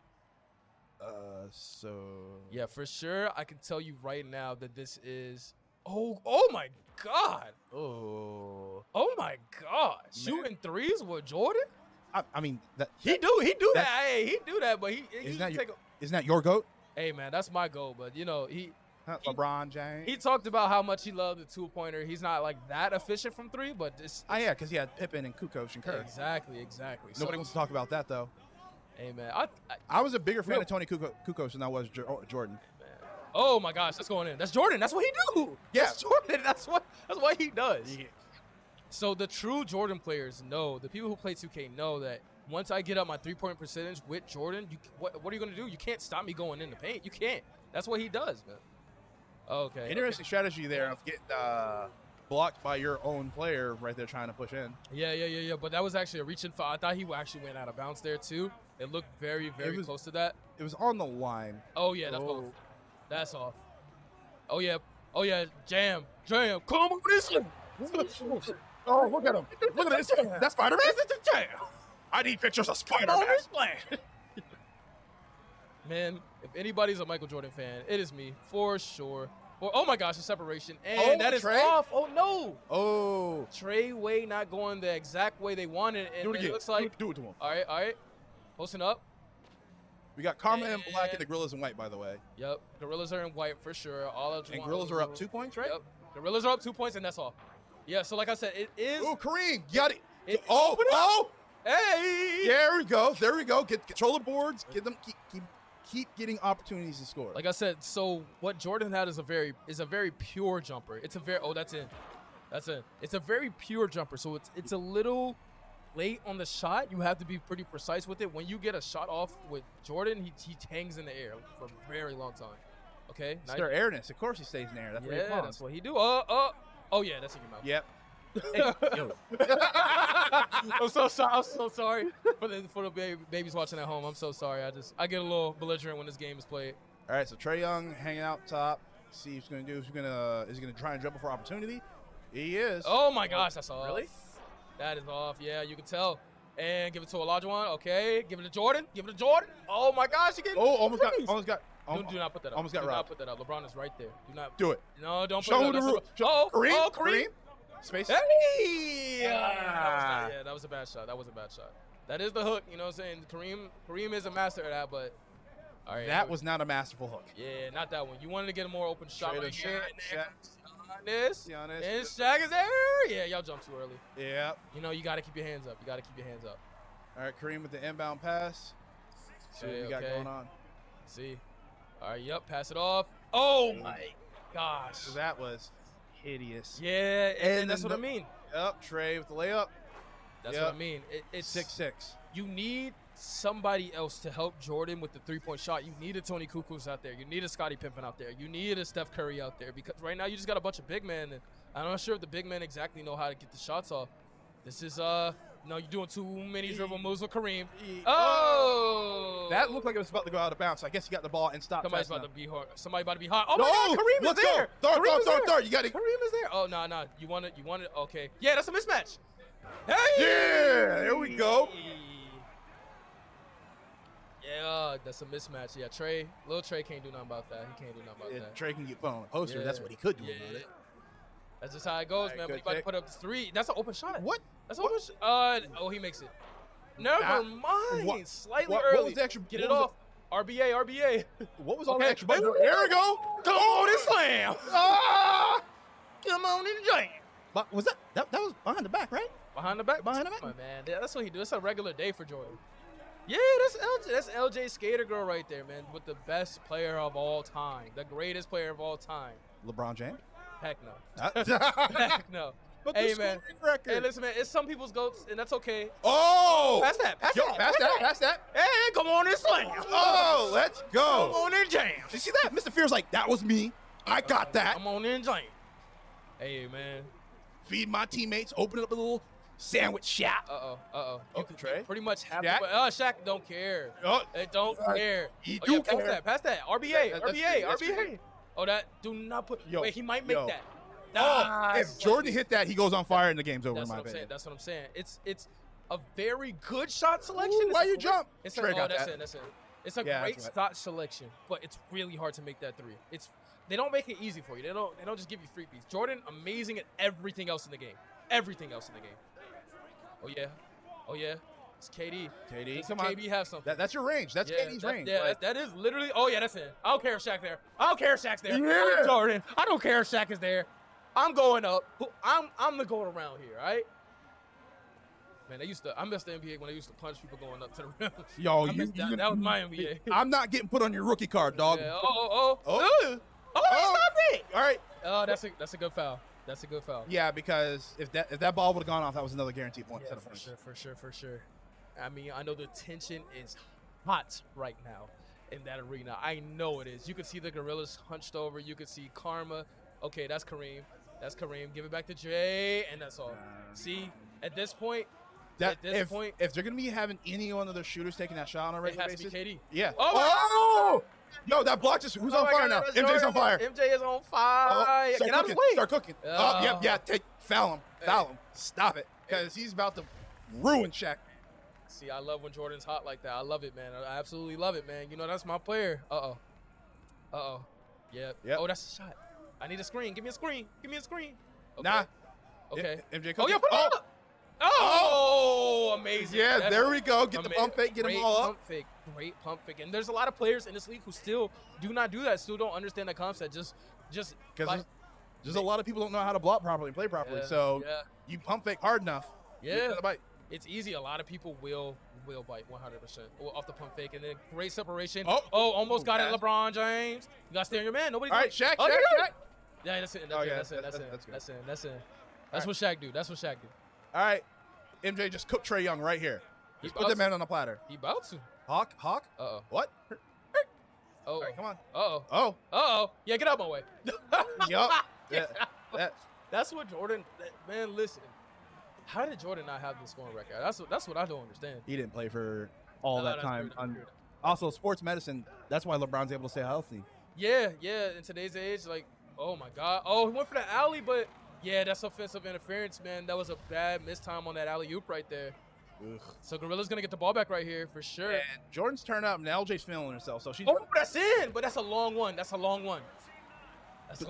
So Yeah, for sure. I can tell you right now that this is. Oh my God. oh, Oh my God. Shooting threes with Jordan. I mean that He do that- that. Hey, he do that, but he isn't that take your, isn't that your goat? Hey man, that's my goal. But you know he LeBron James. He talked about how much he loved the 2-pointer. He's not like that efficient from 3, but it's Oh yeah, because he had Pippen and Kukoc and Kerr. exactly. Nobody wants to talk about that though. Hey man, I was a bigger fan of Tony Kukoc than I was Jordan. oh my gosh, that's going in. That's Jordan. That's what he do. Yeah. That's Jordan. That's what he does. Yeah. So the true Jordan players know, the people who play 2K know that once I get up my 3-point percentage with Jordan, what are you gonna do? You can't stop me going in the paint. You can't. That's what he does, man. Okay. Interesting strategy there of getting blocked by your own player right there trying to push in. Yeah. But that was actually a reaching foul. I thought he actually went out of bounds there too. It looked very close to that. It was on the line. Oh yeah, that's off. That's off. Oh yeah, jam. Come on, this one. Oh, look at him. Look at this. That's Spider-Man? Jam. I need pictures of Spider-Man. Man, if anybody's a Michael Jordan fan, it is me for sure. Oh my gosh, the separation, and that is Trey? off. Oh no. Oh. Trey Way not going the exact way they wanted, and Do it again. it looks like. Do it to him. All right. Posting up. We got Karma in black and the Gorillaz in white, by the way. Yep, Gorillaz are in white for sure. And Gorillaz are up 2 points, right? Yep, Gorillaz are up 2 points, and that's all. Yeah, so like I said, it is. Oh, Kareem, got it. It- Oh. Hey. There we go. Get control the boards. Get them. Keep getting opportunities to score. Like I said, so what Jordan had is a very pure jumper. It's a very that's in. It's a very pure jumper. So it's a little late on the shot. You have to be pretty precise with it. When you get a shot off with Jordan, he hangs in the air for a very long time. Okay. It's their airness. Of course he stays in there. That's what he Yeah, wants. that's what he do. Oh yeah, that's in your mouth. Yep. I'm so sorry for the babies watching at home. I'm so sorry. I get a little belligerent when this game is played. All right, so Trae Young hanging out top. See what he's going to do. Is he going to try and dribble for opportunity? He is. Oh my gosh, that's off. Really? That is off. Yeah, you can tell. And give it to Elijah one. Okay, give it to Jordan. Oh my gosh, you get. Oh, almost got. Do not put that up. Almost got do robbed. not put that up. LeBron is right there. Do not Do it. No, don't Show put him it the up. rule. Oh, Kareem. Kareem. Space. Hey! That was a bad shot. That is the hook. You know what I'm saying? Kareem is a master of that, but all right. That was not a masterful hook. Yeah, not that one. You wanted to get a more open shot Straight right up here. Shaq. This. Giannis. And Shaq is there. Yeah, y'all jumped too early. Yep. You know, you got to keep your hands up. All right, Kareem with the inbound pass. See what we got going on. See. All right, pass it off. Oh, my gosh. So that was hideous. Yeah, and that's what I mean. Yep, Trey with the layup. That's what I mean. It's 6-6. You need somebody else to help Jordan with the 3-point shot. You need a Tony Kukoc out there. You need a Scottie Pippen out there. You need a Steph Curry out there because right now you just got a bunch of big men. And I'm not sure if the big men exactly know how to get the shots off. This is you're doing too many dribble moves with Kareem. Oh, That looked like it was about to go out of bounds. So I guess he got the ball and stopped. Somebody about to be hot. Oh no, my God, Kareem let's is there. Go. Kareem is there. Third. You got it. Kareem is there. Oh no. You want it. Okay. Yeah, that's a mismatch. Hey. Yeah, there we go. Yeah, that's a mismatch. Yeah, little Trey can't do nothing about that. He can't do nothing about that. Trey can get put on a poster. Yeah. That's what he could do about it. That's just how it goes, All right, man. But good he about to pick. put up 3. That's an open shot. What? That's an open shot. Oh, he makes it. Never mind. Slightly what early. was the extra? Get it off. RBA. What was all the Okay, extra? there There we go. Come on and slam. Ah! Come on and jam. But was that was behind the back, right? Behind the back? Behind the back? Come on, man. That's what he do. It's a regular day for Jordan. Yeah, that's LJ Skater Girl right there, man. With the best player of all time. The greatest player of all time. LeBron James. Heck no. Heck no. But Hey, the man. scoring record. Hey, listen, man. It's some people's goats, and that's okay. Oh! Pass that. Pass Yo, that. pass that. Hey, come on and slam. Oh, let's go. Come on and jam. You see that? Mr. Fear's like, that was me. I got that. Come on and jam. Hey, man. Feed my teammates. Open up a little sandwich shop. Uh-oh. Oh, Trey? Pretty much have Shaq? to. Shaq don't care. Oh, They don't care. he Oh, do yeah, care. Pass that. RBA. That's RBA. true. RBA. Oh, that. Do not put. Yo, Wait, he might make yo. that. If Jordan hit that, he goes on fire and the game's over. That's In my what I'm saying. opinion. That's what I'm saying. It's a very good shot selection. Ooh, It's why a you great- jump? It's Trey a, got that's that. it. That's it. It's a Yeah, great that's right. shot selection, but it's really hard to make that three. They don't make it easy for you. They don't just give you free beats. Jordan, amazing at everything else in the game. Everything else in the game. Oh yeah. It's KD. KD, Does come on. KD have something? That's your range. That's KD's range. Yeah, Like, that is literally. Oh yeah, that's it. I don't care if Shaq there. I don't care if Shaq's there. Yeah. I'm Jordan. I don't care if Shaq is there. I'm going up. I'm the going around here. All right. Man, I missed the NBA when they used to punch people going up to the rim. yo, I missed that was my NBA. I'm not getting put on your rookie card, dog. Yeah. Oh. Stop it. All right. Oh, that's a good foul. That's a good foul. Yeah, because if that ball would have gone off, that was another guaranteed point. Yeah, for sure. I mean, I know the tension is hot right now in that arena. I know it is. You can see the Gorillaz hunched over. You can see Karma. Okay, that's Kareem. Give it back to Jay, and that's all. See, at this point, if they're gonna be having any one of their shooters taking that shot on a it regular has to basis, be KD. yeah. Oh, Yo, that block just who's Oh on my fire God, now? that's MJ's on Jordan. fire. MJ is on fire. Start Get out of cooking. his way. Start cooking. Foul him. Stop it, because he's about to ruin Shaq. See, I love when Jordan's hot like that. I love it, man. I absolutely love it, man. You know, that's my player. Uh-oh. Yep. Oh, that's a shot. I need a screen. Give me a screen. Okay. Nah. Okay. MJ Oh, yeah, cooking. put it up. Oh, amazing. Yeah, That's there we go. Get the pump fake, get them great all up. Pump fake. Great pump fake. And there's a lot of players in this league who still do not do that, still don't understand the concept. Just Because there's a lot of people don't know how to block properly and play properly. Yeah, So yeah. you pump fake hard enough. you're Yeah. gonna bite. It's easy. A lot of people will bite 100% off the pump fake, and then great separation. Oh. Almost got it, pass. LeBron James. You got to stay on your man. Nobody. All right, Shaq. Oh, Shaq. Yeah, that's it. Oh, yeah, That's that's it. That's right. what Shaq do. That's what Shaq do. All right, MJ just cooked Trey Young right here. Just put about that man on a platter. He about to. Hawk. Uh-oh. What? Oh. All right, come on. Uh-oh. Oh. Uh-oh. Yeah, get out my way. Yup. Yeah. That's what Jordan. Man, listen. How did Jordan not have the scoring record? That's what I don't understand. He didn't play for all No, that that's time. true, that's true. Also, sports medicine. That's why LeBron's able to stay healthy. Yeah. In today's age, like, oh my God. Oh, he went for the alley, but yeah, that's offensive interference, man. That was a bad missed time on that alley oop right there. Ugh. So Gorilla's gonna get the ball back right here for sure. And Jordan's turned up, and LJ's feeling herself. So she's Oh, that's in, but that's a long one. That's a long one.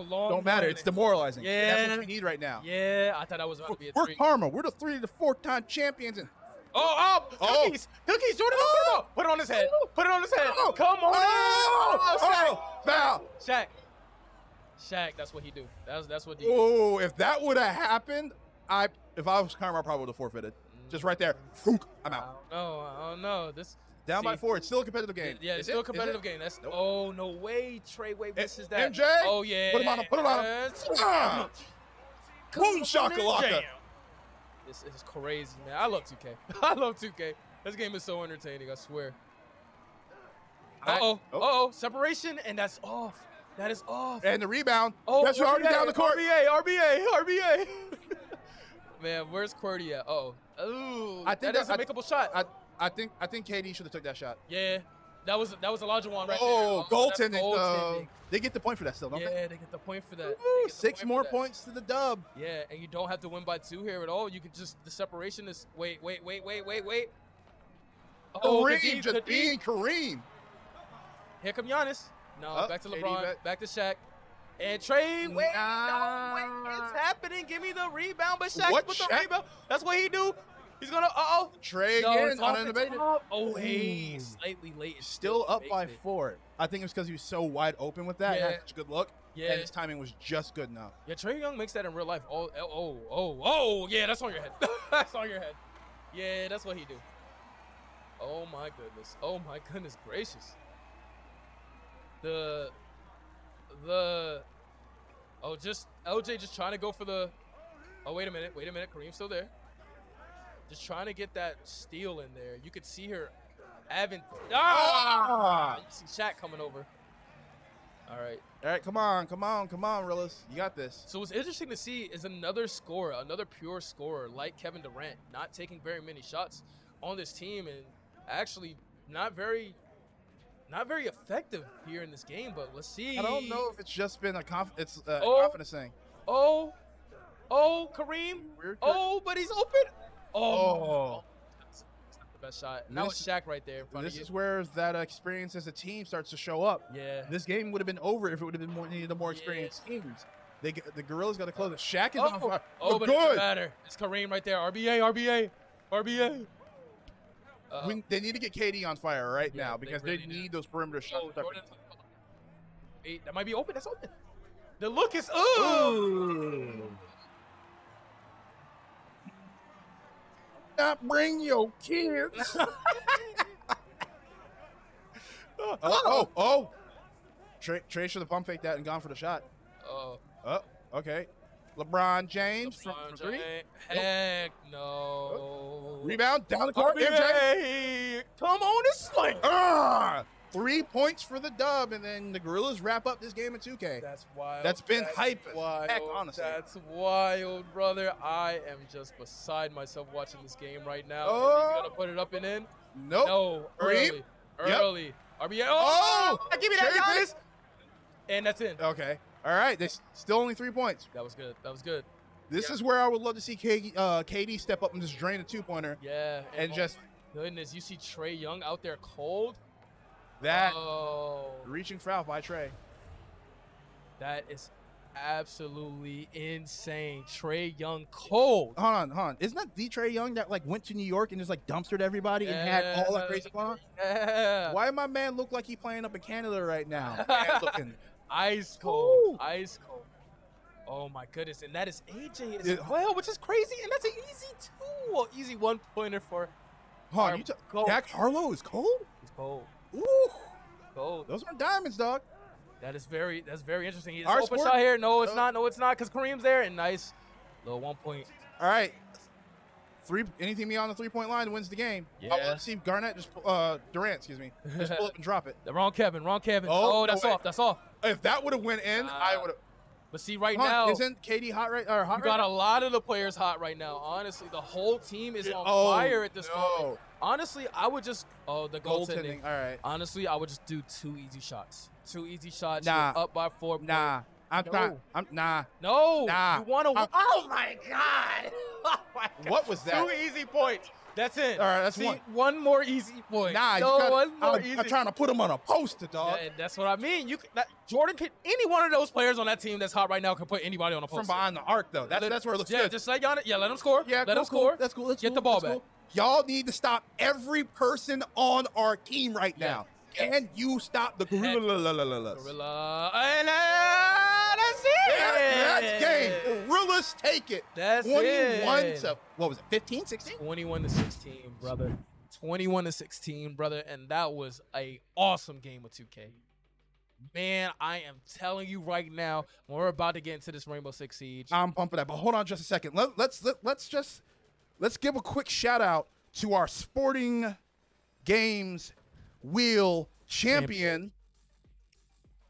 don't matter. It's demoralizing. Yeah. That's what we need right now. Yeah, I thought that was about to be a We're three. Karma. We're the 3 to 4-time champions. And Oh, cookies, Jordan, put it on his head. Put it on his head. Come on. Foul. Shaq, that's what he do. That's what he do. Oh, if that would have happened, if I was Karma, I probably would have forfeited. Just right there. Fook, I'm out. I don't know. This Down by 4. It's still a competitive game. Yeah, it's Is still a it? competitive Is it? game. That's Nope. oh no way. Trey Way misses that. MJ? Oh yeah. Put him on him. Put him on him. Yes. Ah! Boom shakalaka. Jam. This is crazy, man. I love 2K. I love 2K. This game is so entertaining. I swear. Separation, and that's off. That is off. And the rebound. Oh, that's already down the court. RBA. Man, where's QWERTY at? Ooh, I think that is a makeable shot. I think KD should have took that shot. Yeah, that was Olajuwon right Oh, there. goaltending. That's goaltending. They get the point for that still, don't they? Yeah, they get the point for that. Woo, They get the 6 point more for that. points to the dub. Yeah, and you don't have to win by 2 here at all. You can just the separation is wait. Oh, Kareem just being Kareem. Here come Giannis. No, back to KD LeBron. Back to Shaq. And Trey, wait, it's happening. Give me the rebound, but Shaq What, with Shaq? the rebound. That's what he do. He's gonna. Trey No, again, it's off the uninnovated. top. Oh, hey, slightly late. It's Still up by fake it. 4. I think it's because he was so wide open with that. Yeah. Had such a good look. Yeah. And his timing was just good enough. Yeah, Trey Young makes that in real life. Oh, yeah, that's on your head. That's on your head. Yeah, that's what he do. Oh my goodness. Oh my goodness gracious. Just LJ just trying to go for the. Oh wait a minute. Kareem's still there. Just trying to get that steal in there. You could see her having. You see Shaq coming over. All right, come on, Rillis. You got this. So what's interesting to see is another scorer, another pure scorer like Kevin Durant, not taking very many shots on this team and actually not very effective here in this game. But let's see. I don't know if it's just been a confidence thing. Oh, Kareem. Oh, but he's open. Oh. That's not the best shot. And that was Shaq right there in front of This you. is where that experience as a team starts to show up. Yeah. This game would have been over if it would have been needed more experienced teams. The Gorillas got to close it. Shaq is on fire. Oh, but it doesn't matter. It's Kareem right there. RBA. They need to get KD on fire right Yeah, now they because really they do. need those perimeter shots. Jordan. Wait, that might be open. That's open. The look is Not bring your kids. oh. Trey should have pump faked that and gone for the shot. Oh. Okay. LeBron James. from three. Heck no. Rebound down the court. MJ. Come on and sling. 3 points for the dub, and then the Gorillas wrap up this game in 2K. That's wild. That's been hype. Wild. Heck, honestly. That's wild, brother. I am just beside myself watching this game right now. Oh. You gonna put it up and in? Nope. No. Kareem? Early. RBA. Oh! Give me that, Cherry Giannis. And that's in. Okay. All right. They still only 3 points. That was good. This is where I would love to see KD step up and just drain a 2-pointer. Yeah. And just goodness, you see Trae Young out there cold. that Oh, reaching foul by Trey. that is absolutely insane. Trae Young cold. Hold on. Isn't that the Trey Young that like went to New York and just like dumpstered everybody and had all that crazy going on? Yeah. Why my man look like he playing up in Canada right now? Man looking. Ice cold. Woo. Ice cold. Oh my goodness. And that is AJ as Yeah. well, which is crazy. And that's an easy 1-pointer for Hold on, Cold. Jack Harlow is cold? He's cold. Ooh. Cold. Those are diamonds, dog. That's very interesting. He's Our open sport- shot here. No, it's not. No, it's not. Because Kareem's there. And nice little 1 point. All right. Anything beyond the 3-point line wins the game. I Yeah. want to see Durant, just pull up and drop it. The wrong Kevin. Oh, That's no way. off. That's off. If that would have went in, I would have. But see, right now, Isn't KD hot right? Or hot you right got now? a lot of the players hot right now. Honestly, the whole team is on Oh, fire at this no. moment. Honestly, I would just the goaltending. Goaltending. All right. Honestly, I would just do 2 easy shots. 2 easy shots. Nah. You're up by 4. Nah. I'm No. not. Nah. No. Nah. You want to? I'm- Oh my God. Oh my God. What was that? 2 easy points. That's it. All right, that's See, one. One more easy point. Nah, no, you got. one more I'm easy. trying to put him on a poster, dog. Yeah, that's what I mean. Jordan can any one of those players on that team that's hot right now can put anybody on a From poster. behind the arc, though. That's where it looks Yeah, good. just let y'all. Yeah, let him score. Yeah, let him cool. score. That's cool. That's Get cool. the ball That's back. cool. Y'all need to stop every person on our team right now. Can you stop the Gorillas? Gorilla. And that's it. That's game. Gorillas take it. That's 21 it. to, what was it, 15, 16? 21 to 16, brother. 21 to 16, brother. And that was a awesome game of 2K. Man, I am telling you right now, we're about to get into this Rainbow Six Siege. I'm pumping that, but hold on just a second. Let's give a quick shout out to our sporting games wheel champion,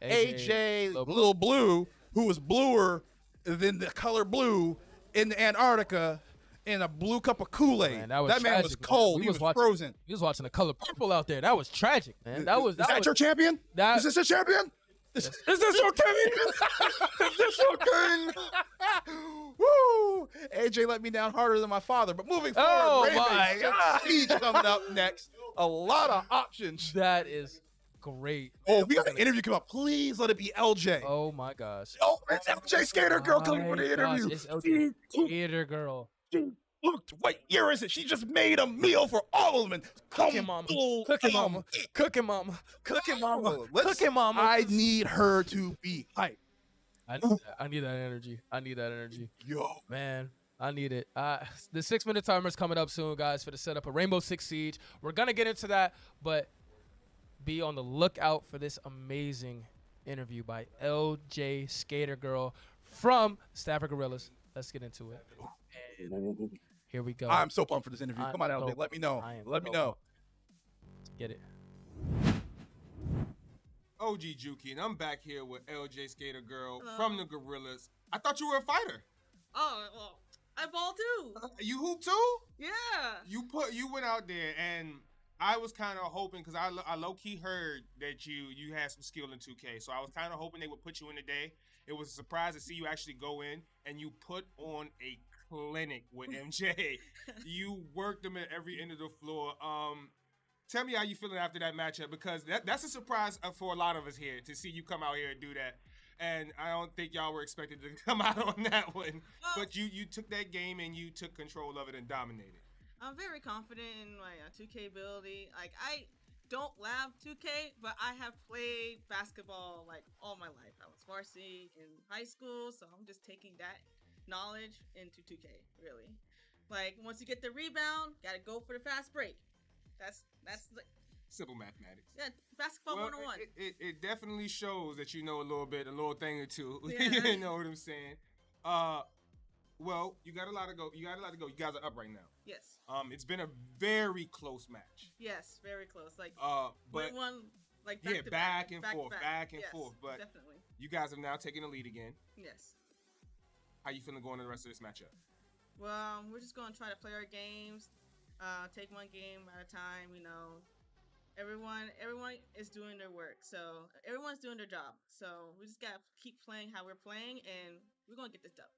AJ Lil Blue, who was bluer than the color blue in the Antarctica in a blue cup of Kool-Aid. Man, that was man was tragic, cold. We He was watching, frozen. He was watching the color purple out there. That was tragic, man. That was Is that your champion? Is this your champion? Is this your king? Is this your king? Woo! AJ let me down harder than my father. But moving forward, Oh Rainbow my Six God. Siege coming up next. A lot of options. That is great. Oh, we got an interview come up. Please let it be LJ. Oh my gosh. Oh, it's LJ Skater Girl coming for My the interview. gosh, it's LJ Skater Girl. Look, what year is it? She just made a meal for all of them. Cooking mama. Cooking mama. Cooking mama. Cooking mama. Cooking mama. I need her to be hyped. I need that energy. I need that energy. Yo. Man, I need it. The 6-minute timer is coming up soon, guys, for the setup of Rainbow Six Siege. We're going to get into that, but be on the lookout for this amazing interview by LJ Skater Girl from Stafford Gorillas. Let's get into it. And here we go. I'm so pumped for this interview. I'm Come on, LJ. so Let me know. I am Let me so know. Get it. OG Juki, and I'm back here with LJ Skater Girl from the Gorillas. I thought you were a fighter. Oh, well, I ball too. You hoop too? Yeah. You went out there, and I was kind of hoping because I low key heard that you had some skill in 2K, so I was kind of hoping they would put you in today. It was a surprise to see you actually go in and you put on a clinic with MJ. You worked them at every end of the floor. Tell me how you feeling after that matchup, because that's a surprise for a lot of us here to see you come out here and do that. And I don't think y'all were expected to come out on that one. Well, But you took that game and you took control of it and dominated. I'm very confident in my 2K ability. Like, I don't love 2K, but I have played basketball like all my life. I was varsity in high school, so I'm just taking that knowledge into 2K, really. Like, once you get the rebound, gotta go for the fast break. That's the Simple mathematics. yeah, basketball 101. It definitely shows that you know a little thing or two. Yeah. You know what I'm saying? Well, you got a lot to go. You guys are up right now. Yes. It's been a very close match. Yes, very close. Like, but one like yeah, back and forth. Yes, But definitely. you guys have now taken the lead again. Yes. How you feeling going to the rest of this matchup? Well, we're just gonna try to play our games, take one game at a time. You know, everyone is doing their work, so everyone's doing their job. So we just gotta keep playing how we're playing, and we're gonna get this done.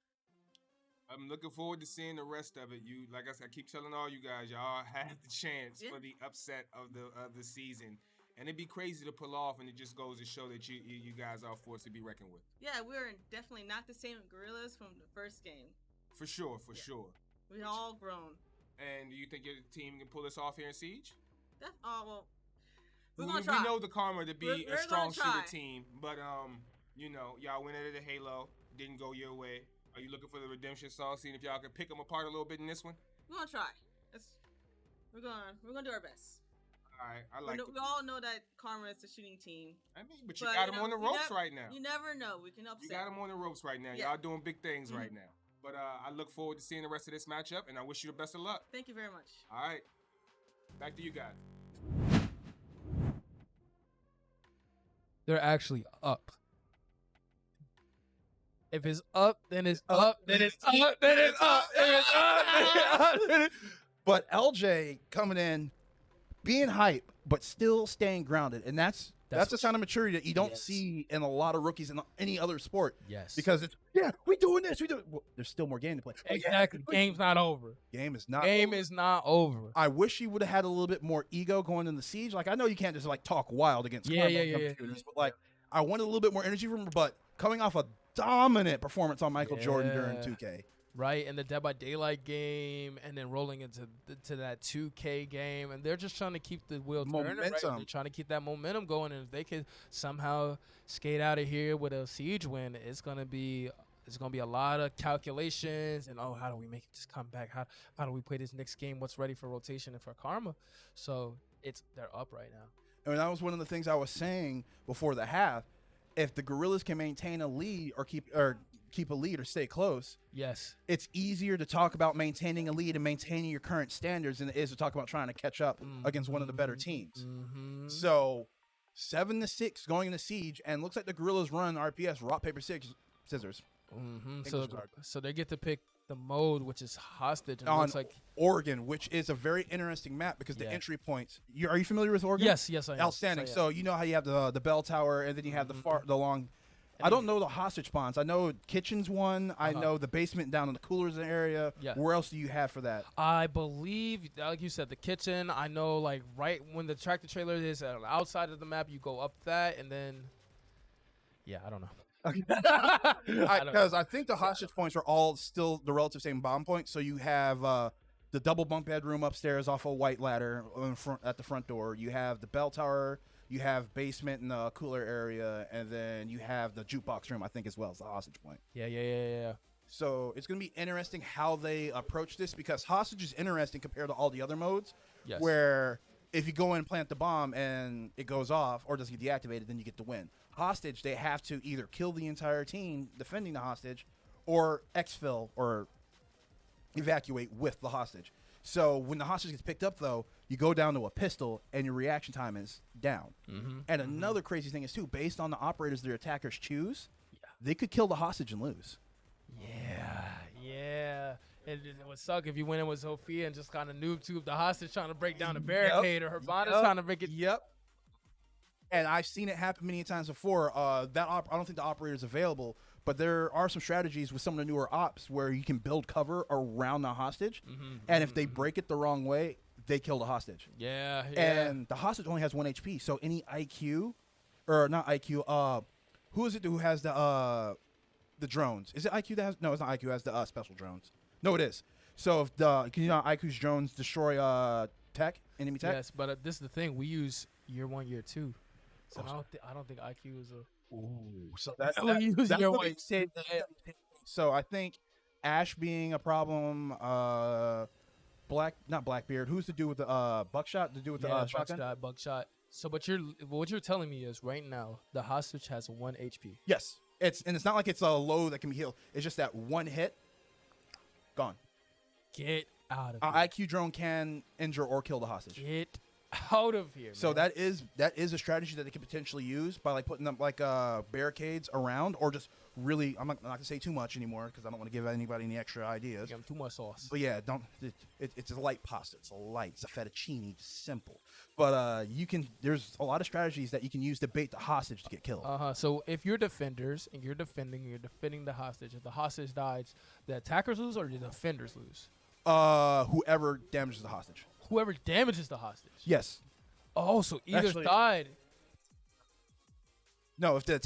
I'm looking forward to seeing the rest of it. You, like I said, I keep telling all you guys, y'all have the chance for the upset of the season, and it'd be crazy to pull off. And it just goes to show that you guys are a force to be reckoned with. Yeah, we're definitely not the same Gorillaz from the first game. For sure, for sure. We're all grown. And do you think your team can pull this off here in Siege? Well, we're gonna try. We know the Karma to be We're a strong gonna try. shooter team, but you know, y'all went at it at Halo, didn't go your way. Are you looking for the redemption song, seeing if y'all can pick them apart a little bit in this one? We're gonna try. We're gonna do our best. All right, I like. We all know that Karma is a shooting team. I mean, but you got them on the ropes right now. You never know. We can upset. You got them on the ropes right now. Yeah. Y'all doing big things right now. But I look forward to seeing the rest of this matchup, and I wish you the best of luck. Thank you very much. All right, back to you guys. They're actually up. If it's up, then it's up, then it's up, then it's up, then it's up, then it's up, then it's up. But LJ coming in, being hype, but still staying grounded, and that's the sign of maturity that you don't see in a lot of rookies in any other sport. Yes. Because it's we doing this, we do. Well, there's still more game to play. Exactly. Game's not over. Game is not. Game is not over. I wish he would have had a little bit more ego going in the siege. Like, I know you can't just like talk wild against shooters, but like I wanted a little bit more energy from him. But coming off a dominant performance on Michael Jordan during 2K. Right, and the Dead by Daylight game, and then rolling into that 2K game, and they're just trying to keep the wheel turning. Right? They're trying to keep that momentum going, and if they could somehow skate out of here with a siege win, it's gonna be a lot of calculations and how do we make this come back? How do we play this next game? What's ready for rotation and for Karma? So they're up right now. And that was one of the things I was saying before the half. If the Gorillaz can maintain a lead or keep a lead or stay close, yes, it's easier to talk about maintaining a lead and maintaining your current standards than it is to talk about trying to catch up against one of the better teams. So 7-6 going into siege, and looks like the Gorillaz run RPS rock paper scissors. So they get to pick the mode, which is hostage, and it on looks like Oregon, which is a very interesting map because the entry points. Are you familiar with Oregon? Yes, I am. Outstanding. So, So you know how you have the bell tower, and then you have the long. I don't know the hostage spawns. I know kitchen's one. I know the basement down in the coolers area. Yeah. Where else do you have for that? I believe, like you said, the kitchen. I know, like right when the tractor trailer is outside of the map, you go up that, and then I don't know. Because I think the hostage points are all still the relative same bomb points. So you have the double bunk bedroom upstairs off a white ladder at the front door. You have the bell tower. You have basement in the cooler area, and then you have the jukebox room, I think, as well as the hostage point. Yeah. So it's going to be interesting how they approach this, because hostage is interesting compared to all the other modes. Yes. Where if you go in and plant the bomb and it goes off or doesn't get deactivated, then you get the win. Hostage, they have to either kill the entire team defending the hostage or exfil or evacuate with the hostage. So when the hostage gets picked up, though, you go down to a pistol and your reaction time is down. And another crazy thing is, too, based on the operators their attackers choose, they could kill the hostage and lose. Yeah. it would suck if you went in with Sophia and just kind of noob tube the hostage trying to break down a barricade or Hibana's trying to break it. Yep. And I've seen it happen many times before. I don't think the operator is available, but there are some strategies with some of the newer ops where you can build cover around the hostage, and if they break it the wrong way, they kill the hostage. Yeah. And the hostage only has 1 HP, so any IQ, or not IQ, who is it who has the drones? Is it IQ that has? No, it's not IQ. It has the special drones. No, it is. So if IQ's drones destroy enemy tech? Yes, but this is the thing. We use year 1, year 2. So I don't think IQ is a. Ooh, so that's year 1. So I think Ash being a problem. Not Blackbeard. Who's the dude with the buckshot? The dude with the shotgun? Buckshot. So, what you're telling me is right now the hostage has 1 HP. Yes, it's not like it's a low that can be healed. It's just that one hit, gone. Get out of here. IQ drone can injure or kill the hostage. Get out of here. So man. that is a strategy that they could potentially use by like putting up like barricades around, or just really. I'm not gonna say too much anymore because I don't want to give anybody any extra ideas. Give them too much sauce. But yeah, don't. It's a light pasta. It's a fettuccine. Just simple. But there's a lot of strategies that you can use to bait the hostage to get killed. So if you're defenders and you're defending the hostage. If the hostage dies, the attackers lose or the defenders lose? Whoever damages the hostage. Whoever damages the hostage. Yes. Oh, so either died. No, if the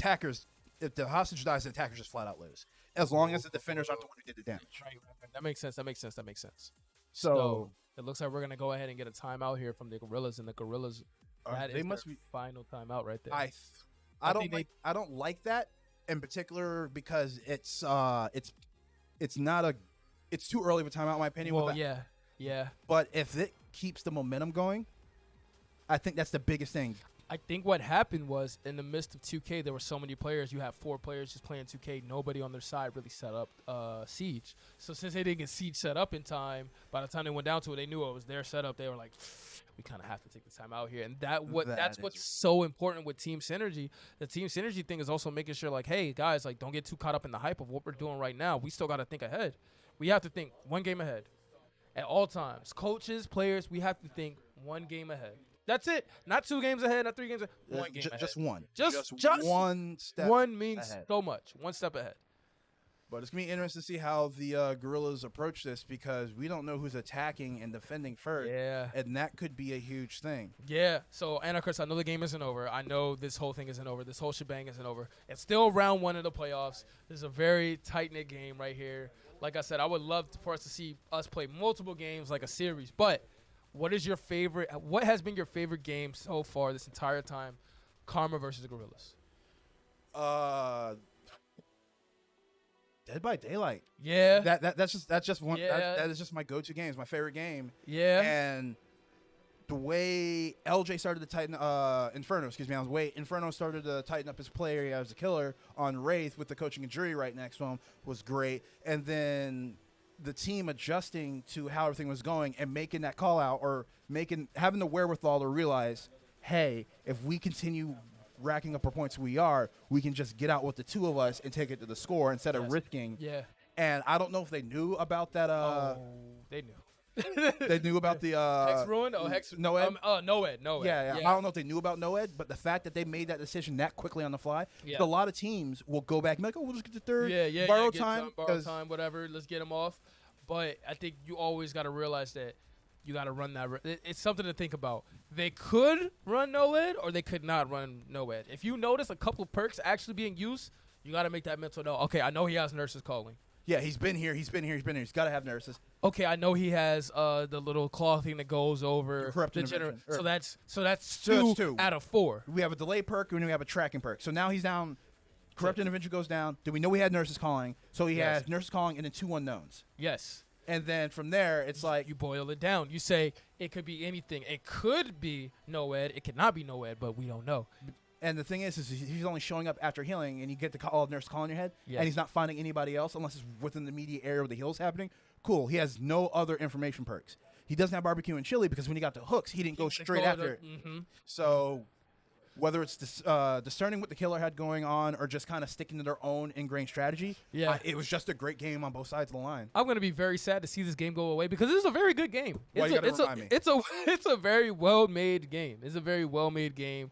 hostage dies, the attackers just flat out lose. As long as the defenders aren't the one who did the damage. Right. That makes sense. So it looks like we're gonna go ahead and get a timeout here from the Gorillaz, and the Gorillaz. That is their final timeout right there. I don't like that in particular because it's too early of a timeout in my opinion. Well, yeah. But if it keeps the momentum going, I think that's the biggest thing. I think what happened was in the midst of 2K, there were so many players. You have 4 players just playing 2K. Nobody on their side really set up Siege. So since they didn't get Siege set up in time, by the time they went down to it, they knew it was their setup. They were like, we kind of have to take the time out here. And that's what's so important with team synergy. The team synergy thing is also making sure, like, hey, guys, like, don't get too caught up in the hype of what we're doing right now. We still got to think ahead. We have to think 1 game ahead at all times. Coaches, players, we have to think 1 game ahead. That's it. Not 2 games ahead, not 3 games ahead. 1 game ahead. Just one. Just one step. 1 means ahead. so much. 1 step ahead. But it's going to be interesting to see how the Gorillaz approach this because we don't know who's attacking and defending first. Yeah. And that could be a huge thing. Yeah. So, Anarchist, I know the game isn't over. I know this whole thing isn't over. This whole shebang isn't over. It's still round 1 of the playoffs. This is a very tight-knit game right here. Like I said, I would love for us to see us play multiple games like a series. But what has been your favorite game so far this entire time? Karma versus the Gorillaz. Dead by Daylight. Yeah. That's just one. Yeah. That is just my go-to game. It's my favorite game. Yeah. And the way LJ started to tighten Inferno started to tighten up his play area as a killer on Wraith with the coaching and jury right next to him was great. And then the team adjusting to how everything was going and making that call out or having the wherewithal to realize, hey, if we continue racking up our points we can just get out with the 2 of us and take it to the score instead of risking. Yeah. And I don't know if they knew about that. They knew. They knew about the Hex Ruin? Oh, Hex Noed? Noed. Yeah. I don't know if they knew about Noed, but the fact that they made that decision that quickly on the fly, a lot of teams will go back and be like, oh, we'll just get the third. Borrow time. Borrow time, whatever. Let's get them off. But I think you always got to realize that you got to run that. It's something to think about. They could run Noed or they could not run Noed. If you notice a couple of perks actually being used, you got to make that mental note. Okay, I know he has nurses calling. Yeah, he's been here. He's got to have nurses. Okay, I know he has the little claw thing that goes over corrupt the intervention. So that's two out of 4. We have a delay perk and we have a tracking perk. So now he's down. Corrupt intervention goes down. Do we know we had nurses calling? So he has nurses calling and then 2 unknowns. Yes. And then from there, it's like you boil it down. You say it could be anything. It could be Noed. It could not be Noed, but we don't know. And the thing is he's only showing up after healing, and you get the call of nurse calling your head, and he's not finding anybody else unless it's within the immediate area where the heal's happening. Cool. He has no other information perks. He doesn't have barbecue and chili because when he got the hooks, he didn't go straight after it. Mm-hmm. So whether it's discerning what the killer had going on or just kind of sticking to their own ingrained strategy. Yeah. It was just a great game on both sides of the line. I'm gonna be very sad to see this game go away because this is a very good game. Why you gotta remind me? It's a very well made game. It's a very well made game.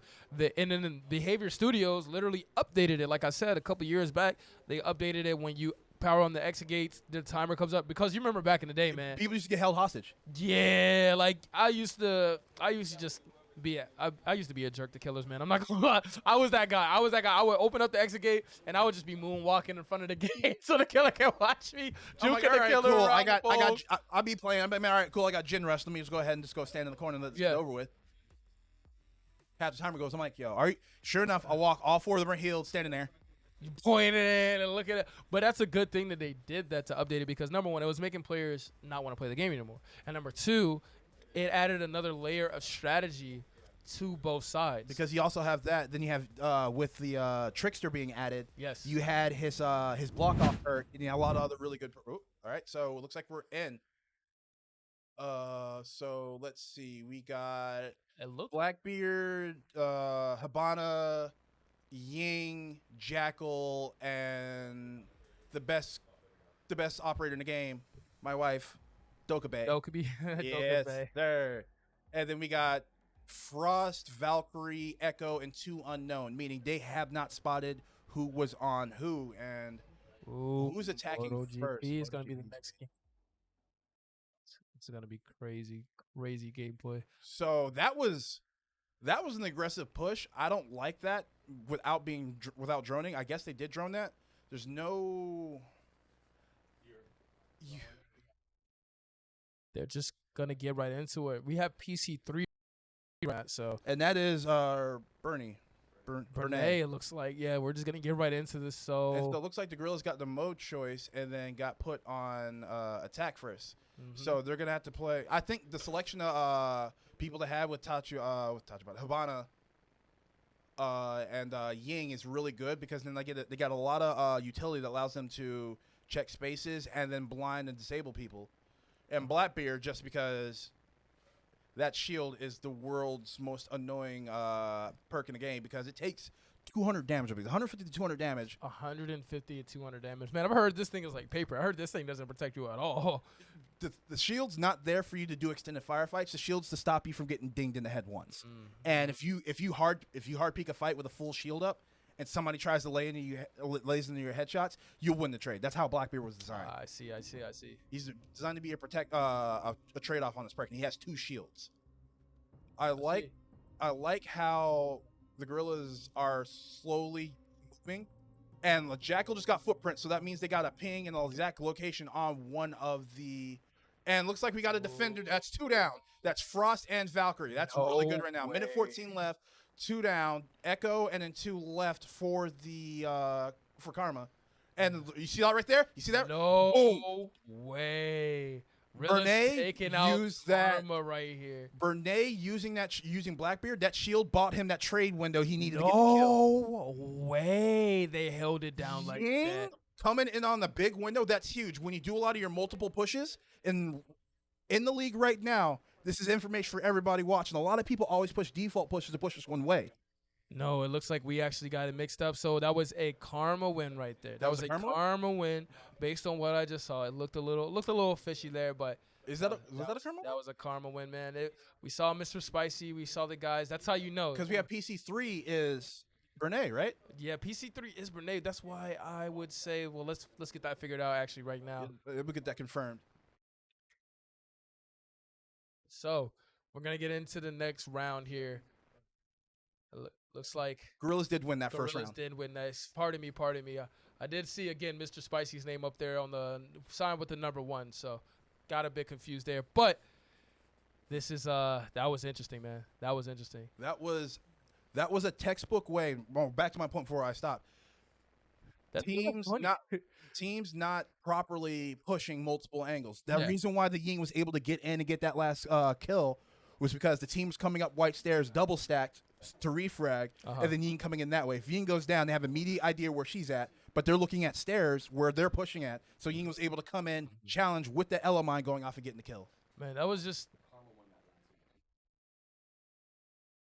And then Behavior Studios literally updated it. Like I said a couple years back, they updated it when you power on the exit gates, the timer comes up because you remember back in the day, man. People used to get held hostage. Yeah, like I used to just be I used to be a jerk to killers, man. I'm not gonna lie. I was that guy. I would open up the exit gate and I would just be moonwalking in front of the gate so the killer can watch me. I'm like, Juking all right, the killer cool. around I'll be playing. I'm like, man, all right, cool. I got Jin Rush. Let me just go ahead and just go stand in the corner and let this get over with. Half the timer goes, I'm like, yo, all right. Sure enough, I walk. All 4 of them are healed, standing there. You point it and look at it. But that's a good thing that they did that to update it because number one, it was making players not want to play the game anymore. And number two, it added another layer of strategy to both sides. Because you also have that. Then you have with the Trickster being added. Yes. You had his block off hurt, and you had a lot of other really good. All right, so it looks like we're in. So let's see. We got Blackbeard, Habana, Ying, Jackal, and the best operator in the game, my wife, Dokkaebi. Yes, there. And then we got Frost, Valkyrie, Echo, and 2 unknown, meaning they have not spotted who was on who and who's attacking first. Is gonna be the next game. It's gonna be crazy gameplay. So that was an aggressive push. I don't like that without droning. I guess they did drone that. There's no. They're just gonna get right into it. We have PC3, right? So and that is Bernie. Bernay, it looks like. Yeah, we're just gonna get right into this. So it looks like the Gorillaz got the mode choice and then got put on attack first. So they're gonna have to play. I think the selection of people to have with Habana and Ying is really good because then they got a lot of utility that allows them to check spaces and then blind and disable people. And Blackbeard, just because that shield is the world's most annoying perk in the game because it takes 200 damage. 150 to 200 damage. 150 to 200 damage. Man, I've heard this thing is like paper. I heard this thing doesn't protect you at all. The shield's not there for you to do extended firefights. The shield's to stop you from getting dinged in the head once. And if you hard peek a fight with a full shield up, and somebody tries to lays into your headshots, you'll win the trade. That's how Blackbeard was designed. I see. He's designed to be a trade off on this perk, and he has 2 shields. I like how the Gorillaz are slowly moving. And the Jackal just got footprint, so that means they got a ping and the exact location on one of the. And looks like we got a defender. That's 2 down. That's Frost and Valkyrie. That's really good right now. Minute 14 left. 2 down. Echo and then 2 left for the for Karma. And you see that right there? You see that? No way. Bernay used that right here. Bernay using Blackbeard, that shield bought him that trade window he needed to get the No kill. way. They held it down like that. Coming in on the big window, that's huge. When you do a lot of your multiple pushes in the league right now, this is information for everybody watching. A lot of people always push default pushes to push this one way. No, it looks like we actually got it mixed up. So that was a Karma win right there. That was a Karma win based on what I just saw. It looked a little fishy there, but was that a Karma? That was a Karma win, man. We saw Mr. Spicy. We saw the guys. That's how you know. Because we have PC3 is Bernay, right? Yeah, PC3 is Bernay. That's why I would say, well, let's get that figured out actually right now. We'll get that confirmed. So we're gonna get into the next round here. Looks like Gorillaz did win that first round. Gorillaz did win that. Pardon me. I did see again Mr. Spicy's name up there on the sign with the number 1, so got a bit confused there. But this is that was interesting, man. That was interesting. That was a textbook way. Well, back to my point before I stop. Teams not properly pushing multiple angles. The reason why the Ying was able to get in and get that last kill was because the team's coming up white stairs, double stacked to refrag, and then Ying coming in that way. If Ying goes down, they have an immediate idea where she's at, but they're looking at stairs where they're pushing at. So Ying was able to come in, challenge with the Elo mine going off and getting the kill. Man, that was just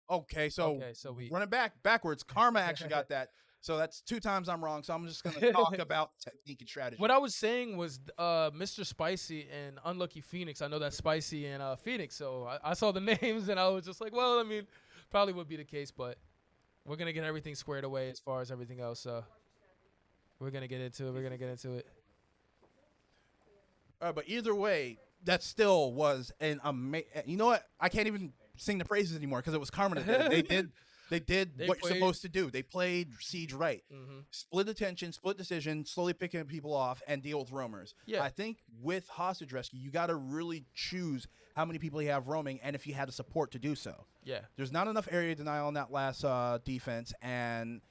Okay, so we running backwards, Karma actually got that. So that's 2 times I'm wrong. So I'm just gonna talk about technique and strategy. What I was saying was Mr. Spicy and Unlucky Phoenix. I know that's Spicy and Phoenix, so I saw the names and I was just like, well, I mean, probably would be the case, but we're gonna get everything squared away as far as everything else. So we're gonna get into it. But either way, that still was an amazing. You know what? I can't even sing the praises anymore because it was Karma that did it. They did They what played- you're supposed to do. They played Siege right. Mm-hmm. Split attention, split decision, slowly picking people off, and deal with roamers. Yeah. I think with hostage rescue, you got to really choose how many people you have roaming, and if you had the support to do so. Yeah. There's not enough area denial on that last defense, and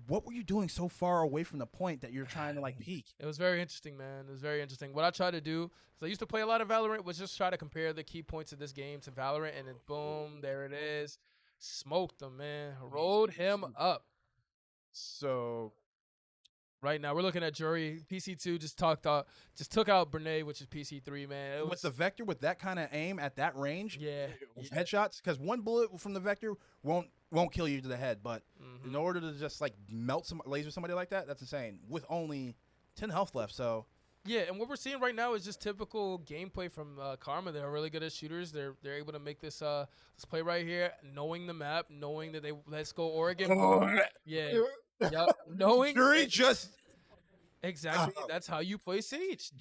what were you doing so far away from the point that you're trying to like peak? It was very interesting, man. It was very interesting. What I tried to do, because I used to play a lot of Valorant, was just try to compare the key points of this game to Valorant, and then boom, there it is. Smoked him, man. Rolled him up. So Right now, we're looking at Jury. PC2 just took out Brene, which is PC3, man. It with was, the Vector, with that kind of aim at that range, yeah. headshots, because one bullet from the Vector won't kill you to the head, but Mhm. in order to just like melt laser somebody like that, that's insane. With only 10 health left, so Yeah, and what we're seeing right now is just typical gameplay from Karma. They're really good at shooters. They're able to make this play right here, knowing the map, knowing that let's go Oregon. Yeah, yep. Knowing Jury just exactly that's how you play Siege.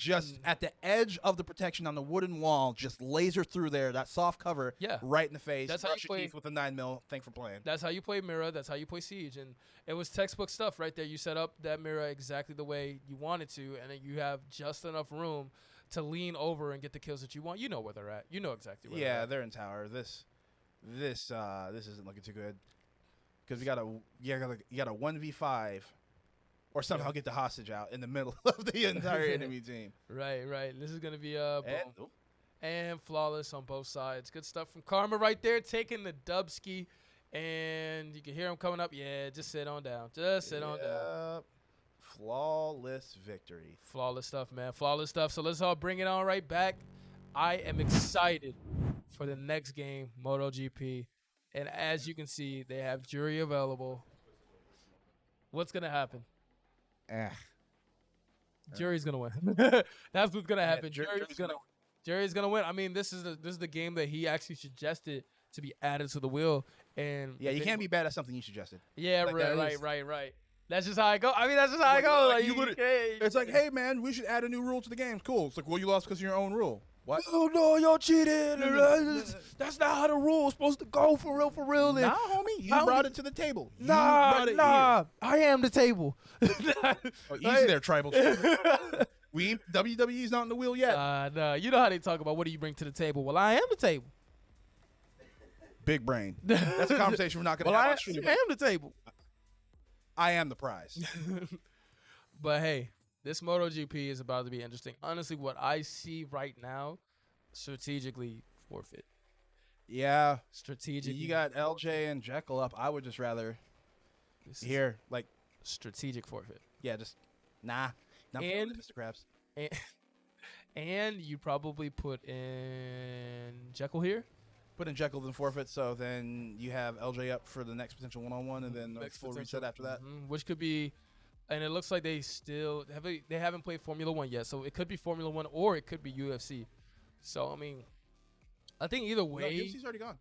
at the edge of the protection on the wooden wall, just laser through there, that soft cover, Yeah. right in the face. That's how you Brush your play- teeth with a 9mm. Thanks for playing. That's how you play Mira. That's how you play Siege. And it was textbook stuff right there. You set up that Mira exactly the way you wanted to, and then you have just enough room to lean over and get the kills that you want. You know where they're at. You know exactly where Yeah, they're they're in tower. This isn't looking too good because you got a 1v5 or somehow get the hostage out in the middle of the entire enemy team. at. Right. This is going to be And, boom. And flawless on both sides. Good stuff from Karma right there, taking the dubski. And you can hear him coming up. Yeah, just sit on down. Just sit on down. Yep. Flawless victory. Flawless stuff, man. Flawless stuff. So let's all bring it on right back. I am excited for the next game, MotoGP. And as you can see, they have Jury available. What's going to happen? Jury's going to win. That's what's going to happen. Jury's going to win. I mean, this is the game that he actually suggested to be added to the wheel. And Yeah, you can't be bad at something you suggested. Yeah, Like, that is- right. That's just how I go. I mean, that's just how I go. Like, you would- It's like, hey man, we should add a new rule to the game. It's cool. It's like, well, you lost because of your own rule. What? Oh no, y'all cheated. That's not how the rule's supposed to go for real. Nah, homie, you brought it to the table. You Nah, brought it here. I am the table. Oh, easy there, tribal. WWE's not on the wheel yet. Nah, you know how they talk about what do you bring to the table? Well, I am the table. Big brain. That's a conversation we're not going to Well, have. I on stream. am the table. I am the prize. But hey, this MotoGP is about to be interesting. Honestly, what I see right now, strategically forfeit. Yeah. Strategically. You got LJ and Jekyll up. I would just rather This is here, like, strategic forfeit. yeah, just nah. Not And- Mr. Krabs. And you probably put in Jekyll here. Put in Jekyll then forfeit, so then you have LJ up for the next potential one-on-one, and then Next full potential. reset after that. Mhm, which could be, and it looks like they still they haven't played Formula One yet, so it could be Formula One or it could be UFC. So I mean, I think either No, way. UFC's already gone.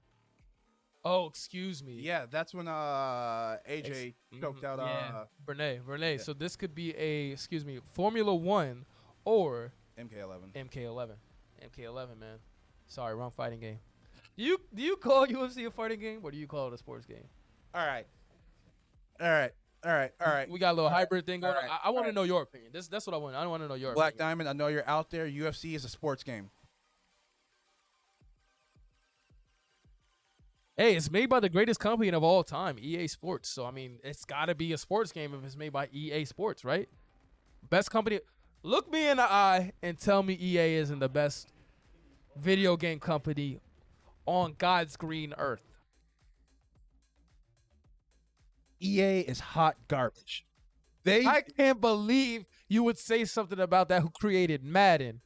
Oh, excuse me. Yeah, that's when AJ choked out. Yeah, Brene. So this could be Formula One or MK11. MK11, man. Sorry, wrong fighting game. Do you call UFC a fighting game or do you call it a sports game? All right. We got a little hybrid thing going All right. on. I want to know your opinion. That's what I want. I don't want to know your Black opinion. Diamond, I know you're out there. UFC is a sports game. Hey, it's made by the greatest company of all time, EA Sports. So, I mean, it's got to be a sports game if it's made by EA Sports, right? Best company. Look me in the eye and tell me EA isn't the best video game company on God's green earth. EA is hot garbage. They I can't believe you would say something about that who created Madden.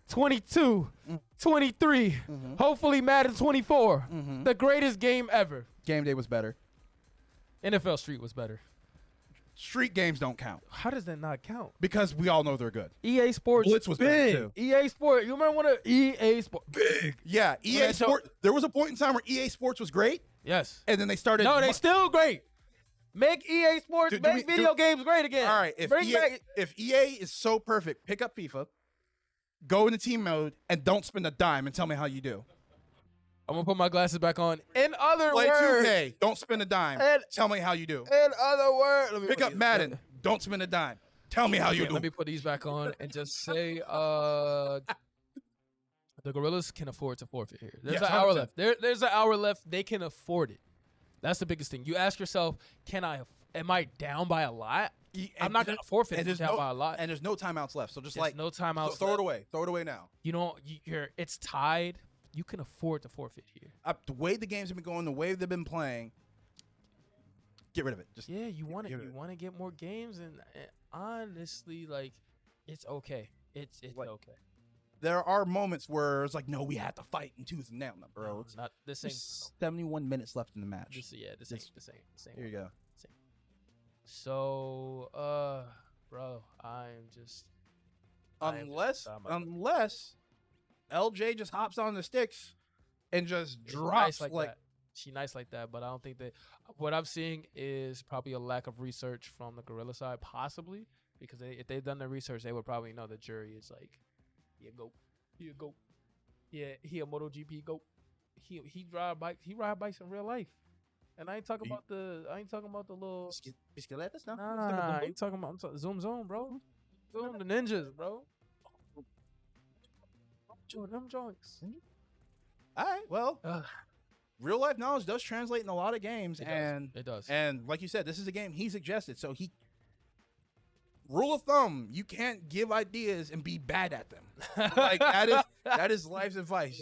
22, 23, hopefully Madden 24. The greatest game ever. Game Day was better. NFL Street was better. Street games don't count How does that not count? because we all know they're good. EA Sports Blitz was better, big. too. EA Sport. You remember when EA Sport big? Yeah, EA Sports. There was a point in time where EA Sports was great, Yes. and then they started. No, they still great. Make EA Sports, Do make video games great again. All right, if Bring EA, back. if EA is so perfect, pick up FIFA, go into team mode, and don't spend a dime and tell me how you do. I'm gonna put my glasses back on. In other Play words, 2K, don't spend a dime. And- Tell me how you do. in other words, let me Pick put up these- Madden, don't spend a dime. Tell me how you do. Let me put these back on and just say, the Gorillaz can afford to forfeit here. There's Yes, an hour 100%. left. There's an hour left. They can afford it. That's the biggest thing. You ask yourself, am I down by a lot? I'm not gonna forfeit if I'm down by a lot. And there's no timeouts left, so just There's like no timeouts. throw it left. away. Throw it away now. You know, it's tied. You can afford to forfeit here. The way the games have been going, the way they've been playing, get rid of it. Just Yeah, you want to give it. you want to get more games, and honestly, like, it's okay. It's Like, okay. there are moments where it's like, no, we have to fight in tooth and nail, bro. No, It's not this ain't. there's 71 minutes left in the match. This ain't the same. Here you go. So, bro, I'm just Unless I'm LJ just hops on the sticks and just She's drops nice like that. She nice like that, but I don't think that. What I'm seeing is probably a lack of research from the Gorilla side, possibly because if they've done their research, they would probably know the jury is like, he a goat, yeah, he a MotoGP goat, he ride bikes in real life, and I ain't talking about the little. Bisculetas, no? Nah, I ain't talking about. Zoom, bro. Zoom, the ninjas, bro. Them joints. All right, well, Ugh. real life knowledge does translate in a lot of games, It does. and like you said, this is a game he suggested, so he. Rule of thumb: you can't give ideas and be bad at them. Like that is life's advice.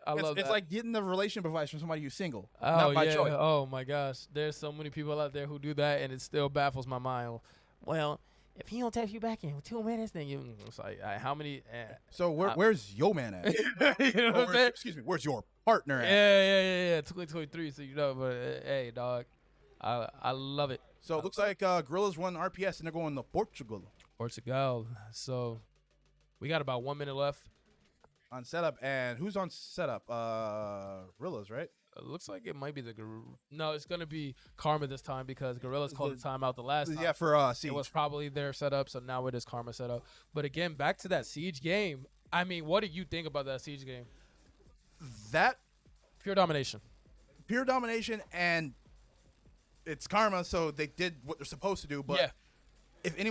I love that. It's like getting the relationship advice from somebody who's single, Oh, not by yeah. choice. Oh my gosh, there's so many people out there who do that, and it still baffles my mind. Well, if he don't text you back in 2 minutes, then you. It's like, how many? So where's your man at? You know what I'm saying? Excuse me, where's your partner at? Yeah. 2023, so you know. But hey, dog, I love it. So it looks like Gorillaz won RPS and they're going to Portugal Portugal. So we got about 1 minute left. on setup. And who's on setup? Gorillaz, right? It looks like it might be no, it's gonna be Karma this time because Gorillaz called the timeout the last time. Yeah, for Siege. It was probably their setup, so now it is Karma setup. But again, back to that Siege game. I mean, what do you think about that Siege game? That Pure domination. pure domination, and it's Karma, so they did what they're supposed to do. But Yeah. if any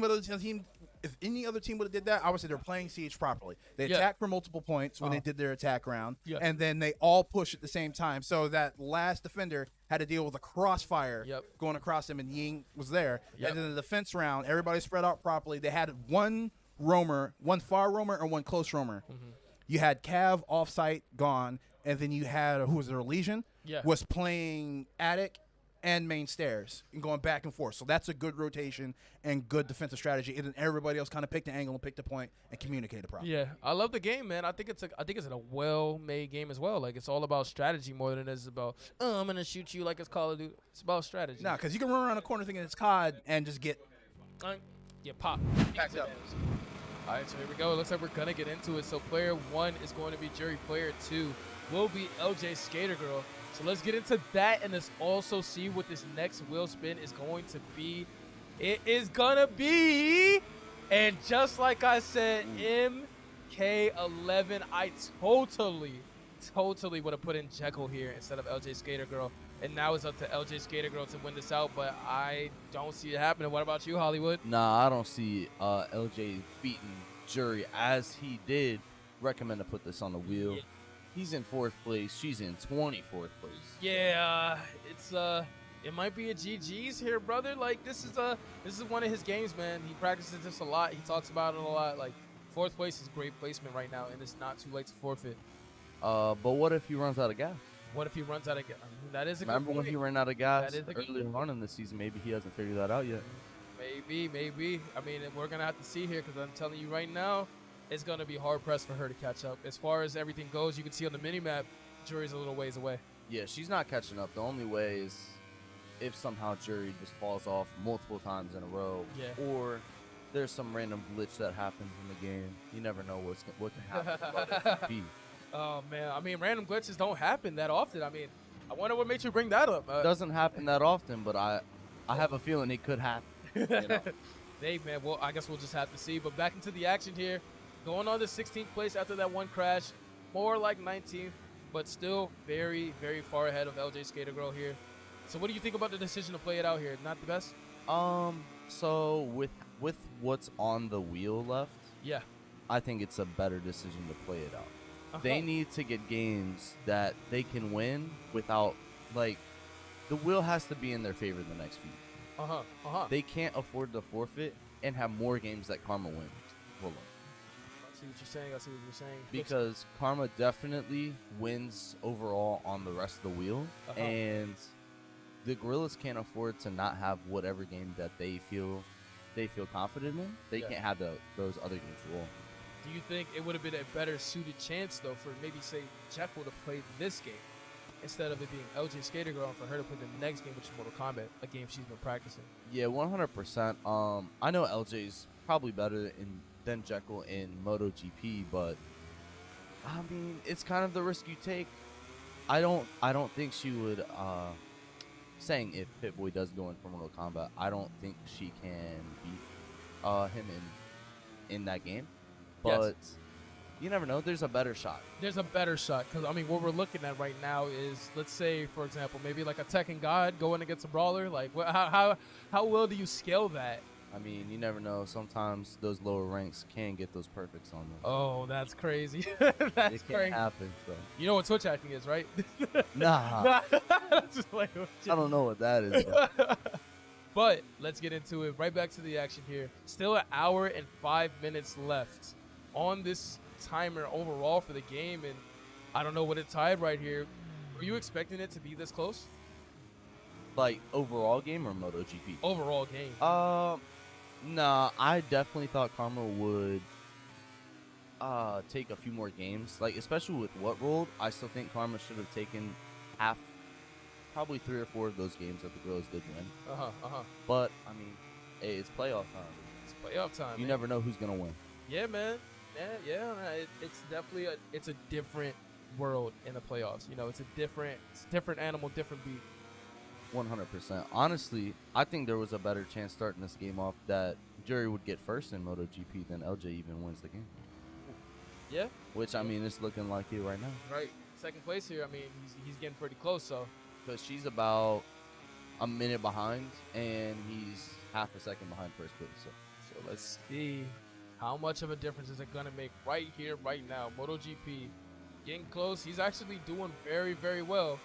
other team would have did that, I would say they're playing Siege properly. They Yeah. attacked for multiple points when they did their attack round, Yes. and then they all push at the same time. So that last defender had to deal with a crossfire going across him, and Ying was there. Yep. And then the defense round, everybody spread out properly. They had one roamer, one far roamer, and one close roamer. You had Cav offsite gone, and then you had who was there? Legion Yeah. was playing attic and main stairs and going back and forth. So that's a good rotation and good defensive strategy. And then everybody else kind of picked the angle and picked the point and communicated properly. Yeah, I love the game, man. I think it's a well-made game as well. Like, it's all about strategy more than it is about, I'm gonna shoot you like it's Call of Duty. It's about strategy. Nah, because you can run around the corner thinking it's COD and just get pop. packed up. All right, so here we go. It looks like we're gonna get into it. So player 1 is going to be Jury. Player 2 will be LJ Skater Girl. So let's get into that, and let's also see what this next wheel spin is going to be. It is gonna be, and just like I said, MK11. I totally would have put in Jekyll here instead of LJ Skater Girl. And now it's up to LJ Skater Girl to win this out, but I don't see it happening. What about you, Hollywood? Nah, I don't see LJ beating Jury as he did recommend to put this on the wheel. Yeah. He's in 4th place. She's in 24th place. Yeah, it's it might be a GG's here, brother. Like, this is one of his games, man. He practices this a lot. He talks about it a lot. Like, 4th place is great placement right now, and it's not too late to forfeit. But what if he runs out of gas? What if he runs out of gas? That is a Remember good when point. he ran out of gas That is a good earlier on in the season? Maybe he hasn't figured that out yet. Maybe. I mean, we're gonna have to see here because I'm telling you right now, it's going to be hard-pressed for her to catch up. As far as everything goes, you can see on the mini-map, Jury's a little ways away. Yeah, she's not catching up. The only way is if somehow Jury just falls off multiple times in a row, Yeah. or there's some random glitch that happens in the game. You never know what can happen. Oh, man. I mean, random glitches don't happen that often. I mean, I wonder what made you bring that up. It doesn't happen that often, but I have a feeling it could happen. You know? Hey, man, well, I guess we'll just have to see. But back into the action here. Going on to 16th place after that one crash. More like 19th, but still very, very far ahead of LJ Skater Girl here. So what do you think about the decision to play it out here? Not the best? So with what's on the wheel left, Yeah. I think it's a better decision to play it out. They need to get games that they can win without, like, the wheel has to be in their favor the next few. They can't afford to forfeit and have more games that Karma wins. Hold on. I see what you're saying. I see what you're saying. Because Karma definitely wins overall on the rest of the wheel, and the Gorillaz can't afford to not have whatever game that they feel confident in. They can't have those other games roll. Do you think it would have been a better suited chance, though, for maybe, say, Jekyll to play this game instead of it being LJ Skater Girl and for her to play the next game, which is Mortal Kombat, a game she's been practicing? Yeah, 100%. I know LJ's probably better than Jekyll in MotoGP, but I mean, it's kind of the risk you take. I don't think she would. Saying if Pip-Boy does go in for Mortal Kombat, I don't think she can beat him in that game. But you never know. There's a better shot. There's a better shot because, I mean, what we're looking at right now is, let's say, for example, maybe like a Tekken God going against a brawler. Like, how well do you scale that? I mean, you never know. Sometimes those lower ranks can get those perfects on them. Oh, that's crazy. It That's can crazy. happen. So. You know what Twitch hacking is, right? Nah. Just playing with you. I don't know what that is. But let's get into it. Right back to the action here. Still an hour and 5 minutes left on this timer overall for the game, and I don't know what it tied right here. Were you expecting it to be this close? Like overall game or MotoGP? Overall game. Nah, I definitely thought Karma would take a few more games. Like, especially with what rolled, I still think Karma should have taken probably 3 or 4 of those games that the girls did win. But I mean, hey, it's playoff time. It's playoff time. You man. never know who's gonna win. Yeah, man. Yeah. It's definitely it's a different world in the playoffs. You know, it's a different animal, different beat. 100%. Honestly, I think there was a better chance starting this game off that Jury would get first in MotoGP than LJ even wins the game. Yeah. Which, I mean, it's looking like it right now. Right. Second place here. I mean, he's getting pretty close. So. Because she's about a minute behind, and he's half a second behind first place. So let's see how much of a difference is it gonna make right here, right now. MotoGP getting close. He's actually doing very, very well.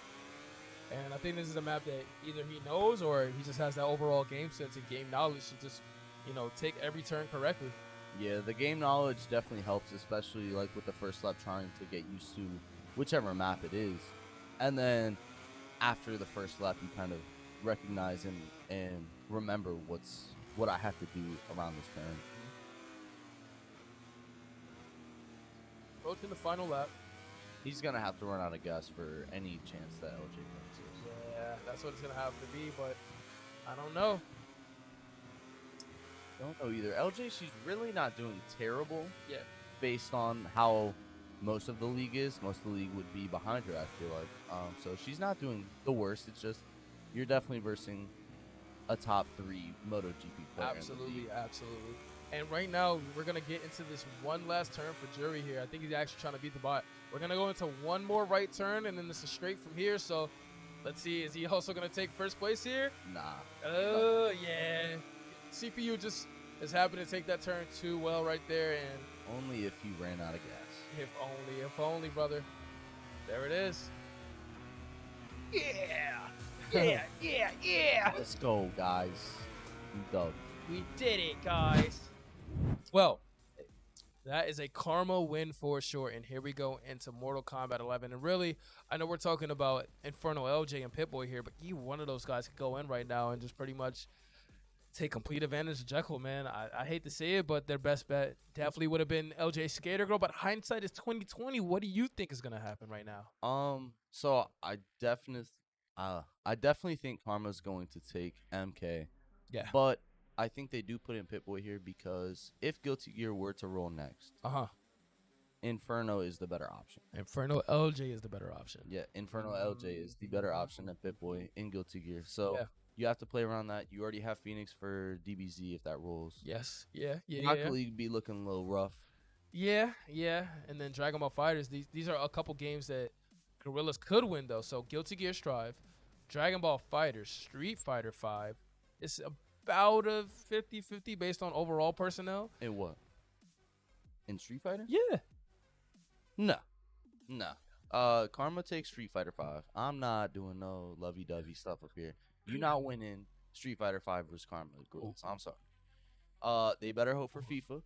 And I think this is a map that either he knows or he just has that overall game sense and game knowledge to just, take every turn correctly. Yeah, the game knowledge definitely helps, especially like with the first lap trying to get used to whichever map it is. And then after the first lap, you kind of recognize and remember what I have to do around this turn. Approaching the final lap. He's going to have to run out of gas for any chance that LJ wins. Yeah, that's what it's going to have to be, but I don't know. Don't know either. LJ, she's really not doing terrible. Yeah. Based on how most of the league is. Most of the league would be behind her, I feel like. So she's not doing the worst. It's just you're definitely versing a top 3 MotoGP player. Absolutely. And right now, we're going to get into this one last turn for Jury here. I think he's actually trying to beat the bot. We're going to go into one more right turn, and then this is straight from here. So let's see. Is he also going to take first place here? Nah. Oh, yeah. CPU just is happy to take that turn too well right there. And only if he ran out of gas. If only, brother. There it is. Yeah. Let's go, guys. We did it, guys. Well, that is a karma win for sure. And here we go into Mortal Kombat 11. And really, I know we're talking about Infernal LJ and Pip-Boy here, but either one of those guys could go in right now and just pretty much take complete advantage of Jekyll, man. I hate to say it, but their best bet definitely would have been LJ Skater Girl. But hindsight is 2020. What do you think is gonna happen right now? So I definitely think Karma's going to take MK. Yeah. But I think they do put in Pip-Boy here because if Guilty Gear were to roll next, Inferno is the better option. Inferno LJ is the better option. Yeah, Inferno LJ is the better option than Pip-Boy in Guilty Gear. So Yeah. you have to play around that. You already have Phoenix for DBZ if that rolls. Yes. Yeah. Rocket League be looking a little rough. Yeah. And then Dragon Ball FighterZ. These are a couple games that Gorillaz could win though. So Guilty Gear Strive, Dragon Ball FighterZ, Street Fighter 5. It's about a 50-50 based on overall personnel. In what? In Street Fighter? Yeah. No. Karma takes Street Fighter 5. I'm not doing no lovey-dovey stuff up here. You're not winning Street Fighter 5 versus Karma. Girls. I'm sorry. They better hope for FIFA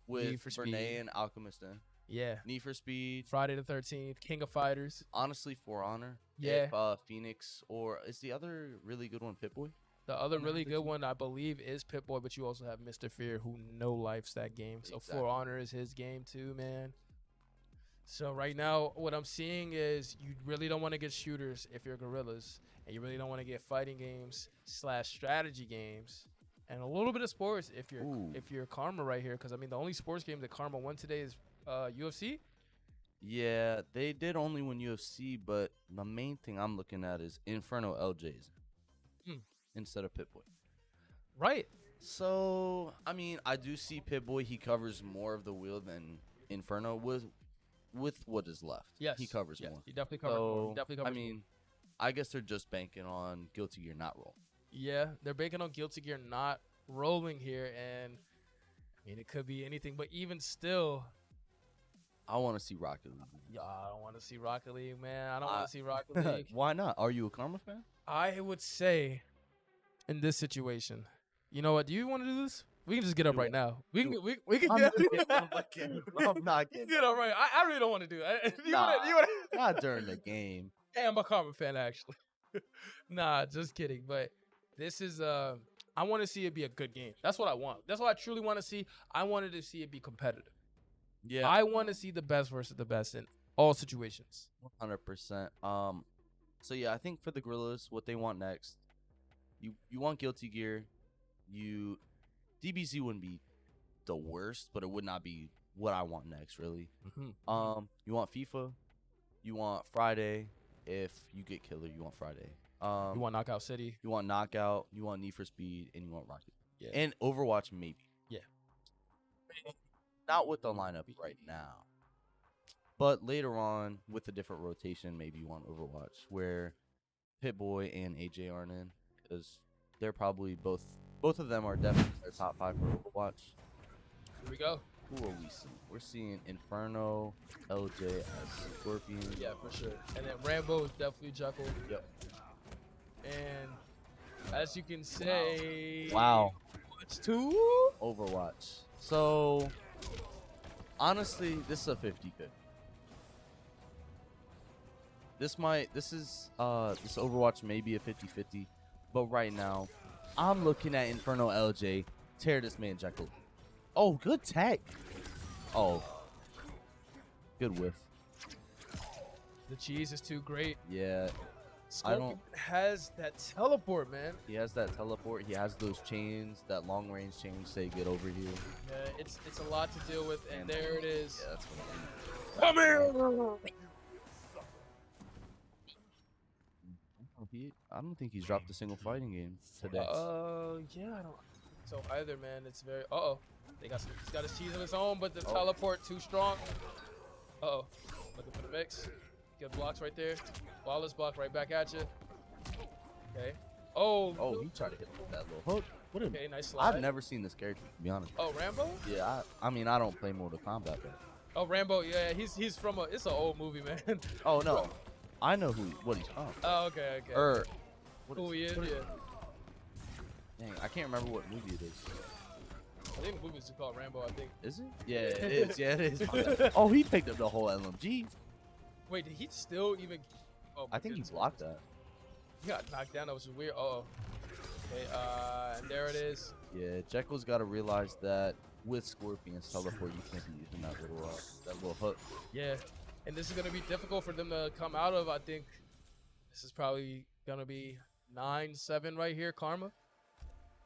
with Need for Speed. Bernay and Alchemist in. Yeah. Need for Speed. Friday the 13th, King of Fighters. Honestly, For Honor. Yeah. If Phoenix or is the other really good one Pip-Boy? The other really good one, I believe, is Pip-Boy, but you also have Mr. Fear, who no-lifes that game. So Exactly. For Honor is his game too, man. So right now, what I'm seeing is you really don't want to get shooters if you're Gorillaz, and you really don't want to get fighting games / strategy games, and a little bit of sports if you're Karma right here. Because I mean, the only sports game that Karma won today is UFC. Yeah, they did only win UFC, but the main thing I'm looking at is Inferno LJ's instead of Pip-Boy. Right. So, I mean, I do see Pip-Boy. He covers more of the wheel than Inferno with what is left. Yes. He covers Yes, more. he definitely covers more. He definitely covers I mean, I guess they're just banking on Guilty Gear not roll. Yeah, they're banking on Guilty Gear not rolling here, and I mean, it could be anything, but even still, I want to see Rocket League. yeah, I don't want to see Rocket League, man. I don't want to see Rocket League. Why not? Are you a Karma fan? I would say, in this situation, you know what? Do you want to do this? We can just get up right now. We can get I'm not kidding. get up right. I really don't want to do that. You Nah, wanna, not during the game. Hey, I'm a Karma fan, actually. Nah, just kidding. But this is I want to see it be a good game. That's what I want. That's what I truly want to see. I wanted to see it be competitive. Yeah, I want to see the best versus the best in all situations. 100%. So yeah, I think for the Gorillaz, what they want next, you want Guilty Gear, DBZ wouldn't be the worst, but it would not be what I want next, really. Mm-hmm. You want FIFA, you want Friday. If you get Killer, you want Friday. You want Knockout City? You want Knockout, you want Need for Speed, and you want Rocket. Yeah. And Overwatch, maybe. Yeah. Not with the lineup right now. But later on, with a different rotation, maybe you want Overwatch, where Pip-Boy and AJ aren't in, because they're probably both of them are definitely their top 5 for Overwatch. Here we go. Who are we seeing? We're seeing Inferno, LJ as Scorpion. Yeah, for sure. And then Rambo is definitely Jekyll. Yep. And as you can say, Wow. Overwatch 2. Overwatch. So, honestly, this is a 50-50. This Overwatch may be a 50-50, but right now, I'm looking at Inferno LJ tear this man Jekyll. Oh, good tech. Oh, good whiff. The cheese is too great. Yeah, Scorpion has that teleport, man. he has that teleport. He has those chains, that long range chains. Say get over here. Yeah, it's a lot to deal with, and there it is. Yeah, that's what Come here. I don't think he's dropped a single fighting game today. Yeah, I don't think so either, man. It's very. He's got his cheese of his own, but the teleport too strong. Looking for the mix. Good blocks right there. Flawless block right back at you. Okay. Oh, He tried to hit him with that little hook. What a, okay, nice slide. I've never seen this character, to be honest. Oh, Rambo? Yeah, I mean, I don't play Mortal Kombat, but. Oh, Rambo. Yeah, he's from it's an old movie, man. Oh no, I know what he's from. Oh, okay. Or, Who he is? what Yeah. Dang, I can't remember what movie it is. I think the movie's called Rambo. I think. Is it? Yeah, it is. Yeah, it is. My bad. Oh, he picked up the whole LMG. Wait, did he still even? Oh, my I think he goodness. blocked that. He got knocked down. That was weird. Okay, and there it is. Yeah, Jekyll's got to realize that with Scorpion's teleport, you can't be using that little hook. Yeah, and this is gonna be difficult for them to come out of. I think this is probably gonna be 9-7 right here, Karma.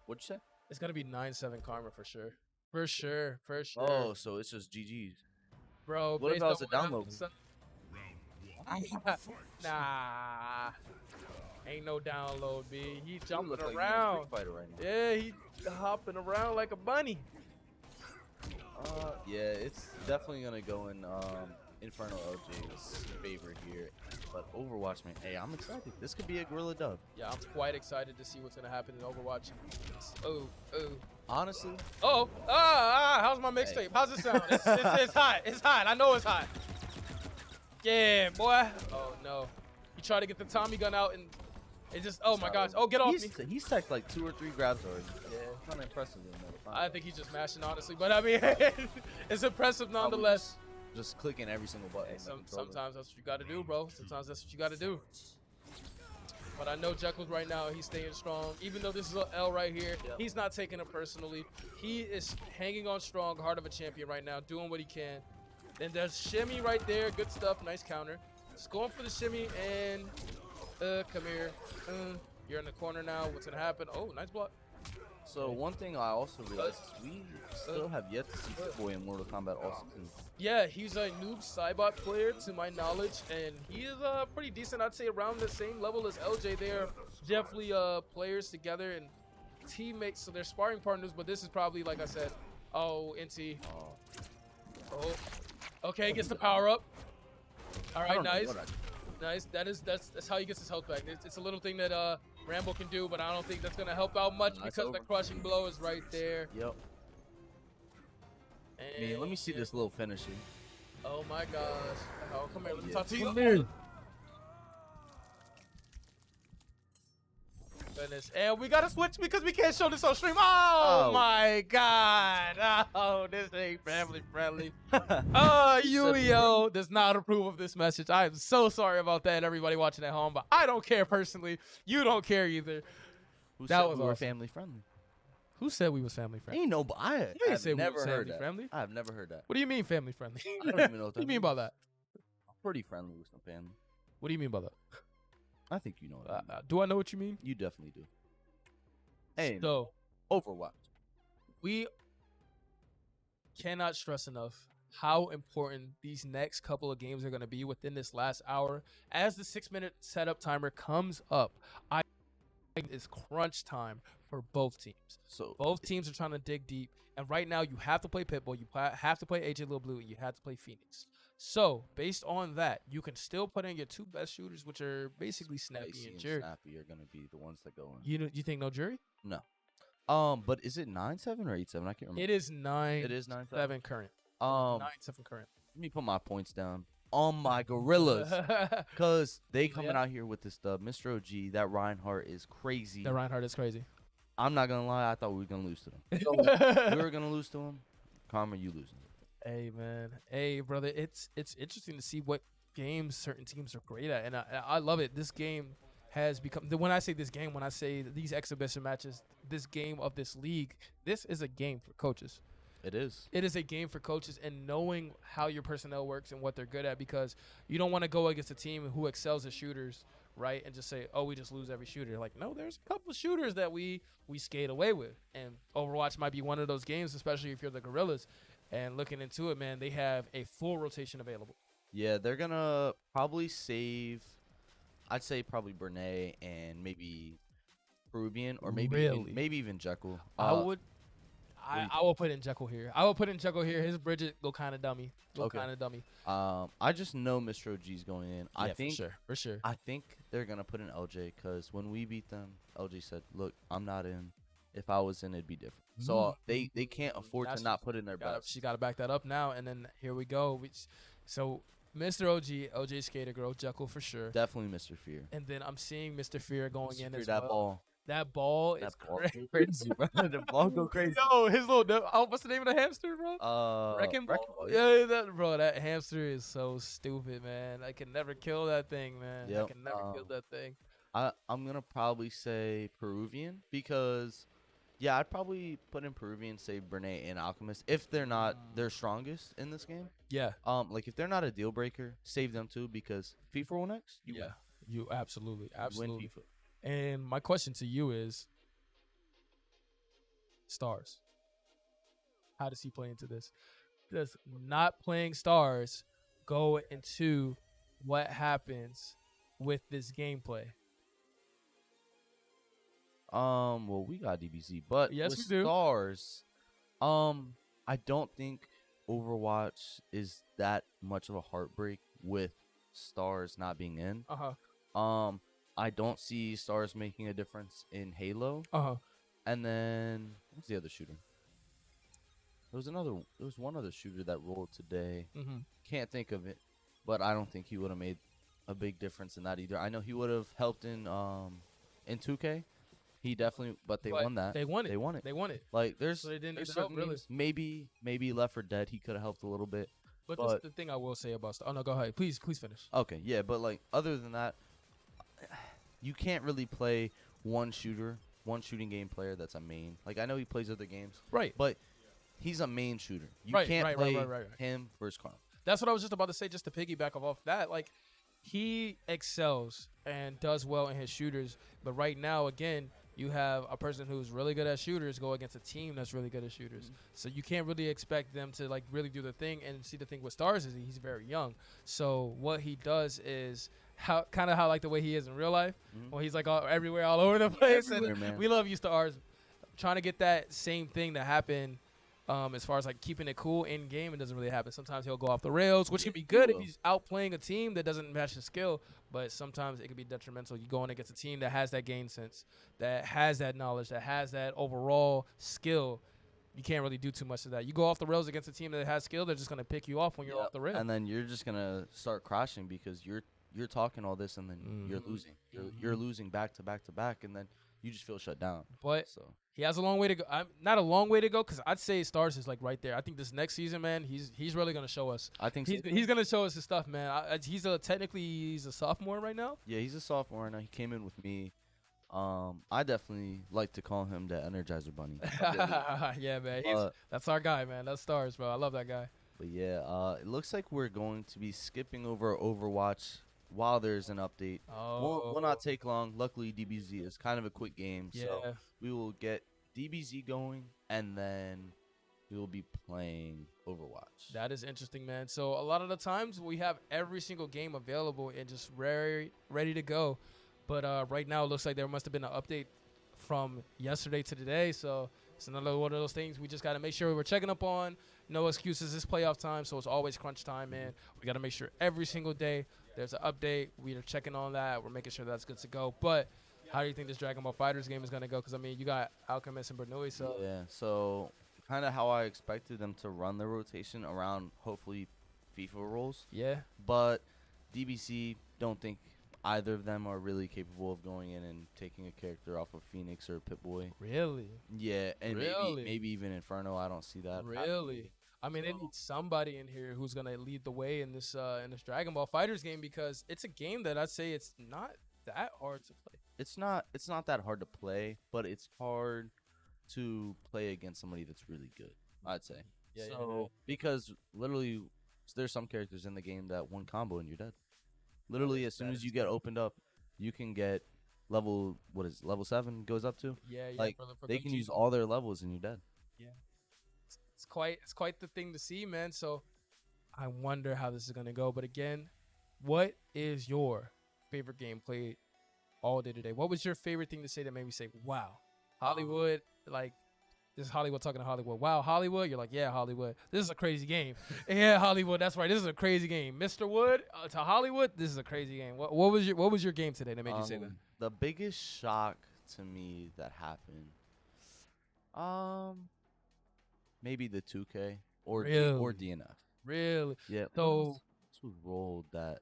What'd you say? It's gonna be 9-7 Karma for sure. For sure. Oh, so it's just GG's. Bro, What if based I was on a what download? Nah, ain't no download, B. He You jumping look like you're a around. Street Fighter right now. Yeah, he hopping around like a bunny. Yeah, it's definitely gonna go in Infernal LJ's favor here. But Overwatch, man, hey, I'm excited. This could be a Gorilla dub. Yeah, I'm quite excited to see what's gonna happen in Overwatch. Oh. Honestly, How's my mixtape? How's it sound? It's hot. It's hot. I know it's hot. Yeah, boy. Oh no. He tried to get the Tommy gun out and it just. Oh my gosh. Oh, get off me. He's teched like 2 or 3 grabs already. Yeah. Kind of impressive. I think he's just mashing honestly, but I mean, it's impressive nonetheless. Just clicking every single button. Hey, sometimes that's what you got to do, bro. Sometimes that's what you got to do. But I know Jekyll's right now, he's staying strong. Even though this is an L right here, he's not taking it personally. He is hanging on strong, heart of a champion right now, doing what he can. Then there's shimmy right there. Good stuff. Nice counter. Just going for the shimmy and come here. You're in the corner now. What's going to happen? Oh, nice block. So one thing I also realized is we still have yet to see Boy in Mortal Kombat also too. Yeah, he's a noob Cybot player to my knowledge, and he is pretty decent. I'd say around the same level as LJ. They're definitely players together and teammates, so they're sparring partners. But this is probably, like I said, NT. Oh, okay, gets the power up. All right, nice. That's how he gets his health back. It's a little thing that Rambo can do, but I don't think that's gonna help out much because the crushing blow is right there. Yep. Man, let me see this little finishing. Oh my gosh. Oh, come here. Let me talk to you. Come here. Goodness. And we gotta switch because we can't show this on stream. Oh my god. Oh, this ain't family friendly. Yu-Gi-Oh does not approve of this message. I'm so sorry about that, everybody watching at home, but I don't care personally. You don't care either. Who that said was we were awesome. family friendly? Who said we was family friendly? Ain't no, but I You have say we never was heard family that. friendly. I have never heard that. What do you mean family friendly? I don't even know what What do you that mean by that? I'm pretty friendly with some family. What do you mean by that? I think you know what I mean. Do I know what you mean? You definitely do. Hey, So, Overwatch. we cannot stress enough how important these next couple of games are going to be within this last hour. As the 6-minute setup timer comes up, I think it's crunch time for both teams. So Both teams are trying to dig deep, and right now you have to play Pitbull, you have to play AJ Lil Blue, and you have to play Phoenix. So, based on that, you can still put in your two best shooters, which are basically Snappy Spicy and Jury. Snappy are gonna be the ones that go in. You think no Jury? No. But is it 9-7 or 8-7? I can't remember. It is 9. It is 9-7. 7 current. 9-7 current. Let me put my points down on my Gorillas, cause they coming out here with this dub. Mr. OG, that Reinhardt is crazy. That Reinhardt is crazy. I'm not gonna lie, I thought we were gonna lose to them. So we were gonna lose to them. Karma, you losing. Hey man, hey brother, it's interesting to see what games certain teams are great at, and I love it. This game has become, when I say this game, when I say these exhibition matches, this game of this league, this is a game for coaches. It is. It is a game for coaches and knowing how your personnel works and what they're good at, because you don't want to go against a team who excels at shooters, right? And just say, oh, we just lose every shooter. Like, no, there's a couple of shooters that we skate away with. And Overwatch might be one of those games, especially if you're the Gorillaz. And looking into it, man, they have a full rotation available. Yeah, they're gonna probably save, I'd say probably Bernay and maybe Peruvian, or maybe even Jekyll. I will put in Jekyll here. I will put in Jekyll here. His Bridget go kind of dummy. I just know Mr. OG's going in. I think for sure. I think they're gonna put in LJ, because when we beat them, LJ said, "Look, I'm not in. If I was in, it'd be different." So they can't afford to not put in their best. She got to back that up now, and then here we go. So Mr. OG Skater Girl, Jekyll for sure. Definitely Mr. Fear. And then I'm seeing Mr. Fear going in as that well. ball. That ball is crazy, bro. The ball go crazy. Yo, his little, what's the name of the hamster, bro? Wrecking Ball. Yeah, that hamster is so stupid, man. I can never kill that thing, man. I can never kill that thing. I'm gonna probably say Peruvian because yeah, I'd probably put in Peruvian, say Brene and Alchemist if they're not their strongest in this game. Yeah. Like if they're not a deal breaker, save them too because FIFA will next. You win. You absolutely, You win absolutely. FIFA. And my question to you is, Stars. How does he play into this? Does not playing Stars go into what happens with this gameplay? Well, we got DBZ, but Yes, with we do. Stars, I don't think Overwatch is that much of a heartbreak with Stars not being in. I don't see Stars making a difference in Halo. And then what's the other shooter? There was one other shooter that rolled today. Can't think of it, but I don't think he would have made a big difference in that either. I know he would have helped in 2K. He definitely, but they won that. They won it. They won it. They won it. Like there's, So they didn't there's need the help, certain really. games, maybe Left 4 Dead he could have helped a little bit. But that's the thing I will say about Stars. Oh no, go ahead. Please finish. Okay, yeah, but like other than that, you can't really play one shooting game player that's a main. Like I know he plays other games, Right. But he's a main shooter. You Right, can't right, play right. him versus Karma. That's what I was just about to say, just to piggyback off that. Like, he excels and does well in his shooters. But right now, again, you have a person who's really good at shooters go against a team that's really good at shooters. So you can't really expect them to, like, really do the thing. And see, the thing with Stars is he's very young. So what he does is kind of how like the way he is in real life. Well, he's, like, everywhere, all over the place. Everywhere, And man. we love you, Stars. Trying to get that same thing to happen. As far as like keeping it cool in game, it doesn't really happen. Sometimes he'll go off the rails, which can be good if he's outplaying a team that doesn't match his skill. But sometimes it can be detrimental. You go in against a team that has that game sense, that has that knowledge, that has that overall skill. You can't really do too much of that. You go off the rails against a team that has skill, they're just gonna pick you off when you're off the rail. And then you're just gonna start crashing because you're talking all this and then you're losing. You're losing back to back to back, and then you just feel shut down. But so he has a long way to go. Not a long way to go, because I'd say Stars is like right there. I think this next season, man, he's really gonna show us. I think he's gonna show us his stuff, man. He's a sophomore right now. Yeah, he's a sophomore right now. He came in with me. I definitely like to call him the Energizer Bunny. Yeah, man. That's our guy, man. That's Stars, bro. I love that guy. But yeah, it looks like we're going to be skipping over Overwatch while there's an update. Will not take long. Luckily, DBZ is kind of a quick game, so we will get DBZ going, and then we will be playing Overwatch. That is interesting, man. So a lot of the times we have every single game available and just ready to go. But right now it looks like there must have been an update from yesterday to today. So it's another one of those things we just got to make sure we're checking up on. No excuses. It's playoff time, so it's always crunch time, man. We got to make sure every single day there's an update. We are checking on that. We're making sure that's good to go. But how do you think this Dragon Ball FighterZ game is going to go? Because, I mean, you got Alchemist and Bernoulli. So yeah, so kind of how I expected them to run the rotation around, hopefully, FIFA roles. Yeah. But DBC, don't think either of them are really capable of going in and taking a character off of Phoenix or Pip-Boy. Really? Yeah, and Really? maybe even Inferno. I don't see that. Really? I mean, they need somebody in here who's gonna lead the way in this Dragon Ball FighterZ game, because it's a game that I'd say it's not that hard to play. It's not that hard to play, but it's hard to play against somebody that's really good, I'd say. Yeah. Because literally there's some characters in the game that one combo and you're dead. Literally as soon as you get opened up, you can get level 7 goes up to? Yeah. Like for they can use all their levels and you're dead. Yeah. It's quite the thing to see, man. So I wonder how this is gonna go. But again, what is your favorite game played all day today? What was your favorite thing to say that made me say, wow, Hollywood? Like, this is Hollywood talking to Hollywood. Wow, Hollywood? You're like, yeah, Hollywood. This is a crazy game. Yeah, Hollywood. That's right. This is a crazy game. Mr. Wood to Hollywood. This is a crazy game. What was your game today that made you say that? The biggest shock to me that happened, maybe the 2K or Really? or DNF. Really? Yeah. So this was rolled that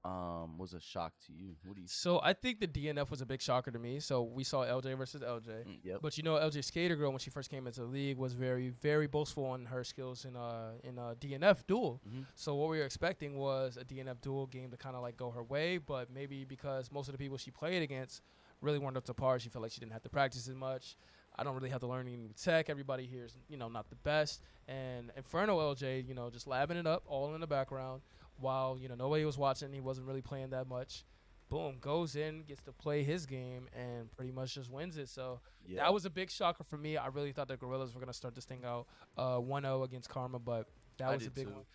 was a shock to you? What do you? So I think the DNF was a big shocker to me. So we saw LJ versus LJ. Yep. But LJ Skater Girl when she first came into the league was very, very boastful on her skills in DNF duel. So what we were expecting was a DNF duel game to kind of like go her way, but maybe because most of the people she played against really weren't up to par, she felt like she didn't have to practice as much. I don't really have to learn any new tech. Everybody here is, not the best. And Inferno LJ, just labbing it up all in the background while, nobody was watching. He wasn't really playing that much. Boom, goes in, gets to play his game, and pretty much just wins it. So that was a big shocker for me. I really thought the Gorillaz were going to start this thing out 1-0 against Karma, but that was a big one.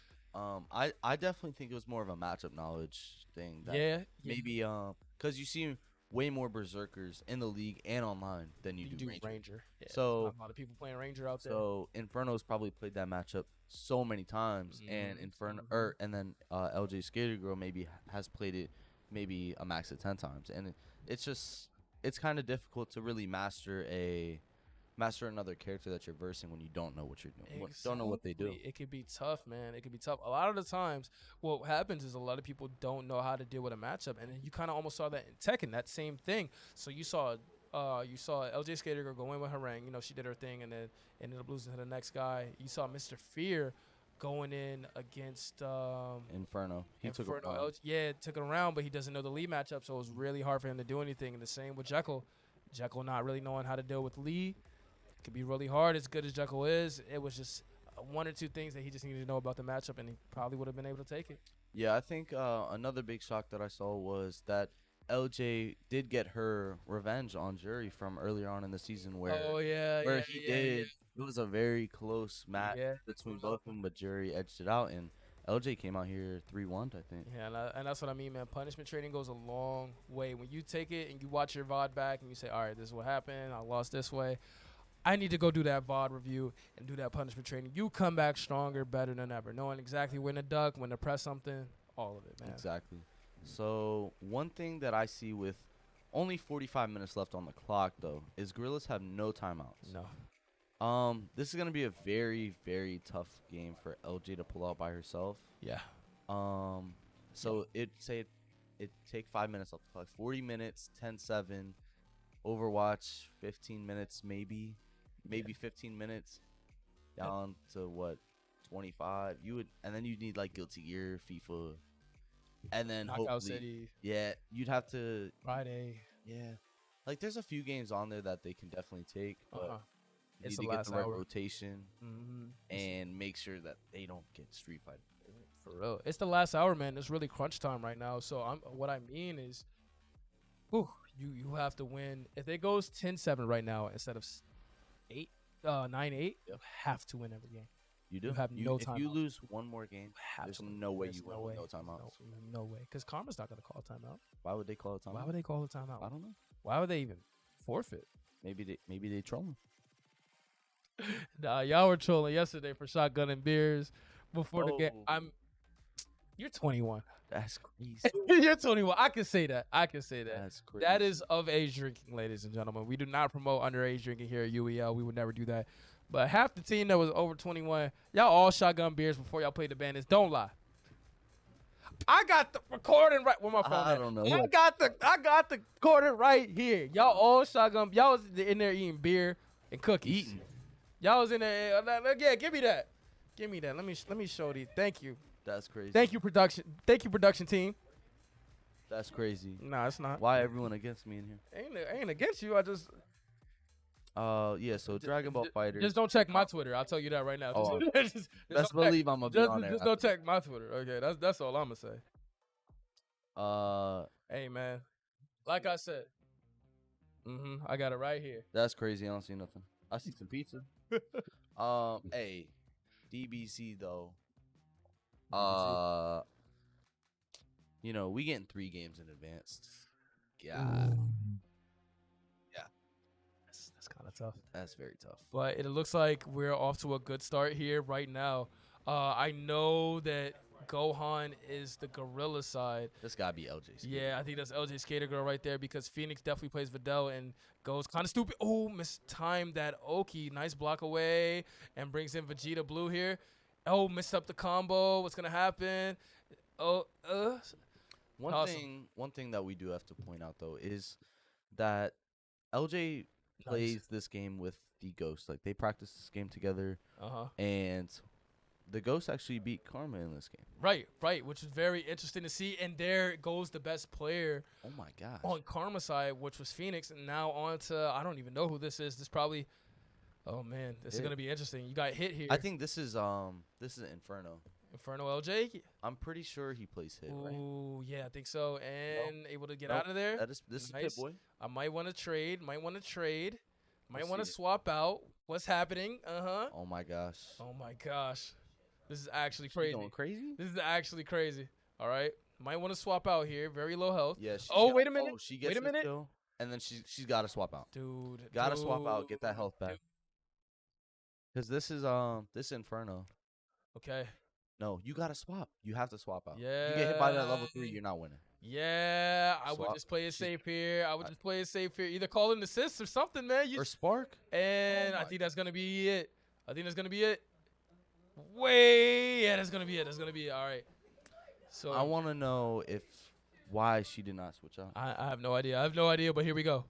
I definitely think it was more of a matchup knowledge thing. Maybe because you see way more berserkers in the league and online than you do Ranger. Yeah, so a lot of people playing Ranger out there. So Inferno's probably played that matchup so many times, and and then LJ Skater Girl maybe has played it maybe a max of 10 times, and it's kind of difficult to really master another character that you're versing when you don't know what you're doing. Don't know what they do. It could be tough, man. It could be tough. A lot of the times, what happens is a lot of people don't know how to deal with a matchup, and you kind of almost saw that in Tekken, that same thing. So you saw LJ Skater Girl go in with her ring. She did her thing, and then ended up losing to the next guy. You saw Mr. Fear going in against Inferno. Took it around. Took it around, but he doesn't know the Lee matchup, so it was really hard for him to do anything. And the same with Jekyll. Jekyll not really knowing how to deal with Lee. It could be really hard. As good as Jekyll is, it was just one or two things that he just needed to know about the matchup, and he probably would have been able to take it. Yeah, I think another big shock that I saw was that LJ did get her revenge on Jury from earlier on in the season where he did. It was a very close match between both of them, but Jury edged it out, and LJ came out here 3-1, I think. Yeah, and that's what I mean, man. Punishment training goes a long way. When you take it and you watch your VOD back and you say, all right, this is what happened. I lost this way. I need to go do that VOD review and do that punishment training. You come back stronger, better than ever, knowing exactly when to duck, when to press something, all of it, man. Exactly. So one thing that I see with only 45 minutes left on the clock, though, is Gorillaz have no timeouts. No. This is gonna be a very, very tough game for LJ to pull out by herself. Yeah. So it take 5 minutes off the clock. 40 minutes, 10-7. Overwatch, 15 minutes, maybe 15 minutes. Down to what, 25? And then you need like Guilty Gear, FIFA, and then Knockout City. Yeah, you'd have to Friday. Yeah, like there's a few games on there that they can definitely take, but you It's need the to get last the right hour. rotation and make sure that they don't get Street Fighter. For real. It's the last hour, man. It's really crunch time right now. So what I mean is, you have to win. If it goes 10-7 right now instead of 9-8, you have to win every game. You do. You have no If timeouts. you lose one more game, there's no way you win with no timeouts. No way. Because Karma's not going to call a timeout. Why would they call a timeout? Why would they call a timeout? I don't know. Why would they even forfeit? Maybe they trolling. Nah, y'all were trolling yesterday for shotgun and beers before the game. Oh. You're 21. That's crazy. You're 21. I can say that. That's crazy. That is of age drinking, ladies and gentlemen. We do not promote underage drinking here at UEL. We would never do that. But half the team that was over 21, y'all all shotgun beers before y'all played the Bandits. Don't lie. I got the recording right with my phone. I don't know. I got the recording right here. Y'all all shotgun. Y'all was in there eating beer and cookies. Y'all was in there. Yeah, give me that. Give me that. Let me show these. Thank you. That's crazy. Thank you, production. Thank you, production team. That's crazy. Nah, it's not. Why everyone against me in here? Ain't against you. I just. Yeah. So Dragon Ball Fighters. Just don't check my Twitter. I'll tell you that right now. Oh, Just best don't believe I'm gonna be on there. Just don't check my Twitter. Okay, that's all I'm gonna say. Hey man, like I said, I got it right here. That's crazy. I don't see nothing. I see some pizza. Hey, DBC though. We getting 3 games in advance. God. Yeah. That's kind of tough. That's very tough. But it looks like we're off to a good start here right now. I know that Gohan is the Gorilla side. This gotta be LJ. Yeah, I think that's LJ Skater Girl right there because Phoenix definitely plays Videl and goes kind of stupid. Oh, mistimed that Oki. Nice block away and brings in Vegeta Blue here. Oh, messed up the combo. What's going to happen? Awesome. One thing that we do have to point out though is that LJ plays this game with the Ghost. Like they practice this game together, and the Ghost actually beat Karma in this game. Right, which is very interesting to see. And there goes the best player. Oh my gosh. On Karma side, which was Phoenix, and now on to I don't even know who this is. This probably. Oh man, this is gonna be interesting. You got Hit here. I think this is Inferno. Inferno LJ. I'm pretty sure he plays Hit, right? Ooh, yeah, I think so. And able to get out of there. This is Nice. Hit Boy. I might want to trade. Might want to swap out. What's happening? Oh my gosh. Oh my gosh. This is actually crazy. Going crazy? This is actually crazy. All right. Might want to swap out here. Very low health. Yeah. Wait a minute. She gets wait a minute. Kill, and then she's got to swap out. Dude. Got to swap out. Get that health back. Because this is Inferno. Okay. No, you got to swap. You have to swap out. Yeah. You get hit by that level 3, you're not winning. Yeah, I would just play it safe here. Either call an assist or something, man. Or Spark. And I think that's going to be it. Yeah, that's going to be it. All right. So I want to know why she did not switch out. I have no idea. But here we go.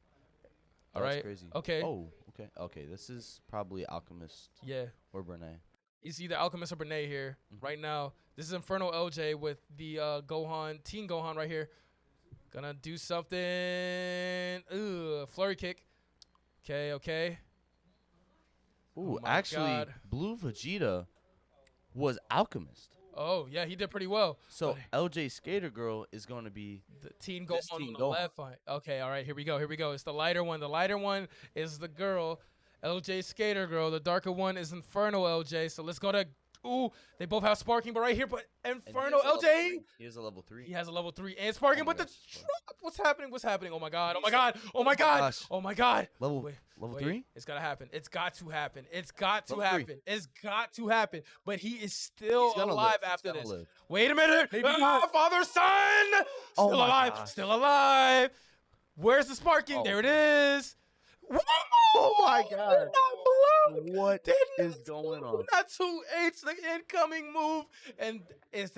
All right. That's crazy. Okay. Oh, okay. Okay, this is probably Alchemist. Yeah. Or Brene. It's either Alchemist or Brene here right now. This is Inferno LJ with the Teen Gohan right here. Gonna do something. Ooh, flurry kick. Okay. Ooh, my actually, God. Blue Vegeta was Alchemist. Oh, yeah, he did pretty well. So LJ Skater Girl is going to be the Teen Gohan on the left. Okay, all right, here we go. It's the lighter one. The lighter one is the girl, LJ Skater Girl. The darker one is Inferno LJ. So let's go to. Ooh, they both have sparking, but right here, but Inferno LJ. He has a level 3. He has a level 3 and sparking, but the drop. What's happening? Oh my god. Level 3? It's gotta happen. It's got to happen. But he is still alive after this. Wait a minute. Father, son. Still alive. Where's the sparking? There it is. Oh my god. What is going on? Not 2H, the incoming move. And it's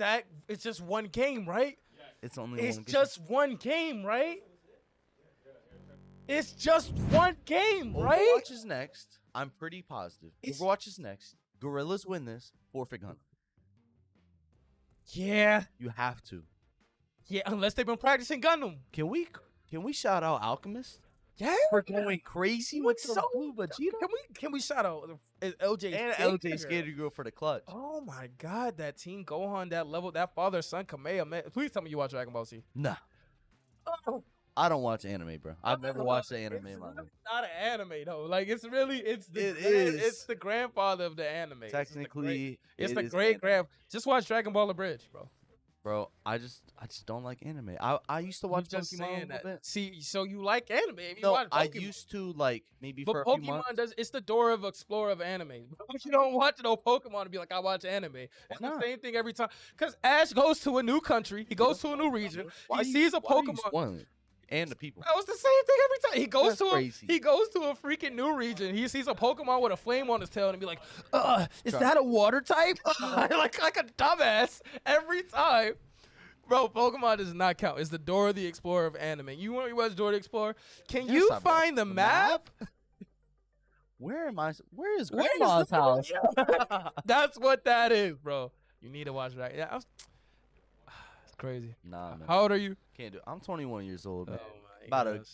just one game, right? It's only It's one game. just one game, right? It's just one game, right? Overwatch is next. I'm pretty positive. Overwatch is next. Gorillaz win this. Forfeit Gun. Yeah. You have to. Yeah, unless they've been practicing Gundam. Can we shout out Alchemist? Yeah. We're going crazy with some Blue Vegeta. Can we shout out LJ and LJ Skater Girl for the clutch? Oh my god, that Teen Gohan, that level, that father son Kamehameha. Please tell me you watch Dragon Ball Z. Nah. Oh. I don't watch anime, bro. I've never watched the anime in my life. It's not an anime though. Like it's the grandfather of the anime. Technically, it's the great grand. Just watch Dragon Ball Abridged, bro. Bro, I just don't like anime. I used to watch Pokemon a little bit. See, so you like anime? I used to like maybe for a few months. It's the door of explorer of anime. You don't watch no Pokemon to be like I watch anime. It's the same thing every time. Because Ash goes to a new country, he goes to a new region, he sees a Pokemon. And the people. That was the same thing every time. He goes to a freaking new region. He sees a Pokemon with a flame on his tail and be like, is that a water type? like a dumbass every time. Bro, Pokemon does not count. It's the Dora the Explorer of anime. You want to watch Dora the Explorer? Can you find the map? Where is Grandma's house? That's what that is, bro. You need to watch that. Yeah, it's crazy. Nah, man. How old are you? Can't do it. I'm 21 years old, man. Oh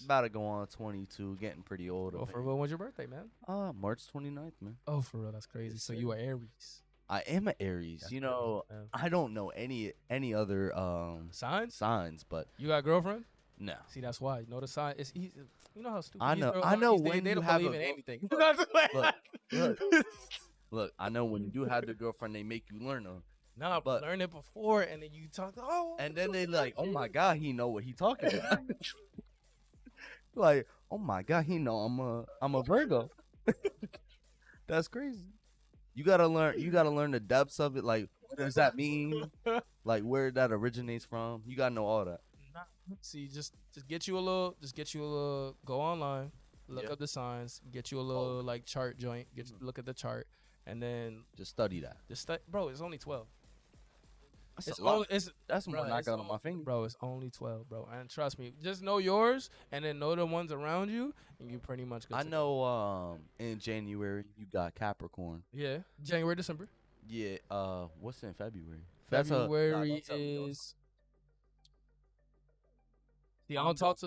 about to go on 22, getting pretty old. Oh, for real, when's your birthday, man? March 29th, man. Oh, for real, that's crazy. So you are Aries. I am an Aries. That's you know, crazy, I don't know any other signs, but you got a girlfriend? No. See, that's why. You know the sign. It's easy. You know how stupid. I know when they you don't have believe in anything. Look, I know when you do have the girlfriend, they make you learn them. Nah, but learn it before, and then you talk. And then they like, oh my god, he know what he talking about. Like, oh my god, he know I'm a Virgo. That's crazy. You gotta learn the depths of it. Like, what does that mean? Like, where that originates from. You gotta know all that. See, just get you a little. Go online, look up the signs, get you a little like chart joint. Look at the chart, and then just study that. Bro, it's only 12. That's a lot. That's more bro, knockout on my finger. Bro, it's only 12, bro. And trust me, just know yours and then know the ones around you, and you pretty much good I to go. know in January you got Capricorn. Yeah, January, December. Yeah, what's in February? February is. See, I don't talk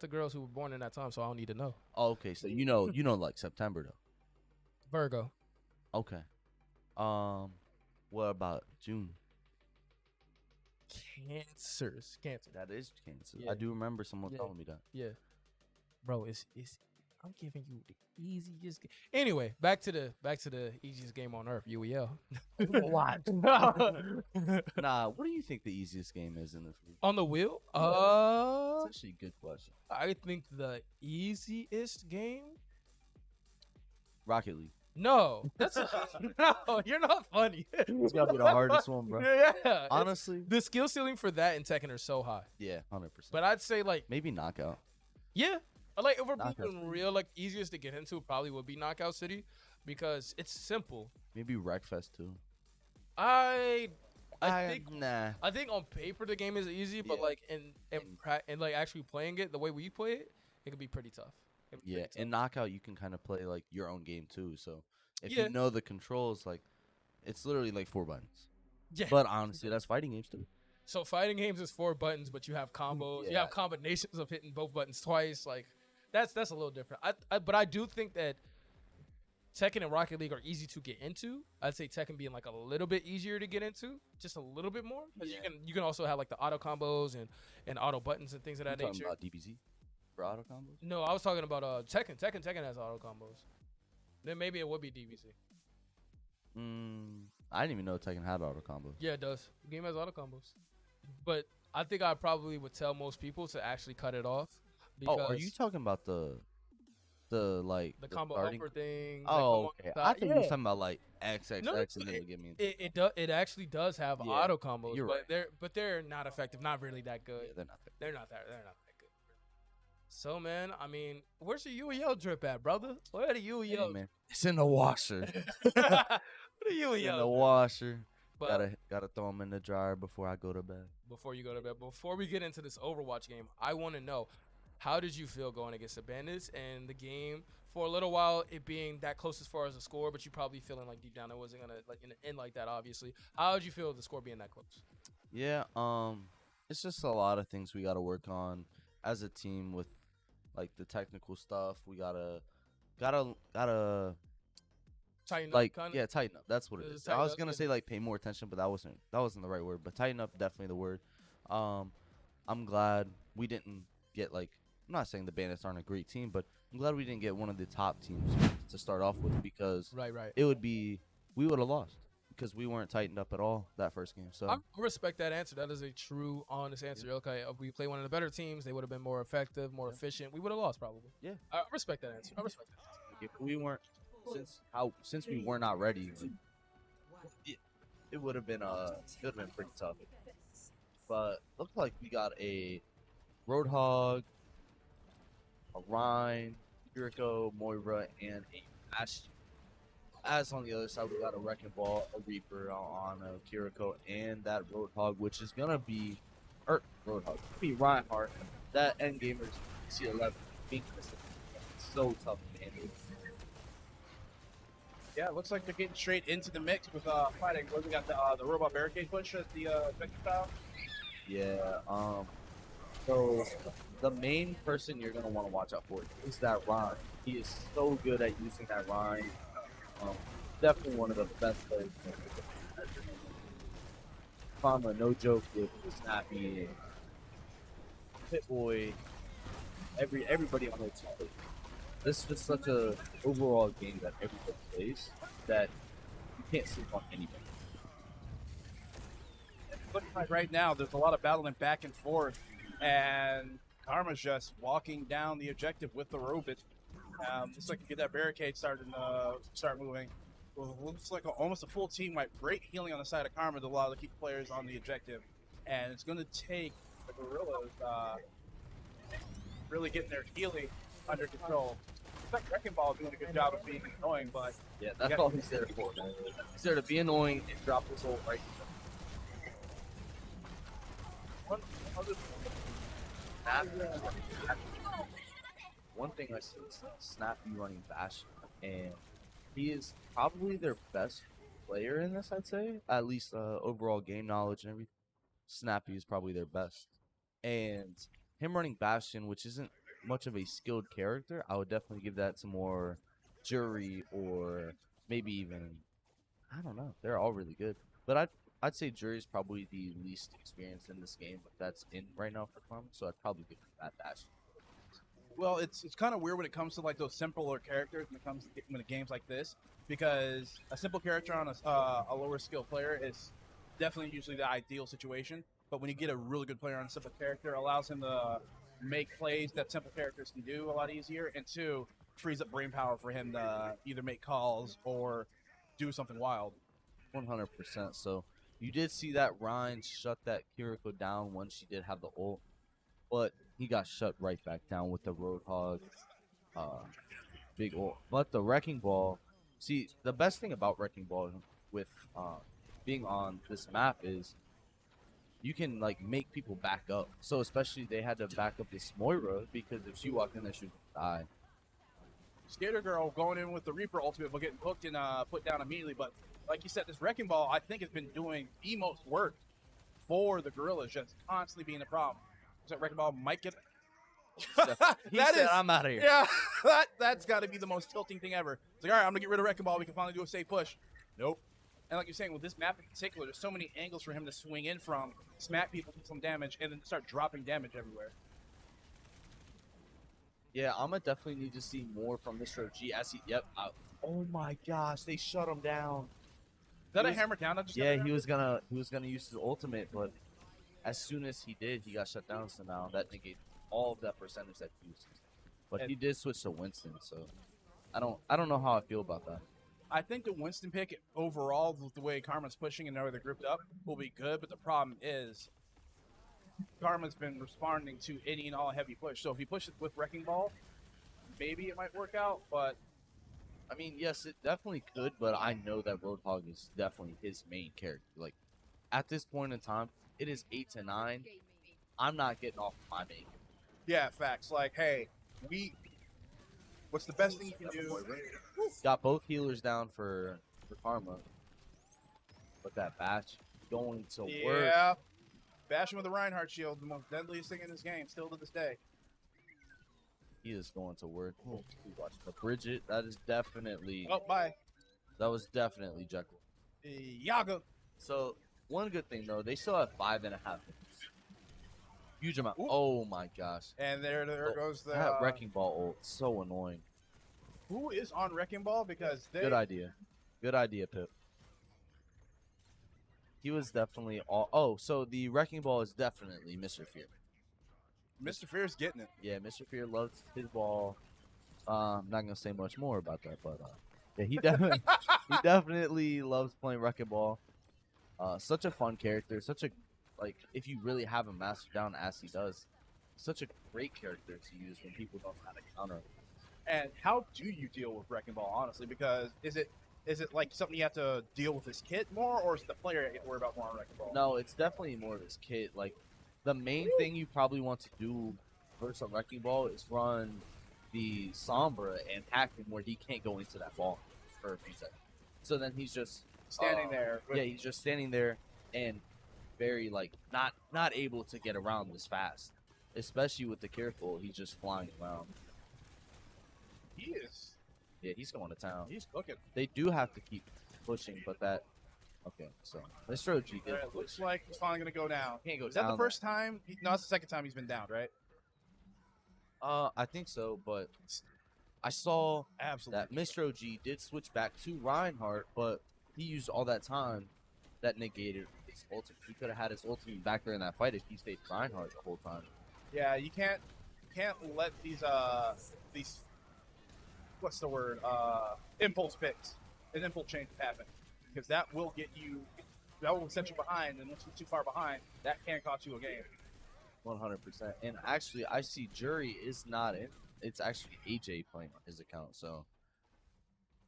to girls who were born in that time, so I don't need to know. Oh, okay, so you know like September though. Virgo. Okay. What about June? Cancer. That is Cancer. Yeah. I do remember someone Yeah. telling me that. Yeah, bro, it's. I'm giving you the easiest. Anyway, back to the easiest game on earth. UEL. What? Nah, what do you think the easiest game is in this league? On the wheel? That's actually a good question. I think the easiest game. Rocket League. No, that's no. You're not funny. It's gotta be the hardest one, bro. Yeah, Honestly. the skill ceiling for that and Tekken are so high. Yeah, 100%. But I'd say like maybe Knockout. yeah, like if we're Knockout being real, like easiest to get into probably would be Knockout City because it's simple. Maybe Wreckfest too. I think nah. I think on paper the game is easy, but Yeah. like in like actually playing it the way we play it, it could be pretty tough. Yeah, in Knockout you can kind of play like your own game too. So if Yeah. you know the controls, like it's literally like 4 buttons. Yeah. But honestly, that's fighting games too. So fighting games is 4 buttons, but you have combos. You Yeah. have combinations of hitting both buttons twice. Like that's a little different. But I do think that Tekken and Rocket League are easy to get into. I'd say Tekken being like a little bit easier to get into, just a little bit more. Because you can also have like the auto combos and auto buttons and things of that You talking nature. about DBZ for auto combos? No, I was talking about Tekken. Tekken has auto combos. Then maybe it would be DBC. I didn't even know Tekken had auto combos. Yeah, it does. The game has auto combos. But I think I probably would tell most people to actually cut it off. Because Oh, are you talking about the like the combo starting? upper thing? Oh, okay. I think you were yeah. talking about like XXX No, and then get me. It actually does have Yeah, auto combos, you're but right. they're not effective, not really that good. Yeah, they're not there. They're not that good. So man, I mean, where's your UEL drip at, brother? Where the Hey, UEL? man, it's in the washer. Where the UEL? in the drip? washer. But Gotta throw them in the dryer before I go to bed. before you go to bed, before we get into this Overwatch game, I want to know, how did you feel going against the Bandits and the game for a little while, it being that close as far as the score, but you probably feeling like deep down it wasn't gonna like end like that, obviously. How did you feel the score being that close? Yeah, it's just a lot of things we gotta work on as a team with like the technical stuff. We gotta Tighten up, like kinda? yeah, tighten up. That's what it Just is. I tighten was up, gonna yeah. say like pay more attention, but that wasn't the right word. But tighten up, definitely the word. I'm glad we didn't get like, I'm not saying the Bandits aren't a great team, but I'm glad we didn't get one of the top teams to start off with, because Right. we would have lost because we weren't tightened up at all that first game. So I respect that answer. That is a true, honest answer. Okay, if we play one of the better teams, they would have been more effective, more efficient. We would have lost probably. Yeah. I respect that answer. I respect that. if we weren't, since we were not ready, it would have been pretty tough. But looked like we got a Roadhog, a Rhine, Jericho, Moira, and a Bastion. As on the other side, we got a Wrecking Ball, a Reaper on a Kiriko, and that Roadhog, which is gonna be Reinhardt. That Endgamers C11 being so tough to handle. Yeah, it looks like they're getting straight into the mix with fighting. What we got the robot barricade push as the objective style. Yeah. So the main person you're gonna want to watch out for is that Ryan. He is so good at using that Ryan. Definitely one of the best players. Farmer, no joke with Snappy, Pitboy, everybody on the team. This is just such a overall game that everybody plays that you can't sleep on anybody. Looking like right now, there's a lot of battling back and forth, and Karma's just walking down the objective with the robot. Looks like you get that barricade start moving. Well, it looks like almost a full team wipe. Great healing on the side of Karma to allow to keep players on the objective, and it's going to take the Gorillaz really getting their healing under control. Looks like Wrecking Ball doing a good job of being annoying, but Yeah, that's all he's there for. Man. He's there to be annoying and drop his ult right. One thing I see is Snappy running Bastion, and he is probably their best player in this. I'd say, at least overall game knowledge and everything. Snappy is probably their best, and him running Bastion, which isn't much of a skilled character, I would definitely give that to more Jury or maybe even I don't know. They're all really good, but I'd say Jury's probably the least experienced in this game that's in right now for Karma, so I'd probably give that Bastion. Well, it's kind of weird when it comes to like those simpler characters when it comes to when games like this, because a simple character on a lower skill player is definitely usually the ideal situation. But when you get a really good player on a simple character, it allows him to make plays that simple characters can do a lot easier, and two, frees up brain power for him to either make calls or do something wild. 100%. So you did see that Ryan shut that Kiriko down when she did have the ult, but he got shut right back down with the Roadhog big ult. But the Wrecking Ball, see, the best thing about Wrecking Ball with being on this map is you can like make people back up. So especially they had to back up this Moira because if she walked in there, she would die. Skater Girl going in with the Reaper ultimate, but getting hooked and put down immediately. But like you said, this Wrecking Ball, I think, has been doing the most work for the Gorillaz, just constantly being a problem. So Wrecking Ball might get. He said, "I'm out of here." Yeah, that's got to be the most tilting thing ever. It's like, all right, I'm gonna get rid of Wrecking Ball. We can finally do a safe push. Nope. And like you're saying, with this map in particular, there's so many angles for him to swing in from, smack people, do some damage, and then start dropping damage everywhere. Yeah, I'm gonna definitely need to see more from Mr. OG as he. Yep. Oh my gosh, they shut him down. Is that a hammer down? That just got Yeah, down? he was gonna use his ultimate, but as soon as he did, he got shut down. So now that negates all of that percentage that he used. But he did switch to Winston, so I don't know how I feel about that. I think the Winston pick overall, with the way Karma's pushing and the way they're grouped up, will be good. But the problem is, Karma's been responding to any and all heavy push. So if he pushes with Wrecking Ball, maybe it might work out. But I mean, yes, it definitely could, but I know that Roadhog is definitely his main character. Like at this point in time, it is 8 to 9. I'm not getting off my main. yeah, facts. Like, hey, what's the best thing you can do? Got both healers down for Karma, but that batch going to work. Yeah, bashing with the Reinhardt shield, the most deadliest thing in this game, still to this day. He is going to work. Watch the Bridget. That is definitely. Oh, bye. That was definitely Jekyll. Yaga. So one good thing though, they still have 5.5 minutes. Huge amount. Ooh. Oh my gosh. And there goes the That Wrecking Ball ult. So annoying. Who is on Wrecking Ball? Because they. Good idea. Good idea, Pip. He was definitely all. Oh, so the Wrecking Ball is definitely Mr. Fear. Mr. Fear's getting it. Yeah, Mr. Fear loves his ball. I'm not gonna say much more about that, but yeah, he definitely loves playing Wrecking Ball. Such a fun character. Such a if you really have him mastered down as he does, such a great character to use when people don't know how to counter him. And how do you deal with Wrecking Ball, honestly? Because is it like something you have to deal with his kit more, or is it the player you have to worry about more on Wrecking Ball? No, it's definitely more of his kit. Like the main thing you probably want to do versus a Wrecking Ball is run the Sombra and hack him where he can't go into that ball for a few seconds. So then he's just Standing there. Yeah, he's just standing there and very not able to get around this fast. Especially with the careful, he's just flying around. He is. Yeah, he's going to town. He's cooking. They do have to keep pushing, but that. Okay, so Mr. OG did. It looks like he's finally gonna go down. Can't go Is that down the first time? No, it's the second time he's been down, right? I think so, but I saw Absolutely. that Mr. OG did switch back to Reinhardt, but he used all that time that negated his ultimate. He could have had his ultimate back there in that fight if he stayed Reinhardt the whole time. Yeah, you can't let these what's the word? Impulse picks and impulse changes happen, because that will set you behind, and once you're too far behind, that can cost you a game. 100%. And actually, I see Jury is not in. It's actually AJ playing on his account, so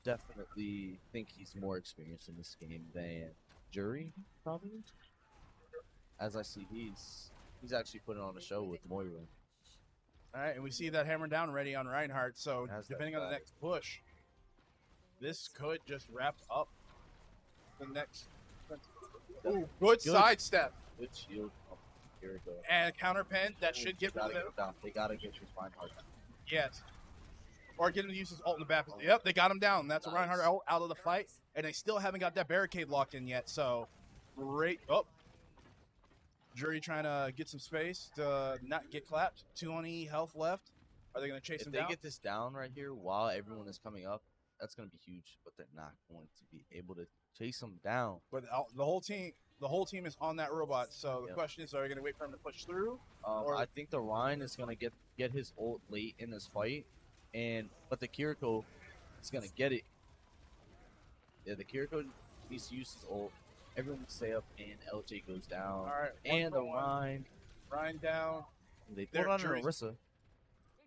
definitely think he's more experienced in this game than Jury, probably. As I see, he's He's actually putting on a show with Moira. All right, and we see that hammer down ready on Reinhardt. So Has that depending on the back. next push, this could just wrap up the next. Ooh, good sidestep Good shield. Here we go. and a counter pin that should get rid of him. down. They gotta get this Reinhardt down. Yes. Or get him to use his ult in the back. Yep, they got him down. That's a Reinhardt out of the fight, and they still haven't got that barricade locked in yet. So great. Oh. Jury trying to get some space to not get clapped. 220 health left. Are they going to chase If him they down? get this down right here while everyone is coming up, that's gonna be huge. But they're not going to be able to chase him down. But the whole team is on that robot. So the question is, are they going to wait for him to push through? Or- I think the Ryan is gonna get his ult late in this fight, but the Kiriko is gonna get it. Yeah, the Kiriko needs to use his ult. Everyone will stay up, and LJ goes down. All right, And the 1-for-1. Ryan down. They There, put on an Jury's- Orisa.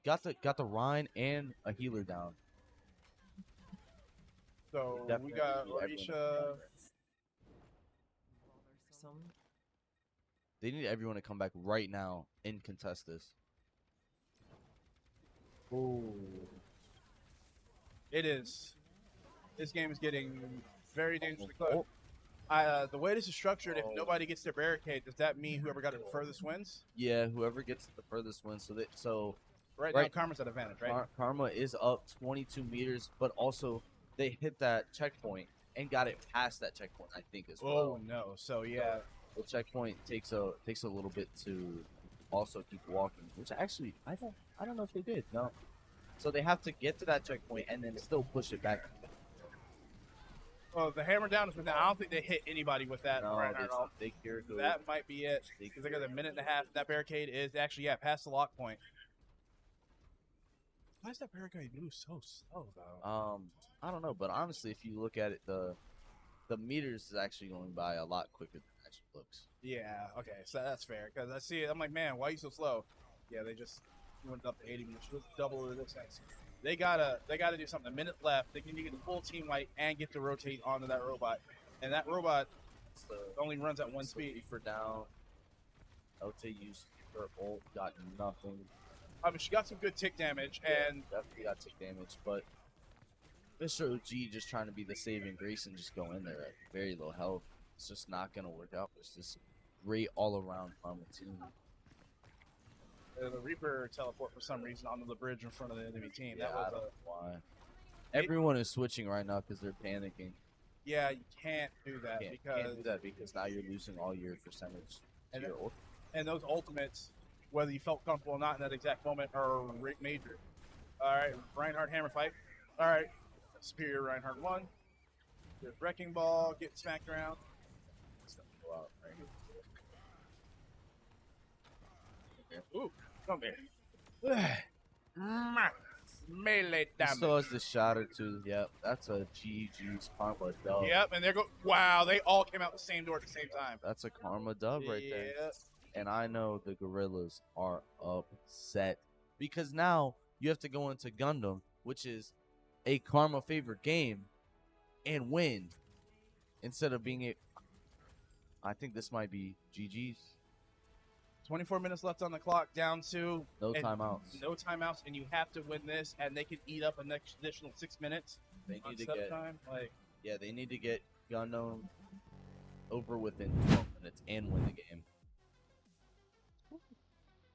Got the Ryan and a healer down. So we Definitely got need everyone to Orisha. They need everyone to come back right now and contest this. Ooh. It is. This game is getting very dangerously close. The way this is structured, if nobody gets their barricade, does that mean whoever got it the furthest wins? Yeah, whoever gets the furthest wins. So Right now, Right. Karma's at advantage, right? Karma is up 22 meters, but also they hit that checkpoint and got it past that checkpoint, I think, as well. Oh no! So yeah, The checkpoint takes a little bit to also keep walking, which actually I don't know if they did. No, so they have to get to that checkpoint and then still push it back. well the hammer down is with that. I don't think they hit anybody with that. No, Reinhardt ult. they Kiriko. That might be it because they got a minute and a half. That barricade is actually past the lock point. Why is that barricade move so slow though? I don't know, but honestly, if you look at it, the meters is actually going by a lot quicker than it actually looks. Yeah, okay, so that's fair because I see it. I'm like, man, why are you so slow? Yeah, they just went up to 80 minutes, double of this. They gotta do something. A minute left. They can get the full team light and get to rotate onto that robot, and that robot only runs at one speed. For down, LJ used her ult, got nothing. I mean, she got some good tick damage, and Definitely got tick damage, but Mr. OG just trying to be the saving grace and just go in there at very low health. It's just not gonna work out. It's just great all around Karma team. the Reaper teleport for some reason onto the bridge in front of the enemy team. That I was don't know why. Everyone is switching right now because they're panicking. yeah, you can't do that Can't do that because now you're losing all your percentage. And to your ult. and those ultimates, whether you felt comfortable or not in that exact moment, are major. All right, Reinhardt hammer fight. All right, Superior Reinhardt won. There's Wrecking Ball getting smacked around. It's gonna go out right here. Ooh, come here. Melee He damage. still has the shot or two. Yep, that's a GG's Karma dub. Yep, and they're go. Wow, they all came out the same door at the same time. That's a Karma dub right there. Yep. And I know the Gorillaz are upset because now you have to go into Gundam, which is a Karma favorite game, and win instead of being a. I think this might be GG's. 24 minutes left on the clock, down to No and timeouts. No timeouts, and you have to win this, and they can eat up an additional 6 minutes. They on need to step get. time. Like, Yeah, they need to get Gundam over within 12 minutes and win the game.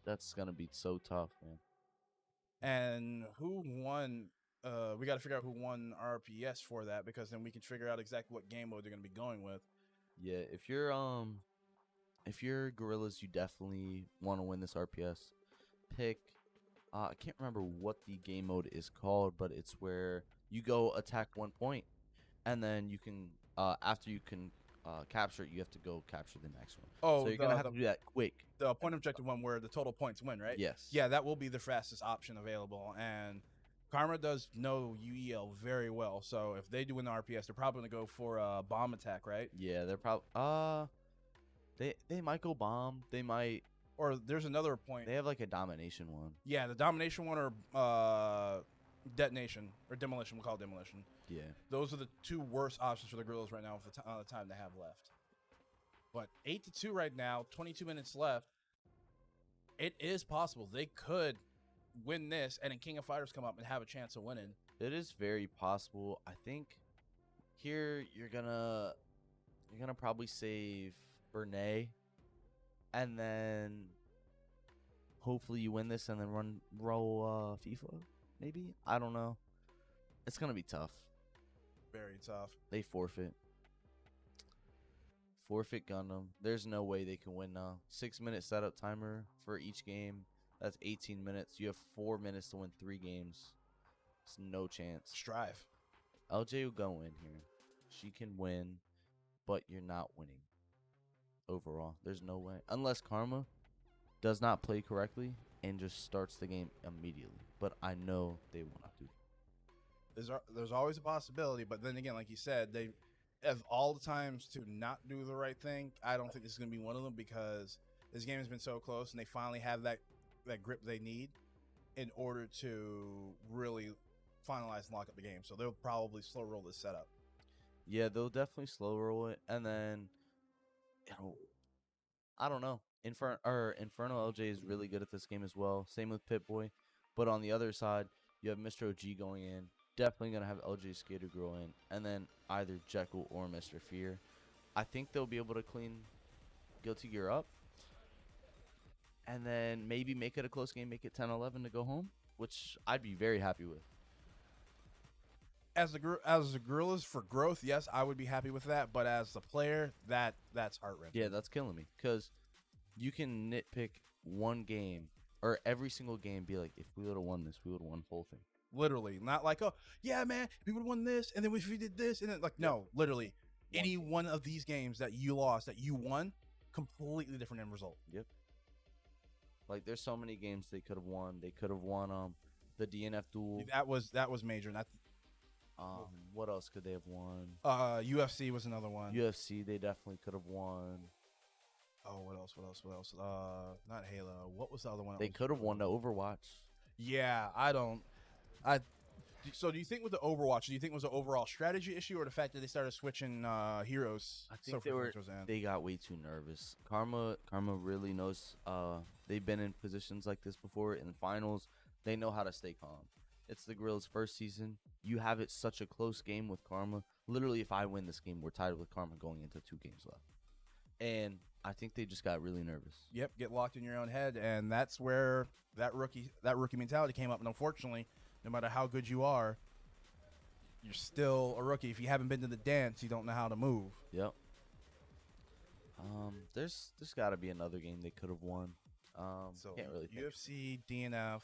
That's gonna be so tough, man. and who won? We got to figure out who won RPS for that because then we can figure out exactly what game mode they're going to be going with. Yeah, if you're Gorillaz, you definitely want to win this RPS. Pick, I can't remember what the game mode is called, but it's where you go attack one point, and then you can, after you can capture it, you have to go capture the next one. Oh, so you're gonna have to do that quick. The point objective one where the total points win, right? Yes. Yeah, that will be the fastest option available, and Karma does know UEL very well. So if they do win the RPS, they're probably going to go for a bomb attack, right? Yeah, they're probably they might go bomb. They might. Or there's another point. They have like a domination one. Yeah, the domination one or detonation or demolition. We'll call it demolition. Yeah. Those are the two worst options for the Gorillaz right now with the time they have left. But 8-2 right now, 22 minutes left. it is possible they could win this, and then King of Fighters come up and have a chance of winning. It is very possible. I think here you're gonna probably save Bernay, and then hopefully you win this and then roll FIFA. Maybe, I don't know. It's gonna be tough. Very tough. They forfeit Gundam. There's no way they can win now. 6-minute setup timer for each game. That's 18 minutes. You have 4 minutes to win 3 games. It's no chance. Strive. LJ will go in here. She can win, but you're not winning overall. There's no way. Unless Karma does not play correctly and just starts the game immediately. But I know they will not do that. There's always a possibility, but then again, like you said, they have all the times to not do the right thing. I don't think this is going to be one of them because this game has been so close, and they finally have that grip they need in order to really finalize and lock up the game. So they'll probably slow roll this setup. Yeah, they'll definitely slow roll it, and then I don't know. Inferno LJ is really good at this game as well. Same with Pip-Boy, but on the other side, you have Mr. OG going in. Definitely gonna have LJ Skater Girl in, and then either Jekyll or Mr. Fear. I think they'll be able to clean Guilty Gear up, and then maybe make it a close game, make it 10-11 to go home, which I'd be very happy with. As the Gorillaz for growth, yes, I would be happy with that. But as the player, that's heart wrenching. Yeah, that's killing me because you can nitpick one game or every single game, be like, if we would have won this, we would have won the whole thing. Literally, not like, oh yeah, man, we would have won this, and then if we did this, and then like, no, literally, any one of these games that you lost, that you won, completely different end result. Yep. Like, there's so many games they could have won. They could have won the DNF duel. That was major. What else could they have won? UFC was another one. UFC, they definitely could have won. Oh, what else? Not Halo. What was the other one? They could have won the Overwatch. Yeah, so do you think with the Overwatch, do you think it was an overall strategy issue or the fact that they started switching heroes? I think they got way too nervous. Karma really knows. They've been in positions like this before in finals. They know how to stay calm. It's the Gorillaz' first season. You have it such a close game with Karma. Literally, if I win this game, we're tied with Karma going into 2 games left. And I think they just got really nervous. Yep, get locked in your own head, and that's where that rookie mentality came up. And unfortunately, no matter how good you are, you're still a rookie. If you haven't been to the dance, you don't know how to move. Yep. There's got to be another game they could have won. So can't really think. UFC, DNF.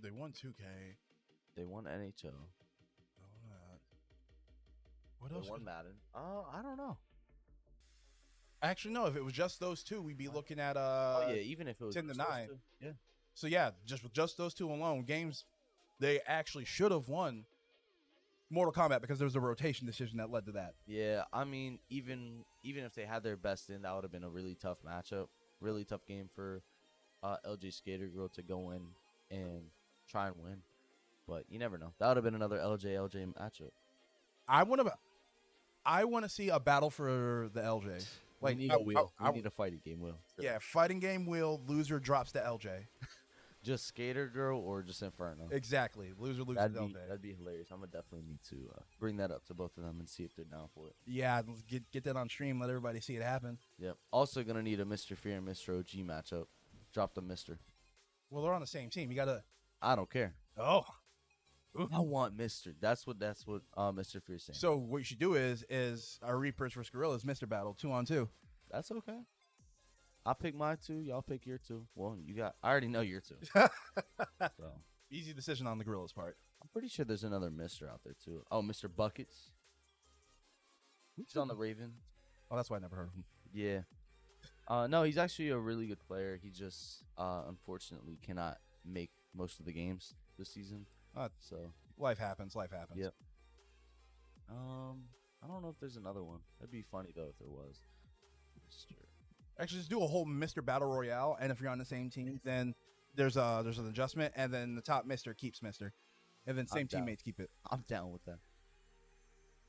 They won 2K. They won NHL. What They else? won Madden. I don't know. Actually, no. If it was just those two, we'd be looking at Oh yeah, even if it was 10 to just those 9. two. Yeah. So yeah, just those two alone, games they actually should have won Mortal Kombat because there was a rotation decision that led to that. Yeah, I mean, even if they had their best in, that would have been a really tough matchup, really tough game for LJ Skater Girl to go in and try and win. But you never know. That would have been another LJ matchup. I want to see a battle for the LJ. Like, we need a wheel. We need a fighting game wheel. Yeah, fighting game wheel. Loser drops to LJ. Just Skater Girl or just Inferno? Exactly. Loser loses to LJ. That'd be hilarious. I'm gonna definitely need to bring that up to both of them and see if they're down for it. Yeah, get that on stream. Let everybody see it happen. Yep. Also gonna need a Mr. Fear and Mr. OG matchup. Drop the Mr. Well, they're on the same team. You gotta. I don't care. Oh. I want Mr. That's what Mr. Fear's saying. So what you should do is our Reapers versus Gorillaz Mr. Battle 2-on-2. That's okay. I'll pick my 2. Y'all pick your 2. Well, I already know your 2. So easy decision on the Gorillaz part. I'm pretty sure there's another Mr. out there too. Oh, Mr. Buckets. He's on the Ravens. Oh, that's why I never heard of him. Yeah. No, he's actually a really good player. He just unfortunately cannot make most of the games this season. So life happens. Yep. I don't know if there's another one. That'd be funny though if there was. Actually, just do a whole Mr. Battle Royale, and if you're on the same team, then there's an adjustment, and then the top Mr. keeps Mr. And then same teammates keep it. I'm down with that.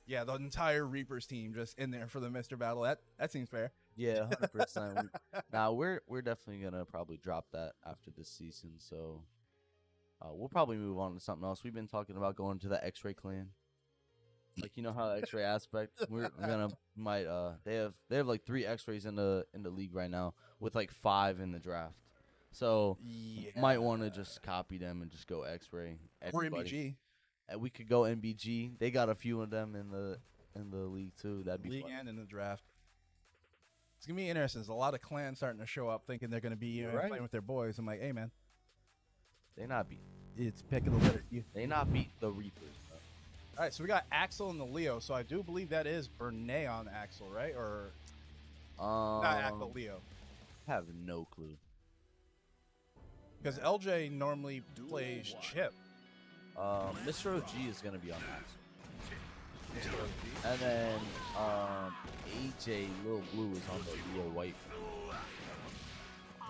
Yeah, the entire Reapers team just in there for the Mr. Battle. That seems fair. Yeah, 100%. Now we're definitely gonna probably drop that after this season. So we'll probably move on to something else. We've been talking about going to the X-Ray Clan. Like, you know how X-Ray aspect. We're gonna might they have like 3 X-rays in the league right now with like 5 in the draft. So might want to just copy them and just go X-Ray. Or Everybody. MBG. And we could go NBG. They got a few of them in the league too. That'd be League fun. and in the draft. It's gonna be interesting. There's a lot of clans starting to show up, thinking they're gonna be Right. playing with their boys. I'm like, hey man, They not beat. it's pick of the litter. They not beat the Reapers. Bro. All right, so we got Axel and the Leo. So I do believe that is Bernay on Axel, right? Or not Axel, Leo. Have no clue. Because LJ normally plays Chip. Mr. OG is gonna be on Axel. And then AJ Lil Blue is on the Leo White. But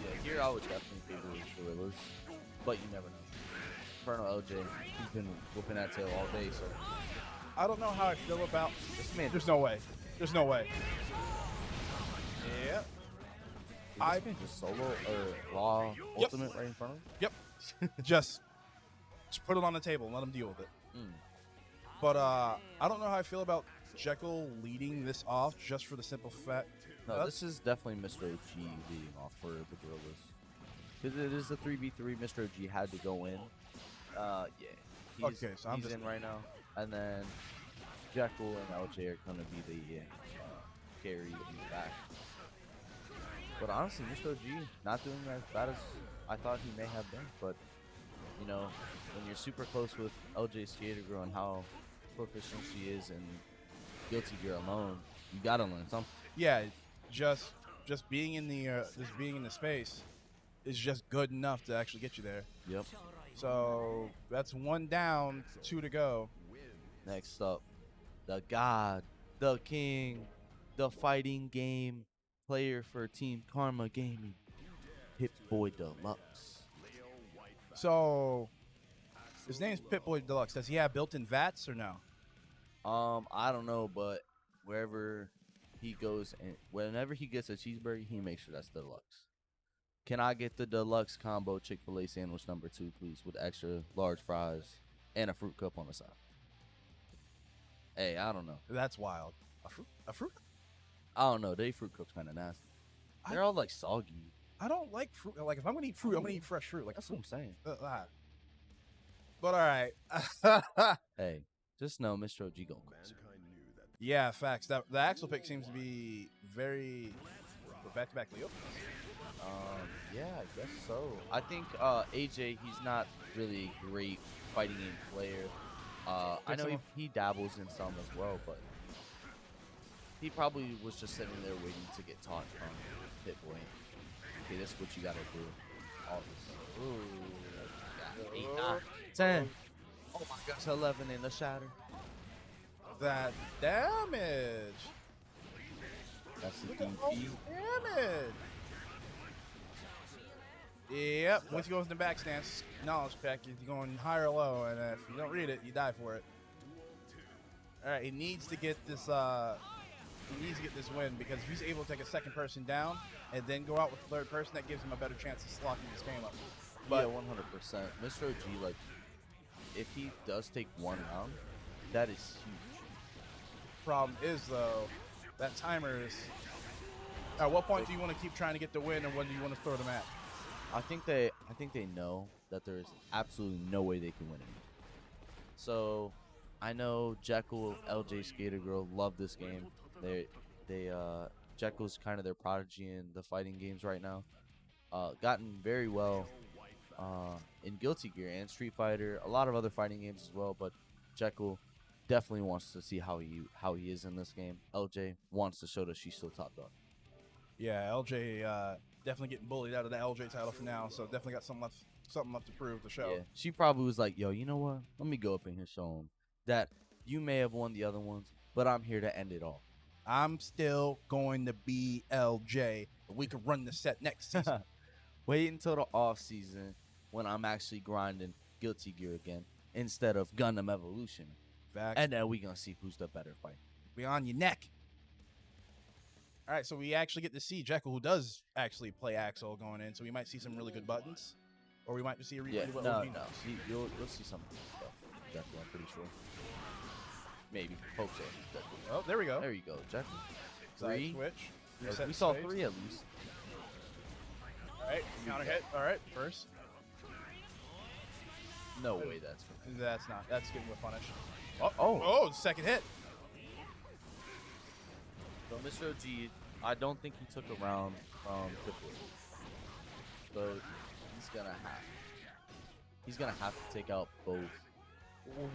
yeah, here I would definitely favor Gorillaz, but you never know. Inferno LJ, he's been whooping that tail all day, so I don't know how I feel about this man. There's no way. There's no way. Yeah. I been just solo or raw ultimate right in front of him. Yep. just put it on the table and let him deal with it. Mm. But I don't know how I feel about Jekyll leading this off just for the simple fact. No, this is definitely Mr. OG leading off for the Gorillaz. Because it is a 3v3. Mr. OG had to go in. Yeah. He's, Okay, so I'm he's just in right now. And then Jekyll and LJ are going to be the carry in the back. But honestly, Mr. OG not doing as bad as I thought he may have been. But, you know, when you're super close with LJ Skater Girl and how proficient she is in Guilty Gear alone, you got to learn something. Yeah, just being in the space is just good enough to actually get you there. Yep. So that's 1 down, 2 to go. Next up, the God, the King, the fighting game player for Team Karma Gaming, Pip-Boy Deluxe. So his name's Pip-Boy Deluxe. Does he have built-in VATs or no? I don't know, but wherever he goes and whenever he gets a cheeseburger, he makes sure that's deluxe. Can I get the deluxe combo Chick-fil-A sandwich number 2, please, with extra large fries and a fruit cup on the side? Hey, I don't know. That's wild. A fruit? I don't know. They fruit cups kind of nasty. They're all like soggy. I don't like fruit. Like if I'm gonna eat fruit, I'm gonna eat fresh fruit. Like That's what I'm saying. But all right. Hey, just know Mr. OG going crazy. Yeah, facts. The Axel pick seems to be very back-to-back Leo. Yeah, I guess so. I think AJ, he's not really a great fighting game player. I know he dabbles in some as well, but he probably was just sitting there waiting to get taught from Pip-Boy. Okay, this is what you gotta do. All this. Ooh, 8, 9, 10. Oh my gosh, 11 in the shatter. That damage. That's the Look at all DP. the damage. Yep. Once he goes in the back stance, knowledge pack, you're going high or low, and if you don't read it, you die for it. All right, he needs to get this. He needs to get this win because if he's able to take a second person down and then go out with the third person, that gives him a better chance of locking this game up. But yeah, 100%. Mr. OG, like, if he does take one round, that is huge. Problem is though, that timer is. At what point do you want to keep trying to get the win, and when do you want to throw the match? I think they know that there's absolutely no way they can win it. So, I know Jekyll, LJ Skater Girl love this game. Jekyll's kind of their prodigy in the fighting games right now. Gotten very well in Guilty Gear and Street Fighter, a lot of other fighting games as well. But Jekyll definitely wants to see how he is in this game. LJ wants to show that she's still top dog. Yeah, LJ definitely getting bullied out of the LJ title for now, so definitely got something left to prove to show. Yeah, she probably was like, yo, you know what? Let me go up in here show him that you may have won the other ones, but I'm here to end it all. I'm still going to be LJ. We could run the set next season. Wait until the off season when I'm actually grinding Guilty Gear again instead of Gundam Evolution. Facts. And then we gonna see who's the better fighter. Be on your neck. All right, so we actually get to see Jekyll, who does actually play Axel going in, so we might see some really good buttons, or we might see a replay. Yeah, of what no. OG does. You'll see some stuff. Jekyll, I'm pretty sure. Maybe. Hope so. Jekyll. Oh, there we go. There you go, Jekyll. Side 3. switch. We Reset saw space. 3 at least. All right, counter hit. All right, first. No way that's gonna That's not. That's getting a punish. Oh. Second hit. So Mr. OG, I don't think he took a round from Pitbull, but he's gonna have to take out both.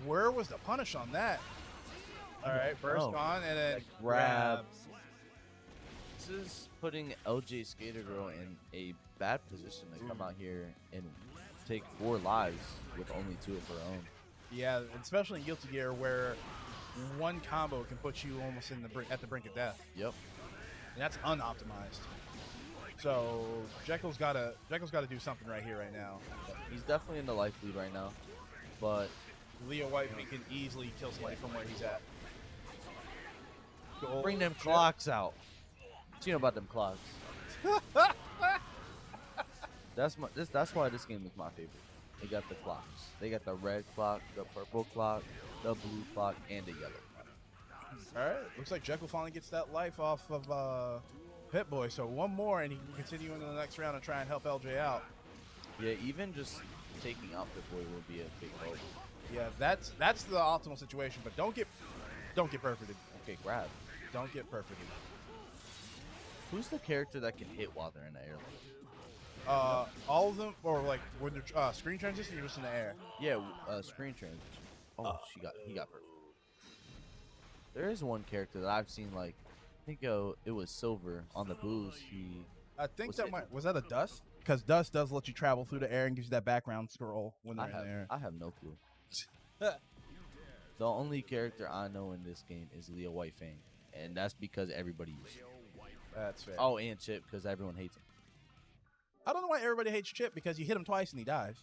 Where was the punish on that? All right, first on and then Grab. This is putting LJ Skater Girl in a bad position to come out here and take 4 lives with only 2 of her own. Yeah, especially in Guilty Gear, where one combo can put you almost in the at the brink of death. Yep. And that's unoptimized. So Jekyll's gotta do something right here, right now. He's definitely in the life lead right now, but Leo White can easily kill somebody from where he's at. Gold bring them chip. clocks out. What you know about them clocks? That's why this game is my favorite. They got the clocks. They got the red clock, the purple clock, the blue clock, and the yellow clock. All right, looks like Jekyll finally gets that life off of Pit-Boy. So one more, and he can continue into the next round and try and help LJ out. Yeah, even just taking out Pit-Boy will be a big help. Yeah, that's the optimal situation, but don't get perfited. Okay, grab. Don't get perfited. Who's the character that can hit while they're in the air? All of them, or like when they're screen transition, you're just in the air. Yeah, screen transition. Oh, he got perfect. There is one character that I've seen, like, I think it was Silver on the booze. I think Was was that a dust? Because dust does let you travel through the air and gives you that background scroll when they're in the air. I have no clue. The only character I know in this game is Leo White Fang, and that's because everybody uses it. That's fair. Oh, and Chip, because everyone hates him. I don't know why everybody hates Chip, because you hit him twice and he dies.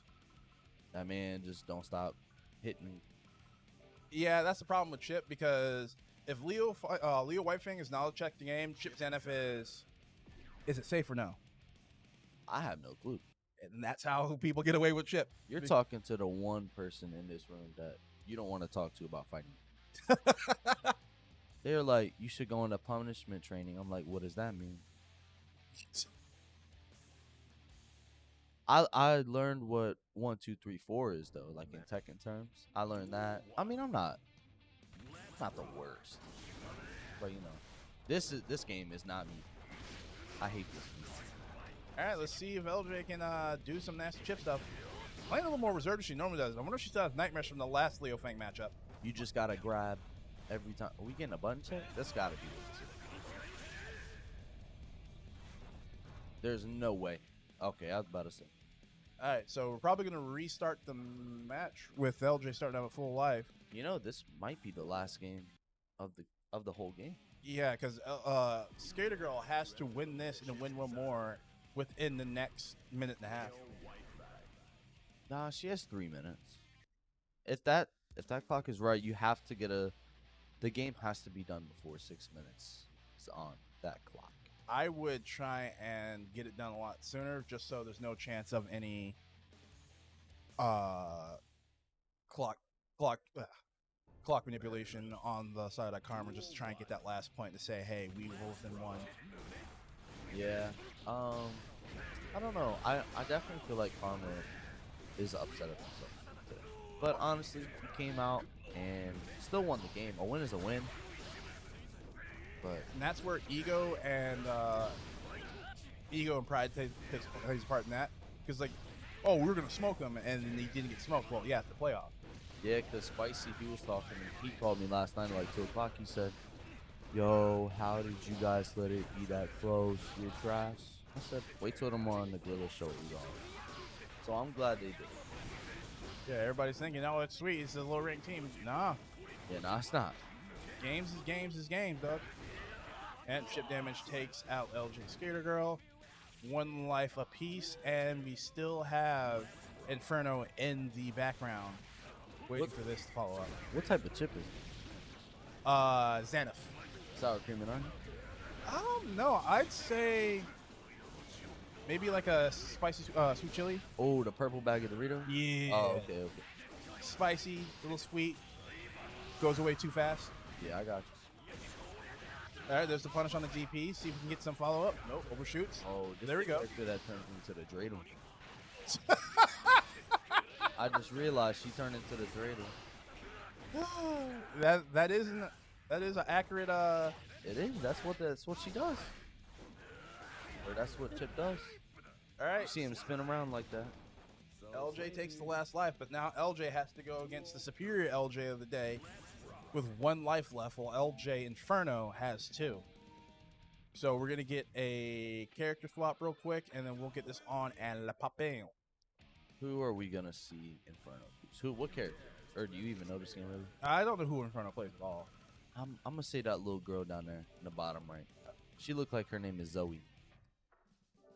That man just don't stop hitting. Yeah, that's the problem with Chip, because if Leo Whitefang is knowledge check the game, Chip's NF is it safe or no? I have no clue. And that's how people get away with Chip. You're talking to the one person in this room that you don't want to talk to about fighting. They're like, you should go into punishment training. I'm like, what does that mean? I learned what 1, 2, 3, 4 is though, like in Tekken terms. I learned that. I mean, I'm not the worst, but you know, this game is not me. I hate this game. All right, let's see if LJ can do some nasty Chip stuff. Playing a little more reserved than she normally does. I wonder if she still has nightmares from the last Leo Fang matchup. You just gotta grab every time. Are we getting a button check? That's gotta be it. There's no way. Okay, I was about to say. All right, so we're probably going to restart the match with LJ starting to have a full life. You know, this might be the last game of the whole game. Yeah, because Skater Girl has to win this and win one more within the next minute and a half. Nah, she has 3 minutes. If that clock is right, you have to get the game has to be done before 6 minutes is on that clock. I would try and get it done a lot sooner, just so there's no chance of any clock manipulation on the side of Karma, just to try and get that last point to say, hey, we were within one. Yeah. I don't know. I definitely feel like Karma is upset at himself today. But honestly, he came out and still won the game. A win is a win. But And that's where ego and pride plays a part in that. Because, like, oh, we were going to smoke him, and he didn't get smoked. Well, yeah, it's the playoff. yeah, because Spicy, he was talking. He called me last night at like 2 o'clock. He said, yo, how did you guys let it be that close? You're trash. I said, wait till tomorrow on the Gorillaz show. So I'm glad they did it. Yeah, everybody's thinking, oh, it's sweet. It's a low-ranked team. Nah. Yeah, no, it's not. Games is games, dog. And chip damage takes out LJ Skater Girl. 1 life apiece, and we still have Inferno in the background, waiting for this to follow up. What type of chip is it? Xanath. Sour cream and onion? I don't know. I'd say maybe like a spicy sweet chili. Oh, the purple bag of Dorito? Yeah. Oh, okay. Spicy, a little sweet. Goes away too fast. Yeah, I got you. All right, there's the punish on the DP. See if we can get some follow-up. Nope, overshoots. Oh, There we go. That turns into the dreidel. I just realized she turned into the dreidel. that is an accurate. It is. That's what she does. Or that's what Chip does. All right. You see him spin around like that. LJ takes the last life, but now LJ has to go against the superior LJ of the day with 1 life left, while LJ Inferno has 2. So we're gonna get a character swap real quick, and then we'll get this on and Le Papin. Who are we gonna see Inferno? Who? What character? Or do you even know this game really? I don't know who Inferno plays at all. I'm gonna say that little girl down there in the bottom right. She looked like her name is Zoe.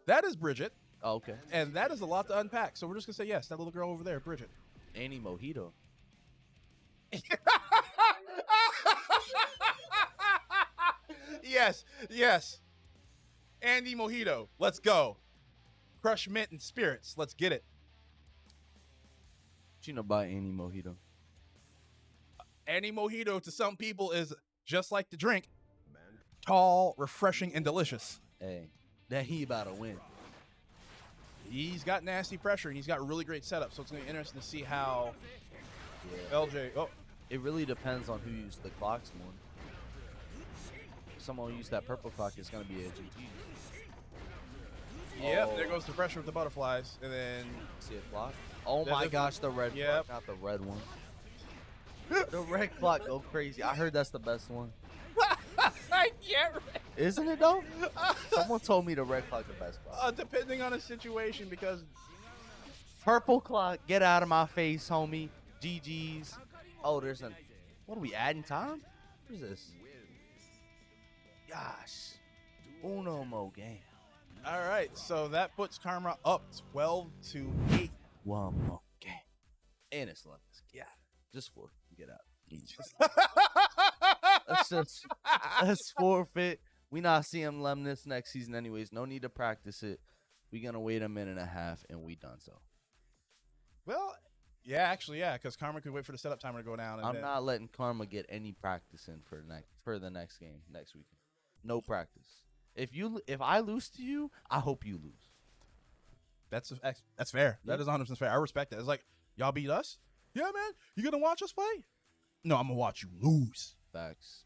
That is Bridget, Oh, okay. and that is a lot to unpack. So we're just gonna say yes, that little girl over there, Bridget. Annie Mojito. Yes. Andy Mojito, let's go. Crush Mint and Spirits, let's get it. She know about Annie Mojito. Andy Mojito to some people is just like the drink, tall, refreshing, and delicious. Hey, that he about to win. He's got nasty pressure, and he's got really great setup, so it's going to be interesting to see how LJ... Oh, It really depends on who used the clocks more. If someone used that purple clock, it's gonna be a GG. yep, there goes the pressure with the butterflies, and then... See a clock? Oh That my doesn't- gosh, the red Yep. clock, not the red one. The red clock go crazy. I heard that's the best one. yeah, Isn't it though? Someone told me the red clock the best clock. depending on the situation, because Purple clock, get out of my face, homie. GG's. Oh, there's an. What are we adding time? What is this? Gosh. Uno mo game. all right, so that puts Karma up 12-8. One more game. And it's lemons. Yeah. Just for get out. Let's forfeit. We not see him lemnis next season anyways. No need to practice it. We gonna wait a minute and a half and we done so. Well, yeah, actually, yeah, because Karma could wait for the setup timer to go down. And I'm then- not letting Karma get any practice in for the next game next weekend. No practice. If I lose to you, I hope you lose. That's fair. Yeah. That is 100% fair. I respect that. It's like, y'all beat us? Yeah, man. You gonna watch us play? No, I'm gonna watch you lose. Facts.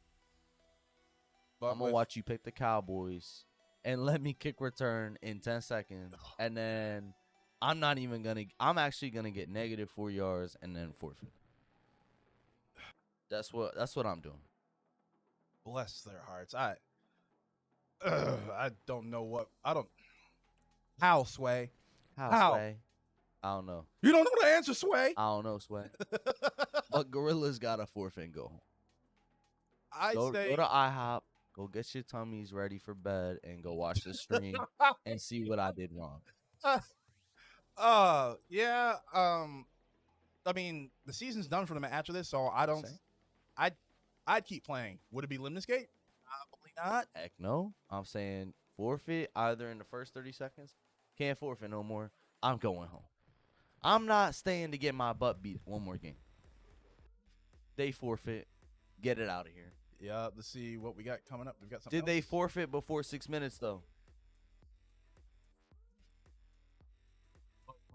But I'm gonna watch you pick the Cowboys and let me kick return in 10 seconds, and then I'm actually gonna get negative 4 yards and then forfeit. That's what I'm doing. Bless their hearts. I don't know what. How, Sway? How? Sway? I don't know. You don't know the answer, Sway? I don't know, Sway. But Gorillaz got to forfeit and go home. I Go say to IHOP, go get your tummies ready for bed, and go watch the stream and see what I did wrong. yeah. I mean, the season's done for them after this, so I don't. Same. I'd keep playing. Would it be Limnus Gate? Probably not. Heck no. I'm saying forfeit either in the first 30 seconds. Can't forfeit no more. I'm going home. I'm not staying to get my butt beat one more game. They forfeit. Get it out of here. Yeah, let's see what we got coming up. We've got something. Did they forfeit before 6 minutes, though?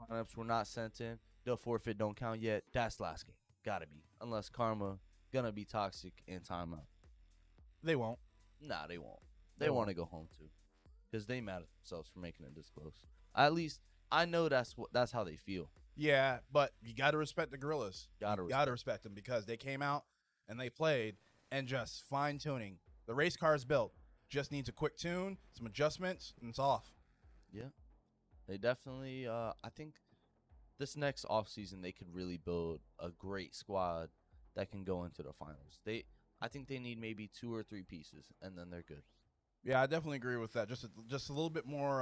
Lineups were not sent in. The forfeit don't count yet. That's last game. Gotta be. Unless Karma gonna be toxic in timeout. They won't. Nah, they won't. They They won't. want to go home too, because they mad at themselves for making it this close. At least I know that's how they feel. Yeah, but you got to respect the Gorillaz. Gotta Got to respect them because they came out and they played and just fine tuning. The race car is built. Just needs a quick tune, some adjustments, and it's off. Yeah, they definitely. I think this next offseason they could really build a great squad that can go into the finals. I think they need maybe 2 or 3 pieces, and then they're good. Yeah, I definitely agree with that. Just a little bit more.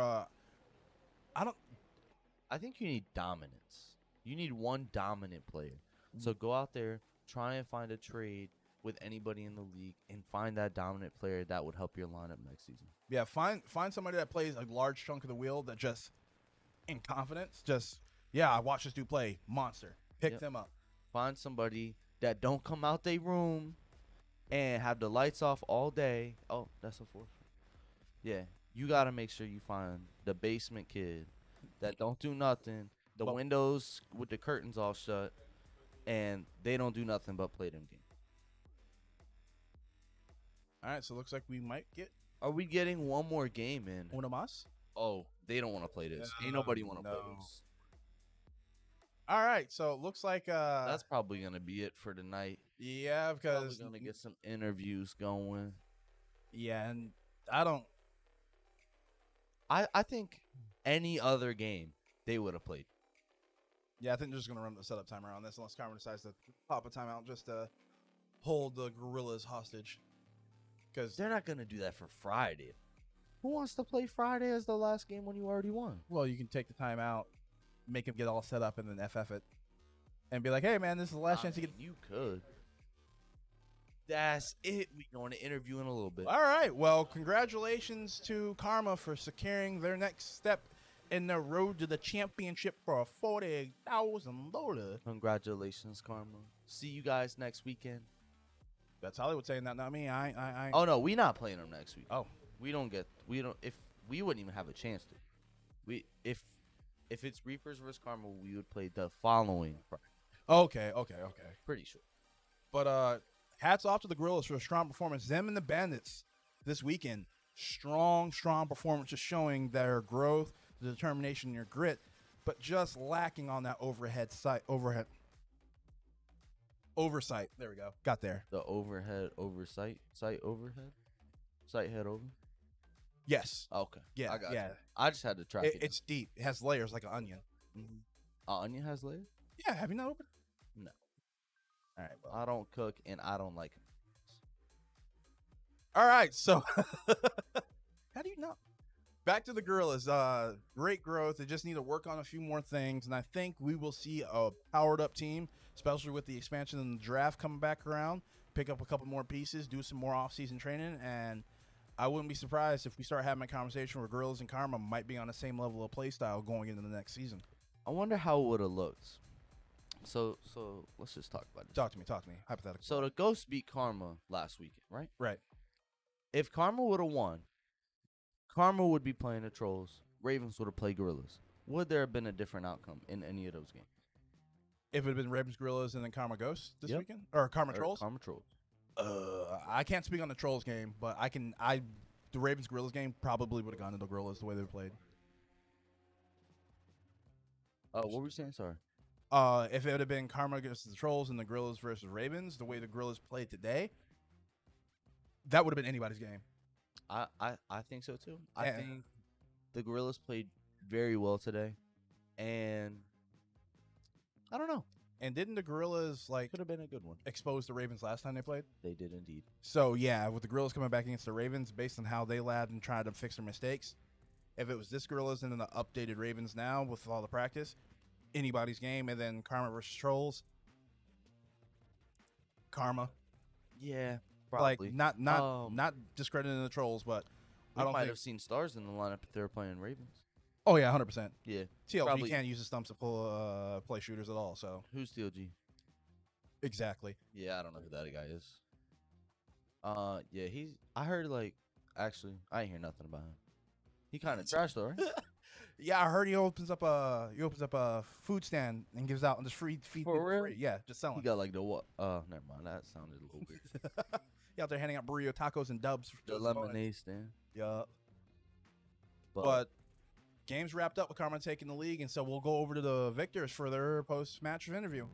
I think you need dominance. You need one dominant player. So go out there, try and find a trade with anybody in the league and find that dominant player that would help your lineup next season. Yeah, find somebody that plays a large chunk of the wheel that just in confidence, just I watched this dude play monster. Pick them up. Find somebody that don't come out their room and have the lights off all day. Oh, that's a fourth. Yeah, you got to make sure you find the basement kid that don't do nothing, the windows with the curtains all shut, and they don't do nothing but play them games. All right, so it looks like we might get Are we getting one more game in? uno más. Oh, they don't want to play this. Ain't nobody want to play this. All right, so it looks like That's probably going to be it for tonight. yeah, Probably because going to get some interviews going. yeah, and I don't. I think any other game they would have played. Yeah, I think they're just gonna run the setup timer on this unless Carmen decides to pop a timeout just to hold the Gorillaz hostage. Because They're not going to do that for Friday. Who wants to play Friday as the last game when you already won? well, you can take the timeout, make them get all set up, and then FF it, and be like, "Hey, man, this is the last chance to get." You could. That's it. We going to interview in a little bit. All right. Well, congratulations to Karma for securing their next step in the road to the championship for $40,000. Congratulations, Karma. See you guys next weekend. That's Hollywood saying that, not me. I. Oh no, we not playing them next week. Oh. We don't. If we wouldn't even have a chance to. If it's Reapers versus Karma, we would play the following Friday. Okay. Pretty sure. But hats off to the Gorillaz for a strong performance. Them and the Bandits this weekend, strong performance, just showing their growth, the determination, their grit, but just lacking on that oversight. There we go. Got there. The overhead oversight. Sight overhead. Sight head over. Yes. Okay. Yeah. I got yeah. you. I just had to track it. It's deep. It has layers like an onion. Onion has layers? Yeah. Have you not opened? No. All right. Well. I don't cook and I don't like it. All right. So, how do you know? Back to the Gorillaz. Great growth. They just need to work on a few more things, and I think we will see a powered up team, especially with the expansion and the draft coming back around. Pick up a couple more pieces, do some more off-season training, and I wouldn't be surprised if we start having a conversation where Gorillaz and Karma might be on the same level of play style going into the next season. I wonder how it would have looked. So let's just talk about it. Talk to me. Hypothetical. So the Ghosts beat Karma last weekend, right? Right. If Karma would have won, Karma would be playing the Trolls. Ravens would have played Gorillaz. Would there have been a different outcome in any of those games? If it had been Ravens Gorillaz and then Karma Ghosts this Yep. weekend? Or Karma Trolls? Karma Trolls. I can't speak on the Trolls game, but the Ravens Gorillaz game probably would have gone into Gorillaz the way they played. What were you saying? Sorry. If it would have been Karma versus the Trolls and the Gorillaz versus Ravens, the way the Gorillaz played today, that would have been anybody's game. I think so too. I Yeah. think the Gorillaz played very well today, and I don't know. And didn't the Gorillaz Could have been a good one. expose the Ravens last time they played? They did indeed. So yeah, with the Gorillaz coming back against the Ravens, based on how they labbed and tried to fix their mistakes, if it was this Gorillaz and then the updated Ravens now with all the practice, anybody's game. And then Karma versus Trolls, Karma. Yeah, probably. Like not discrediting the Trolls, but we I don't might think. have seen stars in the lineup if they were playing Ravens. Oh yeah, 100%. Yeah. TLG Probably- can't use the stumps to pull play shooters at all. So Who's TLG? exactly. Yeah, I don't know who that guy is. Yeah, I heard actually, I ain't hear nothing about him. He kind of trash though, right? Yeah, I heard he opens up a food stand and gives out and just feed For people real? free. Yeah, just selling. He got like the what? Never mind. That sounded a little weird. He out there handing out burrito tacos and dubs. The lemonade stand. Yeah. But games wrapped up with Karma taking the league, and so we'll go over to the victors for their post-match interview.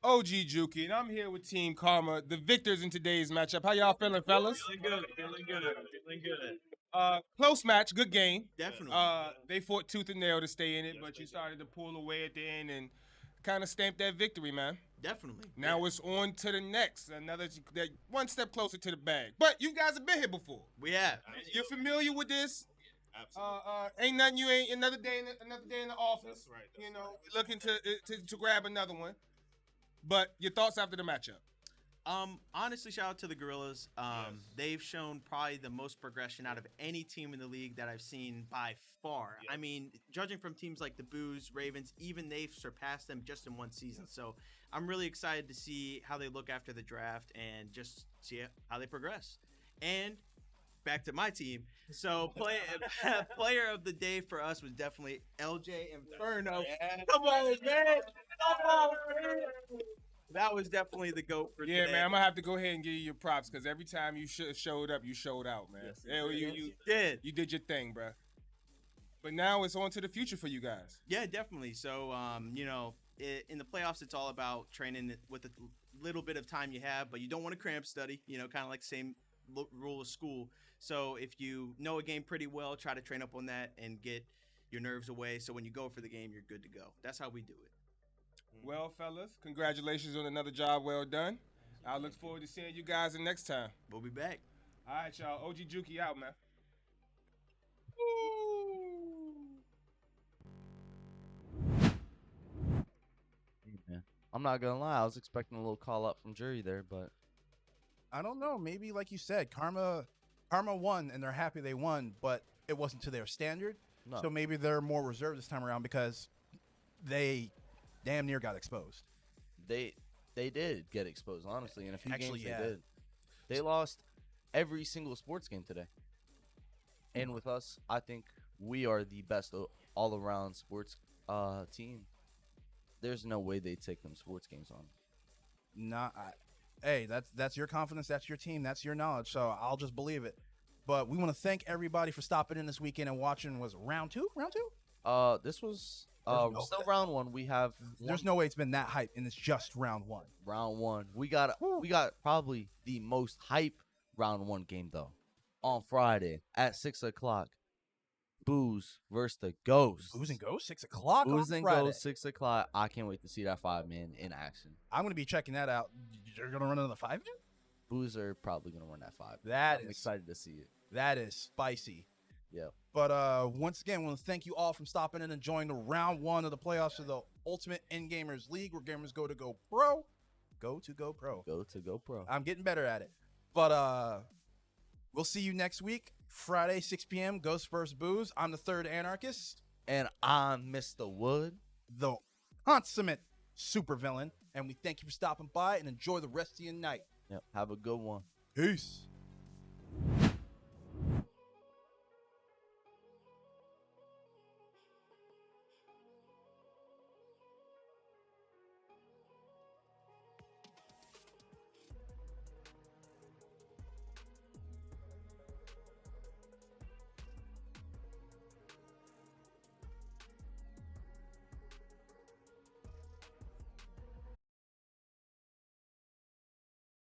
OG Juki, and I'm here with Team Karma, the victors in today's matchup. How y'all feeling, fellas? Feeling good. Close match, good game. Definitely. They fought tooth and nail to stay in it, but you started to pull away at the end and kind of stamped that victory, man. Definitely. Now it's on to the next, that one step closer to the bag. But you guys have been here before. We have. You're familiar with this. Absolutely. Ain't nothing. You ain't another day in the office. That's right. You know, looking to grab another one. But your thoughts after the matchup? Honestly, shout out to the Gorillaz. They've shown probably the most progression out of any team in the league that I've seen by far. I mean, judging from teams like the Boos, Ravens, even they've surpassed them just in one season. So I'm really excited to see how they look after the draft and just see how they progress. And back to my team. So player of the day for us was definitely LJ Inferno. Come on, man. Come on, man. That was definitely the GOAT for Yeah, today. man, I'm gonna have to go ahead and give you your props because every time you showed up, you showed out, man. Yes, you did. You did your thing, bro. But now it's on to the future for you guys. Yeah, definitely. So, in the playoffs, it's all about training with the little bit of time you have, but you don't want to cramp study, kind of like the same rule of school. So if you know a game pretty well, try to train up on that and get your nerves away. So when you go for the game, you're good to go. That's how we do it. Well, fellas, congratulations on another job well done. I look forward to seeing you guys the next time. We'll be back. All right, y'all. OG Juki out, man. Man. I'm not gonna lie, I was expecting a little call up from Jury there, but I don't know. Maybe like you said, Karma won, and they're happy they won, but it wasn't to their standard. no. So maybe they're more reserved this time around because they damn near got exposed. They did get exposed, honestly, in a few Actually, games yeah. they did. They lost every single sports game today. And with us, I think we are the best all-around sports team. There's no way they take them sports games on. Hey, that's your confidence, that's your team, that's your knowledge. So I'll just believe it. But we want to thank everybody for stopping in this weekend and watching. Was it round two? This was There's no- still round one. We have There's no way it's been that hype, and it's just round one. round one. We got probably the most hype round one game though. On Friday at 6:00. Booze versus the Ghosts. Booze and Ghosts, 6:00 Booze on and Friday. Ghosts, 6:00. I can't wait to see that 5-man in action. I'm gonna be checking that out. You're gonna run another 5-man? Booze are probably gonna run that 5. That I'm is excited to see it. That is spicy. Yeah. But once again, I want to thank you all for stopping in and joining the round one of the playoffs of the Ultimate Endgamers League, where gamers go pro. Go to go pro. Go to go pro. I'm getting better at it. But we'll see you next week, Friday, 6 p.m. Ghost vs. Booze. I'm the third anarchist, And I'm Mr. Wood. the consummate supervillain, and we thank you for stopping by and enjoy the rest of your night. Yep. Have a good one. Peace.